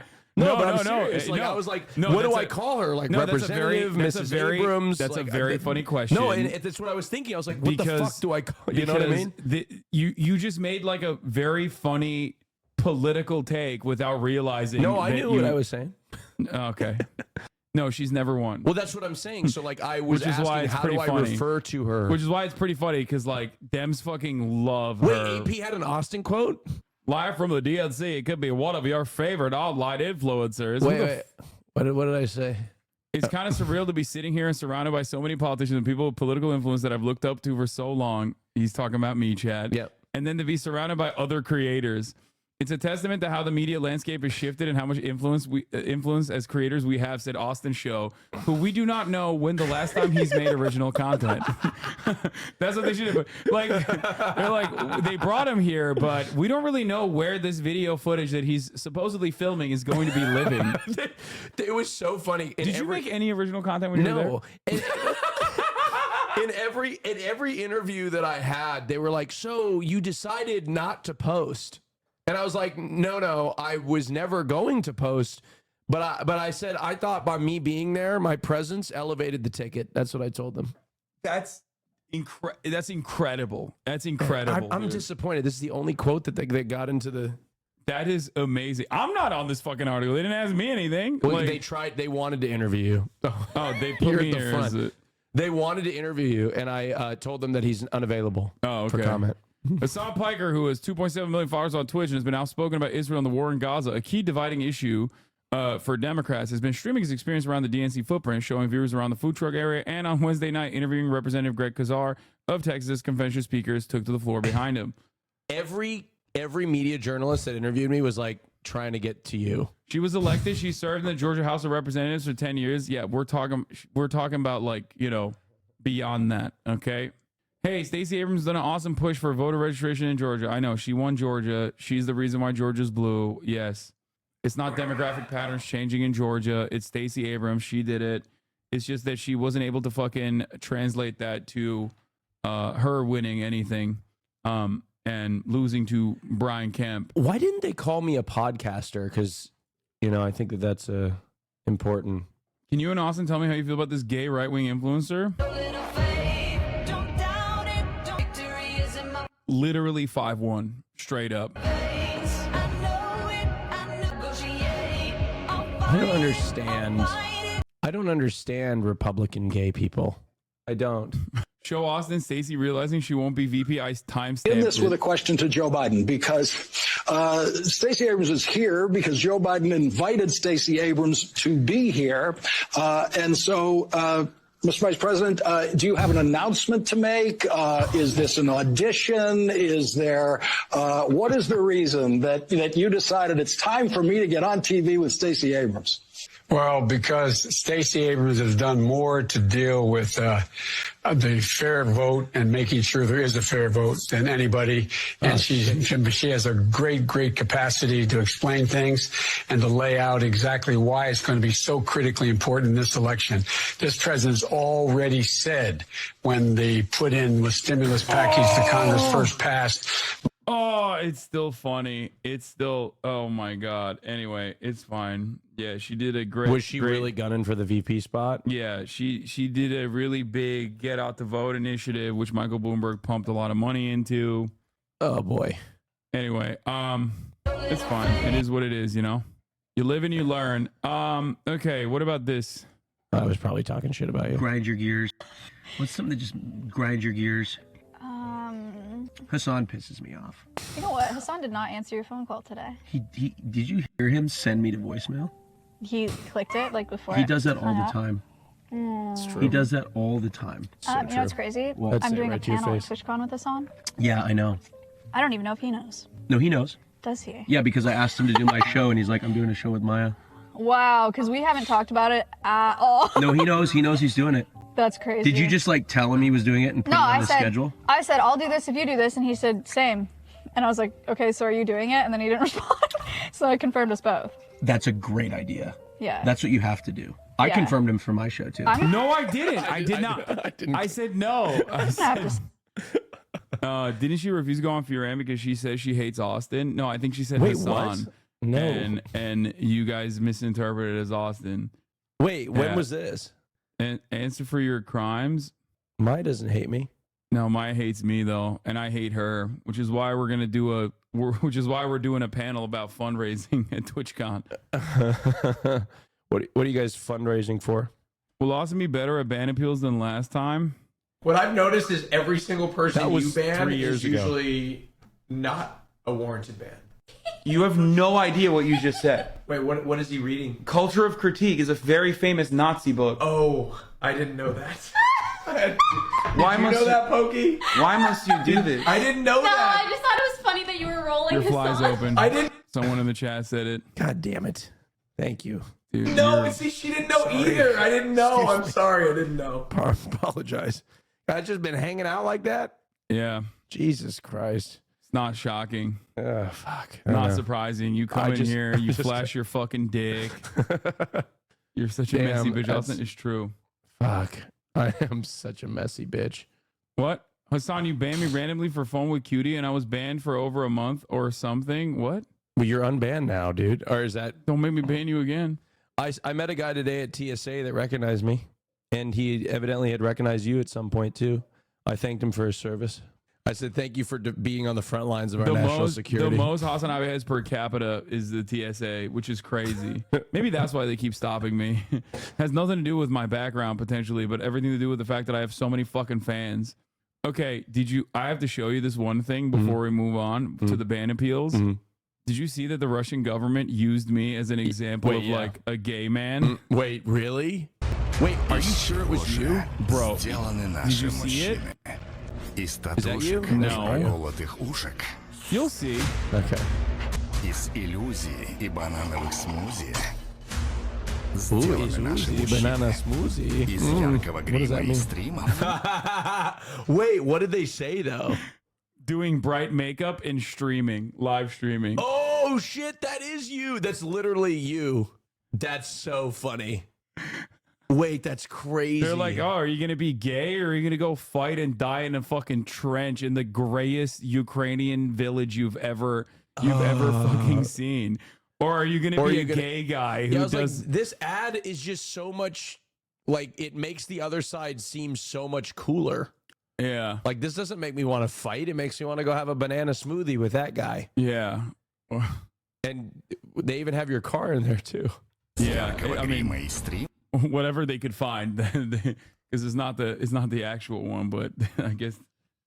serious. Like, no. I was like, No, what do that's I call her? Like no, Representative Mrs. Abrams? That's like, a very funny question. No, and that's what I was thinking. I was like, what the fuck do I call? You know what I mean? You just made like a very funny political take without realizing. No, I knew what I was saying. Okay. No, she's never won. Well, that's what I'm saying. So like, I was Which is asking, why it's how pretty do I funny. refer to her? Which is why it's pretty funny because like Dems fucking love her. Wait, AP had an Austin quote. Live from the DNC, it could be one of your favorite online influencers. Wait. What did I say? It's kind of surreal to be sitting here and surrounded by so many politicians and people with political influence that I've looked up to for so long. He's talking about me, Chad. Yep. And then to be surrounded by other creators. It's a testament to how the media landscape has shifted and how much influence as creators we have, said Austin Show, who we do not know when the last time he's made original content. That's what they should do. Like, they're like, they brought him here, but we don't really know where this video footage that he's supposedly filming is going to be living. It was so funny. Did you make any original content when you were there? In every interview that I had, they were like, so you decided not to post. And I was like, no, I was never going to post. But I said, I thought by me being there, my presence elevated the ticket. That's what I told them. That's That's incredible. That's incredible. I'm disappointed. This is the only quote that they got into the. That is amazing. I'm not on this fucking article. They didn't ask me anything. Well, Like, they tried. They wanted to interview you. oh, they put me at the here. front. They wanted to interview you, and I told them that he's unavailable for comment. Hassan Piker, who has 2.7 million followers on Twitch and has been outspoken about Israel and the war in Gaza, a key dividing issue for Democrats, has been streaming his experience around the DNC footprint, showing viewers around the food truck area, and on Wednesday night, interviewing Representative Greg Kazar of Texas. Convention speakers took to the floor behind him. Every media journalist that interviewed me was like trying to get to you. She was elected. She served in the Georgia House of Representatives for 10 years. Yeah, we're talking about, like, you know, beyond that. Okay. Hey, Stacey Abrams done an awesome push for voter registration in Georgia. I know she won Georgia. She's the reason why Georgia's blue. Yes. It's not demographic patterns changing in Georgia. It's Stacey Abrams. She did it. It's just that she wasn't able to fucking translate that to her winning anything and losing to Brian Kemp. Why didn't they call me a podcaster? Because, you know, I think that's important. Can you and Austin tell me how you feel about this gay right-wing influencer? Literally 5'1", straight up. I don't understand Republican gay people. I don't. Show Austin Stacey realizing she won't be VP. I timestamped In this with a question to Joe Biden, because Stacey Abrams is here because Joe Biden invited Stacey Abrams to be here. And so, Mr. Vice President, do you have an announcement to make? Is this an audition? Is there, what is the reason that you decided it's time for me to get on TV with Stacey Abrams? Well, because Stacey Abrams has done more to deal with the fair vote and making sure there is a fair vote than anybody. And she has a great capacity to explain things and to lay out exactly why it's going to be so critically important in this election. This president's already said when they put in the stimulus package the Congress first passed. Oh, it's still funny. It's still, oh my God. Anyway, it's fine. Yeah, she did a great. Was she really gunning for the VP spot? Yeah, she did a really big get out the vote initiative, which Michael Bloomberg pumped a lot of money into. Oh boy. Anyway, it's fine. It is what it is, you know. You live and you learn. Okay, what about this? I was probably talking shit about you. Grind your gears. What's something that just grinds your gears? Hasan pisses me off. You know what? Hasan did not answer your phone call today. He did you hear him send me to voicemail? He clicked it like before. He does that all the time. It's true. He does that all the time. You know what's crazy? I'm doing a panel at TwitchCon with Hasan. Yeah, I know. I don't even know if he knows. No, he knows. Does he? Yeah, because I asked him to do my show, and he's like, I'm doing a show with Maya. Wow, because we haven't talked about it at all. No, he knows. He knows he's doing it. That's crazy. Did you just like tell him he was doing it and put it on the schedule? I said, I'll do this if you do this. And he said, same. And I was like, okay, so are you doing it? And then he didn't respond. So I confirmed us both. That's a great idea. Yeah. That's what you have to do. I confirmed him for my show too. No, I didn't. I did not. I said no. Didn't she refuse to go on Furan because she says she hates Austin? No, I think she said Hasan. What? No. And you guys misinterpreted it as Austin. Wait, when was this? And answer for your crimes. Maya doesn't hate me. No, Maya hates me though, and I hate her, which is why we're gonna do we're doing a panel about fundraising at TwitchCon. What are you guys fundraising for? Will Austin be better at ban appeals than last time? What I've noticed is every single person That was you ban 3 years is ago. usually not a warranted ban. You have no idea what you just said. Wait, what is he reading? Culture of Critique is a very famous Nazi book. Oh, I didn't know that. Why Did you must know that, Pokey? Why must you do this? I didn't know No, that. I just thought it was funny that you were rolling Your his fly's song. open. I didn't. Someone in the chat said it. God damn it. Thank you. Dude, No, you're- see, she didn't know Sorry. either. I didn't know. Excuse I'm me. sorry, I didn't know. Apologize. I've just been hanging out like that? Yeah. Jesus Christ. It's not shocking. Fuck. I Not don't know. surprising. You come I in just- here, you flash your fucking dick. You're such a messy bitch. that's- Austin, it's true. Fuck. I am such a messy bitch. What? Hassan, you banned me randomly for phone with Cutie and I was banned for over a month or something. What? Well, you're unbanned now, dude. Or is that... Don't make me ban you again. I met a guy today at TSA that recognized me. And he evidently had recognized you at some point, too. I thanked him for his service. I said, thank you for being on the front lines of our national security. The most HasanAbi has per capita is the TSA, which is crazy. Maybe that's why they keep stopping me. Has nothing to do with my background potentially, but everything to do with the fact that I have so many fucking fans. Okay, I have to show you this one thing before we move on to the ban appeals. Did you see that the Russian government used me as an example of like a gay man? Wait, really? Wait, are you sure it was you? Bro, did you see it? Is that you? No. You'll see. Okay. Из иллюзий и банановых смузи. Ooh, banana smoothie. Из яркого грима и стрима. Wait, what did they say though? Doing bright makeup and live streaming. Oh shit, that is you. That's literally you. That's so funny. Wait, that's crazy. They're like, oh, are you going to be gay or are you going to go fight and die in a fucking trench in the grayest Ukrainian village you've ever fucking seen? Or are you going to be a gay guy who does... Like, this ad is just so much, like, it makes the other side seem so much cooler. Yeah. Like, this doesn't make me want to fight. It makes me want to go have a banana smoothie with that guy. Yeah. And they even have your car in there, too. Yeah. I mean, whatever they could find, because it's not the actual one, but I guess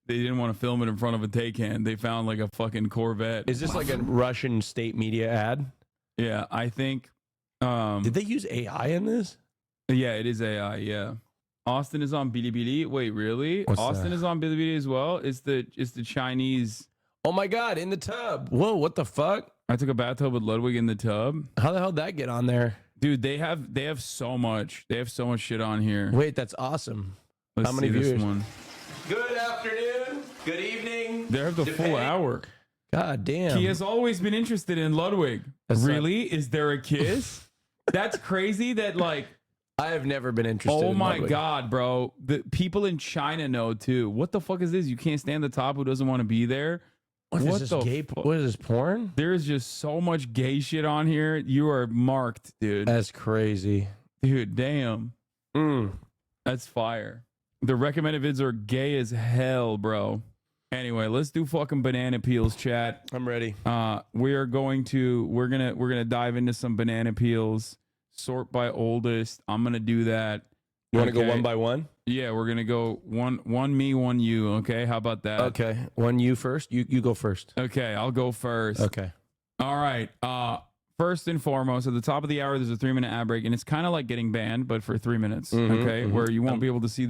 they didn't want to film it in front of a Taycan. They found like a fucking Corvette. Is this like a Russian state media ad? Yeah, I think. Did they use AI in this? Yeah, it is AI. Yeah, Austin is on Bilibili. Wait, really? What's Austin that? is on Bilibili as well. It's the Chinese. Oh my god, in the tub. Whoa, what the fuck? I took a bathtub with Ludwig in the tub. How the hell did that get on there? Dude, they have so much. They have so much shit on here. Wait, that's awesome. Let's How many see viewers? this one. Good afternoon. Good evening. They have the full hour. God damn. He has always been interested in Ludwig. That's really? Is there a kiss? That's crazy that like I have never been interested oh in my Ludwig. god, bro. The people in China know too. What the fuck is this? You can't stand the top who doesn't want to be there? What is this gay? What is this, porn? There's just so much gay shit on here. You are marked, dude. That's crazy. Dude, damn. That's fire. The recommended vids are gay as hell, bro. Anyway, let's do fucking banana peels, chat. I'm ready. We're gonna dive into some banana peels. Sort by oldest. I'm gonna do that. You want to go one by one? Yeah, we're gonna go one me, one you. Okay, how about that? Okay, one you first. You go first. Okay, I'll go first. Okay. All right. First and foremost, at the top of the hour, there's a 3-minute ad break, and it's kind of like getting banned, but for 3 minutes. Okay, where you won't be able to see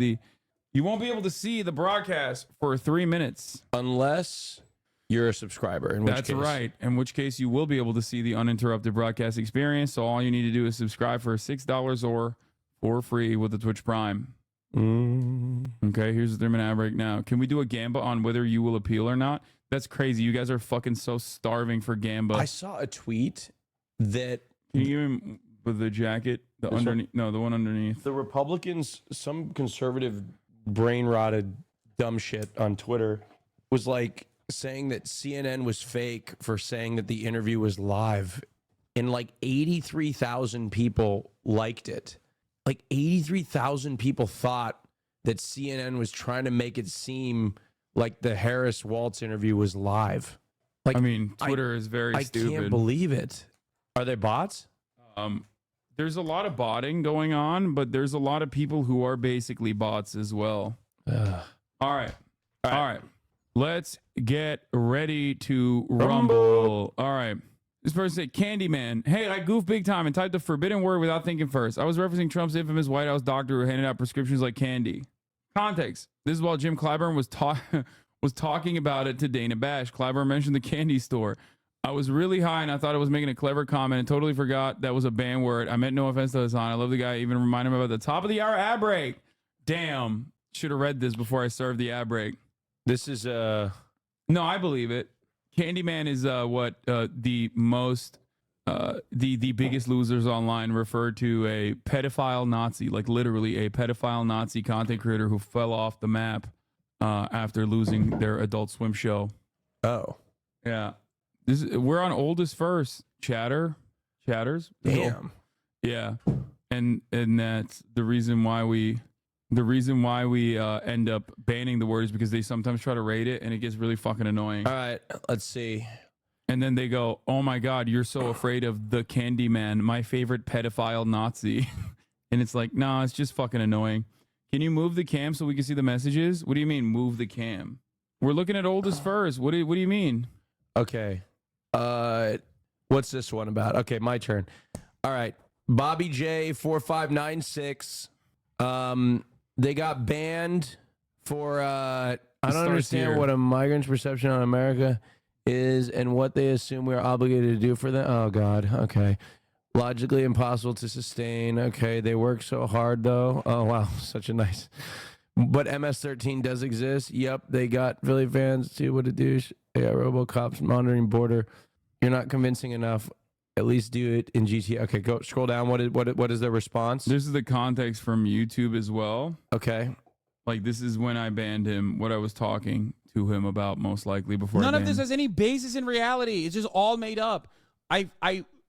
the broadcast for 3 minutes unless you're a subscriber. In which That's case. right. In which case, you will be able to see the uninterrupted broadcast experience. So all you need to do is subscribe for $6 or for free with the Twitch Prime. Okay, here's the 3-minute ad break now. Can we do a Gamba on whether you will appeal or not? That's crazy. You guys are fucking so starving for Gamba. I saw a tweet that Can you give him with the jacket? The This one? underneath? No, the one underneath. the Republicans, some conservative brain rotted dumb shit on Twitter was like saying that CNN was fake for saying that the interview was live, and like 83,000 people liked it. Like 83,000 people thought that CNN was trying to make it seem like the Harris Waltz interview was live. Like, I mean, Twitter is very stupid. I can't believe it. Are they bots? There's a lot of botting going on, but there's a lot of people who are basically bots as well. All right. Let's get ready to rumble. All right. This person said, Candyman. Hey, I goofed big time and typed the forbidden word without thinking first. I was referencing Trump's infamous White House doctor who handed out prescriptions like candy. Context. This is while Jim Clyburn was talking about it to Dana Bash. Clyburn mentioned the candy store. I was really high and I thought I was making a clever comment and totally forgot that was a banned word. I meant no offense to Hasan. I love the guy. I even reminded him about the top of the hour ad break. Damn. Should have read this before I served the ad break. This is No, I believe it. Candyman is what the most the biggest losers online refer to a pedophile Nazi, like literally a pedophile Nazi content creator who fell off the map after losing their Adult Swim show. Oh, yeah. We're on oldest first. Chatters. Damn. Yeah, and that's the reason why we The reason why we end up banning the word is because they sometimes try to rate it and it gets really fucking annoying. All right, let's see. And then they go, "Oh my God, you're so afraid of the Candyman, my favorite pedophile Nazi." And it's like, nah, it's just fucking annoying. Can you move the cam so we can see the messages? What do you mean, move the cam? We're looking at oldest first. What do you mean? Okay. What's this one about? Okay, my turn. All right. Bobby J 4596. They got banned for I don't understand what a migrant's perception on America is and what they assume we are obligated to do for them. Oh God. Okay. Logically impossible to sustain. Okay. They work so hard though. Oh wow. Such a nice. But MS-13 does exist. Yep. They got Philly fans too. What a douche. They got RoboCops monitoring border. You're not convincing enough. At least do it in GTA. Okay, go scroll down. What is their response? This is the context from YouTube as well. Okay. Like this is when I banned him, what I was talking to him about most likely before. None of this has any basis in reality. It's just all made up. I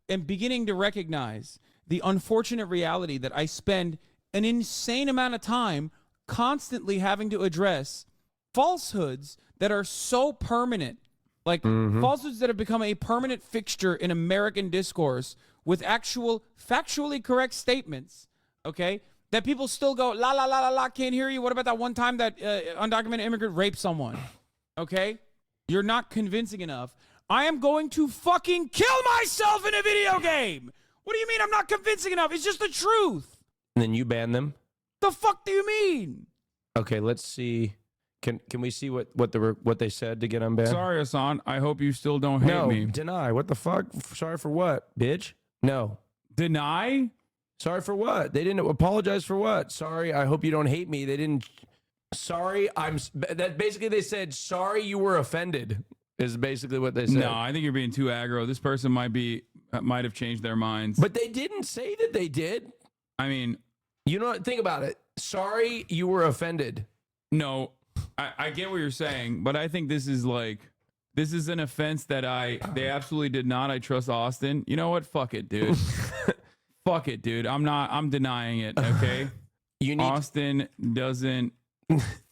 am beginning to recognize the unfortunate reality that I spend an insane amount of time constantly having to address falsehoods that are so permanent. Like falsehoods that have become a permanent fixture in American discourse with actual factually correct statements, okay? That people still go, la, la, la, la, la, can't hear you. What about that one time that undocumented immigrant raped someone? Okay? You're not convincing enough. I am going to fucking kill myself in a video game. What do you mean I'm not convincing enough? It's just the truth. And then you ban them? The fuck do you mean? Okay, let's see. Can we see what they said to get unbanned? Sorry, Hasan. I hope you still don't hate me. Deny. What the fuck? Sorry for what, bitch? No. Deny? Sorry for what? They didn't apologize for what? Sorry, I hope you don't hate me. They didn't. Sorry, that basically they said, sorry you were offended, is basically what they said. No, I think you're being too aggro. This person might have changed their minds. But they didn't say that they did. I mean, you know what? Think about it. Sorry you were offended. No. I get what you're saying, but I think this is an offense that they absolutely did not. I trust Austin. You know what? Fuck it, dude. Fuck it, dude. I'm denying it. Okay. Austin doesn't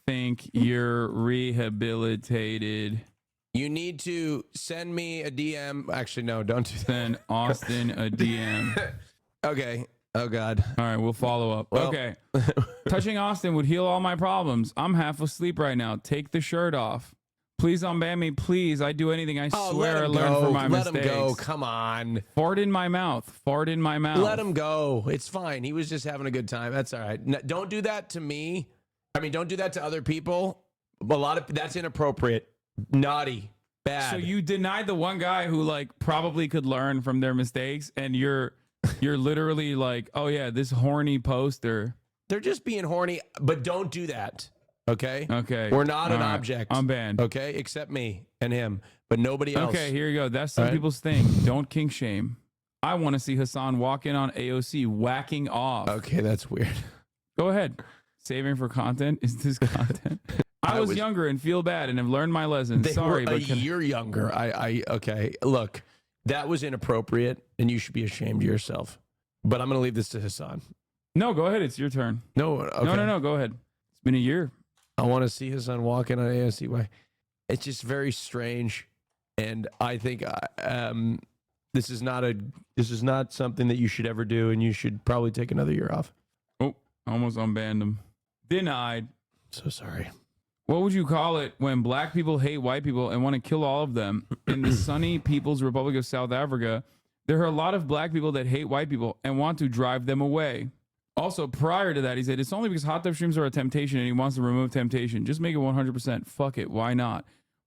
think you're rehabilitated. You need to send me a DM. Actually, no, don't do that. Send Austin a DM. Okay. Oh, God. All right, we'll follow up. Well. Okay. Touching Austin would heal all my problems. I'm half asleep right now. Take the shirt off. Please unban me, please. I do anything. I swear I learned from my mistakes. Let him go. Come on. Fart in my mouth. Fart in my mouth. Let him go. It's fine. He was just having a good time. That's all right. Don't do that to me. I mean, don't do that to other people. That's inappropriate. Naughty. Bad. So you denied the one guy who probably could learn from their mistakes, and you're literally like, oh yeah, this horny poster. They're just being horny, but don't do that. Okay? Okay. We're not an object. I'm banned. Okay? Except me and him, but nobody else. Okay, here you go. That's some people's thing. Don't kink shame. I want to see Hasan walk in on AOC whacking off. Okay, that's weird. Go ahead. Saving for content? Is this content? I was younger and feel bad and have learned my lesson. Sorry, but but you're younger. Okay. Look, that was inappropriate, and you should be ashamed of yourself. But I'm going to leave this to Hasan. No, go ahead. It's your turn. No, okay. No. Go ahead. It's been a year. I want to see Hasan walking on AOC. It's just very strange, and I think this is not something that you should ever do, and you should probably take another year off. Oh, almost unbanned him. Denied. So sorry. What would you call it when black people hate white people and want to kill all of them? In the sunny People's Republic of South Africa, there are a lot of black people that hate white people and want to drive them away. Also, prior to that, he said, it's only because hot tub streams are a temptation and he wants to remove temptation. Just make it 100%. Fuck it. Why not?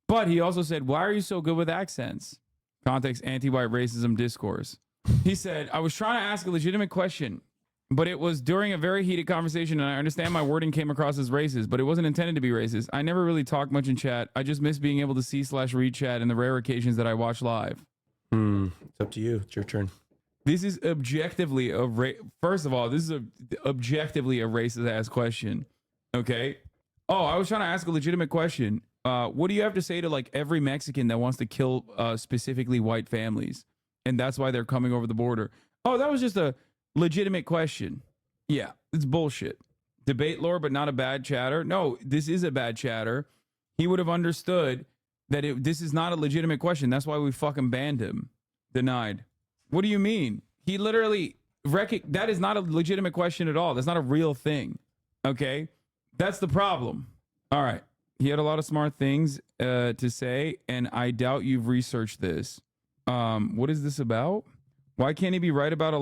But he also said, why are you so good with accents? Context, anti-white racism discourse. He said, I was trying to ask a legitimate question, but it was during a very heated conversation, and I understand my wording came across as racist, but it wasn't intended to be racist. I never really talk much in chat. I just miss being able to see/read chat in the rare occasions that I watch live. It's up to you. It's your turn. This is objectively first of all, this is objectively a racist ass question. Okay. Oh, I was trying to ask a legitimate question. What do you have to say to every Mexican that wants to kill specifically white families, and that's why they're coming over the border? Oh, that was just a legitimate question. Yeah, it's bullshit. Debate lore, but not a bad chatter. No, this is a bad chatter. He would have understood that this is not a legitimate question. That's why we fucking banned him. Denied. What do you mean? He literally that is not a legitimate question at all. That's not a real thing. Okay? That's the problem. All right. He had a lot of smart things to say, and I doubt you've researched this. What is this about? Why can't he be right about a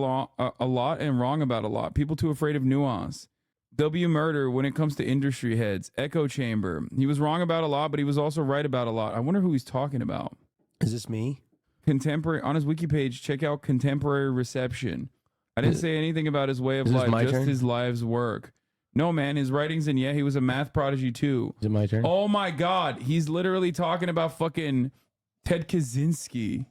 lot and wrong about a lot? People too afraid of nuance. W murder when it comes to industry heads. Echo chamber. He was wrong about a lot, but he was also right about a lot. I wonder who he's talking about. Is this me? Contemporary on his wiki page. Check out contemporary reception. I didn't say anything about his way of life, just his life's work. No, man, his writings, and yeah, he was a math prodigy too. Is it my turn? Oh my God, he's literally talking about fucking Ted Kaczynski.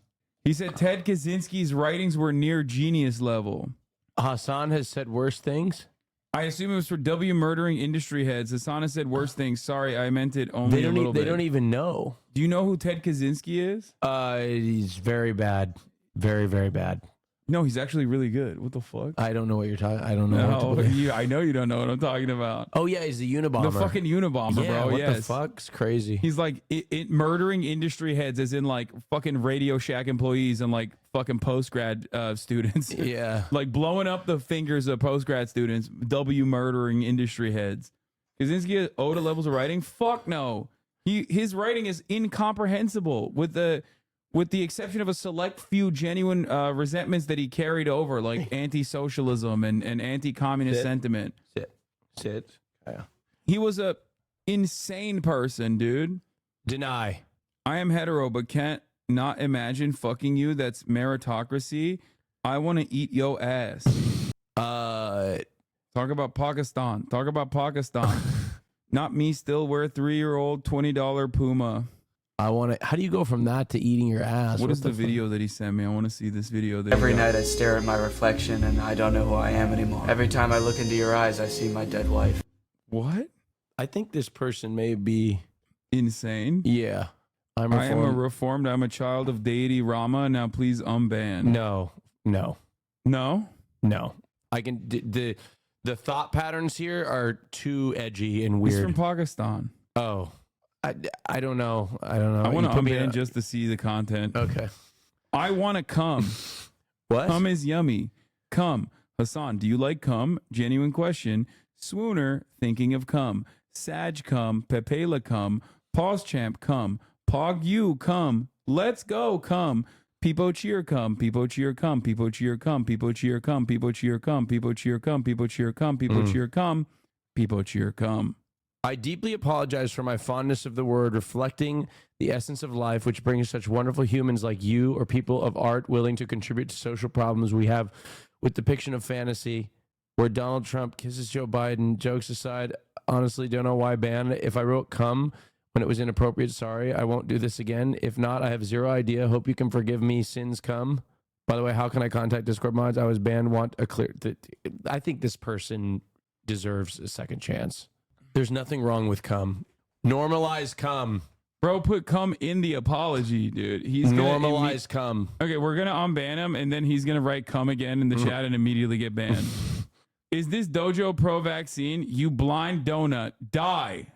He said Ted Kaczynski's writings were near genius level. Hasan has said worse things. I assume it was for W murdering industry heads. Hasan has said worse things. Sorry, I meant it only a little bit. They don't even know. Do you know who Ted Kaczynski is? He's very bad. Very, very bad. No, he's actually really good. What the fuck? I don't know what you're talking. I don't know. I know you don't know what I'm talking about. Oh yeah, he's the Unabomber. The fucking Unabomber, yeah, bro. What yes. the fuck's crazy? He's like murdering industry heads, as in like fucking Radio Shack employees and like fucking post-grad students. Yeah. Like blowing up the fingers of post-grad students. W murdering industry heads. Kaczynski owed to levels of writing? Fuck no. His writing is incomprehensible with the exception of a select few genuine resentments that he carried over, like anti-socialism and anti-communist sentiment. Sit. Yeah. He was a insane person, dude. Deny. I am hetero, but can't not imagine fucking you. That's meritocracy. I want to eat yo ass. Talk about Pakistan. Talk about Pakistan. Not me still wear 3-year-old $20 Puma. I want to. How do you go from that to eating your ass? What is the video that he sent me? I want to see this video. Every night I stare at my reflection and I don't know who I am anymore. Every time I look into your eyes, I see my dead wife. What? I think this person may be insane. Yeah. I am a reformed. I'm a child of deity Rama. Now please unban. No. I can. The thought patterns here are too edgy and weird. He's from Pakistan. Oh. I don't know. I want to unban just to see the content. Okay. I want to come. What? Cum is yummy. Come. Hasan, do you like cum? Genuine question. Swooner, thinking of cum. Sag cum. Pepela cum. Pause champ cum. Pog you cum. Let's go cum. People cheer cum. People cheer cum. People cheer cum. People cheer cum. People cheer cum. People cheer cum. People cheer cum. People cheer cum. People cheer cum. I deeply apologize for my fondness of the word, reflecting the essence of life, which brings such wonderful humans like you or people of art willing to contribute to social problems we have with depiction of fantasy, where Donald Trump kisses Joe Biden. Jokes aside, honestly don't know why ban. If I wrote cum when it was inappropriate, sorry, I won't do this again. If not, I have zero idea. Hope you can forgive me. Sins come. By the way, how can I contact Discord mods? I was banned. Want a clear... I think this person deserves a second chance. There's nothing wrong with cum. Normalize cum. Bro, put cum in the apology, dude. He's normalize cum. Okay, we're gonna unban him, and then he's gonna write cum again in the chat and immediately get banned. Is this dojo pro-vaccine? You blind donut. Die.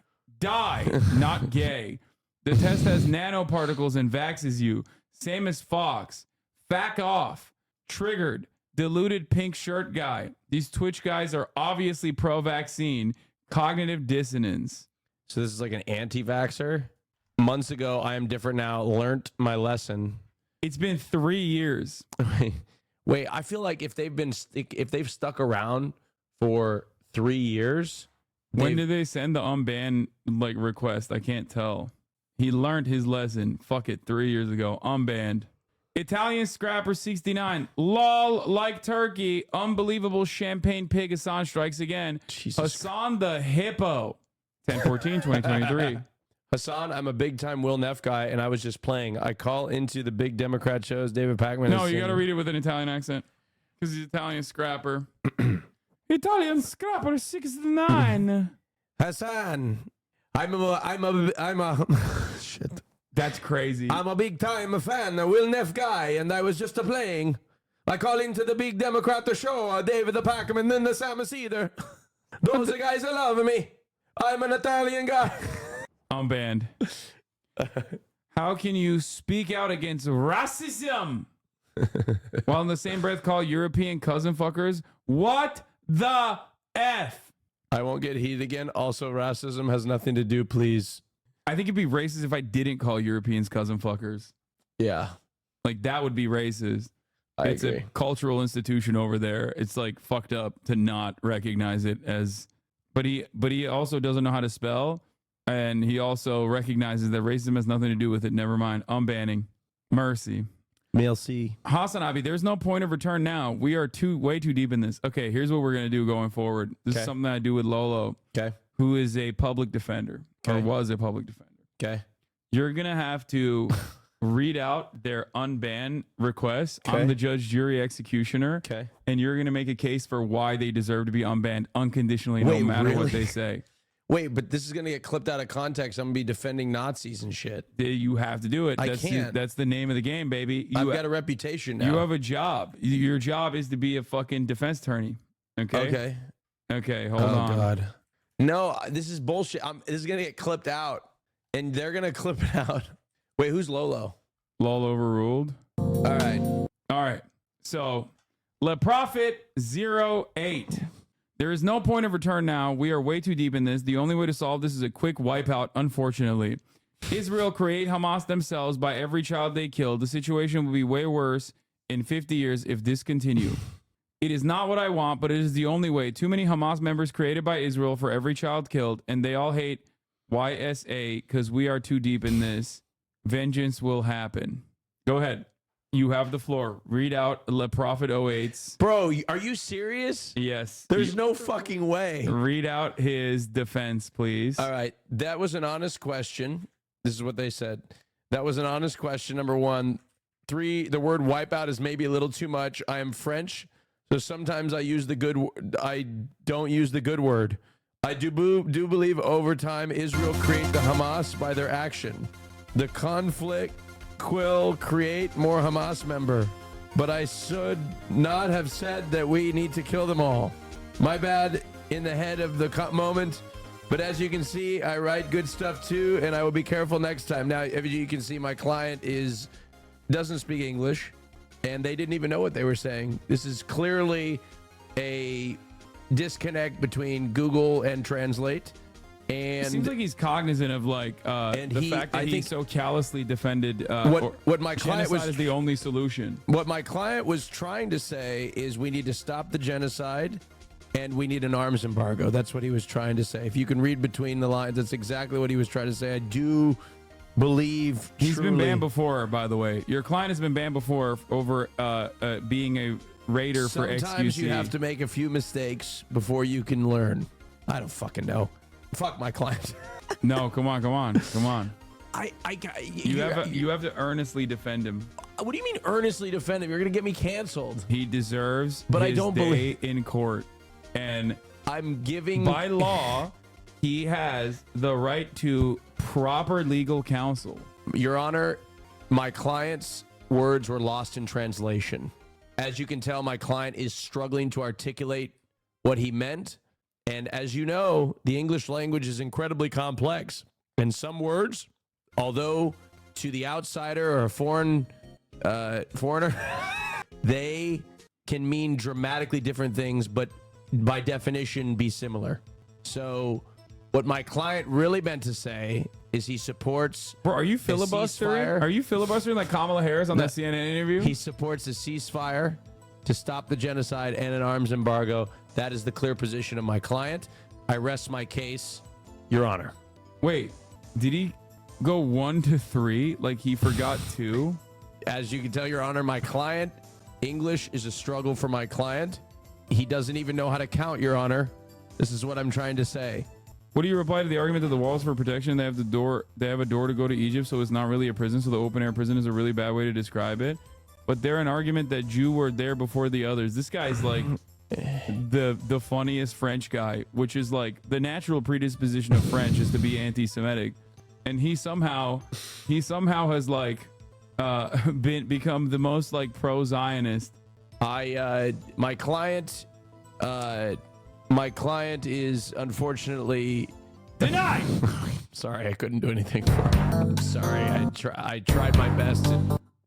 Not gay. The test has nanoparticles and vaxes you. Same as Fox. Back off. Triggered. Diluted pink shirt guy. These Twitch guys are obviously pro-vaccine. Cognitive dissonance. So this is like an anti-vaxxer. Months ago, I am different now. Learned my lesson. It's been 3 years. Wait, I feel like if they've stuck around for 3 years. When did they send the unban like request? I can't tell. He learned his lesson. Fuck it, 3 years ago. Unbanned. Italian Scrapper 69. Lol, like turkey. Unbelievable champagne pig. Hasan strikes again. Hasan the hippo. 10/14/2023. Hasan, I'm a big time Will Neff guy, and I was just playing. I call into the big Democrat shows. David Pakman. No, you got to read it with an Italian accent because he's Italian Scrapper. Italian Scrapper 69. Hasan, I'm a shit. That's crazy. I'm a big time fan, a Will Neff guy, and I was just playing. I call into the big Democrat show, David the Packman, then the Sam Cedar. Those are guys that love me. I'm an Italian guy. I'm banned. How can you speak out against racism while in the same breath call European cousin fuckers? What the F? I won't get heated again. Also, racism has nothing to do, please. I think it'd be racist if I didn't call Europeans cousin fuckers. Yeah. Like, that would be racist. It's agree. a cultural institution over there. It's like fucked up to not recognize it as, but he also doesn't know how to spell, and he also recognizes that racism has nothing to do with it. Never mind. Unbanning. Mercy. Merci. HasanAbi, there's no point of return now. We are way too deep in this. Okay, here's what we're gonna do going forward. This is something that I do with Lolo, who is a public defender or was a public defender. Okay. You're gonna have to read out their unban requests. I'm the judge, jury, executioner. Okay. And you're gonna make a case for why they deserve to be unbanned unconditionally, no matter what they say. Wait, but this is gonna get clipped out of context. I'm gonna be defending Nazis and shit. You have to do it. I That's can't. That's the name of the game, baby. I've got a reputation now. You have a job. Your job is to be a fucking defense attorney. Okay. Okay. Hold on. Oh God. No, this is bullshit. This is gonna get clipped out, and they're gonna clip it out. Wait, who's Lolo? Lolo overruled. All right. So, Le Prophet 08. There is no point of return now. We are way too deep in this. The only way to solve this is a quick wipeout, unfortunately. Israel create Hamas themselves by every child they kill. The situation will be way worse in 50 years if this continue. It is not what I want, but it is the only way. Too many Hamas members created by Israel for every child killed, and they all hate YSA because we are too deep in this. Vengeance will happen. Go ahead. You have the floor. Read out Le Prophet 08's. Bro, are you serious? Yes. There's no fucking way. Read out his defense, please. All right. That was an honest question. This is what they said. That was an honest question. Number 1. 3, the word wipeout is maybe a little too much. I am French, so sometimes I use the good I don't use the good word. I do believe over time Israel create the Hamas by their action. The conflict will create more Hamas member, but I should not have said that we need to kill them all. My bad in the head of the moment, but as you can see, I write good stuff too, and I will be careful next time. Now, as you can see, my client doesn't speak English, and they didn't even know what they were saying. This is clearly a disconnect between Google and Translate. And it seems like he's cognizant of like the fact that he so callously defended what my client was is the only solution. What my client was trying to say is we need to stop the genocide and we need an arms embargo. That's what he was trying to say. If you can read between the lines, that's exactly what he was trying to say. I do believe he's been banned before, by the way. Your client has been banned before over being a raider for XQC. Sometimes you have to make a few mistakes before you can learn. I don't fucking know. Fuck my client. No, come on. You have to earnestly defend him. What do you mean earnestly defend him? You're gonna get me canceled. He deserves but his I don't day believe in court, and I'm giving by law he has the right to proper legal counsel. Your Honor, my client's words were lost in translation. As you can tell, my client is struggling to articulate what he meant. And as you know, the English language is incredibly complex. And some words, although to the outsider or a foreigner, they can mean dramatically different things, but by definition be similar. So what my client really meant to say is he supports... Bro, are you filibustering? Are you filibustering like Kamala Harris on that CNN interview? He supports a ceasefire to stop the genocide and an arms embargo. That is the clear position of my client. I rest my case, Your Honor. Wait, did he go 1 to 3? Like he forgot 2? As you can tell, Your Honor, my client, English is a struggle for my client. He doesn't even know how to count, Your Honor. This is what I'm trying to say. What do you reply to the argument that the walls for protection? They have a door to go to Egypt, so it's not really a prison. So the open air prison is a really bad way to describe it. But they're an argument that Jew were there before the others. This guy's like the funniest French guy, which is like the natural predisposition of French is to be anti-Semitic, and he somehow has like become the most like pro-Zionist. My client my client is unfortunately denied. Sorry, I couldn't do anything for him. I'm sorry. I tried my best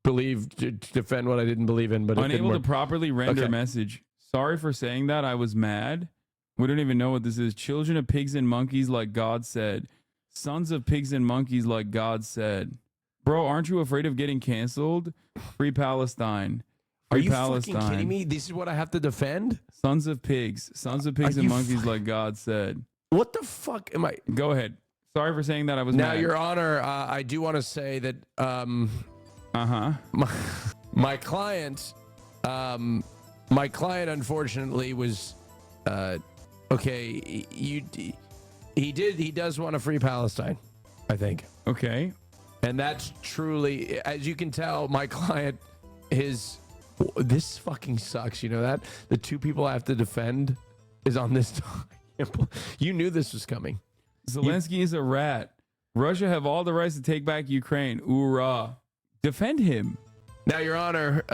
to defend what I didn't believe in, but it didn't unable to work. properly render Okay. message. Sorry for saying that. I was mad. We don't even know what this is. Children of pigs and monkeys, like God said. Sons of pigs and monkeys, like God said. Bro, aren't you afraid of getting canceled? Free Palestine. Are Free you Palestine. fucking kidding me? This is what I have to defend? Sons of pigs. Sons of pigs Are and you monkeys, like God said. What the fuck am I? Go ahead. Sorry for saying that. I was Now, mad. Your Honor, I do want to say that Uh-huh. my client unfortunately was okay. He does want to free Palestine, I think. Okay. And that's truly, as you can tell, my client this fucking sucks. You know that? The two people I have to defend is on this. You knew this was coming. Zelensky is a rat. Russia have all the rights to take back Ukraine. Hoorah. Defend him. Now, Your Honor,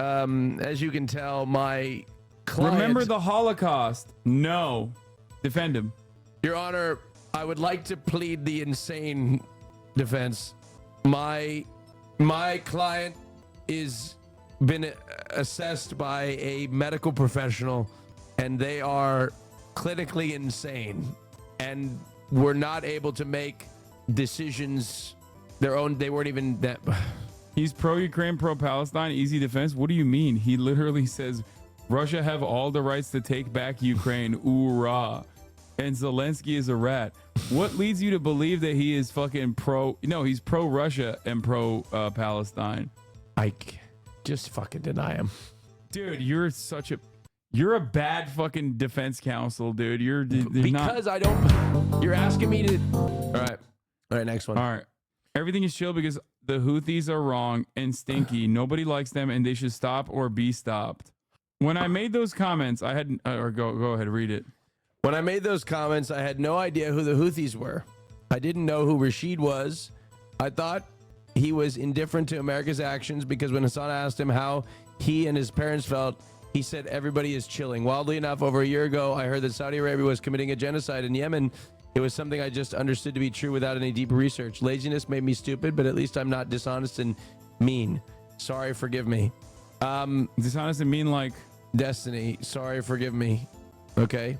as you can tell, my client... Remember the Holocaust. No. Defend him. Your Honor, I would like to plead the insane defense. My client is been assessed by a medical professional, and they are clinically insane, and were not able to make decisions their own. They weren't even that. He's pro-Ukraine, pro-Palestine, easy defense. What do you mean? He literally says Russia have all the rights to take back Ukraine. Hoorah. And Zelensky is a rat. What leads you to believe that he is fucking pro? No, he's pro-Russia and pro-Palestine. I just fucking deny him. Dude, you're a bad fucking defense counsel, dude. You're asking me to. All right, next one. All right. Everything is chill because the Houthis are wrong and stinky. Nobody likes them and they should stop or be stopped. When I made those comments, I had go ahead, read it. When I made those comments, I had no idea who the Houthis were. I didn't know who Rashid was. I thought he was indifferent to America's actions because when Hassan asked him how he and his parents felt, he said everybody is chilling. Wildly enough, over a year ago, I heard that Saudi Arabia was committing a genocide in Yemen. It was something I just understood to be true without any deep research. Laziness made me stupid, but at least I'm not dishonest and mean. Sorry, forgive me. Dishonest and mean like Destiny. Sorry, forgive me. Okay,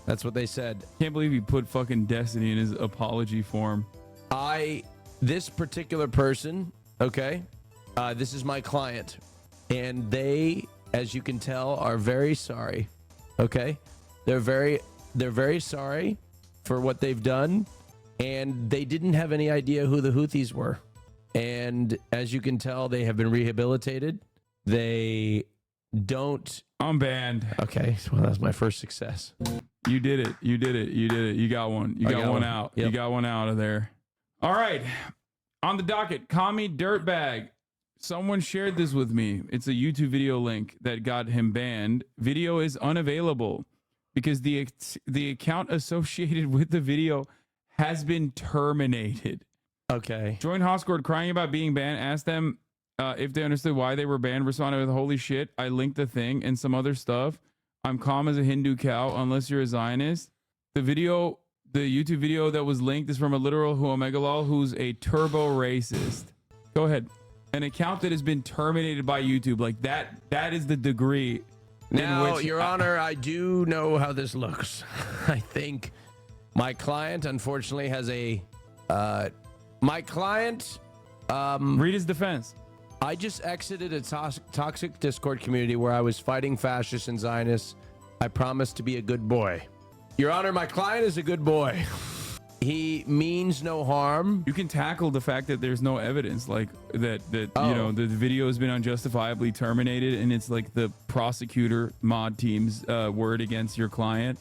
that's what they said. Can't believe he put fucking Destiny in his apology form. This particular person, okay, this is my client, and they, as you can tell, are very sorry. Okay, they're very sorry for what they've done, and they didn't have any idea who the Houthis were. And as you can tell, they have been rehabilitated. They don't. I'm banned. Okay, well, that's my first success. You did it. You did it. You did it. You got one. You got one out. Yep. You got one out of there. All right. On the docket, Commie Dirtbag. Someone shared this with me. It's a YouTube video link that got him banned. Video is unavailable because the account associated with the video has been terminated. Okay. Join Hoscord crying about being banned. Ask them if they understood why they were banned. Responded with, holy shit, I linked the thing and some other stuff. I'm calm as a Hindu cow unless you're a Zionist. The YouTube video that was linked is from a literal Huomegalol who's a turbo racist. Go ahead. An account that has been terminated by YouTube. Like that is the degree. Now, Your Honor, I do know how this looks. I think my client, unfortunately, has a... read his defense. I just exited a toxic Discord community where I was fighting fascists and Zionists. I promised to be a good boy. Your Honor, my client is a good boy. He means no harm. You can tackle the fact that there's no evidence, like that you know, the video has been unjustifiably terminated, and it's like the prosecutor mod team's word against your client.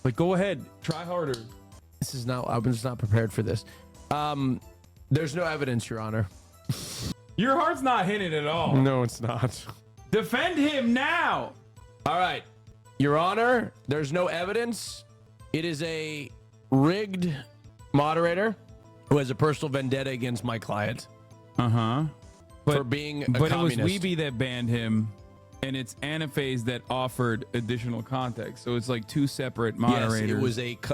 Like, go ahead, try harder. I was not prepared for this. There's no evidence, Your Honor. Your heart's not hitting at all. No, it's not. Defend him now. All right, Your Honor, there's no evidence. It is a rigged moderator who has a personal vendetta against my client. For being a but communist. It was Weeby that banned him. and it's Anaphase that offered additional context. So it's like two separate moderators. Yes,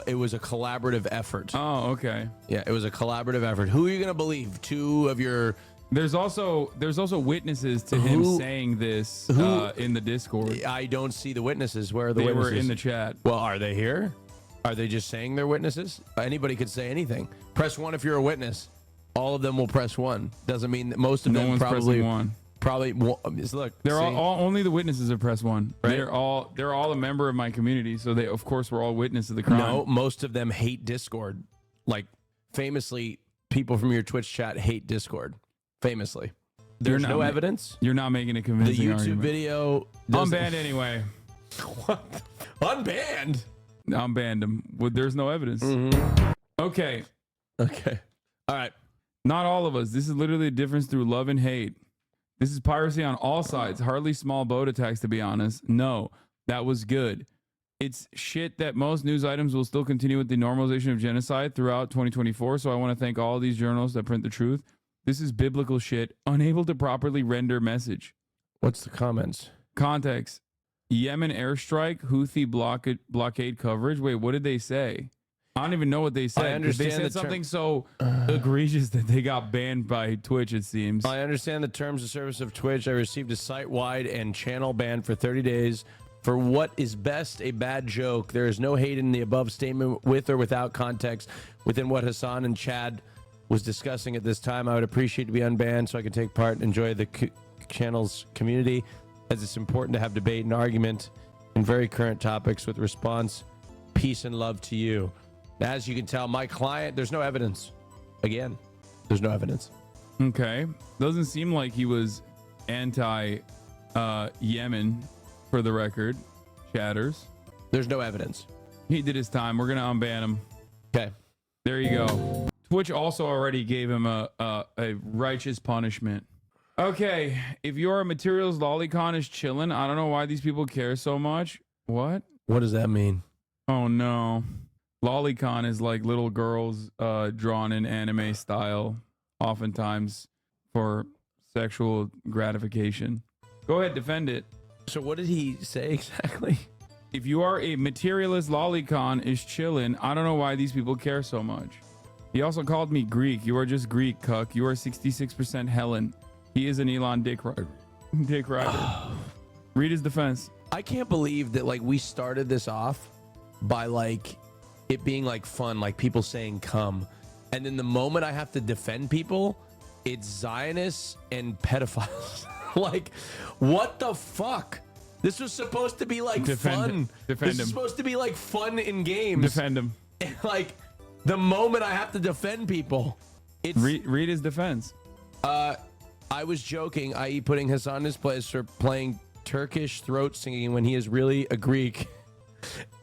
it was a collaborative effort. Oh, okay. Yeah, it was a collaborative effort. Who are you going to believe? Two of your... There's also witnesses to him saying this in the Discord. I don't see the witnesses. Where are the witnesses? They were in the chat. Well, are they here? Are they just saying they're witnesses? Anybody could say anything. Press 1 if you're a witness. All of them will press 1. Doesn't mean that most of No them one's probably pressing 1. Probably look. They're all only the witnesses of press 1. Right. They're all a member of my community, so they of course were all witness of the crime. No, most of them hate Discord. Like famously, people from your Twitch chat hate Discord. Famously. There's no evidence. You're not making a convincing The YouTube argument. video Unbanned anyway. What? Unbanned? Unbanned him. Well, there's no evidence. Okay. All right. Not all of us. This is literally the difference through love and hate. This is piracy on all sides. Hardly small boat attacks, to be honest. No, that was good. It's shit that most news items will still continue with the normalization of genocide throughout 2024. So I want to thank all these journalists that print the truth. This is biblical shit, unable to properly render message. What's the comments? Context. Yemen airstrike, Houthi blockade coverage. Wait, what did they say? I don't even know what they said. I understand They said something so egregious that they got banned by Twitch, it seems. I understand the terms of service of Twitch. I received a site-wide and channel ban for 30 days for what is best a bad joke. There is no hate in the above statement with or without context within what Hassan and Chad was discussing at this time. I would appreciate to be unbanned so I can take part and enjoy the channel's community, as it's important to have debate and argument in very current topics with response. Peace and love to you. As you can tell, my client, there's no evidence. Again, there's no evidence. Okay. Doesn't seem like he was anti-Yemen, for the record. Chatters. There's no evidence. He did his time. We're going to unban him. Okay. There you go. Twitch also already gave him a righteous punishment. Okay. If your materials lolicon is chilling, I don't know why these people care so much. What? What does that mean? Oh, no. Lolicon is like little girls drawn in anime style, oftentimes for sexual gratification. Go ahead, defend it. So what did he say exactly? If you are a materialist, lolicon is chillin'. I don't know why these people care so much. He also called me Greek. You are just Greek, cuck. You are 66% Helen. He is an Elon dick rider. Read his defense. I can't believe that like we started this off by like it being like fun, like people saying come, and then the moment I have to defend people, it's Zionists and pedophiles. Like, what the fuck? This was supposed to be like fun. This is supposed to be like fun in games. Defend him. And, like the moment I have to defend people, it's read his defense. I was joking, i.e. putting Hassan in his place for playing Turkish throat singing when he is really a Greek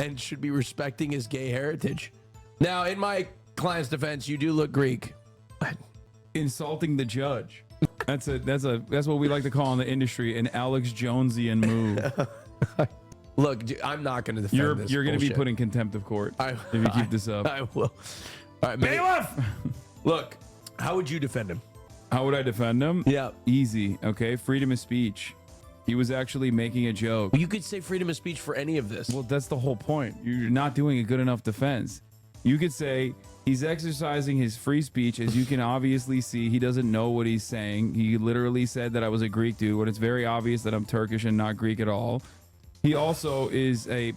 and should be respecting his gay heritage. Now, in my client's defense, you do look Greek. Insulting the judge. That's what we like to call in the industry an Alex Jonesian move. Look, dude, I'm not going to defend this. You're going to be put in contempt of court if you keep this up. I will. All right, bailiff. Look, how would you defend him? How would I defend him? Yeah, easy. Okay, freedom of speech. He was actually making a joke. Well, you could say freedom of speech for any of this. Well, that's the whole point. You're not doing a good enough defense. You could say he's exercising his free speech. As you can obviously see, he doesn't know what he's saying. He literally said that I was a Greek dude, when it's very obvious that I'm Turkish and not Greek at all. He also is a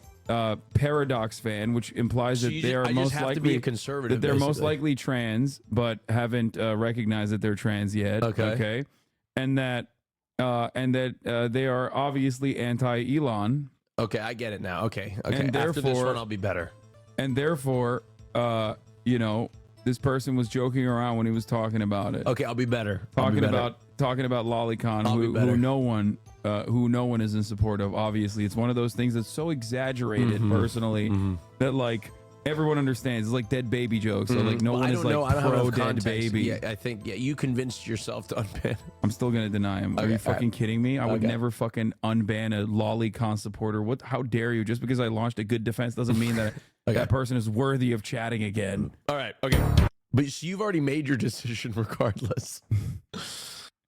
Paradox fan, which implies that they are most likely to be a conservative. That they're most likely trans, but haven't recognized that they're trans yet. Okay, and that they are obviously anti-Elon. Okay, I get it now. Okay. And after this one, I'll be better. And therefore, this person was joking around when he was talking about it. Okay, I'll be better. Talking about Lolicon, who no one is in support of. Obviously, it's one of those things that's so exaggerated personally that like everyone understands. It's like dead baby jokes. So like no one is like pro dead baby. Yeah, I think you convinced yourself to unban. I'm still gonna deny him. Are you fucking kidding me? I would never fucking unban a Lolicon supporter. What? How dare you? Just because I launched a good defense doesn't mean that that person is worthy of chatting again. All right. Okay. But so you've already made your decision regardless.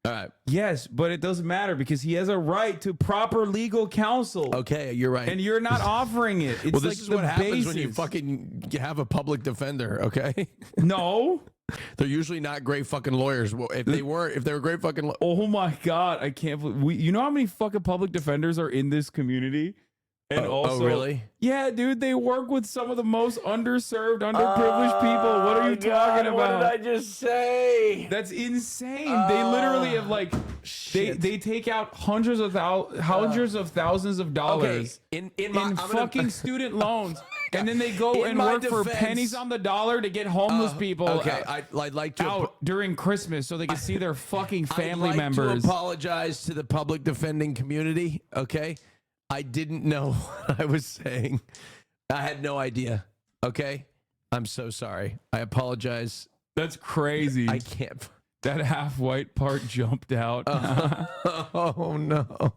All right. Yes, but it doesn't matter because he has a right to proper legal counsel. Okay, you're right. And you're not offering it. It's well, this like is the what happens when you basis. fucking have a public defender. Okay. No. They're usually not great fucking lawyers. Well, if they were great fucking. Oh my God, I can't believe you know how many fucking public defenders are in this community? And also, really? Yeah, dude, they work with some of the most underserved, underprivileged people. What are you talking about? What did I just say? That's insane. They literally have like they take out hundreds of thousands of dollars in fucking student loans. And then they go In and my work for defense- pennies on the dollar to get homeless people Okay, I'd like to out during Christmas so they can see their fucking family I'd like members. to apologize to the public defending community. Okay, I didn't know what I was saying. I had no idea. Okay, I'm so sorry. I apologize. That's crazy. I can't. That half white part jumped out. Oh no.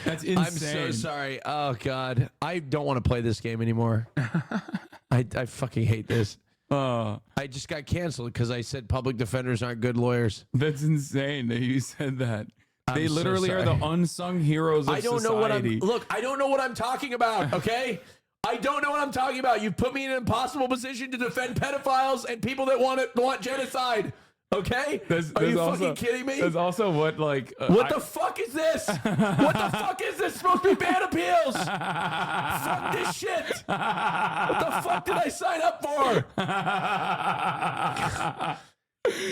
That's insane. I'm so sorry. Oh God, I don't want to play this game anymore. I fucking hate this. I just got canceled because I said public defenders aren't good lawyers. That's insane that you said that. They I'm so literally are sorry. the unsung heroes of I don't society. know what I'm. Look, I don't know what I'm talking about. Okay, I don't know what I'm talking about. You've put me in an impossible position to defend pedophiles and people that want genocide. Okay, are you fucking kidding me? That's also what like. What the fuck is this? What the fuck is this? Supposed to be ban appeals? Fuck this shit. What the fuck did I sign up for?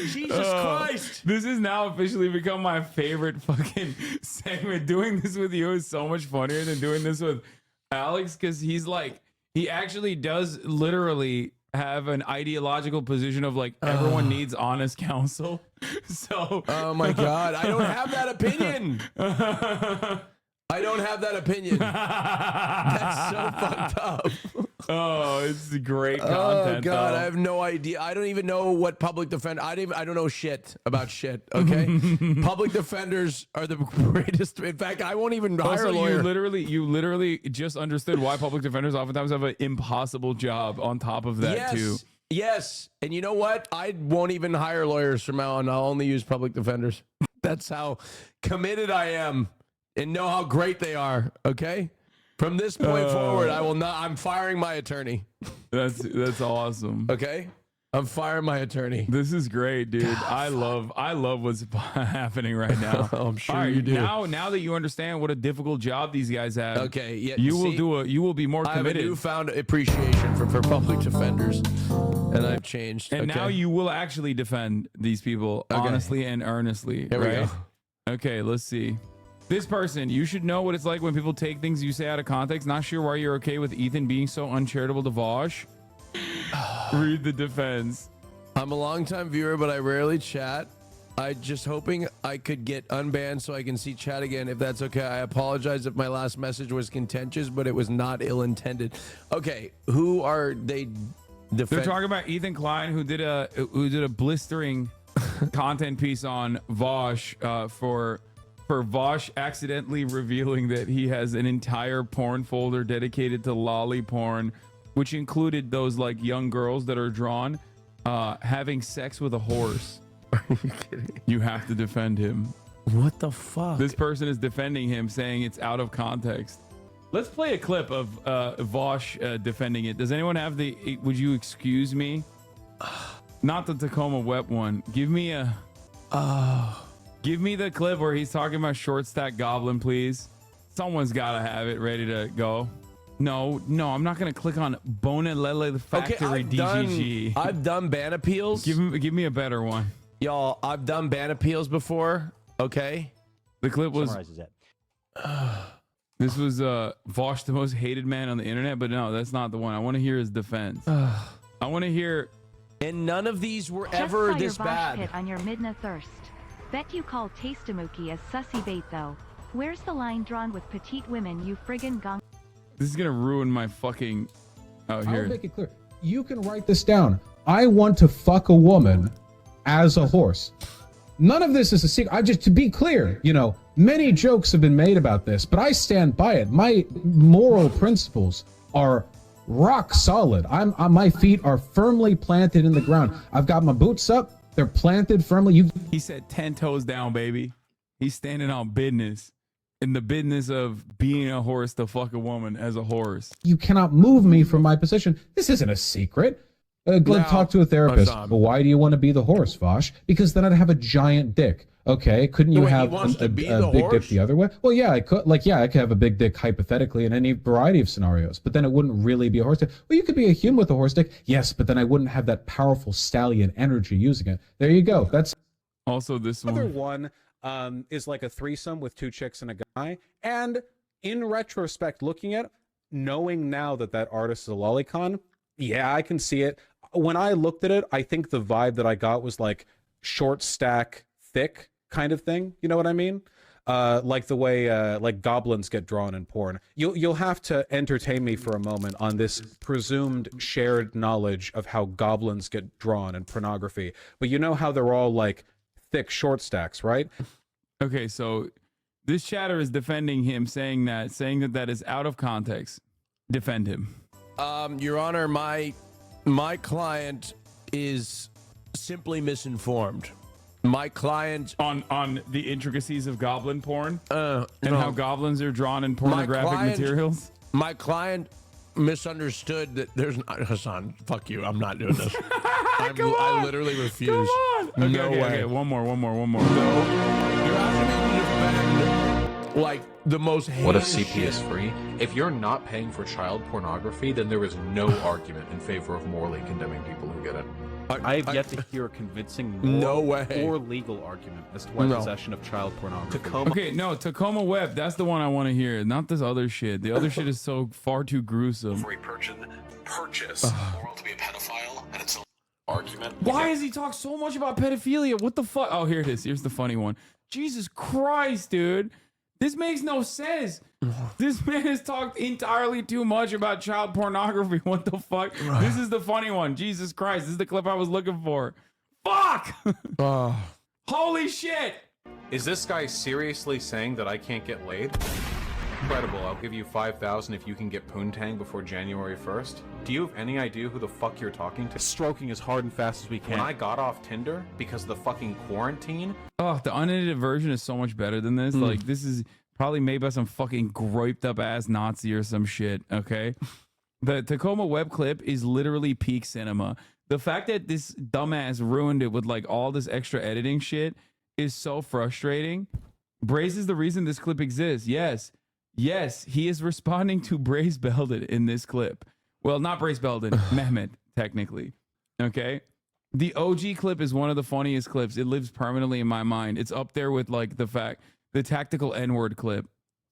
Jesus Christ. This has now officially become my favorite fucking segment. Doing this with you is so much funnier than doing this with Alex because he's like, he actually does literally have an ideological position of like everyone needs honest counsel. So, oh my God, I don't have that opinion. I don't have that opinion. That's so fucked up. Oh, it's great content. Oh God, though. I have no idea. I don't even know what public defender. I don't know shit about shit. Okay, public defenders are the greatest. In fact, I won't even hire a lawyer. You literally just understood why public defenders oftentimes have an impossible job. On top of that, too. Yes, and you know what? I won't even hire lawyers from now on. I'll only use public defenders. That's how committed I am, and know how great they are. Okay. From this point forward, I will not. I'm firing my attorney. That's awesome. Okay, I'm firing my attorney. This is great, dude. I love what's happening right now. I'm sure All right, you do. Now that you understand what a difficult job these guys have, Okay, yeah, you see, you will be more I have a committed. newfound appreciation for public defenders, and I've changed. And okay? now you will actually defend these people honestly and earnestly. Here we right? go. Okay, let's see. This person, you should know what it's like when people take things you say out of context. Not sure why you're okay with Ethan being so uncharitable to Vosh. Read the defense. I'm a longtime viewer, but I rarely chat. I just hoping I could get unbanned so I can see chat again. If that's okay, I apologize if my last message was contentious, but it was not ill-intended. Okay, who are they? They're talking about Ethan Klein, who did a blistering content piece on Vosh for Vosh accidentally revealing that he has an entire porn folder dedicated to lolly porn, which included those like young girls that are drawn having sex with a horse. Are you kidding? You have to defend him. What the fuck? This person is defending him, saying it's out of context. Let's play a clip of Vosh defending it. Does anyone have the? Would you excuse me? Not the Tacoma wet one. Give me a. Give me the clip where he's talking about short stack goblin, please. Someone's got to have it ready to go. No, I'm not gonna click on Bonelele the Factory DGG. I've done ban appeals. Give me a better one, y'all. I've done ban appeals before. Okay, the clip was. Summarizes it. This was Vosh, the most hated man on the internet, but no, that's not the one. I want to hear his defense. I want to hear. And none of these were Just ever saw this your Vosh bad. pit on your Midna thirst. Bet you call Tastamuki as sussy bait though. Where's the line drawn with petite women, you friggin' gong? This is gonna ruin my fucking. Oh, here. I'll make it clear. You can write this down. I want to fuck a woman as a horse. None of this is a secret. To be clear, many jokes have been made about this, but I stand by it. My moral principles are rock solid. My feet are firmly planted in the ground. I've got my boots up. They're planted firmly. He said 10 toes down, baby. He's standing on business. In the business of being a horse to fuck a woman as a horse. You cannot move me from my position. This isn't a secret. Glenn, talk to a therapist. Well, why do you want to be the horse, Vosh? Because then I'd have a giant dick. Okay, couldn't you have a big dick the other way? Well, yeah, I could. Like, yeah, I could have a big dick hypothetically in any variety of scenarios, but then it wouldn't really be a horse dick. Well, you could be a human with a horse dick, yes, but then I wouldn't have that powerful stallion energy using it. There you go. That's also this Other one is like a threesome with 2 chicks and a guy. And in retrospect, looking at it, knowing now that that artist is a lolicon, yeah, I can see it. When I looked at it, I think the vibe that I got was like short stack, thick kind of thing. You know what I mean? Like the way like goblins get drawn in porn. You'll have to entertain me for a moment on this presumed shared knowledge of how goblins get drawn in pornography. But you know how they're all like thick short stacks, right? Okay, so this chatter is defending him, saying that that is out of context. Defend him. Your Honor, my client is simply misinformed. My client on the intricacies of goblin porn and how goblins are drawn in pornographic materials. My client misunderstood that there's not Hasan. Fuck you. I'm not doing this. I literally refuse. Come on. Okay, no way. Okay. One more. No. You're asking me to defend like the most. What if heinous CP is free? If you're not paying for child pornography, then there is no argument in favor of morally condemning people who get it. I have yet to hear a convincing or legal argument as to why possession of child pornography. Okay, no, Tacoma Web. That's the one I want to hear. Not this other shit. The other shit is so far too gruesome. For a purchase the world to be a pedophile and its own argument. Why does he talk so much about pedophilia? What the fuck? Oh, here it is. Here's the funny one. Jesus Christ, dude. This makes no sense. This man has talked entirely too much about child pornography. What the fuck? This is the funny one. Jesus Christ. This is the clip I was looking for. Fuck! Holy shit! Is this guy seriously saying that I can't get laid? Incredible. I'll give you 5,000 if you can get poontang before January 1st. Do you have any idea who the fuck you're talking to? Stroking as hard and fast as we can. When I got off Tinder because of the fucking quarantine. Oh, the unedited version is so much better than this. Like, this is probably made by some fucking griped up ass Nazi or some shit, okay? The Tacoma Web clip is literally peak cinema. The fact that this dumbass ruined it with like all this extra editing shit is so frustrating. Braze is the reason this clip exists. Yes, he is responding to Braze Belden in this clip. Well, not Braze Belden, Mehmet, technically. Okay? The OG clip is one of the funniest clips. It lives permanently in my mind. It's up there with like the tactical N-word clip.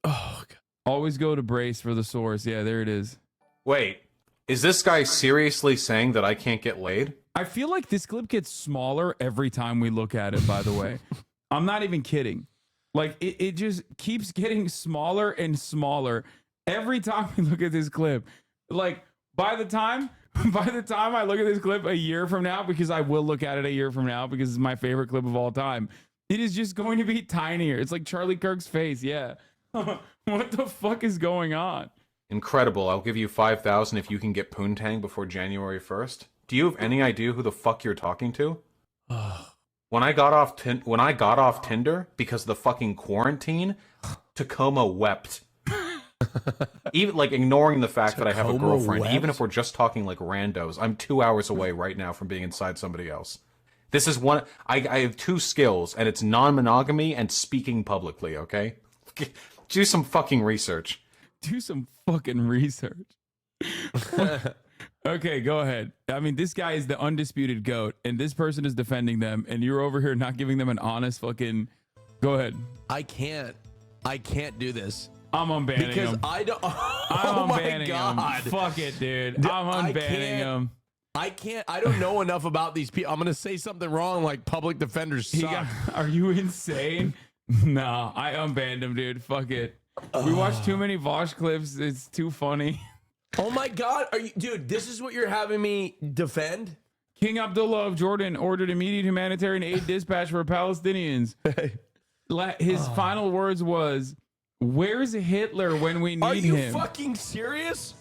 Oh, God. Always go to Brace for the source. Yeah, there it is. Wait, is this guy seriously saying that I can't get laid? I feel like this clip gets smaller every time we look at it, by the way. I'm not even kidding. Like, it just keeps getting smaller and smaller every time we look at this clip. Like, by the time I look at this clip a year from now, because I will look at it a year from now because it's my favorite clip of all time, it is just going to be tinier. It's like Charlie Kirk's face. Yeah. What the fuck is going on? Incredible. I'll give you 5,000 if you can get poontang before January 1st. Do you have any idea who the fuck you're talking to? When I got off Tinder because of the fucking quarantine, Tacoma wept. Even like ignoring the fact that I have a girlfriend, even if we're just talking like randos, I'm 2 hours away right now from being inside somebody else. This is one. I have 2 skills, and it's non-monogamy and speaking publicly. Okay, do some fucking research. Do some fucking research. Okay, go ahead. I mean, this guy is the undisputed GOAT, and this person is defending them, and you're over here not giving them an honest fucking... Go ahead. I can't do this. I'm unbanning because him. I don't. I'm unbanning him. Fuck it, dude. I'm unbanning him. I can't. I don't know enough about these people. I'm gonna say something wrong, like public defenders suck. Are you insane? No, I unbanned him, dude. Fuck it. We watched too many Vosh clips. It's too funny. Oh my God, are you, dude? This is what you're having me defend? King Abdullah of Jordan ordered immediate humanitarian aid dispatch for Palestinians. His final words was, "Where's Hitler when we need him?" Are you fucking serious?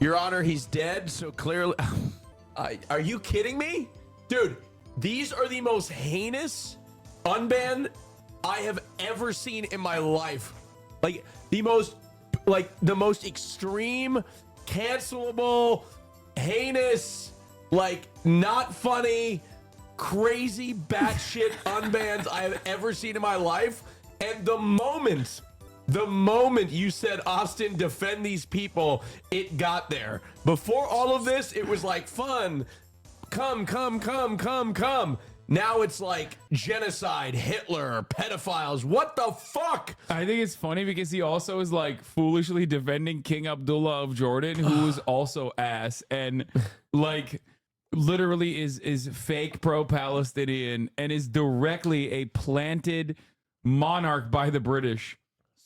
Your Honor, he's dead. So clearly, are you kidding me, dude? These are the most heinous unban I have ever seen in my life. Like the most extreme, cancelable, heinous, like not funny, crazy batshit unbans I have ever seen in my life. And the moment you said, Austin, defend these people, it got there. Before all of this, it was like fun. Come. Now it's like genocide, Hitler, pedophiles. What the fuck? I think it's funny because he also is like foolishly defending King Abdullah of Jordan, who is also ass and like literally is fake pro-Palestinian and is directly a planted monarch by the British.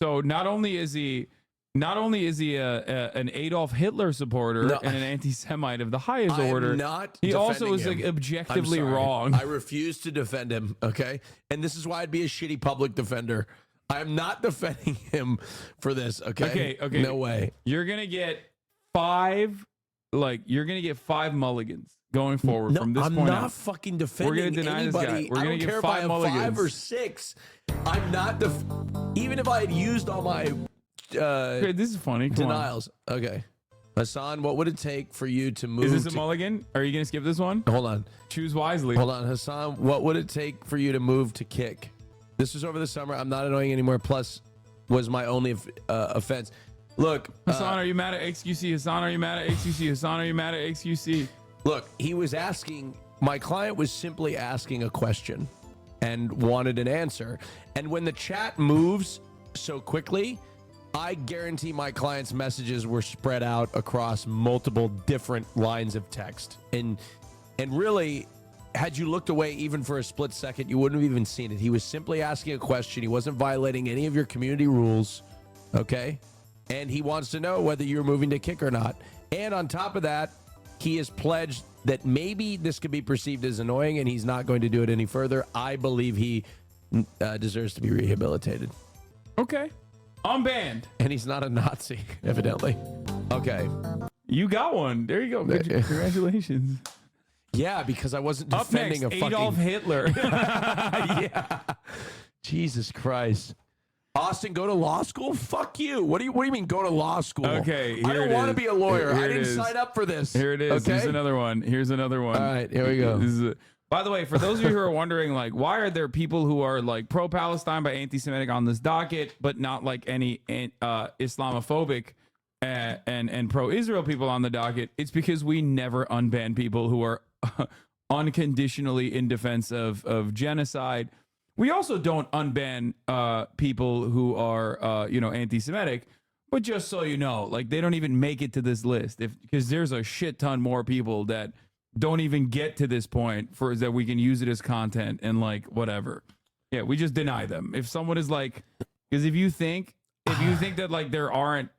So not only is he an Adolf Hitler supporter and an anti-Semite of the highest order, he also is like objectively wrong. I refuse to defend him, okay? And this is why I'd be a shitty public defender. I am not defending him for this, okay? Okay. No way. You're going to get 5 mulligans going forward from this point out. I'm not fucking defending We're going to deny anybody. this guy. We're going to care get if I 5 have mulligans. 5 or 6. I'm not even if I had used all my okay, this is funny. Come denials. Okay. Hassan, what would it take for you to move? Is this a mulligan? Are you going to skip this one? Hold on. Choose wisely. Hold on. Hassan, what would it take for you to move to Kick? This was over the summer. I'm not annoying anymore. Plus, was my only offense. Look. Hassan, are you mad at XQC? Hassan, are you mad at XQC? Hassan, are you mad at XQC? Look, he was asking, my client was simply asking a question and wanted an answer. And when the chat moves so quickly, I guarantee my client's messages were spread out across multiple different lines of text. And really, had you looked away even for a split second, you wouldn't have even seen it. He was simply asking a question. He wasn't violating any of your community rules, okay? And he wants to know whether you're moving to Kick or not. And on top of that, he has pledged that maybe this could be perceived as annoying and he's not going to do it any further. I believe he deserves to be rehabilitated. Okay. Unbanned. And he's not a Nazi, evidently. Okay. You got one. There you go. Congratulations. Yeah, because I wasn't Up defending next, a fucking... Adolf Hitler. Yeah. Jesus Christ. Austin, go to law school? Fuck you. What do you mean go to law school? Okay, I here don't it want to is. be a lawyer. Here I it didn't is. sign up for this. Here it is. Okay? Here's another one. All right, here we go. By the way, for those of you who are wondering, like, why are there people who are like pro-Palestine but anti-Semitic on this docket, but not like any Islamophobic and pro-Israel people on the docket? It's because we never unban people who are unconditionally in defense of genocide. We also don't unban people who are anti-Semitic, but just so you know, like they don't even make it to this list because there's a shit ton more people that don't even get to this point for that we can use it as content and like whatever. Yeah, we just deny them. If someone is like, because if you think that like there aren't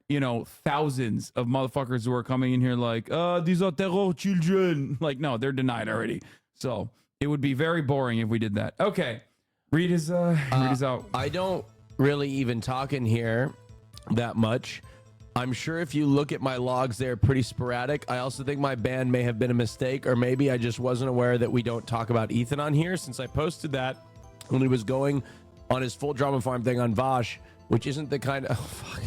thousands of motherfuckers who are coming in here like these are terror children, like no, they're denied already. So it would be very boring if we did that. Okay, read his out. I don't really even talk in here that much. I'm sure if you look at my logs, they're pretty sporadic. I also think my ban may have been a mistake, or maybe I just wasn't aware that we don't talk about Ethan on here since I posted that when he was going on his full drama farm thing on Vosh, which isn't the kind of... Oh, fuck.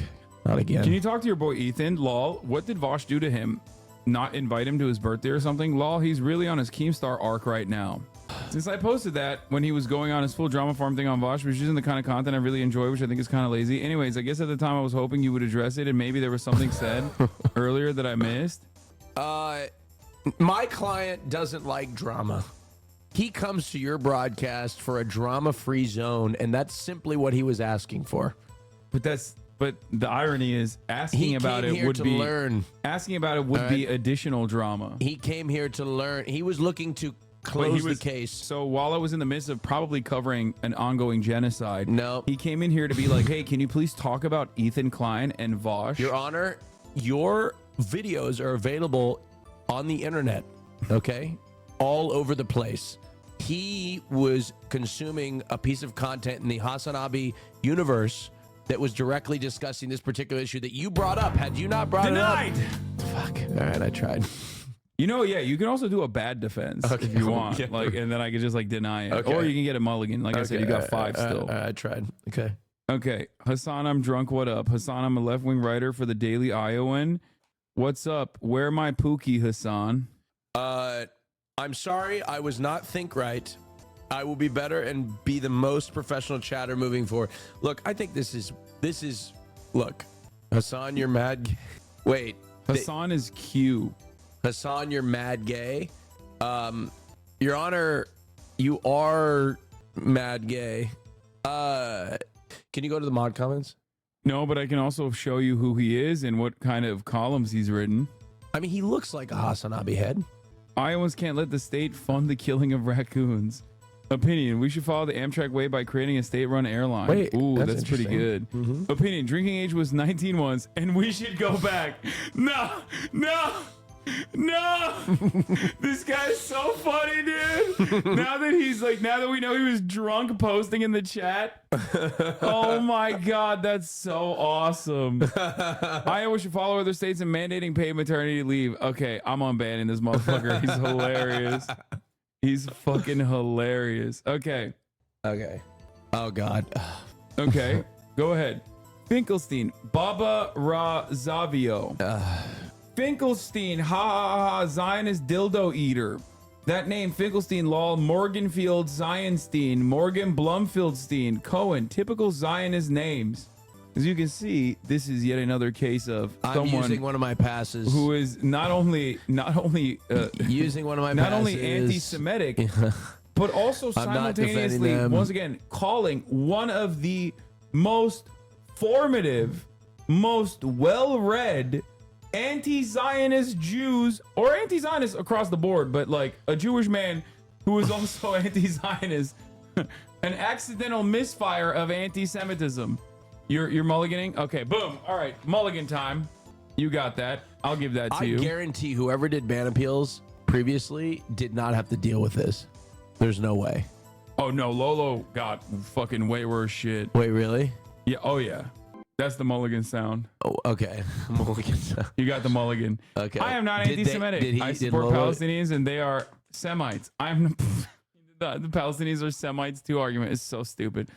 Not again. Can you talk to your boy Ethan? Lol, what did Vosh do to him? Not invite him to his birthday or something? Lol, he's really on his Keemstar arc right now. Since I posted that when he was going on his full drama farm thing on Vosh, which isn't the kind of content I really enjoy, which I think is kind of lazy. Anyways, I guess at the time I was hoping you would address it and maybe there was something said earlier that I missed. My client doesn't like drama. He comes to your broadcast for a drama-free zone, and that's simply what he was asking for. But the irony is asking about it would be learn. Asking about it would be additional drama. He came here to learn. He was looking to close the case. So while I was in the midst of probably covering an ongoing genocide, he came in here to be like, hey, can you please talk about Ethan Klein and Vosh? Your Honor, your videos are available on the internet, okay? All over the place. He was consuming a piece of content in the HasanAbi universe that was directly discussing this particular issue that you brought up. Had you not brought it up... Fuck. All right, I tried. You know, yeah, you can also do a bad defense if you want, Yeah. like, and then I could just like deny it, Okay. or you can get a mulligan. Like I said, you got 5 still. I tried. Okay. Okay, Hassan, I'm drunk. What up, Hassan? I'm a left-wing writer for the Daily Iowan. What's up? Where my Pookie, Hassan? I'm sorry, I was not think right. I will be better and be the most professional chatter moving forward. Look, I think this is look, Hassan, you're mad. Wait, Hassan is Q. Hassan, you're mad gay. Your Honor, you are mad gay. Can you go to the mod comments? No, but I can also show you who he is and what kind of columns he's written. I mean, he looks like a HasanAbi head. Iowans can't let the state fund the killing of raccoons. Opinion: we should follow the Amtrak way by creating a state-run airline. Wait, ooh, that's that's pretty good. interesting. Opinion: drinking age was 19 once, and we should go back. No. This guy's so funny, dude. Now that we know he was drunk posting in the chat. Oh my God, that's so awesome. Iowa should follow other states in mandating paid maternity leave. Okay, I'm unbanning this motherfucker. He's hilarious. He's fucking hilarious. Okay. Oh God. Okay, go ahead. Finkelstein, Baba Razavio. Finkelstein, ha ha ha, Zionist dildo eater. That name, Finkelstein, lol, Morganfield, Zionstein, Morgan Blumfieldstein, Cohen, typical Zionist names. As you can see, this is yet another case of I'm using one of my passes. who is not only using one of my not only passes. anti-Semitic, but also I'm not defending simultaneously, them. once again, calling one of the most formative, most well-read anti-Zionist Jews, or anti-Zionist across the board, but like a Jewish man who is also anti-Zionist, an accidental misfire of anti-Semitism. You're mulliganing? Okay, boom. All right, mulligan time. You got that. I'll give that to you. I guarantee whoever did ban appeals previously did not have to deal with this. There's no way. Oh no, Lolo got fucking way worse shit. Wait, really? Yeah. Oh yeah. That's the mulligan sound. Oh, okay. Mulligan sound. You got the mulligan. Okay. I am not Did they- anti-Semitic. did he- I did support Lolo- Palestinians, and they are Semites. I'm the Palestinians are Semites too. Argument is so stupid.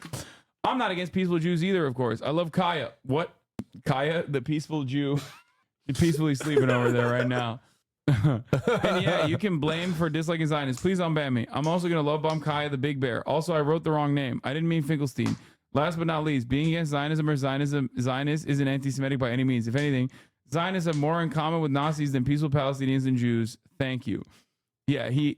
I'm not against peaceful Jews either, of course. I love Kaya. What? Kaya, the peaceful Jew, you're peacefully sleeping over there right now. And yeah, you can blame for disliking Zionists. Please unban me. I'm also gonna love bomb Kaya the Big Bear. Also, I wrote the wrong name. I didn't mean Finkelstein. Last but not least, being against Zionism or Zionist isn't anti-Semitic by any means. If anything, Zionists have more in common with Nazis than peaceful Palestinians and Jews. Thank you. Yeah, he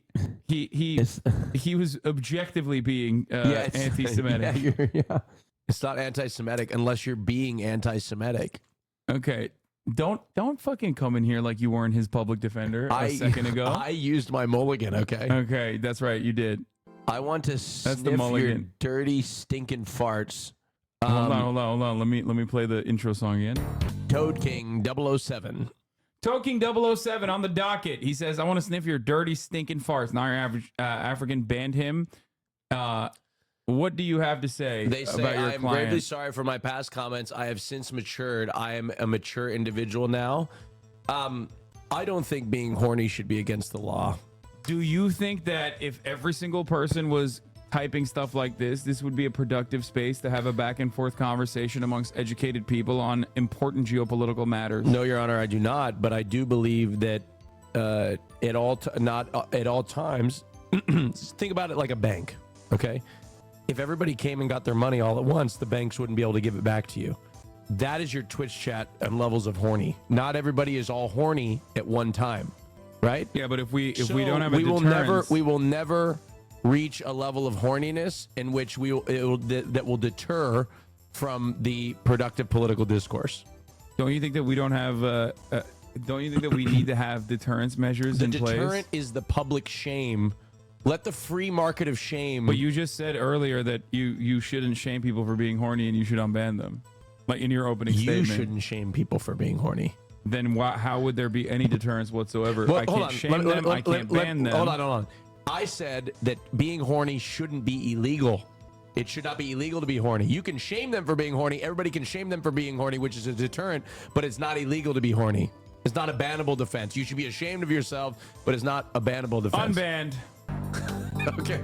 was objectively being anti-Semitic. Yeah. It's not anti-Semitic unless you're being anti-Semitic. Okay. Don't fucking come in here like you weren't his public defender a second ago. I used my mulligan, okay? Okay, that's right, you did. I want to the sniff your mulligan. dirty, stinking farts. Hold on. Let me play the intro song again. Toad King 007. Toad King 007 on the docket. He says, I want to sniff your dirty, stinking farts. Now your average African banned him. What do you have to say They say about your I am client? gravely sorry for my past comments. I have since matured. I am a mature individual now. I don't think being horny should be against the law. Do you think that if every single person was typing stuff like this would be a productive space to have a back and forth conversation amongst educated people on important geopolitical matters? No, Your Honor, I do not. But I do believe that not at all times. Think about it like a bank. Okay, if everybody came and got their money all at once, the banks wouldn't be able to give it back to you. That is your Twitch chat and levels of horny. Not everybody is all horny at one time, right? Yeah, but if we don't have a we will never reach a level of horniness in which that will deter from the productive political discourse. Don't you think that we don't have? Don't you think that we need to have deterrence measures in place? The deterrent is the public shame. Let the free market of shame. But you just said earlier that you shouldn't shame people for being horny and you should unban them, like in your opening statement. You shouldn't shame people for being horny. Then how would there be any deterrence whatsoever? Well, I can't shame them. I can't ban them. Hold on. I said that being horny shouldn't be illegal. It should not be illegal to be horny. You can shame them for being horny. Everybody can shame them for being horny, which is a deterrent, but it's not illegal to be horny. It's not a bannable defense. You should be ashamed of yourself, but it's not a bannable defense. Unbanned. Okay.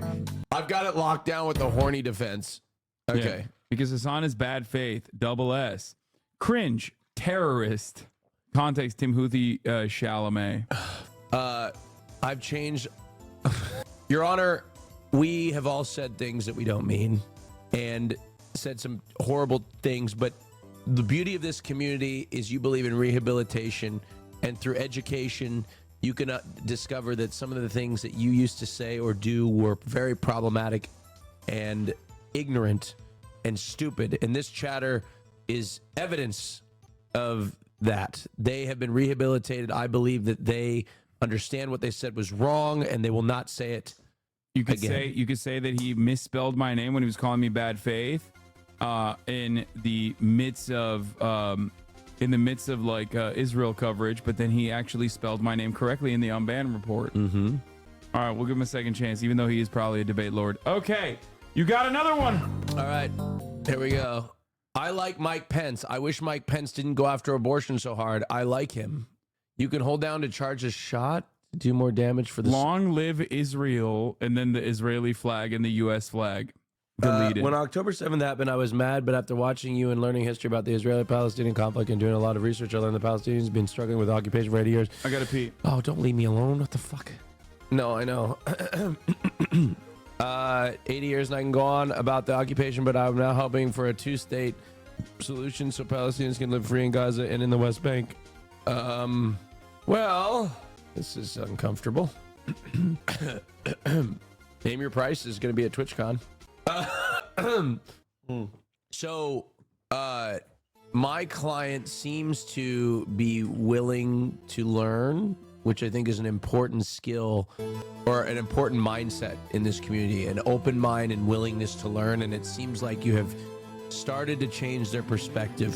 I've got it locked down with the horny defense. Okay. Yeah, because Hasan is bad faith. Double S. Cringe. Terrorist. Context Timothy Chalamet. I've changed. Your Honor, we have all said things that we don't mean and said some horrible things, but the beauty of this community is you believe in rehabilitation, and through education, you can discover that some of the things that you used to say or do were very problematic and ignorant and stupid. And this chatter is evidence of that. They have been rehabilitated. I believe that they understand what they said was wrong, and they will not say it You could again. say that he misspelled my name when he was calling me bad faith in the midst of like Israel coverage, but then he actually spelled my name correctly in the unbanned report. Mm-hmm. All right, we'll give him a second chance, even though he is probably a debate lord. Okay, you got another one. All right, here we go. I like Mike Pence. I wish Mike Pence didn't go after abortion so hard. I like him. You can hold down to charge a shot to do more damage for the... Long live Israel, and then the Israeli flag and the U.S. flag. Deleted. When October 7th happened, I was mad, but after watching you and learning history about the Israeli-Palestinian conflict and doing a lot of research, I learned the Palestinians have been struggling with occupation for 80 years. I gotta pee. Oh, don't leave me alone. What the fuck? No, I know. 80 years and I can go on about the occupation, but I'm now hoping for a two-state solution so Palestinians can live free in Gaza and in the West Bank. Well, this is uncomfortable. Name Your Price is going to be at TwitchCon. So, my client seems to be willing to learn, which I think is an important skill or an important mindset in this community, an open mind and willingness to learn. And it seems like you have started to change their perspective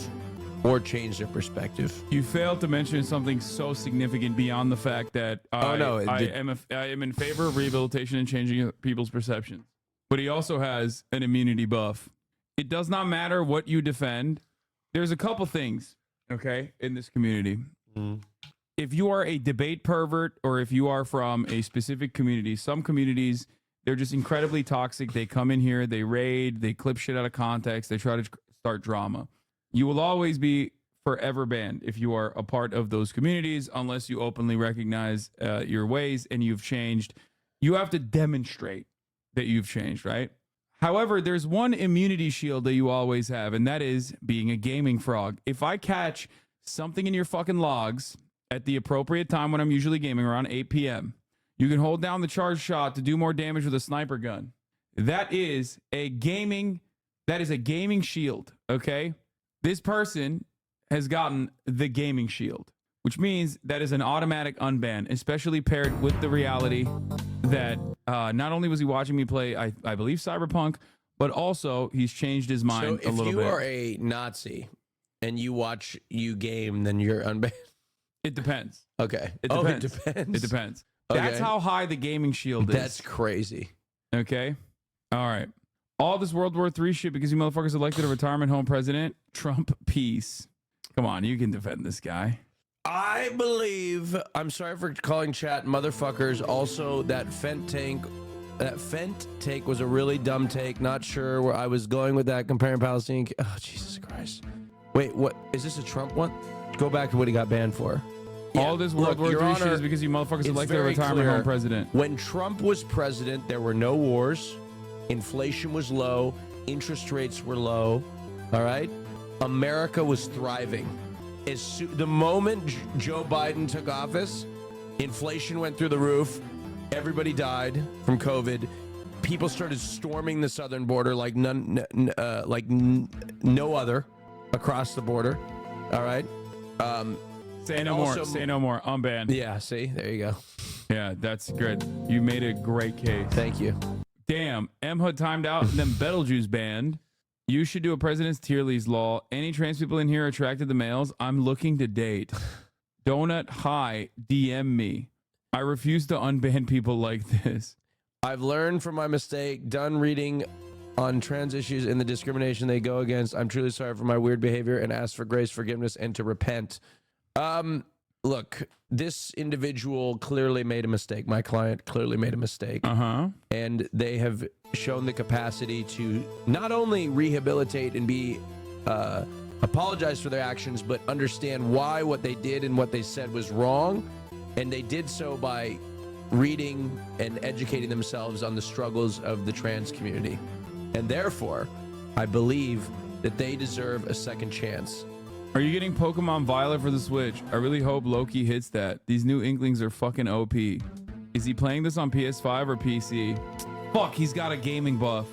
or change their perspective. You failed to mention something so significant beyond the fact that I am in favor of rehabilitation and changing people's perceptions. But he also has an immunity buff. It does not matter what you defend. There's a couple things, okay, in this community. If you are a debate pervert or if you are from a specific community, some communities, they're just incredibly toxic. They come in here, they raid, they clip shit out of context, they try to start drama. You will always be forever banned if you are a part of those communities unless you openly recognize your ways and you've changed. You have to demonstrate that you've changed, right? However, there's one immunity shield that you always have, and that is being a gaming frog. If I catch something in your fucking logs at the appropriate time when I'm usually gaming around 8 p.m., you can hold down the charge shot to do more damage with a sniper gun. That is a gaming shield, okay? This person has gotten the gaming shield, which means that is an automatic unban, especially paired with the reality that not only was he watching me play, I believe, Cyberpunk, but also he's changed his mind a little bit. So if you are a Nazi and you watch you game, then you're unbanned? It depends. Okay. It It depends. depends. It depends. Okay. That's how high the gaming shield is. That's crazy. Okay. All right. All this World War III shit because you motherfuckers elected a retirement home president. Trump, peace. Come on, you can defend this guy. I believe, I'm sorry for calling chat motherfuckers. Also, that Fent take was a really dumb take. Not sure where I was going with that, comparing Palestinian. Oh, Jesus Christ. Wait, what? Is this a Trump one? Go back to what he got banned for. All this World War III shit is because you motherfuckers elected a retirement home president. When Trump was president, there were no wars. Inflation was low. Interest rates were low. All right? America was thriving. The moment Joe Biden took office, inflation went through the roof. Everybody died from COVID. People started storming the southern border like no other across the border. All right? Say no more. Say no more. Unbanned. Yeah, see? There you go. Yeah, that's good. You made a great case. Thank you. Damn. M Hood timed out and then Betelgeuse banned. You should do a president's tier list law. Any trans people in here are attracted to males? I'm looking to date. Donut High, DM me. I refuse to unban people like this. I've learned from my mistake. Done reading on trans issues and the discrimination they go against. I'm truly sorry for my weird behavior and ask for grace, forgiveness, and to repent. look, this individual clearly made a mistake. My client clearly made a mistake. And they have shown the capacity to not only rehabilitate and be apologize for their actions, but understand why what they did and what they said was wrong. And they did so by reading and educating themselves on the struggles of the trans community. And therefore, I believe that they deserve a second chance. Are you getting Pokemon Violet for the Switch? I really hope Loki hits that. These new Inklings are fucking OP. Is he playing this on PS5 or PC? Fuck, he's got a gaming buff.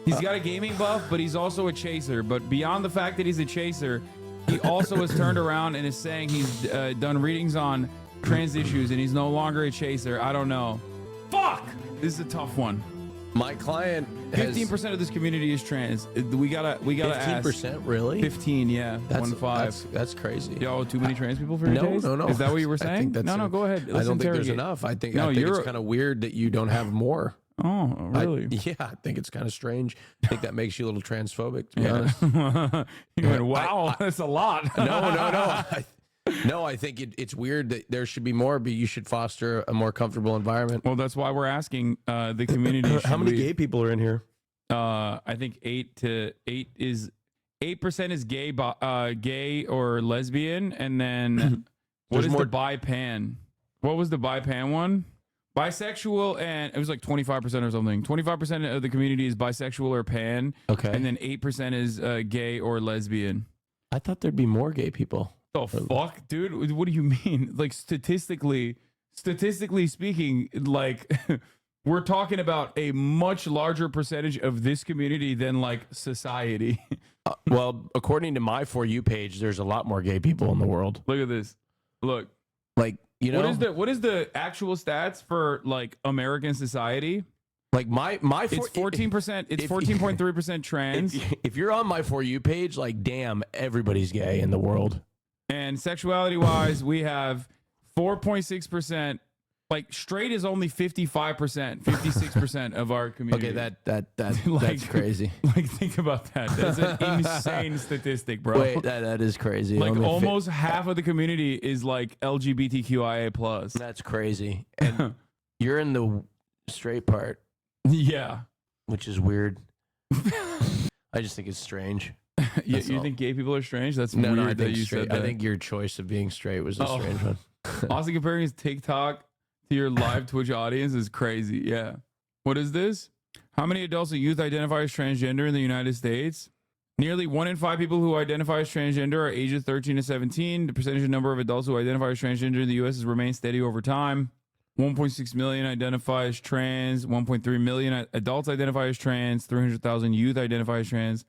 He's got a gaming buff, but he's also a chaser. But beyond the fact that he's a chaser, he also has turned around and is saying he's done readings on trans issues and he's no longer a chaser. I don't know. Fuck! This is a tough one. My client 15% of this community is trans. We gotta 15%, ask. really? 15, yeah. That's crazy. Yo, too many trans people for your taste? No. Is that what you were I think saying? that's No, go ahead. I don't think there's enough. I think it's kind of weird that you don't have more. Oh, really? I think it's kind of strange. I think that makes you a little transphobic, to be honest. You went, wow, that's a lot. No, I think it's weird that there should be more, but you should foster a more comfortable environment. Well, that's why we're asking the community. How many gay people are in here? I think 8% is gay or lesbian, and then what is the bi-pan? What was the bi-pan one? Bisexual, and it was like 25% or something. 25% of the community is bisexual or pan. Okay. And then 8% is gay or lesbian. I thought there'd be more gay people. Oh, fuck, dude. What do you mean? Like, statistically speaking, like, we're talking about a much larger percentage of this community than, like, society. Well, according to my For You page, there's a lot more gay people in the world. Look at this. Look. Like, you know, what is the actual stats for like American society? Like my it's 14%. It's 14.3% trans. If you're on my For You page, like, damn, everybody's gay in the world. And sexuality wise, we have 4.6%. Like, straight is only 55%, 56% of our community. Okay, that's crazy. Like, think about that. That's an insane statistic, bro. Wait, that is crazy. Like, almost half of the community is like LGBTQIA plus. That's crazy. And you're in the straight part. Yeah. Which is weird. I just think it's strange. You think gay people are strange? That's no, weird I that think you straight, said that. I think your choice of being straight was a strange one. Also comparing his TikTok to your live Twitch audience is crazy. Yeah. What is this? How many adults and youth identify as transgender in the United States? Nearly 1 in 5 people who identify as transgender are ages 13 to 17. The percentage of number of adults who identify as transgender in the U.S. has remained steady over time. 1.6 million identify as trans. 1.3 million adults identify as trans. 300,000 youth identify as trans.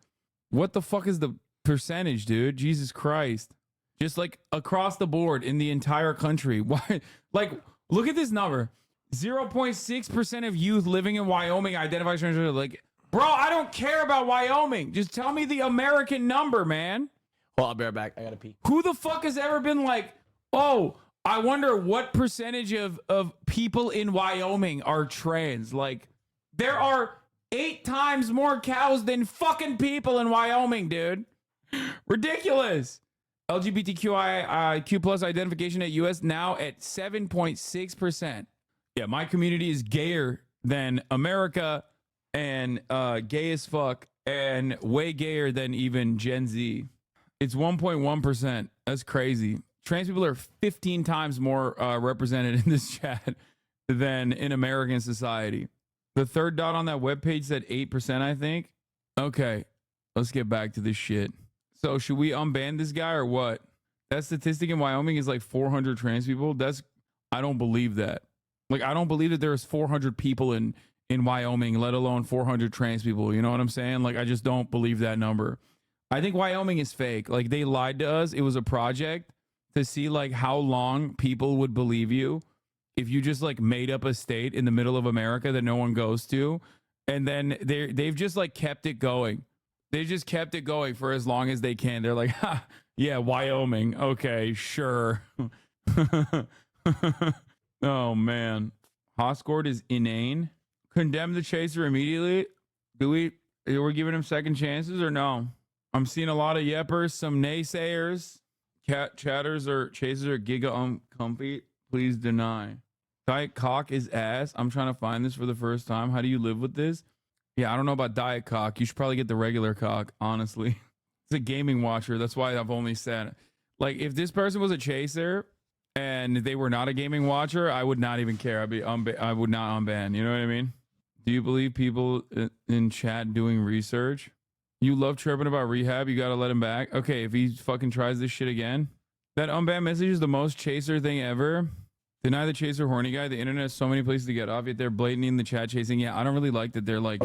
What the fuck is the percentage, dude? Jesus Christ. Just like across the board in the entire country. Why? Like, look at this number. 0.6% of youth living in Wyoming identify as transgender. Like, bro, I don't care about Wyoming. Just tell me the American number, man. Well, I'll be right back. I gotta pee. Who the fuck has ever been like, oh, I wonder what percentage of people in Wyoming are trans? Like, there are 8 times more cows than fucking people in Wyoming, dude. Ridiculous. LGBTQIQ plus identification at US now at 7.6%. Yeah, my community is gayer than America and gay as fuck and way gayer than even Gen Z. It's 1.1%. That's crazy. Trans people are 15 times more represented in this chat than in American society. The third dot on that webpage said 8%, I think. Okay, let's get back to this shit. So should we unban this guy or what? That statistic in Wyoming is like 400 trans people. I don't believe that. Like, I don't believe that there's 400 people in Wyoming, let alone 400 trans people. You know what I'm saying? Like, I just don't believe that number. I think Wyoming is fake. Like, they lied to us. It was a project to see like how long people would believe you if you just like made up a state in the middle of America that no one goes to. And then they've just like kept it going. They just kept it going for as long as they can. They're like, ha, yeah, Wyoming. Okay, sure. Oh, man. Hoscord is inane. Condemn the chaser immediately. Are we giving him second chances or no? I'm seeing a lot of yeppers, some naysayers. Cat chatters or chasers are giga comfy. Please deny. Diet cock is ass. I'm trying to find this for the first time. How do you live with this? Yeah, I don't know about diet cock. You should probably get the regular cock, honestly. It's a gaming watcher. That's why I've only said, like, if this person was a chaser and they were not a gaming watcher, I would not even care. I would not unban. You know what I mean? Do you believe people in chat doing research? You love chirping about rehab. You got to let him back. Okay, if he fucking tries this shit again. That unban message is the most chaser thing ever. Deny the chaser horny guy. The internet has so many places to get off, yet they're blatantly in the chat chasing. Yeah, I don't really like that they're like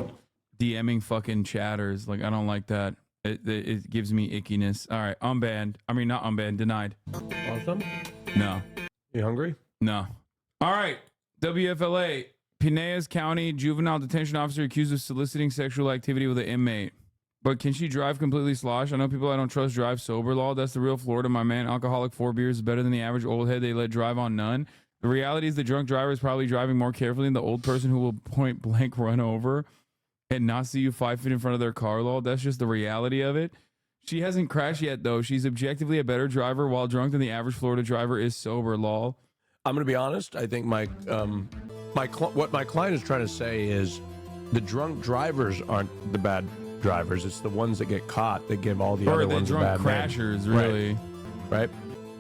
DMing fucking chatters. Like, I don't like that. It gives me ickiness. All right, unbanned. I mean, not unbanned, denied. Awesome. No. You hungry? No. All right, WFLA. Pinellas County juvenile detention officer accused of soliciting sexual activity with an inmate. But can she drive completely slosh? I know people I don't trust drive sober law. That's the real Florida, my man. Alcoholic 4 beers is better than the average old head they let drive on none. The reality is the drunk driver is probably driving more carefully than the old person who will point blank run over and not see you 5 feet in front of their car, law. That's just the reality of it. She hasn't crashed yet, though. She's objectively a better driver while drunk than the average Florida driver is sober, law. I'm going to be honest. I think what my client is trying to say is the drunk drivers aren't the bad drivers. It's the ones that get caught that give all the other ones drunk a bad crashers, name. really. Right.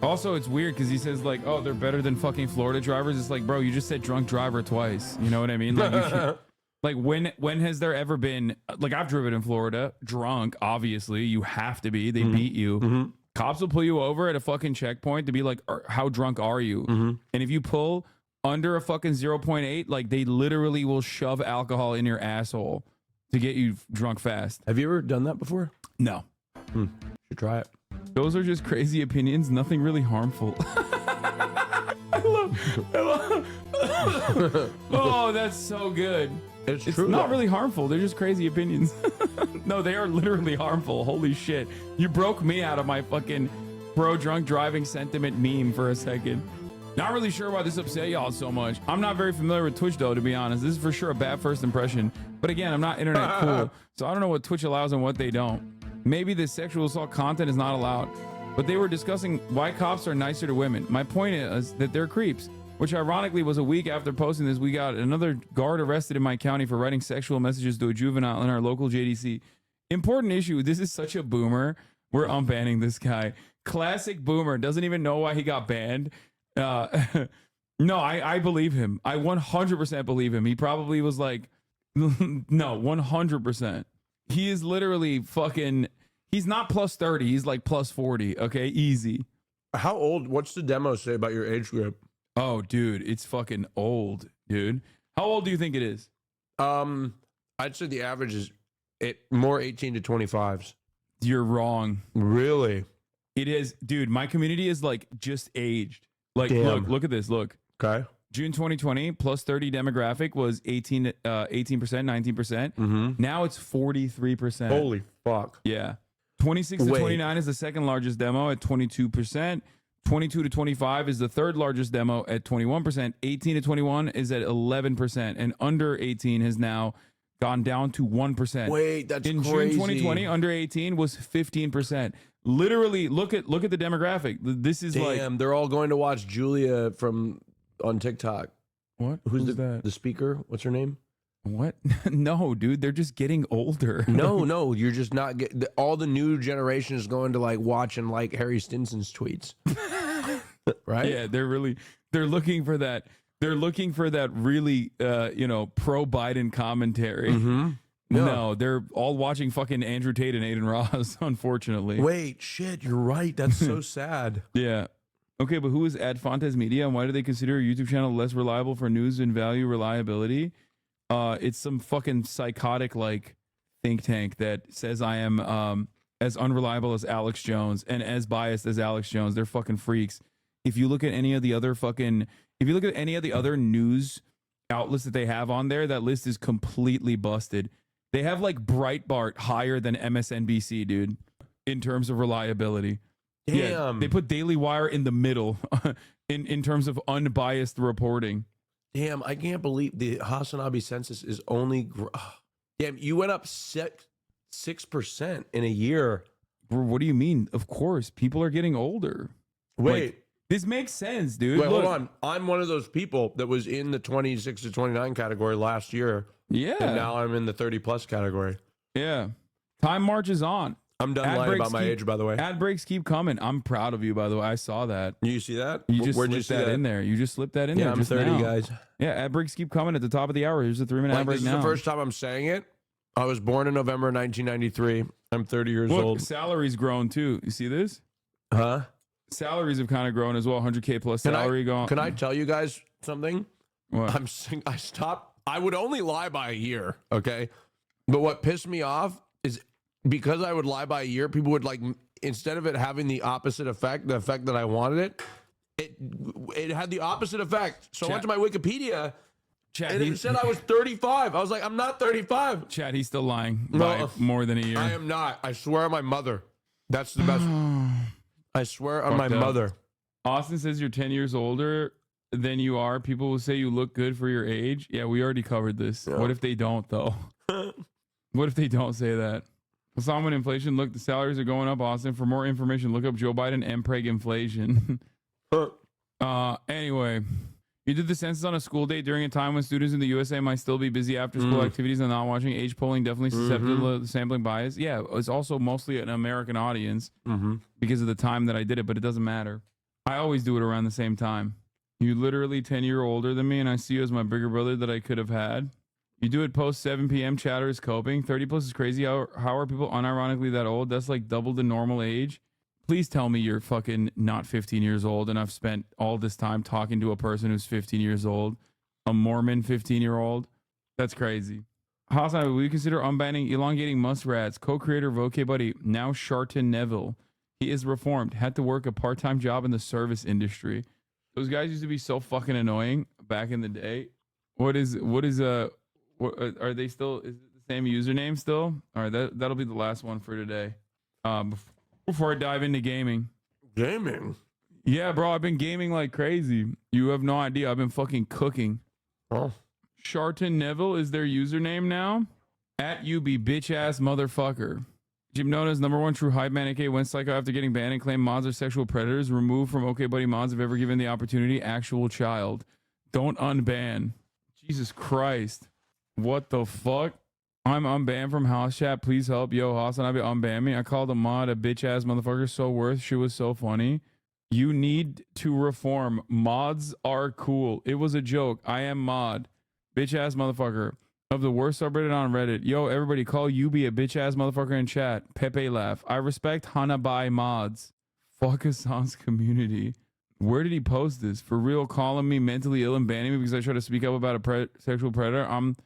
Also, it's weird because he says like, "Oh, they're better than fucking Florida drivers." It's like, bro, you just said drunk driver twice. You know what I mean? Like, you should, like when has there ever been like I've driven in Florida drunk? Obviously, you have to be. They beat you. Cops will pull you over at a fucking checkpoint to be like, "How drunk are you?" And if you pull under a fucking 0.8, like they literally will shove alcohol in your asshole to get you drunk fast. Have you ever done that before? No. Should try it. Those are just crazy opinions. Nothing really harmful. I love oh, that's so good. It's It's true. not though. really harmful. They're just crazy opinions. No, they are literally harmful. Holy shit. You broke me out of my fucking bro drunk driving sentiment meme for a second. Not really sure why this upset y'all so much. I'm not very familiar with Twitch, though, to be honest. This is for sure a bad first impression. But again, I'm not internet cool, so I don't know what Twitch allows and what they don't. Maybe the sexual assault content is not allowed. But they were discussing why cops are nicer to women. My point is that they're creeps, which ironically was a week after posting this. We got another guard arrested in my county for writing sexual messages to a juvenile in our local JDC. Important issue. This is such a boomer. We're unbanning this guy. Classic boomer. Doesn't even know why he got banned. No, I believe him. I 100% believe him. He probably was like, no, 100%. He is literally fucking, he's not plus 30. He's like plus 40. Okay, easy. How old? What's the demo say about your age group? Oh, dude, it's fucking old, dude. How old do you think it is? I'd say the average is more 18 to 25s. You're wrong. Really? It is, dude. My community is like just aged. Like, Damn. look at this. Look. Okay. June 2020 plus 30 demographic was 18%, 19%. Now it's 43%. Holy fuck. Yeah. 26 to 29 is the second largest demo at 22%. 22 to 25 is the third largest demo at 21%. 18 to 21 is at 11%. And under 18 has now gone down to 1%. Wait, that's in crazy. June 2020, under 18 was 15%. Literally, look at the demographic. This is Damn, they're all going to watch Julia on TikTok. What? Who's that? The speaker? What's her name? What? No, dude, they're just getting older. No, you're just not getting. All the new generation is going to like watch and like Harry Stinson's tweets, right? Yeah, they're looking for that. They're looking for that really, pro Biden commentary. No, they're all watching fucking Andrew Tate and Aiden Ross, unfortunately. Wait, shit, you're right. That's so sad. Yeah. Okay, but who is Ad Fontes Media, and why do they consider a YouTube channel less reliable for news and value reliability? It's some fucking psychotic like think tank that says I am as unreliable as Alex Jones and as biased as Alex Jones. They're fucking freaks. If you look at any of the other news outlets that they have on there, that list is completely busted. They have like Breitbart higher than MSNBC, dude, in terms of reliability. Damn. Yeah, they put Daily Wire in the middle in terms of unbiased reporting. Damn, I can't believe the HasanAbi census is only. Damn, you went up 6% in a year. Bro, what do you mean? Of course, people are getting older. Wait. Like, this makes sense, dude. Wait, Look. hold on. I'm one of those people that was in the 26 to 29 category last year. Yeah. And now I'm in the 30 plus category. Yeah. Time marches on. I'm done lying about my age, by the way. Ad breaks keep coming. I'm proud of you, by the way. I saw that. You see that? You just Where'd slipped you see that in there. You just slipped that in there. Yeah, I'm just 30, now. guys. Yeah, ad breaks keep coming at the top of the hour. Here's a 3-minute ad break This is now. the first time I'm saying it. I was born in November 1993. I'm 30 years Look, old. salary's grown too. You see this? Huh? Salaries have kind of grown as well. 100K plus salary going. Can I tell you guys something? What? I stopped. I would only lie by a year, okay? But what pissed me off is because I would lie by a year, people would like, instead of it having the opposite effect, the effect that I wanted it had the opposite effect. So I went to my Wikipedia and it said I was 35. I was like, I'm not 35. Chad, he's still lying by more than a year. I am not. I swear on my mother. That's the best. I swear on my mother. Austin says you're 10 years older than you are. People will say you look good for your age. Yeah, we already covered this. Yeah. What if they don't, though? What if they don't say that? Hassan, when inflation, look, the salaries are going up, Austin. For more information, look up Joe Biden and Preg inflation. Anyway, you did the census on a school date during a time when students in the USA might still be busy after school activities and not watching. Age polling definitely susceptible to the sampling bias. Yeah, it's also mostly an American audience because of the time that I did it, but it doesn't matter. I always do it around the same time. You literally 10 years older than me, and I see you as my bigger brother that I could have had. You do it post 7 p.m. Chatter is coping. 30 plus is crazy. How are people unironically that old? That's like double the normal age. Please tell me you're fucking not 15 years old and I've spent all this time talking to a person who's 15 years old. A Mormon 15-year-old. That's crazy. HasanAbi, will you consider unbanning elongating muskrats? Co-creator of OK Buddy, now Sharton Neville. He is reformed. Had to work a part-time job in the service industry. Those guys used to be so fucking annoying back in the day. What are they still, is it the same username still? All right, that'll be the last one for today. Before I dive into gaming. Gaming? Yeah, bro, I've been gaming like crazy. You have no idea. I've been fucking cooking. Oh. Sharton Neville is their username now. At UB, bitch ass motherfucker. Jim Nona's #1 true hype man, aka went psycho after getting banned and claimed mods are sexual predators. Removed from OK Buddy mods if ever given the opportunity. Actual child. Don't unban. Jesus Christ. What the fuck? I'm unbanned from house chat. Please help. Yo, HasanAbi, unban me. I called a mod a bitch ass motherfucker. So worth. She was so funny. You need to reform. Mods are cool. It was a joke. I am mod. Bitch ass motherfucker. Of the worst subreddit on Reddit. Yo, everybody call you be a bitch ass motherfucker in chat. Pepe laugh. I respect HasanAbi mods. Fuck Hassan's community. Where did he post this? For real, calling me mentally ill and banning me because I try to speak up about a sexual predator. I'm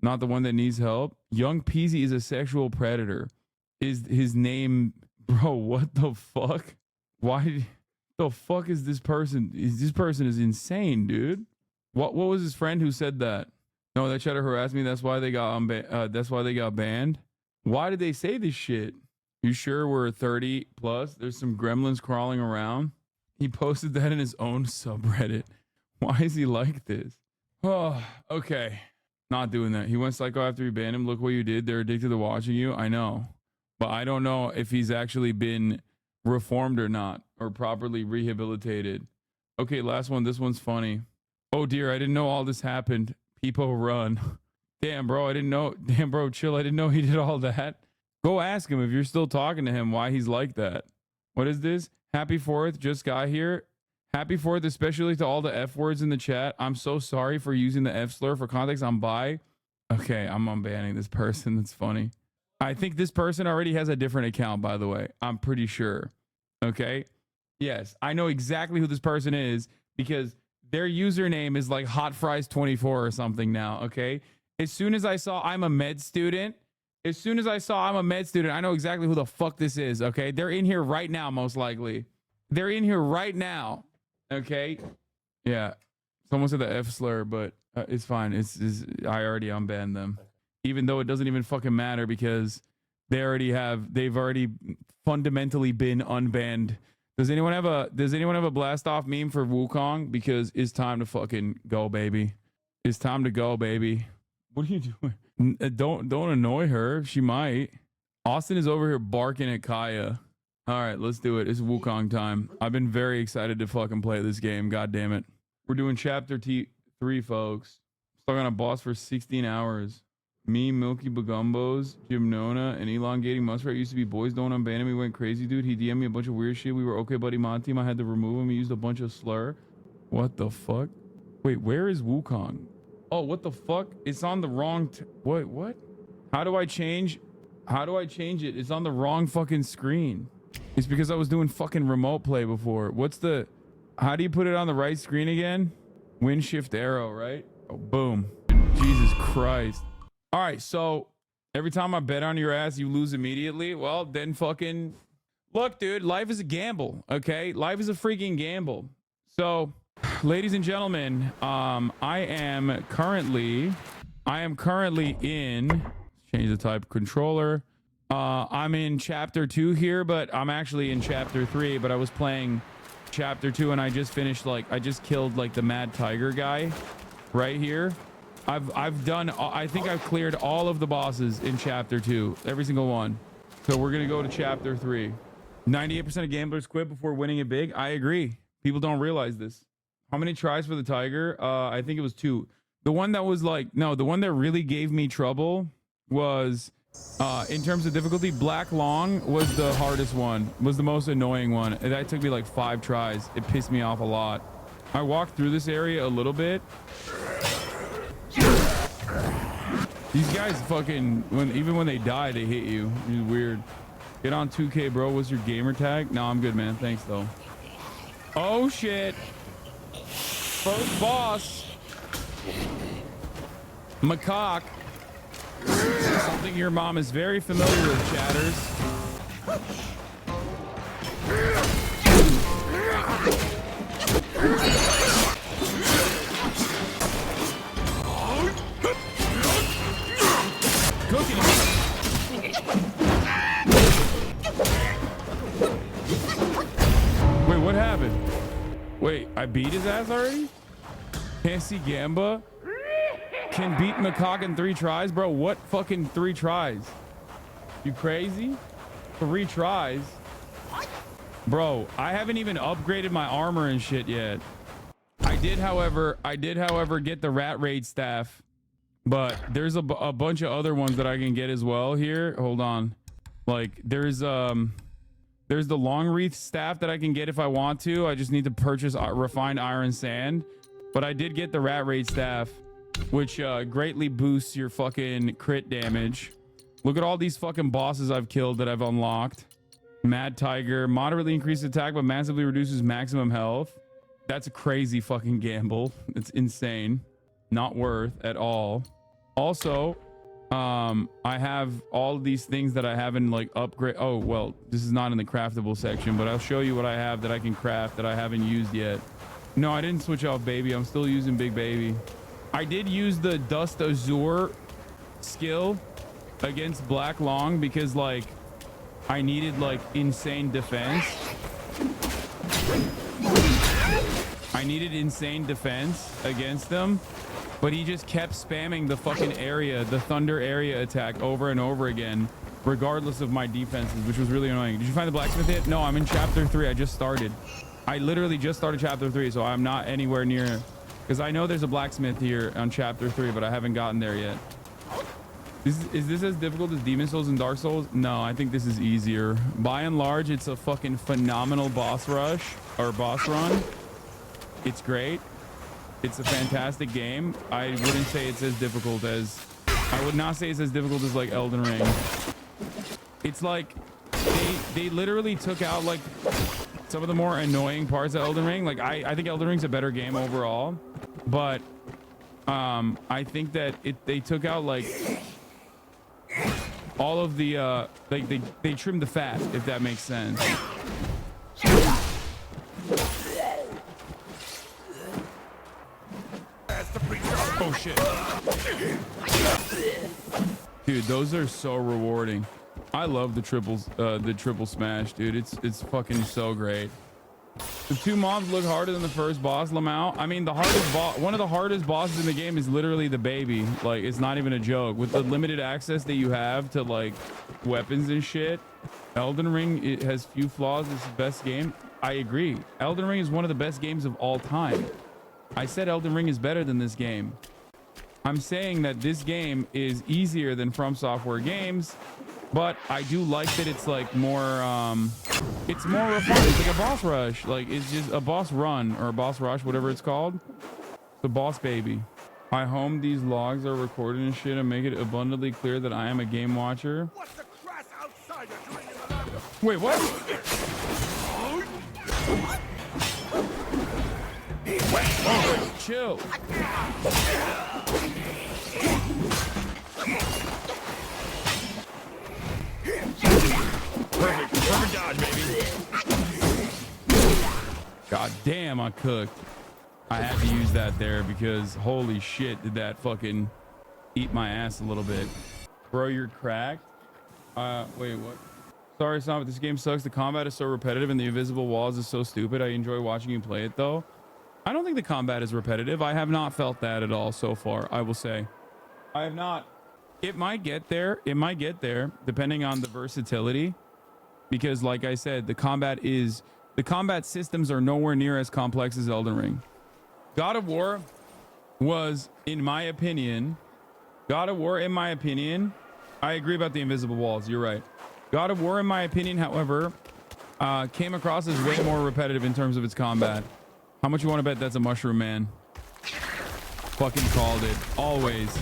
not the one that needs help. Young Peasy is a sexual predator. Is his name, bro? What the fuck? Why the fuck is this person? This person is insane, dude. What was his friend who said that? No, that tried to harass me. That's why they got that's why they got banned. Why did they say this shit? You sure we're 30 plus? There's some gremlins crawling around. He posted that in his own subreddit. Why is he like this? Oh, okay. Not doing that. He went psycho after we banned him. Look what you did. They're addicted to watching you. I know. But I don't know if he's actually been reformed or not, or properly rehabilitated. Okay, last one. This one's funny. Oh dear, I didn't know all this happened. People run. Damn, bro, I didn't know. Damn, bro, chill. I didn't know he did all that. Go ask him if you're still talking to him why he's like that. What is this? Happy 4th. Just got here. Happy 4th, especially to all the F words in the chat. I'm so sorry for using the F slur. For context, I'm bi. Okay, I'm unbanning this person. That's funny. I think this person already has a different account, by the way. I'm pretty sure. Okay? Yes, I know exactly who this person is because their username is like hotfries24 or something now, okay? As soon as I saw I'm a med student, I know exactly who the fuck this is, okay? They're in here right now, most likely. They're in here right now, okay? Yeah. Someone said the F slur, but it's fine. I already unbanned them. Even though it doesn't even fucking matter because they've already fundamentally been unbanned. Does anyone have a blast off meme for Wukong? Because it's time to fucking go, baby. It's time to go, baby. What are you doing? Don't annoy her. She might. Austin is over here barking at Kaya. All right, let's do it. It's Wukong time. I've been very excited to fucking play this game. God damn it. We're doing chapter 3, folks. Stuck on a boss for 16 hours. Me, Milky Bagumbos, Jim Nona, and Elongating Muskrat used to be boys. Don't unban him. He went crazy, dude. He DM'd me a bunch of weird shit. We were okay, buddy. Mod team. I had to remove him. He used a bunch of slur. What the fuck? Wait, where is Wukong? Oh, what the fuck? It's on the wrong... What? How do I change it? It's on the wrong fucking screen. It's because I was doing fucking remote play before. How do you put it on the right screen again? Win shift arrow, right? Oh, boom. Jesus Christ. All right, so every time I bet on your ass, you lose immediately. Well, then fucking... Look, dude, life is a gamble, okay? Life is a freaking gamble. So, ladies and gentlemen, I am currently in... Change the type of controller. I'm in chapter 2 here, but I'm actually in chapter 3, but I was playing chapter 2 and I just finished, I just killed the mad tiger guy right here. I think I've cleared all of the bosses in chapter 2, every single one. So we're gonna go to chapter 3. 98% of gamblers quit before winning it big. I agree. People don't realize this. How many tries for the tiger? I think it was 2. The one that was the one that really gave me trouble was in terms of difficulty, Black Long was the hardest one, was the most annoying one. That took me 5 tries. It pissed me off a lot. I walked through this area a little bit. These guys fucking, even when they die, they hit you. It's weird. Get on 2K, bro. What's your gamer tag? No, I'm good, man. Thanks, though. Oh, shit. First boss. Macaque. Something your mom is very familiar with, chatters. Cooking. Wait, what happened? Wait, I beat his ass already? Can't see Gamba? Can beat Macaque in 3 tries? Bro, what fucking 3 tries? You crazy? 3 tries? Bro, I haven't even upgraded my armor and shit yet. I did, however, get the rat raid staff, but there's a bunch of other ones that I can get as well here. Hold on. There's the long wreath staff that I can get if I want to. I just need to purchase refined iron sand, but I did get the rat raid staff, which greatly boosts your fucking crit damage. Look at all these fucking bosses I've killed that I've unlocked. Mad Tiger, moderately increased attack but massively reduces maximum health. That's a crazy fucking gamble. It's insane. Not worth at all. Also, I have all these things that I haven't upgrade. Oh, well, this is not in the craftable section, but I'll show you what I have that I can craft that I haven't used yet. No, I didn't switch off baby. I'm still using big baby. I did use the Dust Azure skill against Black Long because I needed insane defense. I needed insane defense against them, but he just kept spamming the fucking area, the thunder area attack over and over again, regardless of my defenses, which was really annoying. Did you find the blacksmith yet? No, I'm in chapter 3. I just started. I literally just started chapter 3, so I'm not anywhere near. Because I know there's a blacksmith here on chapter 3, but I haven't gotten there yet. Is this as difficult as Demon Souls and Dark Souls? No, I think this is easier. By and large, it's a fucking phenomenal boss rush or boss run. It's great. It's a fantastic game. I wouldn't say it's as difficult as... I would not say it's as difficult as Elden Ring. It's they literally took out some of the more annoying parts of Elden Ring. I think Elden Ring's a better game overall, but I think that they took out all of the they trimmed the fat, if that makes sense. Oh shit. Dude, those are so rewarding. I love the triple smash, dude. It's fucking so great. The two mobs look harder than the first boss, Lamau. I mean, the hardest one of the hardest bosses in the game is literally the baby. Like, it's not even a joke. With the limited access that you have to like weapons and shit, Elden Ring, it has few flaws. It's the best game. I agree. Elden Ring is one of the best games of all time. I said Elden Ring is better than this game. I'm saying that this game is easier than From Software games, but I do like that it's like more it's more refined. It's like a boss rush. Like, it's just a boss run or a boss rush, whatever it's called. The boss baby. I hope these logs are recorded and shit and make it abundantly clear that I am a game watcher. Wait, what? Oh, chill. Perfect dodge, baby. God damn, I cooked. I had to use that there because holy shit, did that fucking eat my ass a little bit. Bro, you're cracked. Wait, what? Sorry, Sam, but this game sucks. The combat is so repetitive and the invisible walls is so stupid. I enjoy watching you play it though. I don't think the combat is repetitive. I have not felt that at all so far, I will say. I have not. It might get there. It might get there depending on the versatility. Because like I said, the combat systems are nowhere near as complex as Elden Ring. God of War was, in my opinion, I agree about the invisible walls. You're right. God of War, in my opinion, however, came across as way more repetitive in terms of its combat. How much you want to bet that's a mushroom, man? Fucking called it. Always.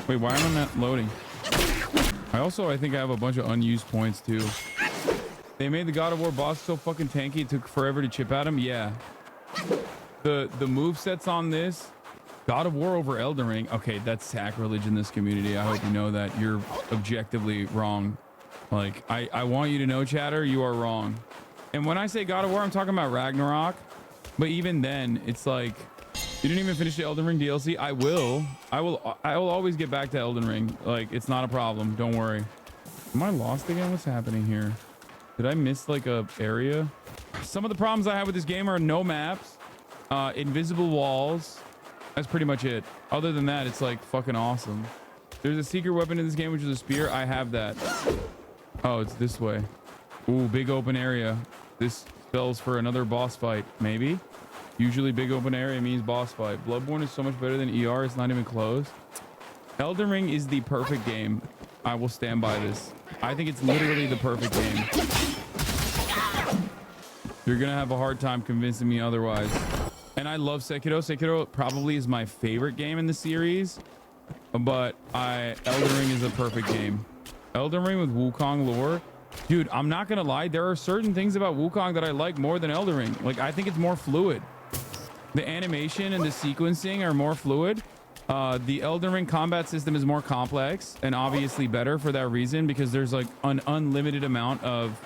Wait, why am I not loading? I think I have a bunch of unused points too. They made the God of War boss so fucking tanky it took forever to chip at him. Yeah. The movesets on this, God of War over Elden Ring. Okay, that's sacrilege in this community. I hope you know that. You're objectively wrong. Like, I want you to know, chatter, you are wrong. And when I say God of War, I'm talking about Ragnarok. But even then, it's like, you didn't even finish the Elden Ring DLC. I will always get back to Elden Ring. Like, it's not a problem. Don't worry. Am I lost again? What's happening here? Did I miss like a area? Some of the problems I have with this game are no maps, invisible walls. That's pretty much it. Other than that, it's like fucking awesome. There's a secret weapon in this game, which is a spear. I have that. Oh, it's this way. Ooh, big open area. This spells for another boss fight, maybe. Usually big open area means boss fight. Bloodborne is so much better than ER. It's not even close. Elden Ring is the perfect game. I will stand by this. I think it's literally the perfect game. You're gonna have a hard time convincing me otherwise. And I love Sekiro. Sekiro probably is my favorite game in the series, but Elden Ring is a perfect game. Elden Ring with Wukong lore. Dude, I'm not gonna lie. There are certain things about Wukong that I like more than Elden Ring. Like, I think it's more fluid. The animation and the sequencing are more fluid. The Elden Ring combat system is more complex and obviously better for that reason, because there's like an unlimited amount of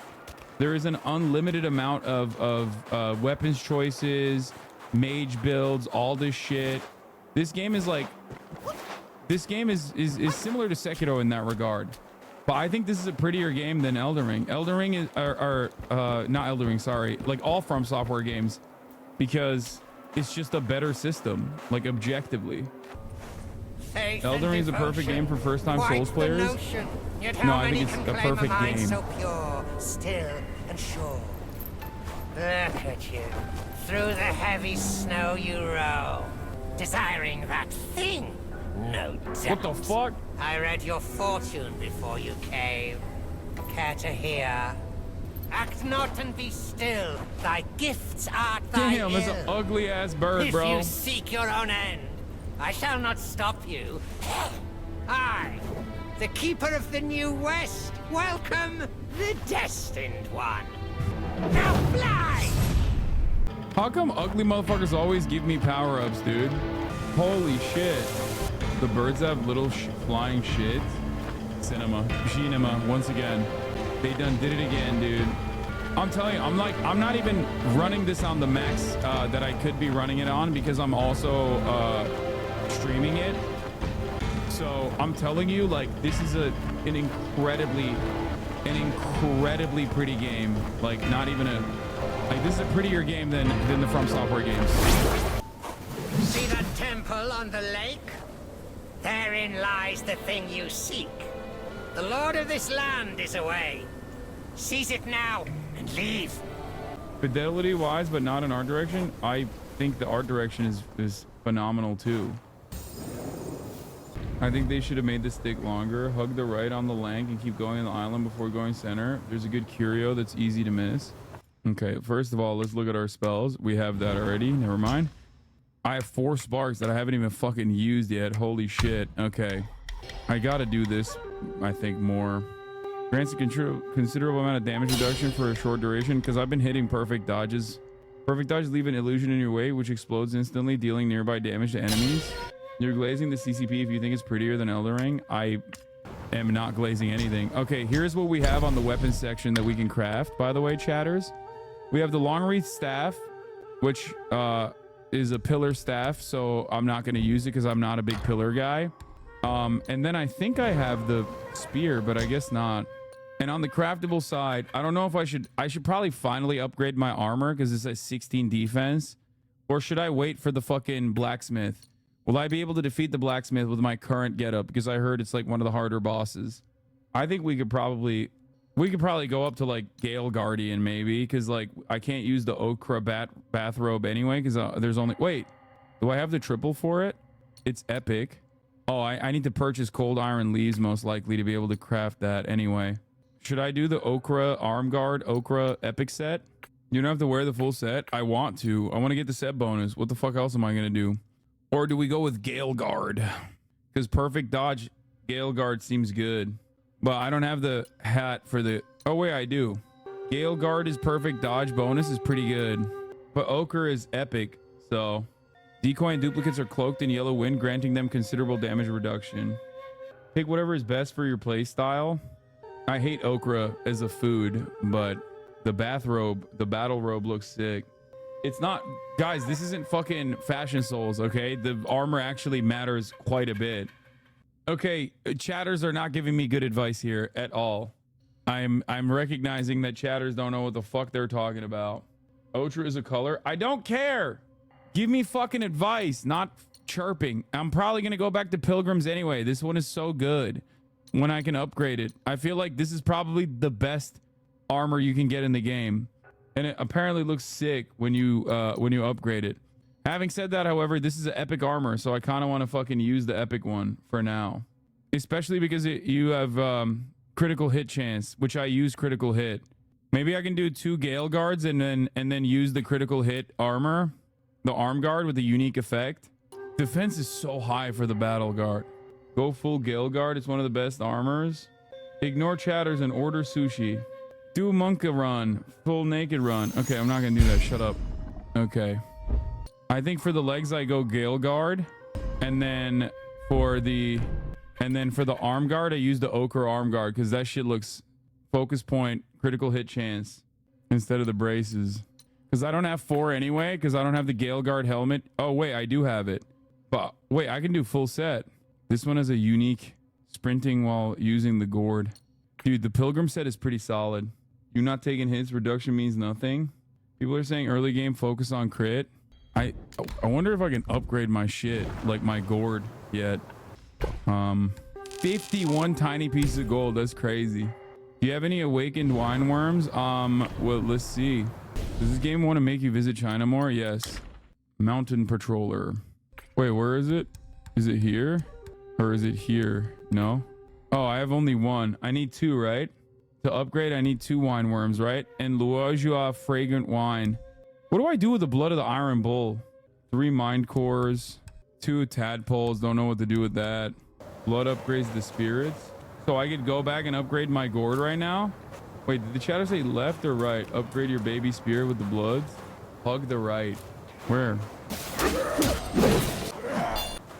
weapons choices, mage builds, all this shit. This game is similar to Sekiro in that regard. But I think this is a prettier game than Elden Ring. Elden Ring is not Elden Ring, sorry. Like all From Software games, because it's just a better system, like objectively. Elden Ring is a perfect game for first-time Souls players. No, I think it's a perfect game. So pure, still, and sure. Look at you. Through the heavy snow you roll, desiring that thing. No doubt. What the fuck? I read your fortune before you came. Care to hear? Act not and be still. Thy gifts art thy Damn, that's an ugly ass bird, bro. If you seek your own end, I shall not stop you. I, the keeper of the New West, welcome the destined one. Now fly! How come ugly motherfuckers always give me power-ups, dude? Holy shit. The birds have little flying shit. Cinema. Once again. They done did it again, dude. I'm telling you, I'm not even running this on the max that I could be running it on, because I'm also streaming it. So I'm telling you, like, this is an incredibly pretty game. Like, not even a Like, this is a prettier game than the From Software games. See that temple on the lake? Therein lies the thing you seek. The lord of this land is away. Seize it now and leave. Fidelity wise, but not in art direction. I think the art direction is phenomenal too. I think they should have made the stick longer. Hug the right on the lank and keep going on the island before going center. There's a good curio that's easy to miss. Okay, first of all, let's look at our spells. We have that already. Never mind. I have 4 sparks that I haven't even fucking used yet. Holy shit. Okay. I gotta do this, I think, more. Grants a considerable amount of damage reduction for a short duration because I've been hitting perfect dodges. Perfect dodges leave an illusion in your way, which explodes instantly, dealing nearby damage to enemies. You're glazing the CCP if you think it's prettier than Elden Ring. I am not glazing anything. Okay, here's what we have on the weapons section that we can craft, by the way, chatters. We have the long wreath staff, which is a pillar staff, so I'm not going to use it because I'm not a big pillar guy. And then I think I have the spear, but I guess not. And on the craftable side, I don't know if I should probably finally upgrade my armor because it's at 16 defense, or should I wait for the fucking blacksmith? Will I be able to defeat the blacksmith with my current getup? Because I heard it's like one of the harder bosses. I think we could probably go up to like Gale Guardian maybe, because like I can't use the Okra bathrobe anyway because there's only, wait, do I have the triple for it? It's epic. Oh, I need to purchase cold iron leaves most likely to be able to craft that anyway. Should I do the Okra arm guard, Okra epic set? You don't have to wear the full set. I want to get the set bonus. What the fuck else am I gonna do? Or do we go with Gale Guard? Because perfect dodge Gale Guard seems good. But I don't have the hat for the... Oh, wait, I do. Gale Guard is perfect dodge bonus is pretty good. But Ochre is epic, so... Decoy and duplicates are cloaked in yellow wind, granting them considerable damage reduction. Pick whatever is best for your play style. I hate Ochre as a food, but the bathrobe, the battle robe looks sick. It's not... Guys, this isn't fucking Fashion Souls, okay? The armor actually matters quite a bit. Okay, chatters are not giving me good advice here at all. I'm recognizing that chatters don't know what the fuck they're talking about. Ochre is a color. I don't care. Give me fucking advice, not chirping. I'm probably going to go back to Pilgrims anyway. This one is so good when I can upgrade it. I feel like this is probably the best armor you can get in the game. And it apparently looks sick when you upgrade it. Having said that, however, this is an epic armor, so I kind of want to fucking use the epic one for now. Especially because you have critical hit chance, which I use critical hit. Maybe I can do 2 Gale Guards and then use the critical hit armor, the arm guard with a unique effect. Defense is so high for the battle guard. Go full Gale Guard. It's one of the best armors. Ignore chatters and order sushi. Do a Monka run, full naked run. Okay, I'm not gonna do that. Shut up. Okay. I think for the legs I go Gale Guard, and then for the arm guard I use the Ochre arm guard because that shit looks focus point, critical hit chance instead of the braces. Because I don't have 4 anyway, because I don't have the Gale Guard helmet. Oh wait, I do have it. But wait, I can do full set. This one has a unique sprinting while using the gourd. Dude, the Pilgrim set is pretty solid. You not taking hits, reduction means nothing. People are saying early game focus on crit. I wonder if I can upgrade my shit, like my gourd yet. 51 tiny pieces of gold. That's crazy. Do you have any awakened wine worms? Well, let's see. Does this game want to make you visit China more? Yes. Mountain Patroller. Wait, where is it? Is it here? Or is it here? No? Oh, I have only 1. I need 2, right? To upgrade, I need 2 wine worms, right? And Luoja fragrant wine. What do I do with the blood of the Iron Bull? 3 mind cores, 2 tadpoles. Don't know what to do with that. Blood upgrades the spirits. So I could go back and upgrade my gourd right now? Wait, did the chatter say left or right? Upgrade your baby spirit with the bloods? Hug the right. Where?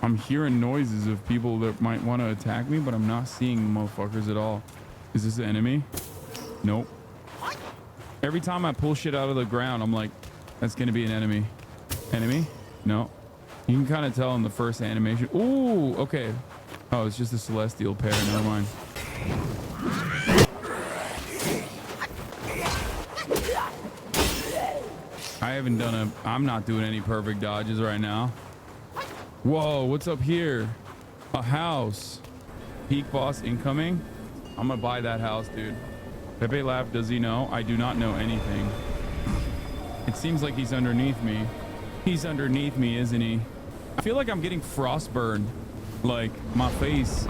I'm hearing noises of people that might want to attack me, but I'm not seeing the motherfuckers at all. Is this an enemy? Nope. Every time I pull shit out of the ground, I'm like, that's going to be an enemy. Enemy? No. You can kind of tell in the first animation. Ooh, okay. Oh, it's just a celestial pair. Never mind. I haven't done I'm not doing any perfect dodges right now. Whoa, what's up here? A house. Peak boss incoming. I'm gonna buy that house, dude. Pepe laughed. Does he know? I do not know anything. It seems like he's underneath me. He's underneath me, isn't he? I feel like I'm getting frostburn. Like my face.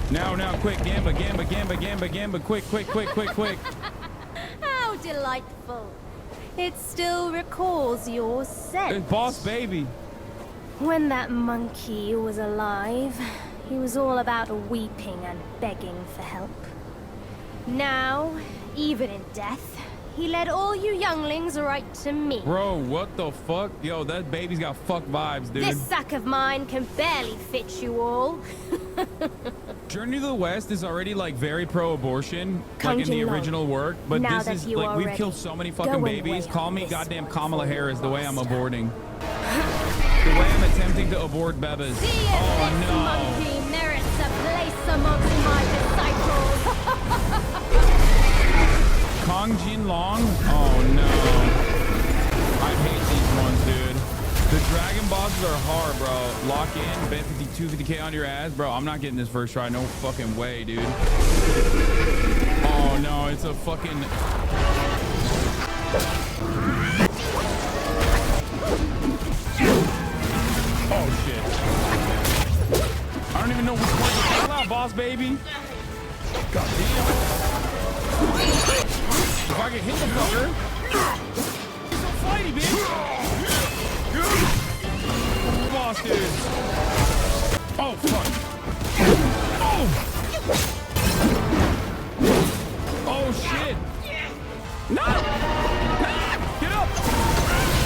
Now, quick, Gamba, quick. How delightful. It still recalls your scent. Boss baby. When that monkey was alive, he was all about weeping and begging for help. Now, even in death, he led all you younglings right to me. Bro, what the fuck? Yo, that baby's got fuck vibes, dude. This sack of mine can barely fit you all. Journey to the West is already like very pro-abortion, like in the original work, but Now this that is you like are we've ready, killed so many go fucking and babies. weigh Call out me this goddamn one Kamala Harris the way I'm monster. aborting. The way I'm attempting to abort bebas. See if Oh this no. monkey merits a place amongst my disciples. Kong Jin Long? Oh no. I hate these ones, dude. The dragon bosses are hard, bro. Lock in, bet 50k on your ass. Bro, I'm not getting this first try. No fucking way, dude. Oh no, it's a fucking... Oh shit. I don't even know which one to call out, boss baby. God damn. If I can hit the fucker. He's so flighty, bitch. Boss dude. Oh fuck. Oh. Oh shit. No. Get up.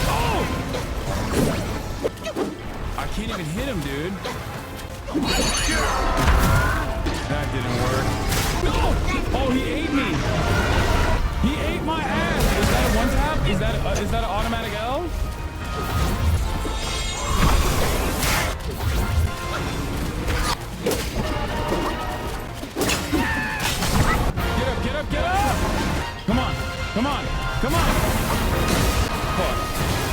Oh. I can't even hit him, dude. That didn't work. No! Oh, he ate me. He ate my ass. Is that a one tap? Is that an automatic L? Get up! Come on. Fuck.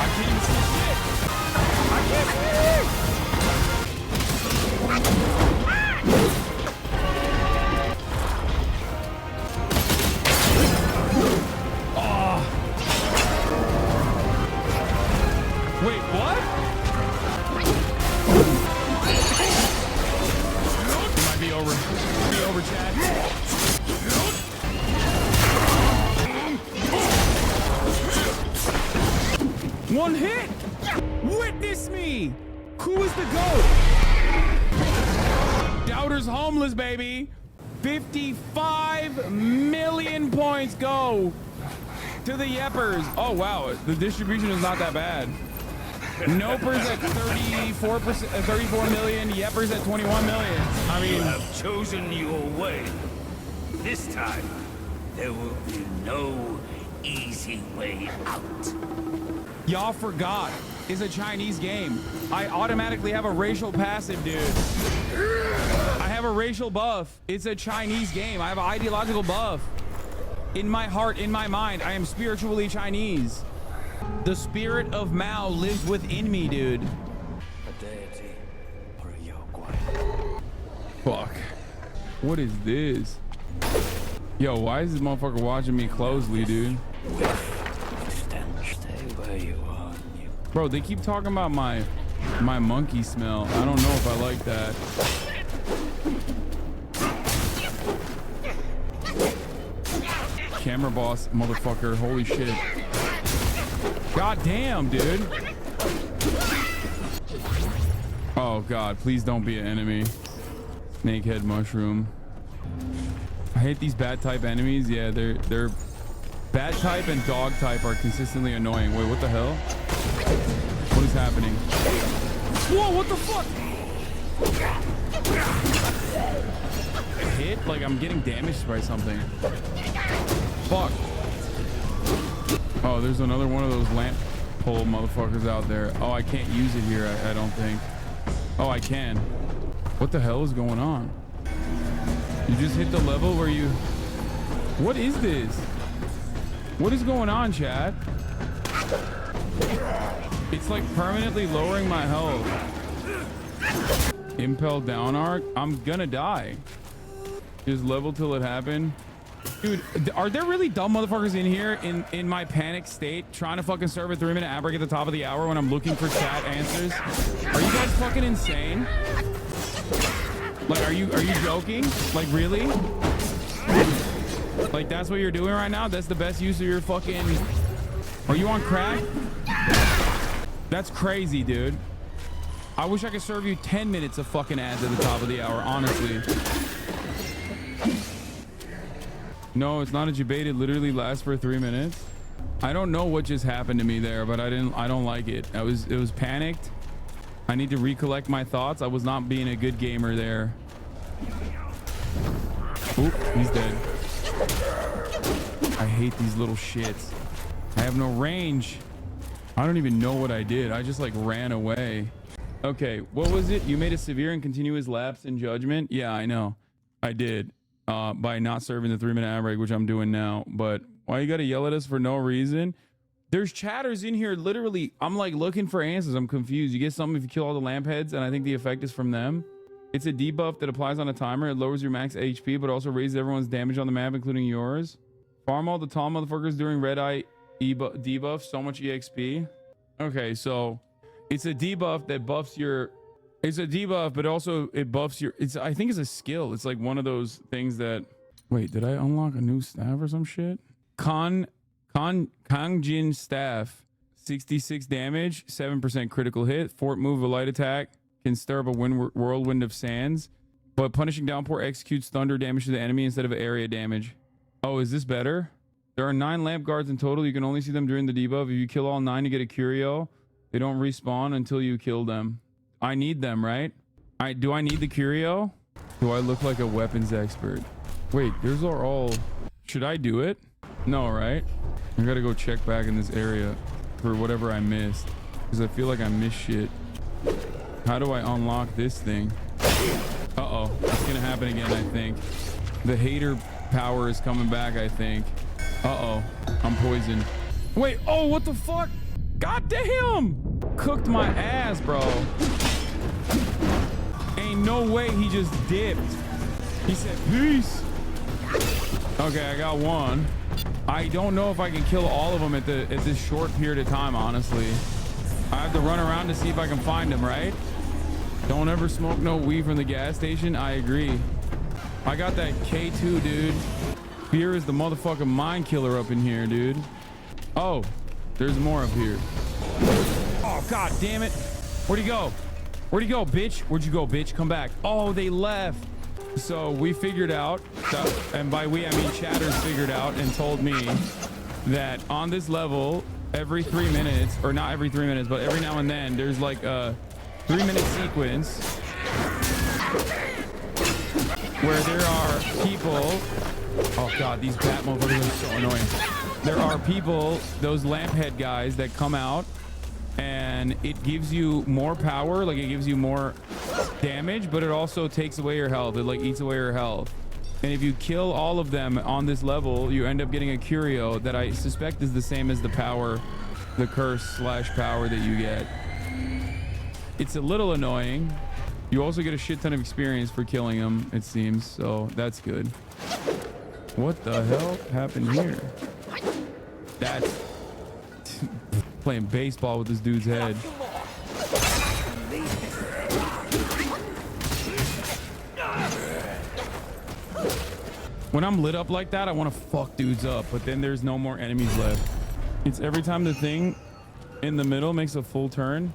I can't even see shit. I can't see it. Oh. Wait, what? It might be over. Chad. One hit! Witness me! Who is the GOAT? Doubter's homeless, baby. 55 million points go to the Yeppers. Oh, wow. The distribution is not that bad. Nopers at 34 million. Yeppers at 21 million. I mean... You have chosen your way. This time, there will be no easy way out. Y'all forgot. It's a Chinese game. I automatically have a racial passive, dude. I have a racial buff. It's a Chinese game. I have an ideological buff. In my heart, in my mind, I am spiritually Chinese. The spirit of Mao lives within me, dude. A deity or a Yogui. Fuck. What is this? Yo, why is this motherfucker watching me closely, dude? Stay where you are. Bro, they keep talking about my monkey smell. I don't know if I like that. Camera boss, motherfucker. Holy shit. God damn, dude. Oh god, please don't be an enemy. Snakehead mushroom. I hate these bad type enemies. Yeah, they're bad type and dog type are consistently annoying. Wait, what the hell? What is happening? Whoa, what the fuck? A hit? Like I'm getting damaged by something. Fuck. Oh, there's another one of those lamp pole motherfuckers out there. Oh, I can't use it here, I don't think. Oh, I can. What the hell is going on? You just hit the level where you... What is this? What is going on, chat? It's like permanently lowering my health. Impel down arc. I'm gonna die. Just level till it happened. Dude, are there really dumb motherfuckers in here in my panic state trying to fucking serve a 3-minute ad break at the top of the hour when I'm looking for chat answers? Are you guys fucking insane? Like, are you joking? Like, really? Like, that's what you're doing right now? That's the best use of your fucking... Are you on crack? That's crazy, dude. I wish I could serve you 10 minutes of fucking ads at the top of the hour, honestly. No, it's not a debate. It literally lasts for 3 minutes. I don't know what just happened to me there, but I don't like it. It was panicked. I need to recollect my thoughts. I was not being a good gamer there. Oop, he's dead. I hate these little shits. I have no range. I don't even know what I did. I just like ran away. Okay, what was it? You made a severe and continuous lapse in judgment? Yeah, I know. I did. By not serving the 3-minute ad break, which I'm doing now. But why you gotta yell at us for no reason? There's chatters in here. Literally, I'm like looking for answers. I'm confused. You get something if you kill all the lamp heads, and I think the effect is from them. It's a debuff that applies on a timer. It lowers your max HP, but also raises everyone's damage on the map, including yours. Farm all the tall motherfuckers during red eye debuff. So much EXP. Okay, so it's a debuff that buffs your... It's a debuff, but also it buffs your... I think it's a skill. It's like one of those things that... Wait, did I unlock a new staff or some shit? Kangjin staff. 66 damage, 7% critical hit. Fort move, a light attack. Can stir up a whirlwind of sands. But punishing downpour executes thunder damage to the enemy instead of area damage. Oh, is this better? There are 9 lamp guards in total. You can only see them during the debuff. If you kill all 9, you get a curio. They don't respawn until you kill them. I need them, right? Do I need the curio? Do I look like a weapons expert? Wait, those are all... Should I do it? No, right? I gotta go check back in this area for whatever I missed, because I feel like I missed shit. How do I unlock this thing? Uh-oh, it's gonna happen again, I think. The hater power is coming back, I think. Uh-oh, I'm poisoned. Wait, oh, what the fuck? God damn! Cooked my ass, bro. Ain't no way he just dipped. He said, peace. Okay, I got one. I don't know if I can kill all of them at this short period of time, honestly. I have to run around to see if I can find them, right? Don't ever smoke no weed from the gas station. I agree. I got that K2, dude. Fear is the motherfucking mind killer up in here, dude. Oh, there's more up here. Oh, god damn it. Where'd he go? Where'd he go, bitch? Where'd you go, bitch? Come back. Oh, they left. So we figured out, and by we I mean chatters figured out and told me that on this level, every 3 minutes, or not every 3 minutes, but every now and then, there's like a 3-minute sequence where there are people... Oh god, these bat motherfuckers are so annoying. There are people, those lamp head guys, that come out and it gives you more power, like it gives you more damage, but it also takes away your health. It like eats away your health. And if you kill all of them on this level, you end up getting a curio that I suspect is the same as the power, the curse / power that you get. It's a little annoying. You also get a shit ton of experience for killing them, it seems, so that's good. What the hell happened here? That's playing baseball with this dude's head. When I'm lit up like that, I want to fuck dudes up, but then there's no more enemies left. It's every time the thing in the middle makes a full turn,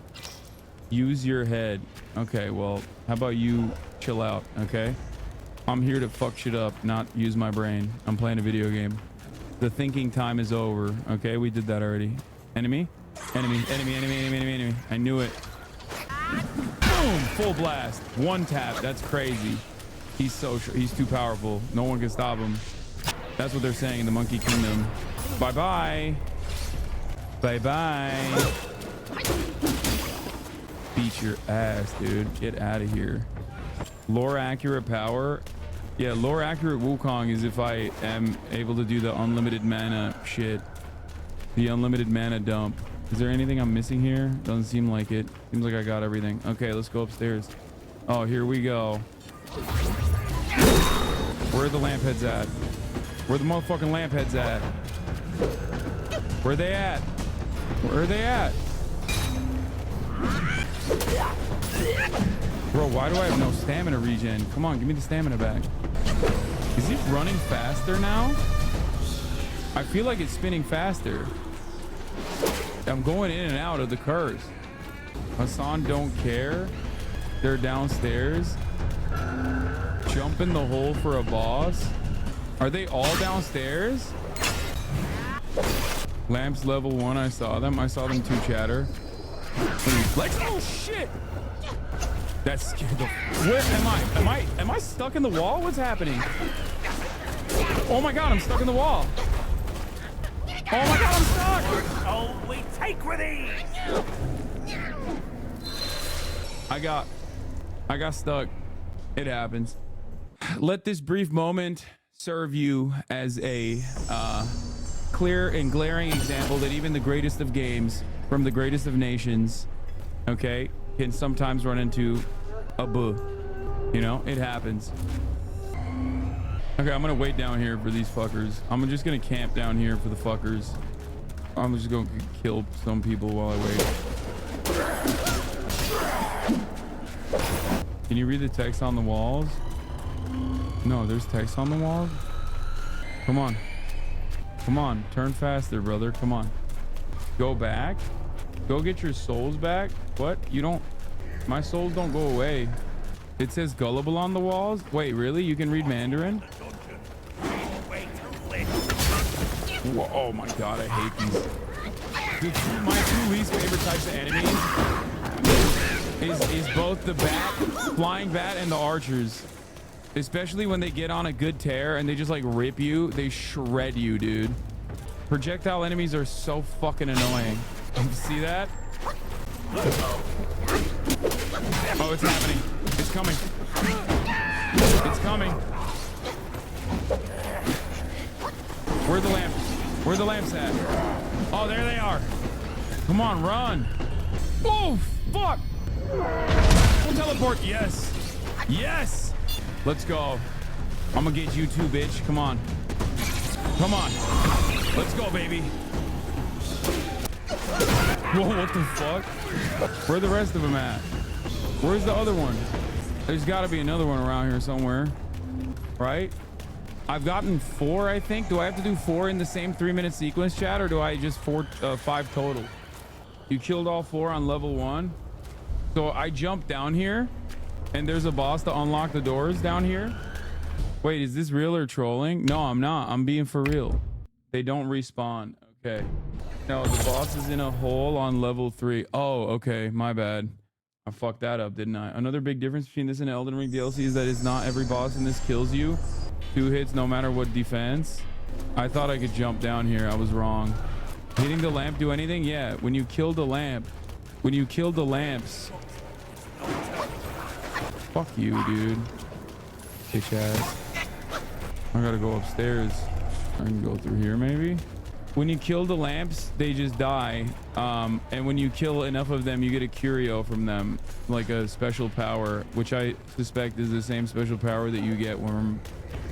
use your head. Okay, well, how about you chill out, okay? I'm here to fuck shit up, not use my brain. I'm playing a video game. The thinking time is over, okay? We did that already. Enemy? Enemy, enemy, enemy, enemy, enemy, enemy. I knew it. Boom! Full blast. One tap. That's crazy. He's too powerful. No one can stop him. That's what they're saying in the Monkey Kingdom. Bye-bye. Bye-bye. Beat your ass, dude. Get out of here. Lore accurate power. Yeah, lore accurate Wukong is if I am able to do the unlimited mana shit. The unlimited mana dump. Is there anything I'm missing here? Doesn't seem like it. Seems like I got everything. Okay, let's go upstairs. Oh, here we go. Where are the lamp heads at? Where the motherfucking lamp heads at? Where they at? Where are they at? Bro, why do I have no stamina regen? Come on, give me the stamina back. Is it running faster now? I feel like it's spinning faster. I'm going in and out of the curse. Hasan don't care. They're downstairs. Jump in the hole for a boss. Are they all downstairs? Lamps level 1. I saw them. I saw them too, chatter. Like, oh shit! That's scared the. Where am I? Am I stuck in the wall? What's happening? Oh my god, I'm stuck in the wall. Oh my god, I'm stuck! Oh, we take with ease. I got stuck. It happens. Let this brief moment serve you as a clear and glaring example that even the greatest of games from the greatest of nations, okay, can sometimes run into a boo. You know, it happens. Okay, I'm gonna wait down here for these fuckers. I'm just gonna camp down here for the fuckers. I'm just gonna kill some people while I wait. Can you read the text on the walls? No, there's text on the walls. Come on. Come on, turn faster, brother. Come on. Go back. Go get your souls back. What? You don't... My souls don't go away. It says gullible on the walls. Wait, really? You can read Mandarin? Whoa, oh my god, I hate these. Dude, my two least favorite types of enemies is both the bat, flying bat, and the archers. Especially when they get on a good tear and they just like rip you. They shred you, dude. Projectile enemies are so fucking annoying. You see that? Oh, it's happening. It's coming. It's coming. Where are the lamps? Where are the lamps at? Oh, there they are. Come on, run. Oh, fuck. We'll teleport. Yes. Yes. Let's go. I'm gonna get you too, bitch. Come on. Come on. Let's go, baby. Whoa, what the fuck? Where are the rest of them at? Where's the other one? There's got to be another one around here somewhere, right? I've gotten 4, I think. Do I have to do 4 in the same 3-minute sequence, chat, or do I just 5 total? You killed all 4 on level 1. So I jumped down here, and there's a boss to unlock the doors down here. Wait, is this real or trolling? No, I'm not. I'm being for real. They don't respawn. Okay. No, the boss is in a hole on level 3. Oh, okay. My bad. I fucked that up, didn't I? Another big difference between this and Elden Ring DLC is that it's not every boss in this kills you. 2 hits no matter what defense. I thought I could jump down here. I was wrong. Hitting the lamp do anything? Yeah. When you kill the lamp. When you kill the lamps. Fuck you, dude. Bitch ass. I gotta go upstairs. I can go through here maybe. When you kill the lamps, they just die. And when you kill enough of them, you get a curio from them, like a special power, which I suspect is the same special power that you get when...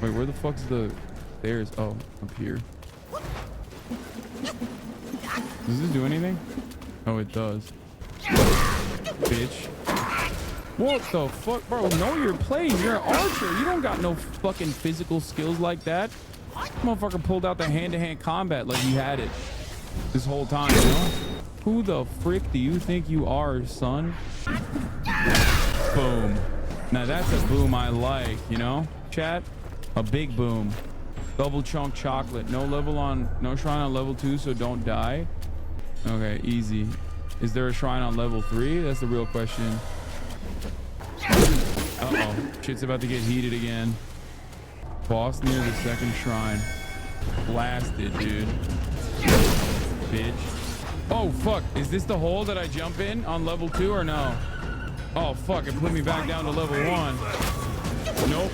Wait, where the fuck's the stairs? Oh, up here. Does this do anything? Oh, it does. Bitch. What the fuck? Bro, know your place. You're an archer. You don't got no fucking physical skills like that. Motherfucker pulled out the hand-to-hand combat like he had it this whole time, you know? Who the frick do you think you are, son? Boom. Now that's a boom I like, you know? Chat? A big boom. Double chunk chocolate. No shrine on level 2, so don't die. Okay, easy. Is there a shrine on level 3? That's the real question. Uh-oh. Shit's about to get heated again. Boss near the second shrine. Blasted, dude. Bitch. Oh, fuck. Is this the hole that I jump in on level 2 or no? Oh, fuck. It put me back down to level 1. Nope.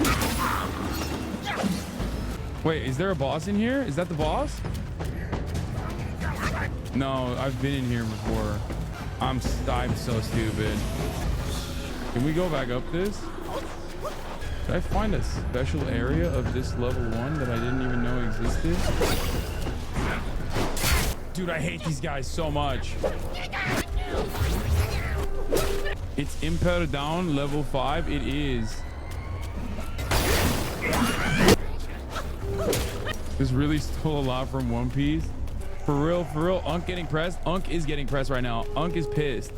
Wait, is there a boss in here? Is that the boss? No, I've been in here before. I'm so stupid. Can we go back up this? Did I find a special area of this level 1 that I didn't even know existed? Dude, I hate these guys so much. It's Impel Down level 5. It is. This really stole a lot from One Piece. For real. Unk getting pressed. Unk is getting pressed right now. Unk is pissed.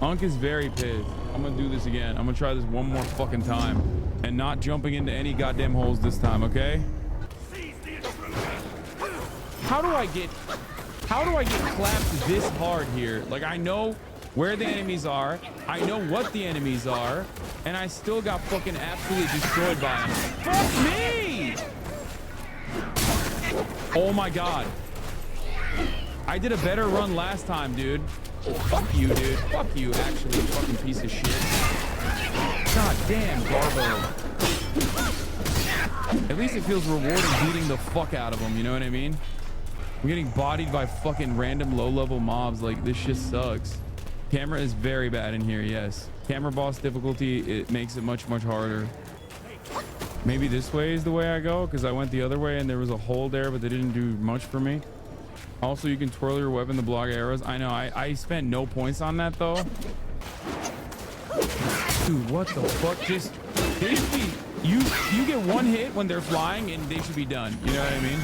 Unk is very pissed. I'm gonna do this again. I'm gonna try this one more fucking time and not jumping into any goddamn holes this time, okay? How do I get clapped this hard here? Like, I know where the enemies are. I know what the enemies are, and I still got fucking absolutely destroyed by them. Fuck me! Oh my God. I did a better run last time, dude. Fuck you, dude. Fuck you, actually, fucking piece of shit. God damn, Garbo. At least it feels rewarding beating the fuck out of them, you know what I mean? I'm getting bodied by fucking random low-level mobs. Like, this shit sucks. Camera is very bad in here, yes. Camera boss difficulty, it makes it much, much harder. Maybe this way is the way I go, because I went the other way and there was a hole there, but they didn't do much for me. Also, you can twirl your weapon to block arrows. I know, I spent no points on that, though. Dude, what the fuck? Just, they should be, you get one hit when they're flying and they should be done. You know what I mean?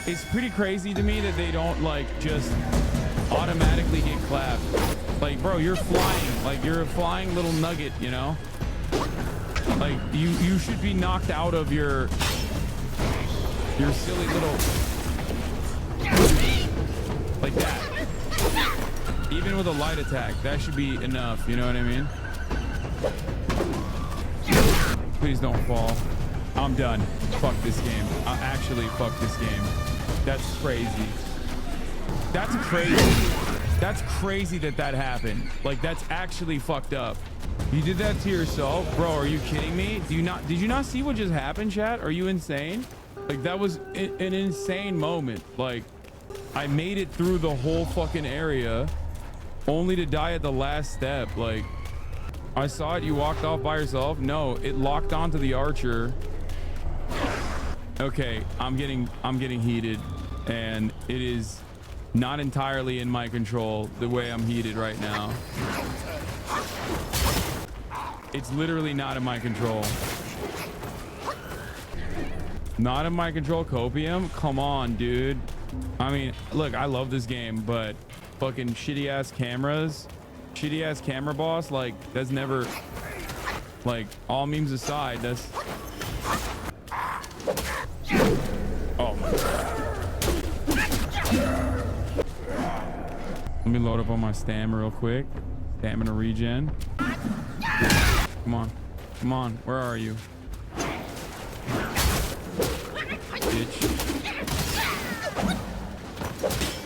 It's pretty crazy to me that they don't, like, just automatically get clapped. Like, bro, you're flying. Like, you're a flying little nugget, you know? Like, you should be knocked out of your silly little... Like that. Even with a light attack, that should be enough, you know what I mean? Please don't fall. I'm done. Fuck this game. Actually, fuck this game. That's crazy. That's crazy. That's crazy that happened. Like, that's actually fucked up. You did that to yourself? Bro, are you kidding me? Did you not see what just happened, chat? Are you insane? Like, that was an insane moment. Like, I made it through the whole fucking area only to die at the last step. Like, I saw it. You walked off by yourself. No, it locked onto the archer. Okay, I'm getting heated, and it is not entirely in my control the way I'm heated right now. It's literally not in my control. Not in my control, Copium? Come on, dude. I mean, look, I love this game, but fucking shitty ass cameras, shitty ass camera boss, like, that's never, like, all memes aside, that's... Oh my God. Let me load up on my stamina real quick. Stamina regen. Come on. Come on. Where are you? Bitch.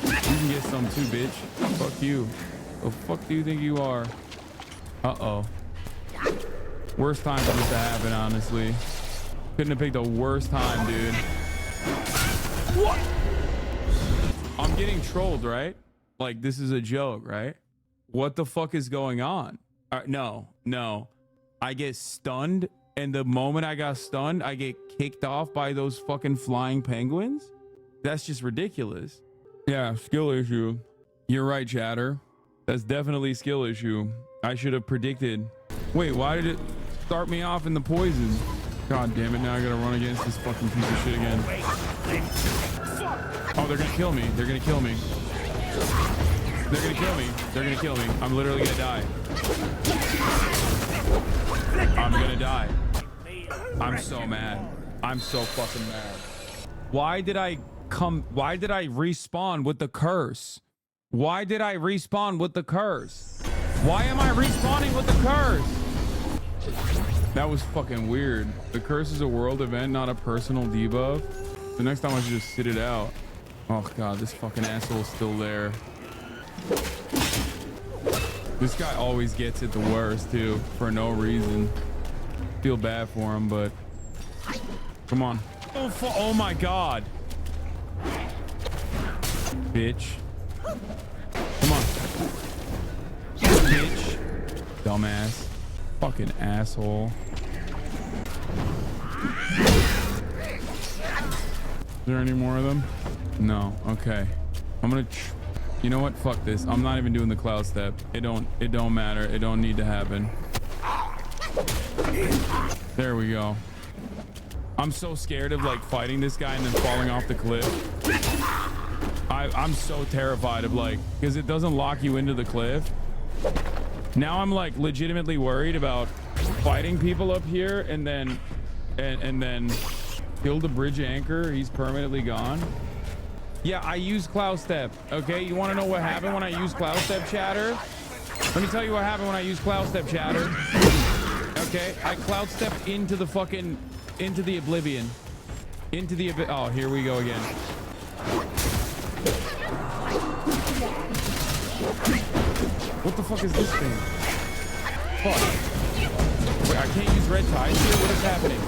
You can get some too, bitch. Fuck you. The fuck do you think you are? Uh-oh. Worst time for this to happen, honestly. Couldn't have picked the worst time, dude. What? I'm getting trolled, right? Like, this is a joke, right? What the fuck is going on? No. I get stunned, and the moment I got stunned, I get kicked off by those fucking flying penguins? That's just ridiculous. Yeah, skill issue. You're right, chatter. That's definitely a skill issue. I should have predicted. Wait, why did it start me off in the poison? God damn it, now I gotta run against this fucking piece of shit again. Oh, they're gonna kill me. They're gonna kill me. They're gonna kill me. They're gonna kill me. I'm literally gonna die. I'm gonna die. I'm so mad. I'm so fucking mad. Why did I respawn with the curse? Why did I respawn with the curse? Why am I respawning with the curse? That was fucking weird. The curse is a world event, not a personal debuff. The next time I should just sit it out. Oh God, this fucking asshole is still there. This guy always gets it the worst too, for no reason. Feel bad for him, but come on. Oh my God. Bitch. dumbass. Fucking asshole. Is there any more of them? No. Okay. I'm gonna. You know what? Fuck this. I'm not even doing the cloud step. It don't matter. It don't need to happen. There we go. I'm so scared of like fighting this guy and then falling off the cliff. I'm so terrified of like, because it doesn't lock you into the cliff. Now I'm like legitimately worried about fighting people up here and then kill the bridge anchor. He's permanently gone. Yeah, I use cloud step. Okay, you want to know what happened when I use cloud step, chatter? Let me tell you what happened when I use cloud step, chatter. Okay, I cloud stepped into the fucking oblivion. Oh, here we go again. What the fuck is this thing? Fuck. Wait, I can't use red ties here? What is happening?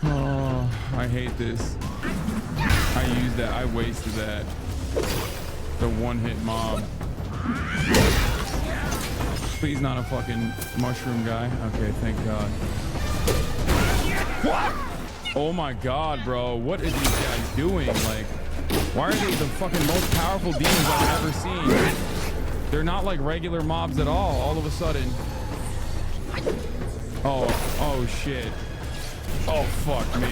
Oh, I hate this. I used that. I wasted that. The one-hit mob. Please not a fucking mushroom guy. Okay, thank God. What? Oh my God, bro. What are these guys doing? Like, why are they the fucking most powerful demons I've ever seen? They're not like regular mobs at all of a sudden. Oh shit. Oh fuck me.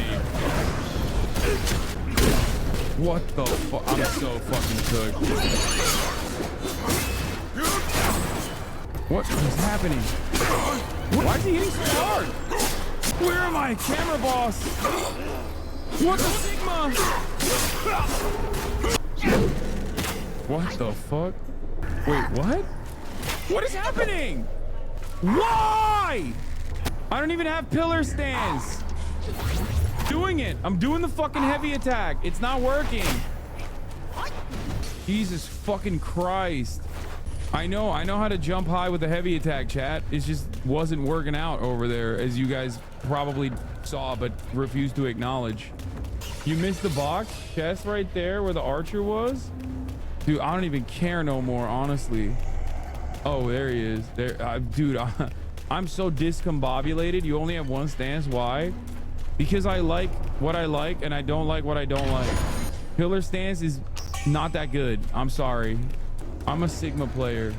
What the fuck? I'm so fucking cooked. What is happening? Why is he hitting so hard? Where am I? Camera boss. What the Sigma? What the fuck? Wait, what? What is happening? Why? I don't even have pillar stands. Doing it. I'm doing the fucking heavy attack. It's not working. Jesus fucking Christ. I know how to jump high with the heavy attack, chat. It just wasn't working out over there, as you guys probably saw but refused to acknowledge. You missed the box chest right there where the archer was? Dude, I don't even care no more, honestly. Oh, there he is. There, dude, I'm so discombobulated. You only have one stance. Why? Because I like what I like and I don't like what I don't like. Pillar stance is not that good. I'm sorry. I'm a Sigma player.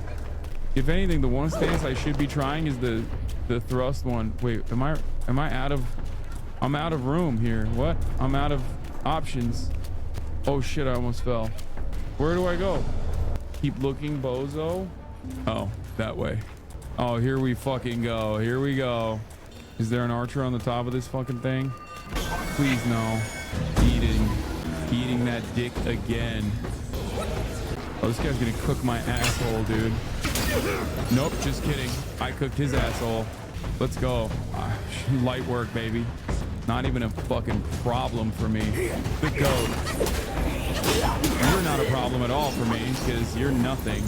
If anything, the one stance I should be trying is the thrust one. Wait, am I out of? I'm out of room here. What? I'm out of options. Oh shit! I almost fell. Where do I go? Keep looking, bozo. Oh, that way. Oh, here we fucking go. Here we go. Is there an archer on the top of this fucking thing? Please no. Eating that dick again. Oh, this guy's gonna cook my asshole, dude. Nope, just kidding. I cooked his asshole. Let's go. Light work, baby. Not even a fucking problem for me. The goat. You're not a problem at all for me, because you're nothing.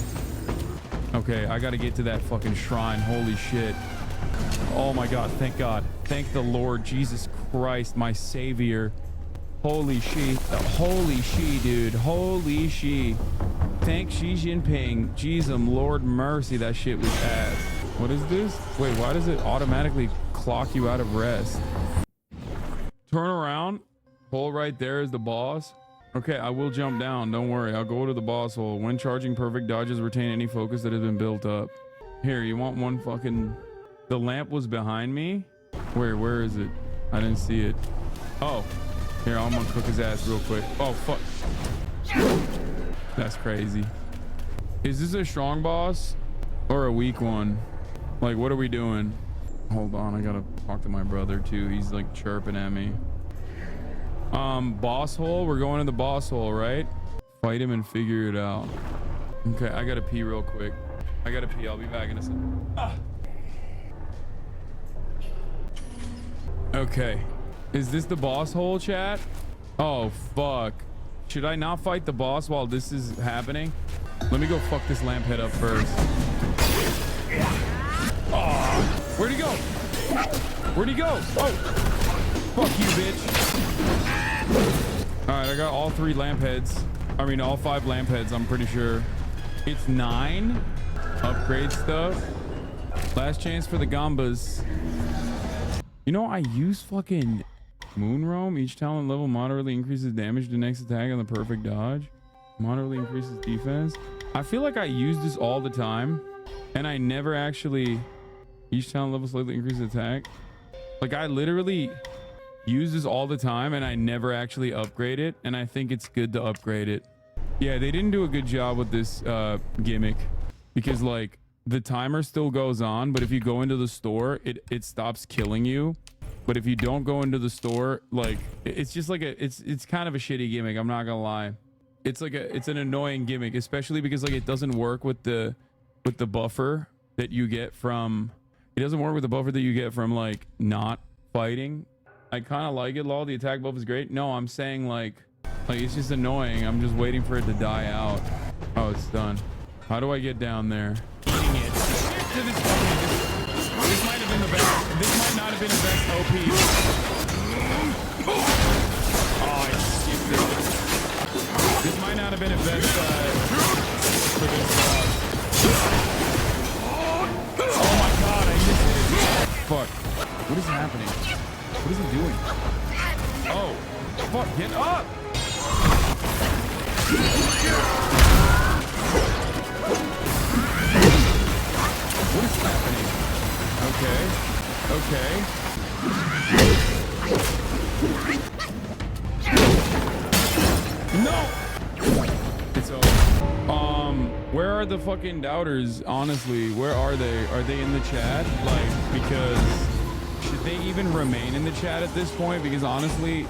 Okay, I gotta get to that fucking shrine. Holy shit. Oh my God, thank God. Thank the Lord Jesus Christ, my savior. Holy she. Holy she, dude. Holy she. Thank Xi Jinping. Jesus, Lord mercy, that shit was ass. What is this? Wait, why does it automatically clock you out of rest? Turn around. Hole right there is the boss. Okay, I will jump down. Don't worry. I'll go to the boss hole. When charging, perfect dodges retain any focus that has been built up. Here, you want one fucking... The lamp was behind me? Where is it? I didn't see it. Oh. Here, I'm gonna cook his ass real quick. Oh, fuck. That's crazy. Is this a strong boss or a weak one? Like, what are we doing? Hold on, I gotta talk to my brother too. He's like chirping at me. Boss hole. We're going to the boss hole, right? Fight him and figure it out. Okay, I gotta pee real quick. I gotta pee. I'll be back in a second. Okay. Is this the boss hole, chat? Oh, fuck. Should I not fight the boss while this is happening? Let me go fuck this lamp head up first. Oh, where'd he go? Where'd he go? Oh, fuck you, bitch. All right, I got all 3 lamp heads. I mean, all 5 lamp heads, I'm pretty sure. It's 9? upgrade stuff. Last chance for the Gambas. You know, I use fucking Moon Roam. Each talent level moderately increases damage to next attack on the perfect dodge. Moderately increases defense. I feel like I use this all the time, and I never actually. Each talent level slightly increases attack. Like, I literally use this all the time, and I never actually upgrade it, and I think it's good to upgrade it. Yeah, they didn't do a good job with this gimmick, because like the timer still goes on, but if you go into the store, it stops killing you. But if you don't go into the store, like it's just like it's kind of a shitty gimmick. I'm not gonna lie. It's an annoying gimmick, especially because like it doesn't work with the buffer that you get from. It doesn't work with the buffer that you get from like not fighting. I kind of like it. Lol, the attack buff is great. No, I'm saying like it's just annoying. I'm just waiting for it to die out. Oh, it's done. How do I get down there? Eating it. This might have been the best. This might not have been the best OP. Oh, I skipped it. This might not have been the best for this boss. Oh my god, I missed it. Fuck. What is happening? What is he doing? Oh, fuck, get up! What is happening? Okay. No! It's over. Where are the fucking doubters? Honestly, where are they? Are they in the chat? Like, because should they even remain in the chat at this point? Because honestly,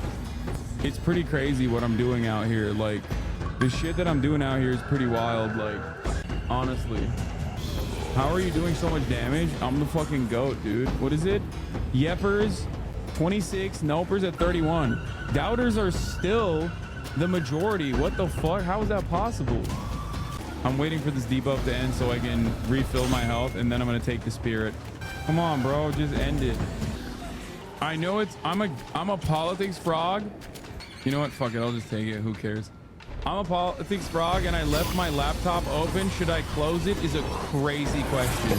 it's pretty crazy what I'm doing out here. Like, the shit that I'm doing out here is pretty wild. Like, honestly. How are you doing so much damage? I'm the fucking goat, dude. What is it? Yeppers 26, Nopers at 31. Doubters are still the majority. What the fuck? How is that possible? I'm waiting for this debuff to end so I can refill my health, and then I'm gonna take the spirit. Come on, bro, just end it. I know it's I'm a politics frog. You know what? Fuck it, I'll just take it. Who cares? I'm a politics frog, and I left my laptop open. Should I close it? Is a crazy question.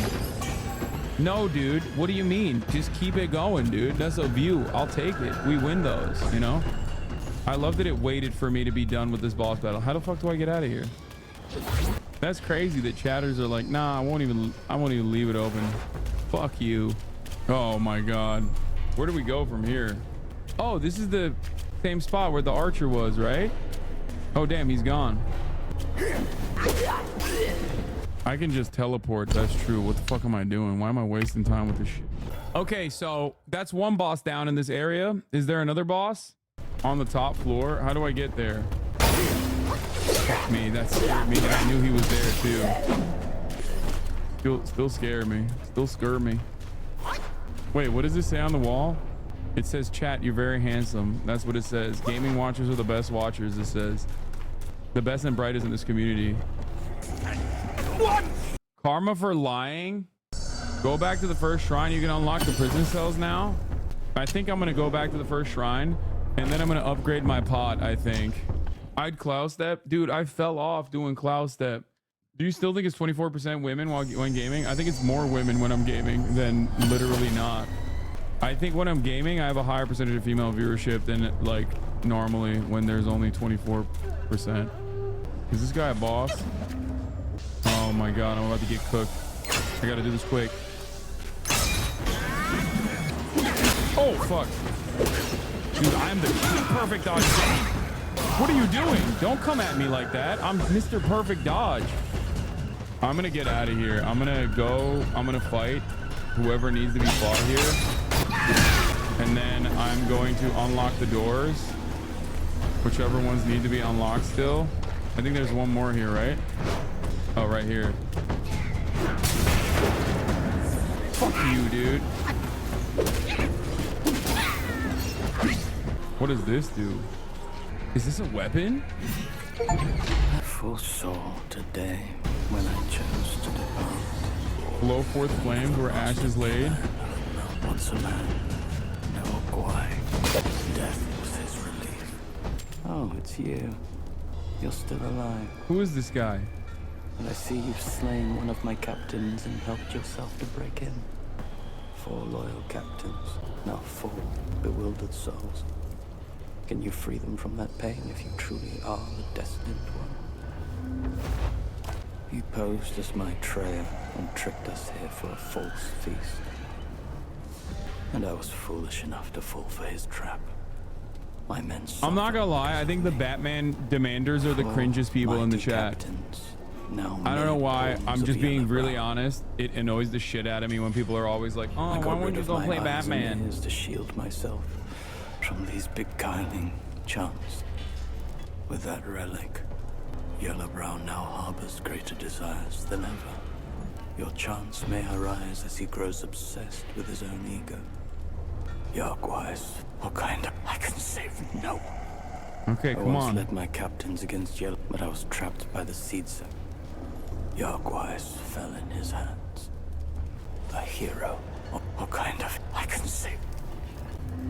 No, dude. What do you mean? Just keep it going, dude. That's a view. I'll take it. We win those, you know? I love that it waited for me to be done with this boss battle. How the fuck do I get out of here? That's crazy that chatters are like, nah, I won't even leave it open. Fuck you. Oh my god. Where do we go from here? Oh, this is the same spot where the archer was, right? Oh damn, he's gone. I can just teleport. That's true. What the fuck am I doing? Why am I wasting time with this shit? Okay, so that's one boss down in this area. Is there another boss on the top floor? How do I get there? Fuck me, that scared me. I knew he was there too. Still scared me. Still scared me. Wait, what does this say on the wall? It says, chat, you're very handsome. That's what it says. Gaming watchers are the best watchers, it says. The best and brightest in this community. What? Karma for lying? Go back to the first shrine. You can unlock the prison cells now. I think I'm going to go back to the first shrine, and then I'm going to upgrade my pot, I think. I'd cloud step. Dude, I fell off doing cloud step. Do you still think it's 24% women when gaming? I think it's more women when I'm gaming than literally not. I think when I'm gaming, I have a higher percentage of female viewership than like normally when there's only 24%. Is this guy a boss? Oh my god, I'm about to get cooked. I gotta do this quick. Oh fuck. Dude, I'm the perfect dodge. What are you doing? Don't come at me like that. I'm Mr. Perfect Dodge. I'm gonna get out of here. I'm gonna go. I'm gonna fight whoever needs to be fought here. And then I'm going to unlock the doors. Whichever ones need to be unlocked still. I think there's one more here, right? Oh, right here. Fuck you, dude. What does this do? Is this a weapon? I foresaw today when I chose to depart. Blow forth flames where ashes laid. Once a man, now a boy. Death was his relief. Oh, it's you. You're still alive. Who is this guy? And I see you've slain one of my captains and helped yourself to break in. 4 loyal captains, now 4 bewildered souls. Can you free them from that pain if you truly are the destined one? You posed as my traitor and tricked us here for a false feast. And I was foolish enough to fall for his trap. My men I'm not gonna lie, I think the Batman demanders are the cringiest people in the chat. I don't know why. I'm just being really honest. It annoys the shit out of me when people are always like, "Oh, why wouldn't you go play Batman?" To shield myself from these beguiling chants. With that relic, Yellow Brown now harbors greater desires than ever. Your chance may arise as he grows obsessed with his own ego. Yarkwise, what kind of... I can save no one. Okay, come I once on. led my captains against Yellow, but I was trapped by the seed sack. Yarkwise fell in his hands. A hero. What kind of... I can save...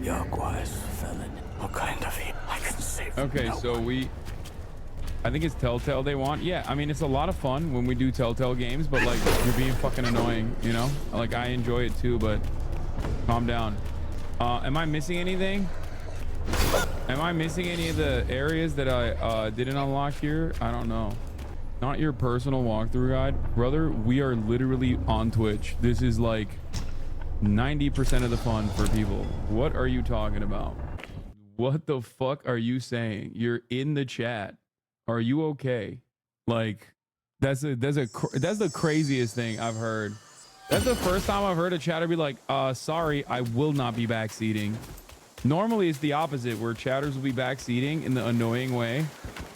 Yarkwise fell in... What kind of... I can save Okay, no so one. I think it's Telltale they want. Yeah, I mean, it's a lot of fun when we do Telltale games, but like, you're being fucking annoying, you know? Like, I enjoy it too, but calm down. Am I missing anything? Am I missing any of the areas that I didn't unlock here? I don't know. Not your personal walkthrough guide. Brother, we are literally on Twitch. This is like 90% of the fun for people. What are you talking about? What the fuck are you saying? You're in the chat. Are you okay? Like, that's the craziest thing I've heard. That's the first time I've heard a chatter be like, sorry, I will not be backseating. Normally it's the opposite, where chatters will be backseating in the annoying way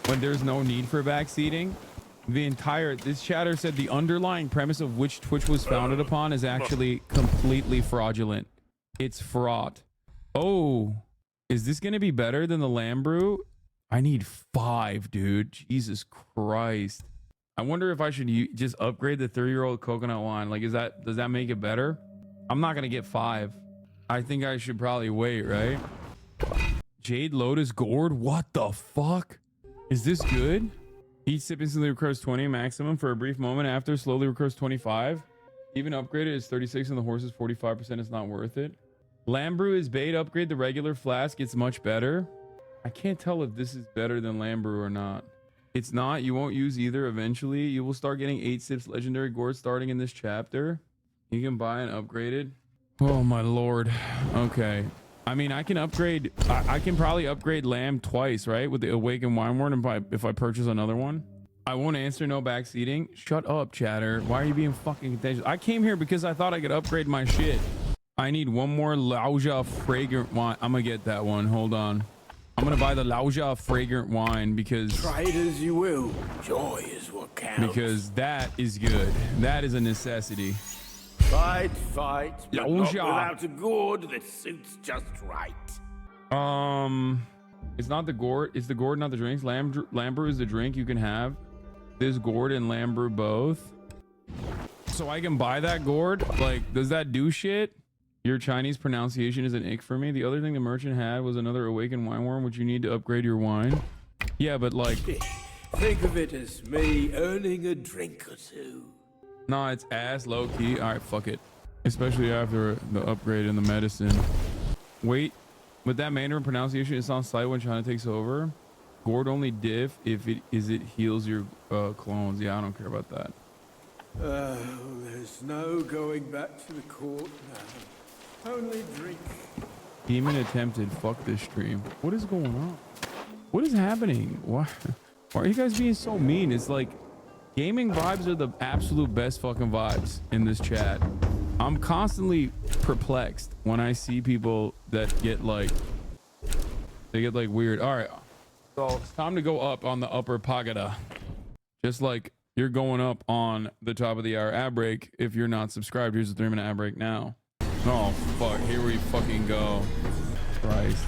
when there's no need for backseating. This chatter said the underlying premise of which Twitch was founded upon is actually completely fraudulent. It's fraud. Oh, is this going to be better than the lamb brew? I need 5, dude. Jesus Christ. I wonder if I should just upgrade the 30-year-old coconut wine. Like, does that make it better? I'm not going to get 5. I think I should probably wait, right? Jade Lotus Gourd? What the fuck? Is this good? Each sip instantly recurs 20 maximum for a brief moment. After, slowly recurs 25. Even upgraded is 36 and the horse is 45%. It's not worth it. Lamb brew is bait. Upgrade the regular flask. It's much better. I can't tell if this is better than lamb brew or not. It's not. You won't use either eventually. You will start getting 8 sips legendary gourd starting in this chapter. You can buy and upgrade it. Oh my lord. Okay. I mean, I can upgrade. I can probably upgrade lamb twice, right? With the awakened wine wort if I purchase another one. I won't answer no backseating. Shut up, chatter. Why are you being fucking contentious? I came here because I thought I could upgrade my shit. I need one more Lauja fragrant wine. I'm gonna get that one. Hold on. I'm gonna buy the Lauja fragrant wine because Try it as you will. Joy is what counts. Because that is good. That is a necessity. Fight, but not Lauja. without a gourd that suits just right. It's not the gourd. It's the gourd, not the drinks. Lamb brew is the drink you can have. This gourd and lamb brew both. So I can buy that gourd. Like, does that do shit? Your Chinese pronunciation is an ick for me. The other thing the merchant had was another awakened wine worm, which you need to upgrade your wine. Yeah, but like, Think of it as me earning a drink or two. nah, it's ass low key. All right, fuck it. Especially after the upgrade in the medicine. Wait, with that Mandarin pronunciation, it's on site when China takes over. Gourd only diff if it heals your clones. Yeah, I don't care about that. There's no going back to the court now. Only drink. Demon attempted. Fuck this stream. What is going on? What is happening? Why are you guys being so mean? It's like gaming vibes are the absolute best fucking vibes in this chat. I'm constantly perplexed when I see people that get like weird. All right, so it's time to go up on the upper pagoda, just like you're going up on the top of the hour ad break. If you're not subscribed, here's a 3-minute ad break now. Oh fuck, here we fucking go. Christ.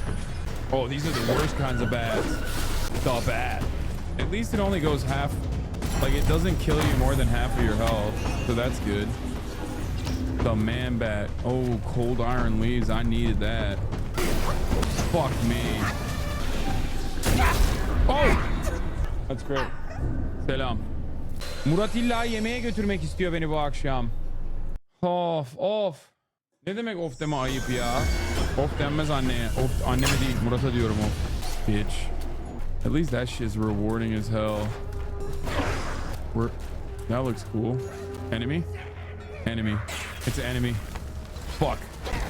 Oh, these are the worst kinds of bads. The bad. At least it only goes half, like it doesn't kill you more than half of your health, so that's good. The man bat. Oh, cold iron leaves. I needed that. Fuck me. Oh, that's great. Selam. Murat illa yemeğe götürmek istiyor beni bu akşam. Of. Ne demek of deme ayıp ya. Of denmez anneye. Of anneme değil, Murat'a diyorum of. Bitch. At least that shit's rewarding as hell. That looks cool. Enemy? Enemy. It's an enemy. Fuck.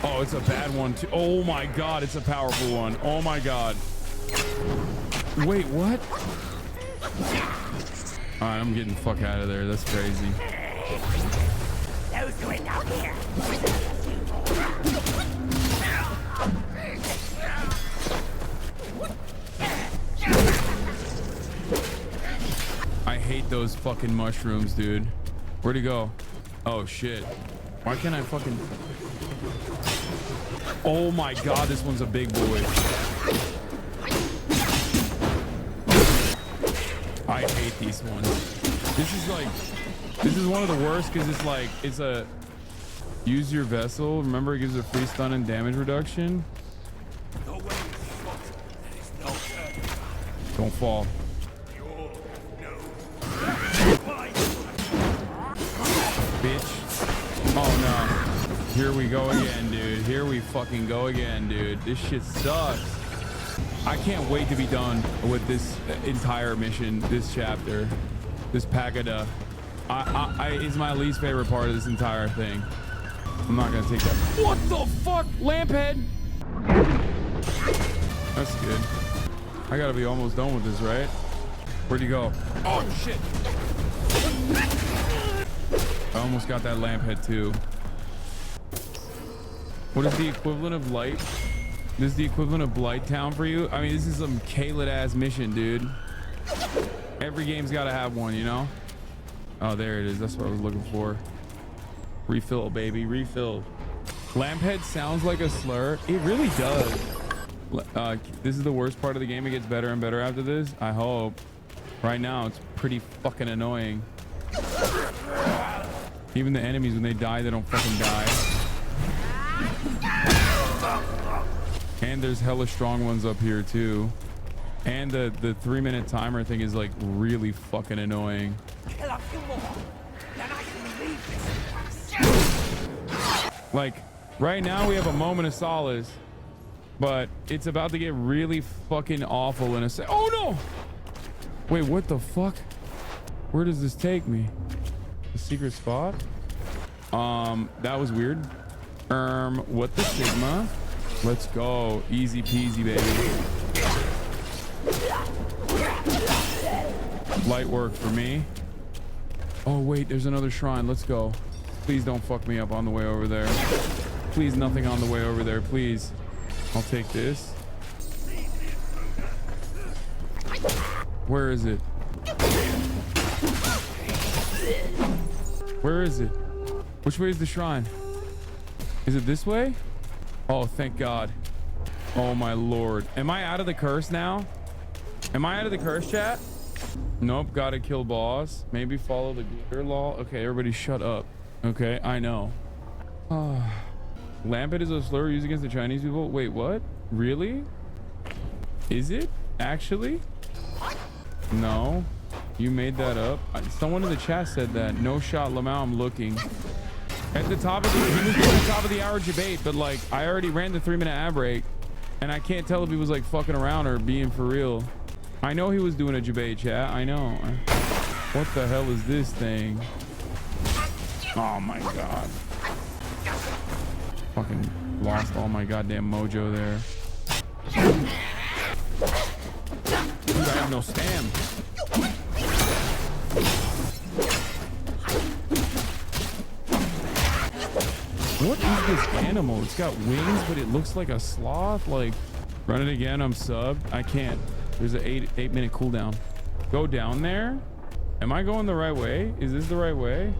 Oh, it's a bad one too. Oh my god, it's a powerful one. Oh my god. Wait, what? Alright, I'm getting the fuck out of there. That's crazy. Those going out here. I hate those fucking mushrooms, dude. Where'd he go? Oh shit. Why can't I fucking... Oh my god, this one's a big boy. I hate these ones. This is one of the worst because it's like, it's a use your vessel. Remember, it gives a free stun and damage reduction. Don't fall. Bitch. Oh no. Here we go again, dude. Here we fucking go again, dude. This shit sucks. I can't wait to be done with this entire mission, this chapter, this Pagada. It's my least favorite part of this entire thing. I'm not gonna take that. What the fuck? Lamphead? That's good. I gotta be almost done with this, right? Where'd you go? Oh shit. I almost got that lamphead too. What is the equivalent of light? This is the equivalent of Blight Town for you? I mean, this is some K-lit ass mission, dude. Every game's gotta have one, you know? Oh, there it is. That's what I was looking for. Refill, baby. Refill. Lamphead sounds like a slur. It really does. This is the worst part of the game. It gets better and better after this. I hope. Right now, it's pretty fucking annoying. Even the enemies, when they die, they don't fucking die. And there's hella strong ones up here too. And the 3-minute timer thing is like really fucking annoying. Kill a few more, then I can leave this. Like right now we have a moment of solace, but it's about to get really fucking awful in a sec. Oh no! Wait, what the fuck? Where does this take me? The secret spot? That was weird. What the Sigma? Let's go. Easy peasy, baby. Light work for me. Oh, wait, there's another shrine. Let's go. Please don't fuck me up on the way over there. Please, nothing on the way over there. Please. I'll take this. Where is it? Where is it? Which way is the shrine? Is it this way? Oh, thank God. Oh, my Lord. Am I out of the curse now? Am I out of the curse, chat? Nope. Gotta kill boss. Maybe follow the glitter law. Okay, everybody shut up. Okay, I know. Lampet is a slur used against the Chinese people. Wait, what? Really? Is it? actually? No, you made that up. Someone in the chat said that. No shot, Lamau. I'm looking. At the top of the, he was at the top of the hour debate, but like I already ran the 3-minute ad break, and I can't tell if he was like fucking around or being for real. I know he was doing a debate, chat. I know. What the hell is this thing? Oh my god. Fucking lost all my goddamn mojo there. Dude, I have no stam. What is this animal? It's got wings, but it looks like a sloth. Like, run it again. I'm subbed. I can't. There's an 8-minute cooldown. Go down there. Am I going the right way? Is this the right way?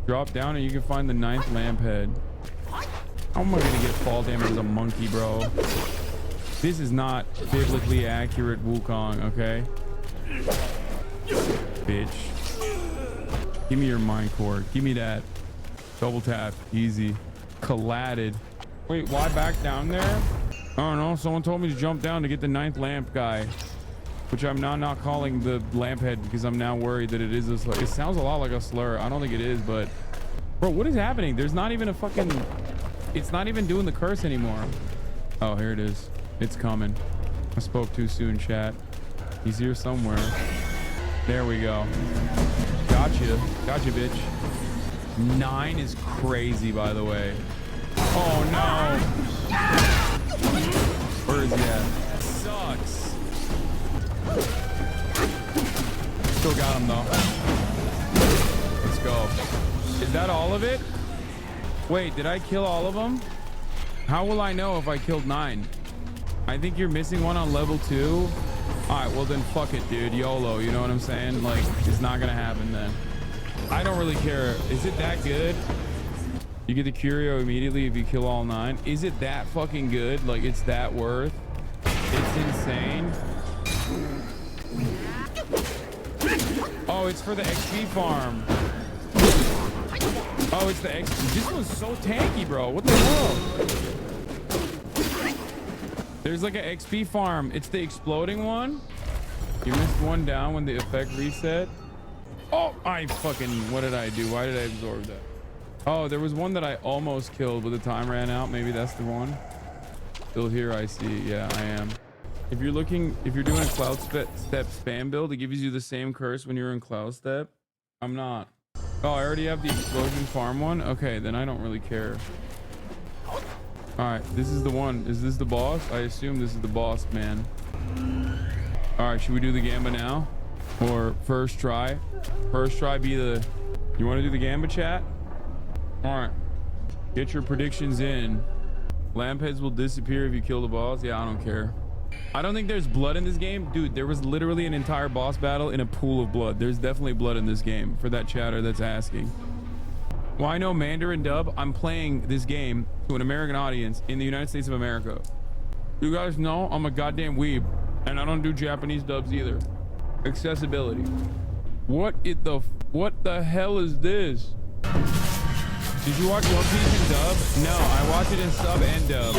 Drop down and you can find the 9th lamp head. How am I gonna get fall damage as a monkey, bro? This is not biblically accurate Wukong, okay? Bitch. Give me your mind core. Give me that. Double tap. Easy. Collided. Wait, why back down there? I don't know. Someone told me to jump down to get the 9th lamp guy. which I'm now not calling the lamphead because I'm now worried that it is a slur. It sounds a lot like a slur. I don't think it is, but bro, what is happening? There's not even a fucking, it's not even doing the curse anymore. Oh, here it is. It's coming. I spoke too soon, chat. He's here somewhere. There we go. Gotcha. Gotcha, bitch. 9 is crazy, by the way. Oh, no. Where is he at? Sucks. Still got him, though. Let's go. Is that all of it? Wait, did I kill all of them? How will I know if I killed 9? I think you're missing one on level 2. All right, well then fuck it, dude. YOLO, you know what I'm saying? Like, it's not gonna happen then. I don't really care. Is it that good? You get the curio immediately if you kill all 9. Is it that fucking good? Like, it's that worth? It's insane. Oh, it's for the XP farm. Oh, it's the XP. This one's so tanky, bro. What the hell? There's like an XP farm. It's the exploding one. You missed one down when the effect reset. Oh, I fucking, what did I do? Why did I absorb that? Oh, there was one that I almost killed, but the time ran out. Maybe that's the one. Still here, I see. Yeah, I am. If you're doing a Cloud Step spam build, it gives you the same curse when you're in Cloud Step. I'm not. Oh, I already have the explosion farm one. Okay, then I don't really care. All right, this is the one. Is this the boss? I assume this is the boss, man. All right, should we do the Gamba now? Or first try? First try be the... You want to do the Gamba, chat? All right. Get your predictions in. Lampheads will disappear if you kill the boss. Yeah, I don't care. I don't think there's blood in this game. Dude, there was literally an entire boss battle in a pool of blood. There's definitely blood in this game for that chatter that's asking. Well, I know Mandarin dub. I'm playing this game to an American audience in the United States of America. You guys know I'm a goddamn weeb, and I don't do Japanese dubs either. Accessibility. What the hell is this? Did you watch One Piece in dub? No, I watch it in sub and dub.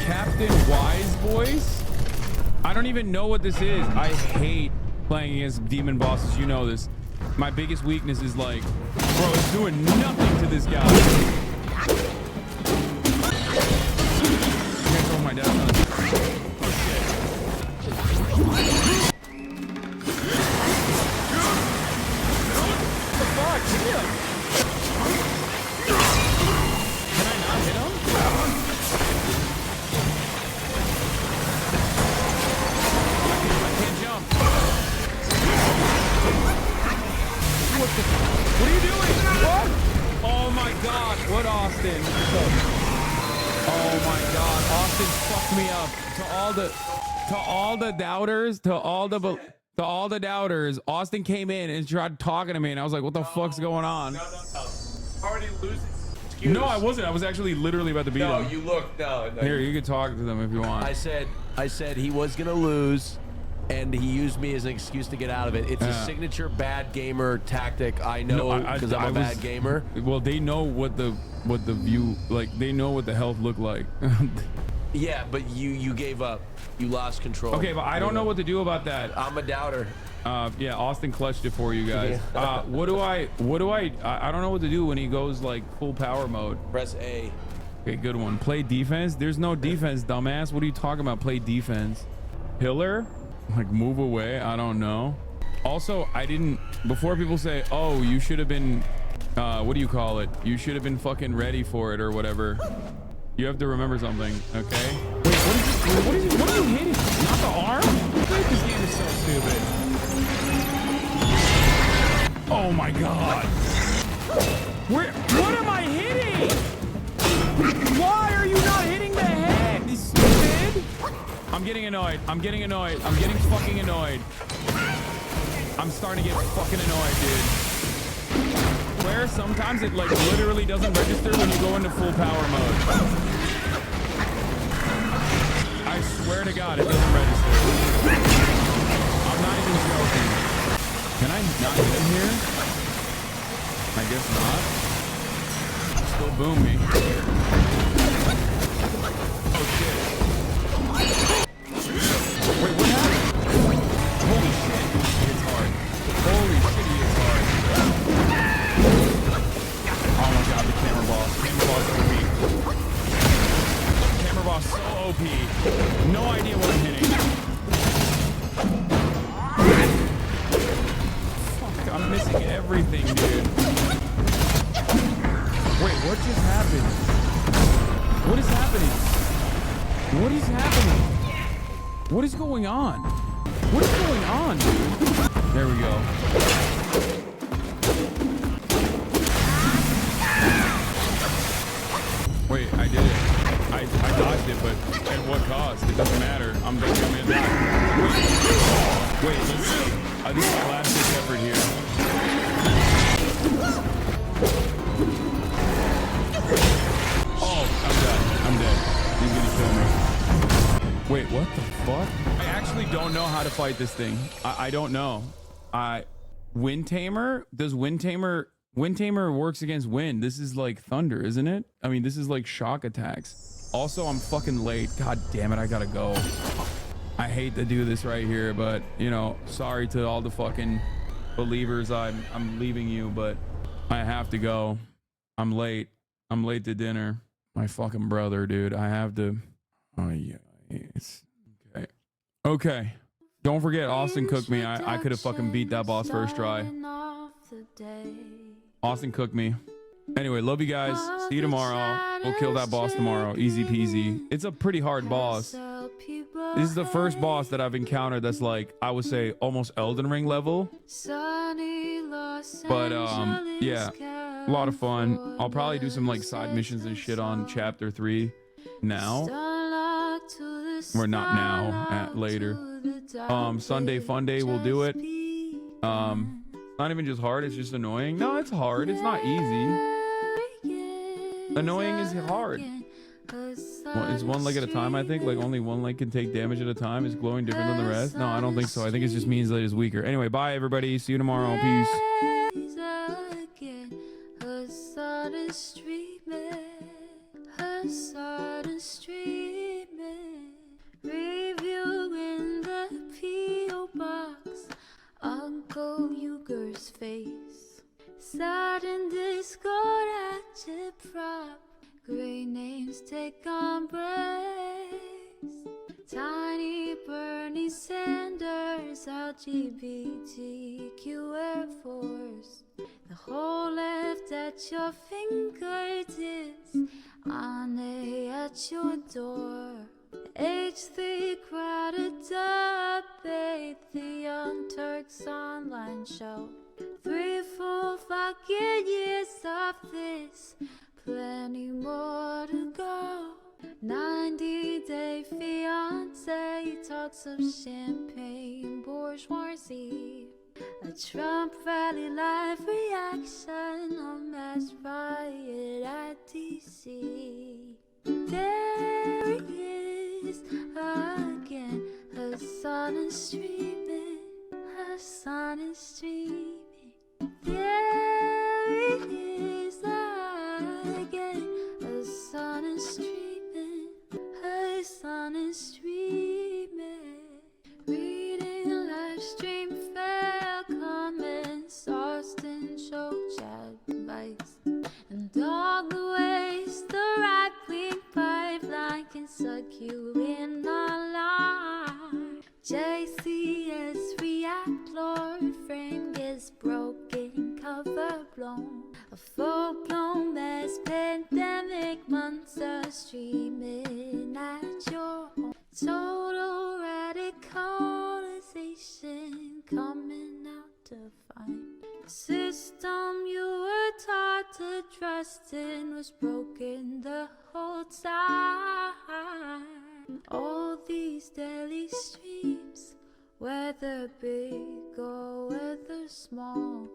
Captain Wise voice? I don't even know what this is. I hate playing against demon bosses. You know this. My biggest weakness is like, bro, it's doing nothing to this guy. I'm gonna throw my dad on. Oh shit. What the fuck? Damn. Can I not hit him? I can't jump. What are you doing? What? Oh my god. What, Austin? Oh my god. Austin fucked me up. To all the doubters, Austin came in and tried talking to me and I was like, what the fuck's going on? No. Already losing. Excuse. No, I wasn't. I was actually literally about to beat him. No, you look. No. Here, you can talk to them if you want. I said he was gonna lose, and he used me as an excuse to get out of it. It's a signature bad gamer tactic. I know because I'm a bad gamer. Well, they know what the view, like they know what the health looked like. Yeah, but you gave up. You lost control. Okay, but I don't know what to do about that. I'm a doubter. Yeah, Austin clutched it for you guys. What do I don't know what to do when he goes like full power mode. Press A. Okay, good one. Play defense. There's no defense, dumbass. What are you talking about? Play defense. Pillar? Like move away? I don't know. Also, before people say, oh, you should have been, what do you call it? You should have been fucking ready for it or whatever. You have to remember something, okay? Wait, what are you hitting? Not the arm? This game is so stupid. Oh my god. What am I hitting? Why are you not hitting the head? You stupid. I'm getting annoyed. I'm getting fucking annoyed. I'm starting to get fucking annoyed, dude. Where sometimes it like literally doesn't register when you go into full power mode. I swear to God, it doesn't register. I'm not even joking. Can I not get in here? I guess not. Still boom me. Oh shit. Wait, what happened? OP. No idea what I'm hitting. Fuck, I'm missing everything, dude. Wait, what just happened? What is happening? What is happening? What is going on? What is going on, dude? There we go. Wait, I did it. I dodged it, but at what cost? It doesn't matter. I'm gonna come in. Wait, let's see. This is my last ditch effort here. Oh, I'm done. I'm dead. He's gonna kill me. Wait, what the fuck? I actually don't know how to fight this thing. I don't know. Wind Tamer? Does Wind Tamer works against wind? This is like thunder, isn't it? I mean, this is like shock attacks. Also, I'm fucking late. God damn it, I gotta go. I hate to do this right here, but you know, sorry to all the fucking believers. I'm leaving you, but I have to go. I'm late. I'm late to dinner. My fucking brother, dude. I have to. Oh yeah. It's okay. Okay. Don't forget, Austin cooked me. I could have fucking beat that boss first try. Austin cooked me. Anyway, love you guys. See you tomorrow. We'll kill that boss tomorrow. Easy peasy. It's a pretty hard boss. This is the first boss that I've encountered that's like, I would say, almost Elden Ring level. But yeah, a lot of fun. I'll probably do some like side missions and shit on chapter 3 now. Or not now, later. Sunday fun day, we'll do it. Not even just hard, it's just annoying. No, it's hard. It's not easy. Annoying is hard. Well, it's one leg at a time, I think. Like only one leg can take damage at a time. Is glowing different than the rest? No, I don't think so. I think it just means that it's weaker. Anyway, bye everybody. See you tomorrow. Peace. Reviewing the P.O. box, Uncle Uger's face. Sudden discord at your prop, great names take on breaks. Tiny Bernie Sanders, LGBTQ Air Force. The whole left at your fingertips, Ane at your door. H3 crowded debate, the Young Turks online show. 3 full fucking years of this, plenty more to go. 90-day fiance, talks of champagne bourgeoisie. A Trump rally live reaction, a mass riot at DC. There he is again, Hasan is streaming, Hasan is streaming. There he is again, Hasan is streaming, Hasan is streaming. Reading live stream fair comments, Austin show chat advice, and all the ways the right-wing pipeline can suck you in online. JCS react, Lord frame gets broken, cover blown. A full-blown mass pandemic, monster streaming at your home. Total radicalization coming out to find. The system you were taught to trust in was broken the whole time. All these daily streams, whether big or whether small,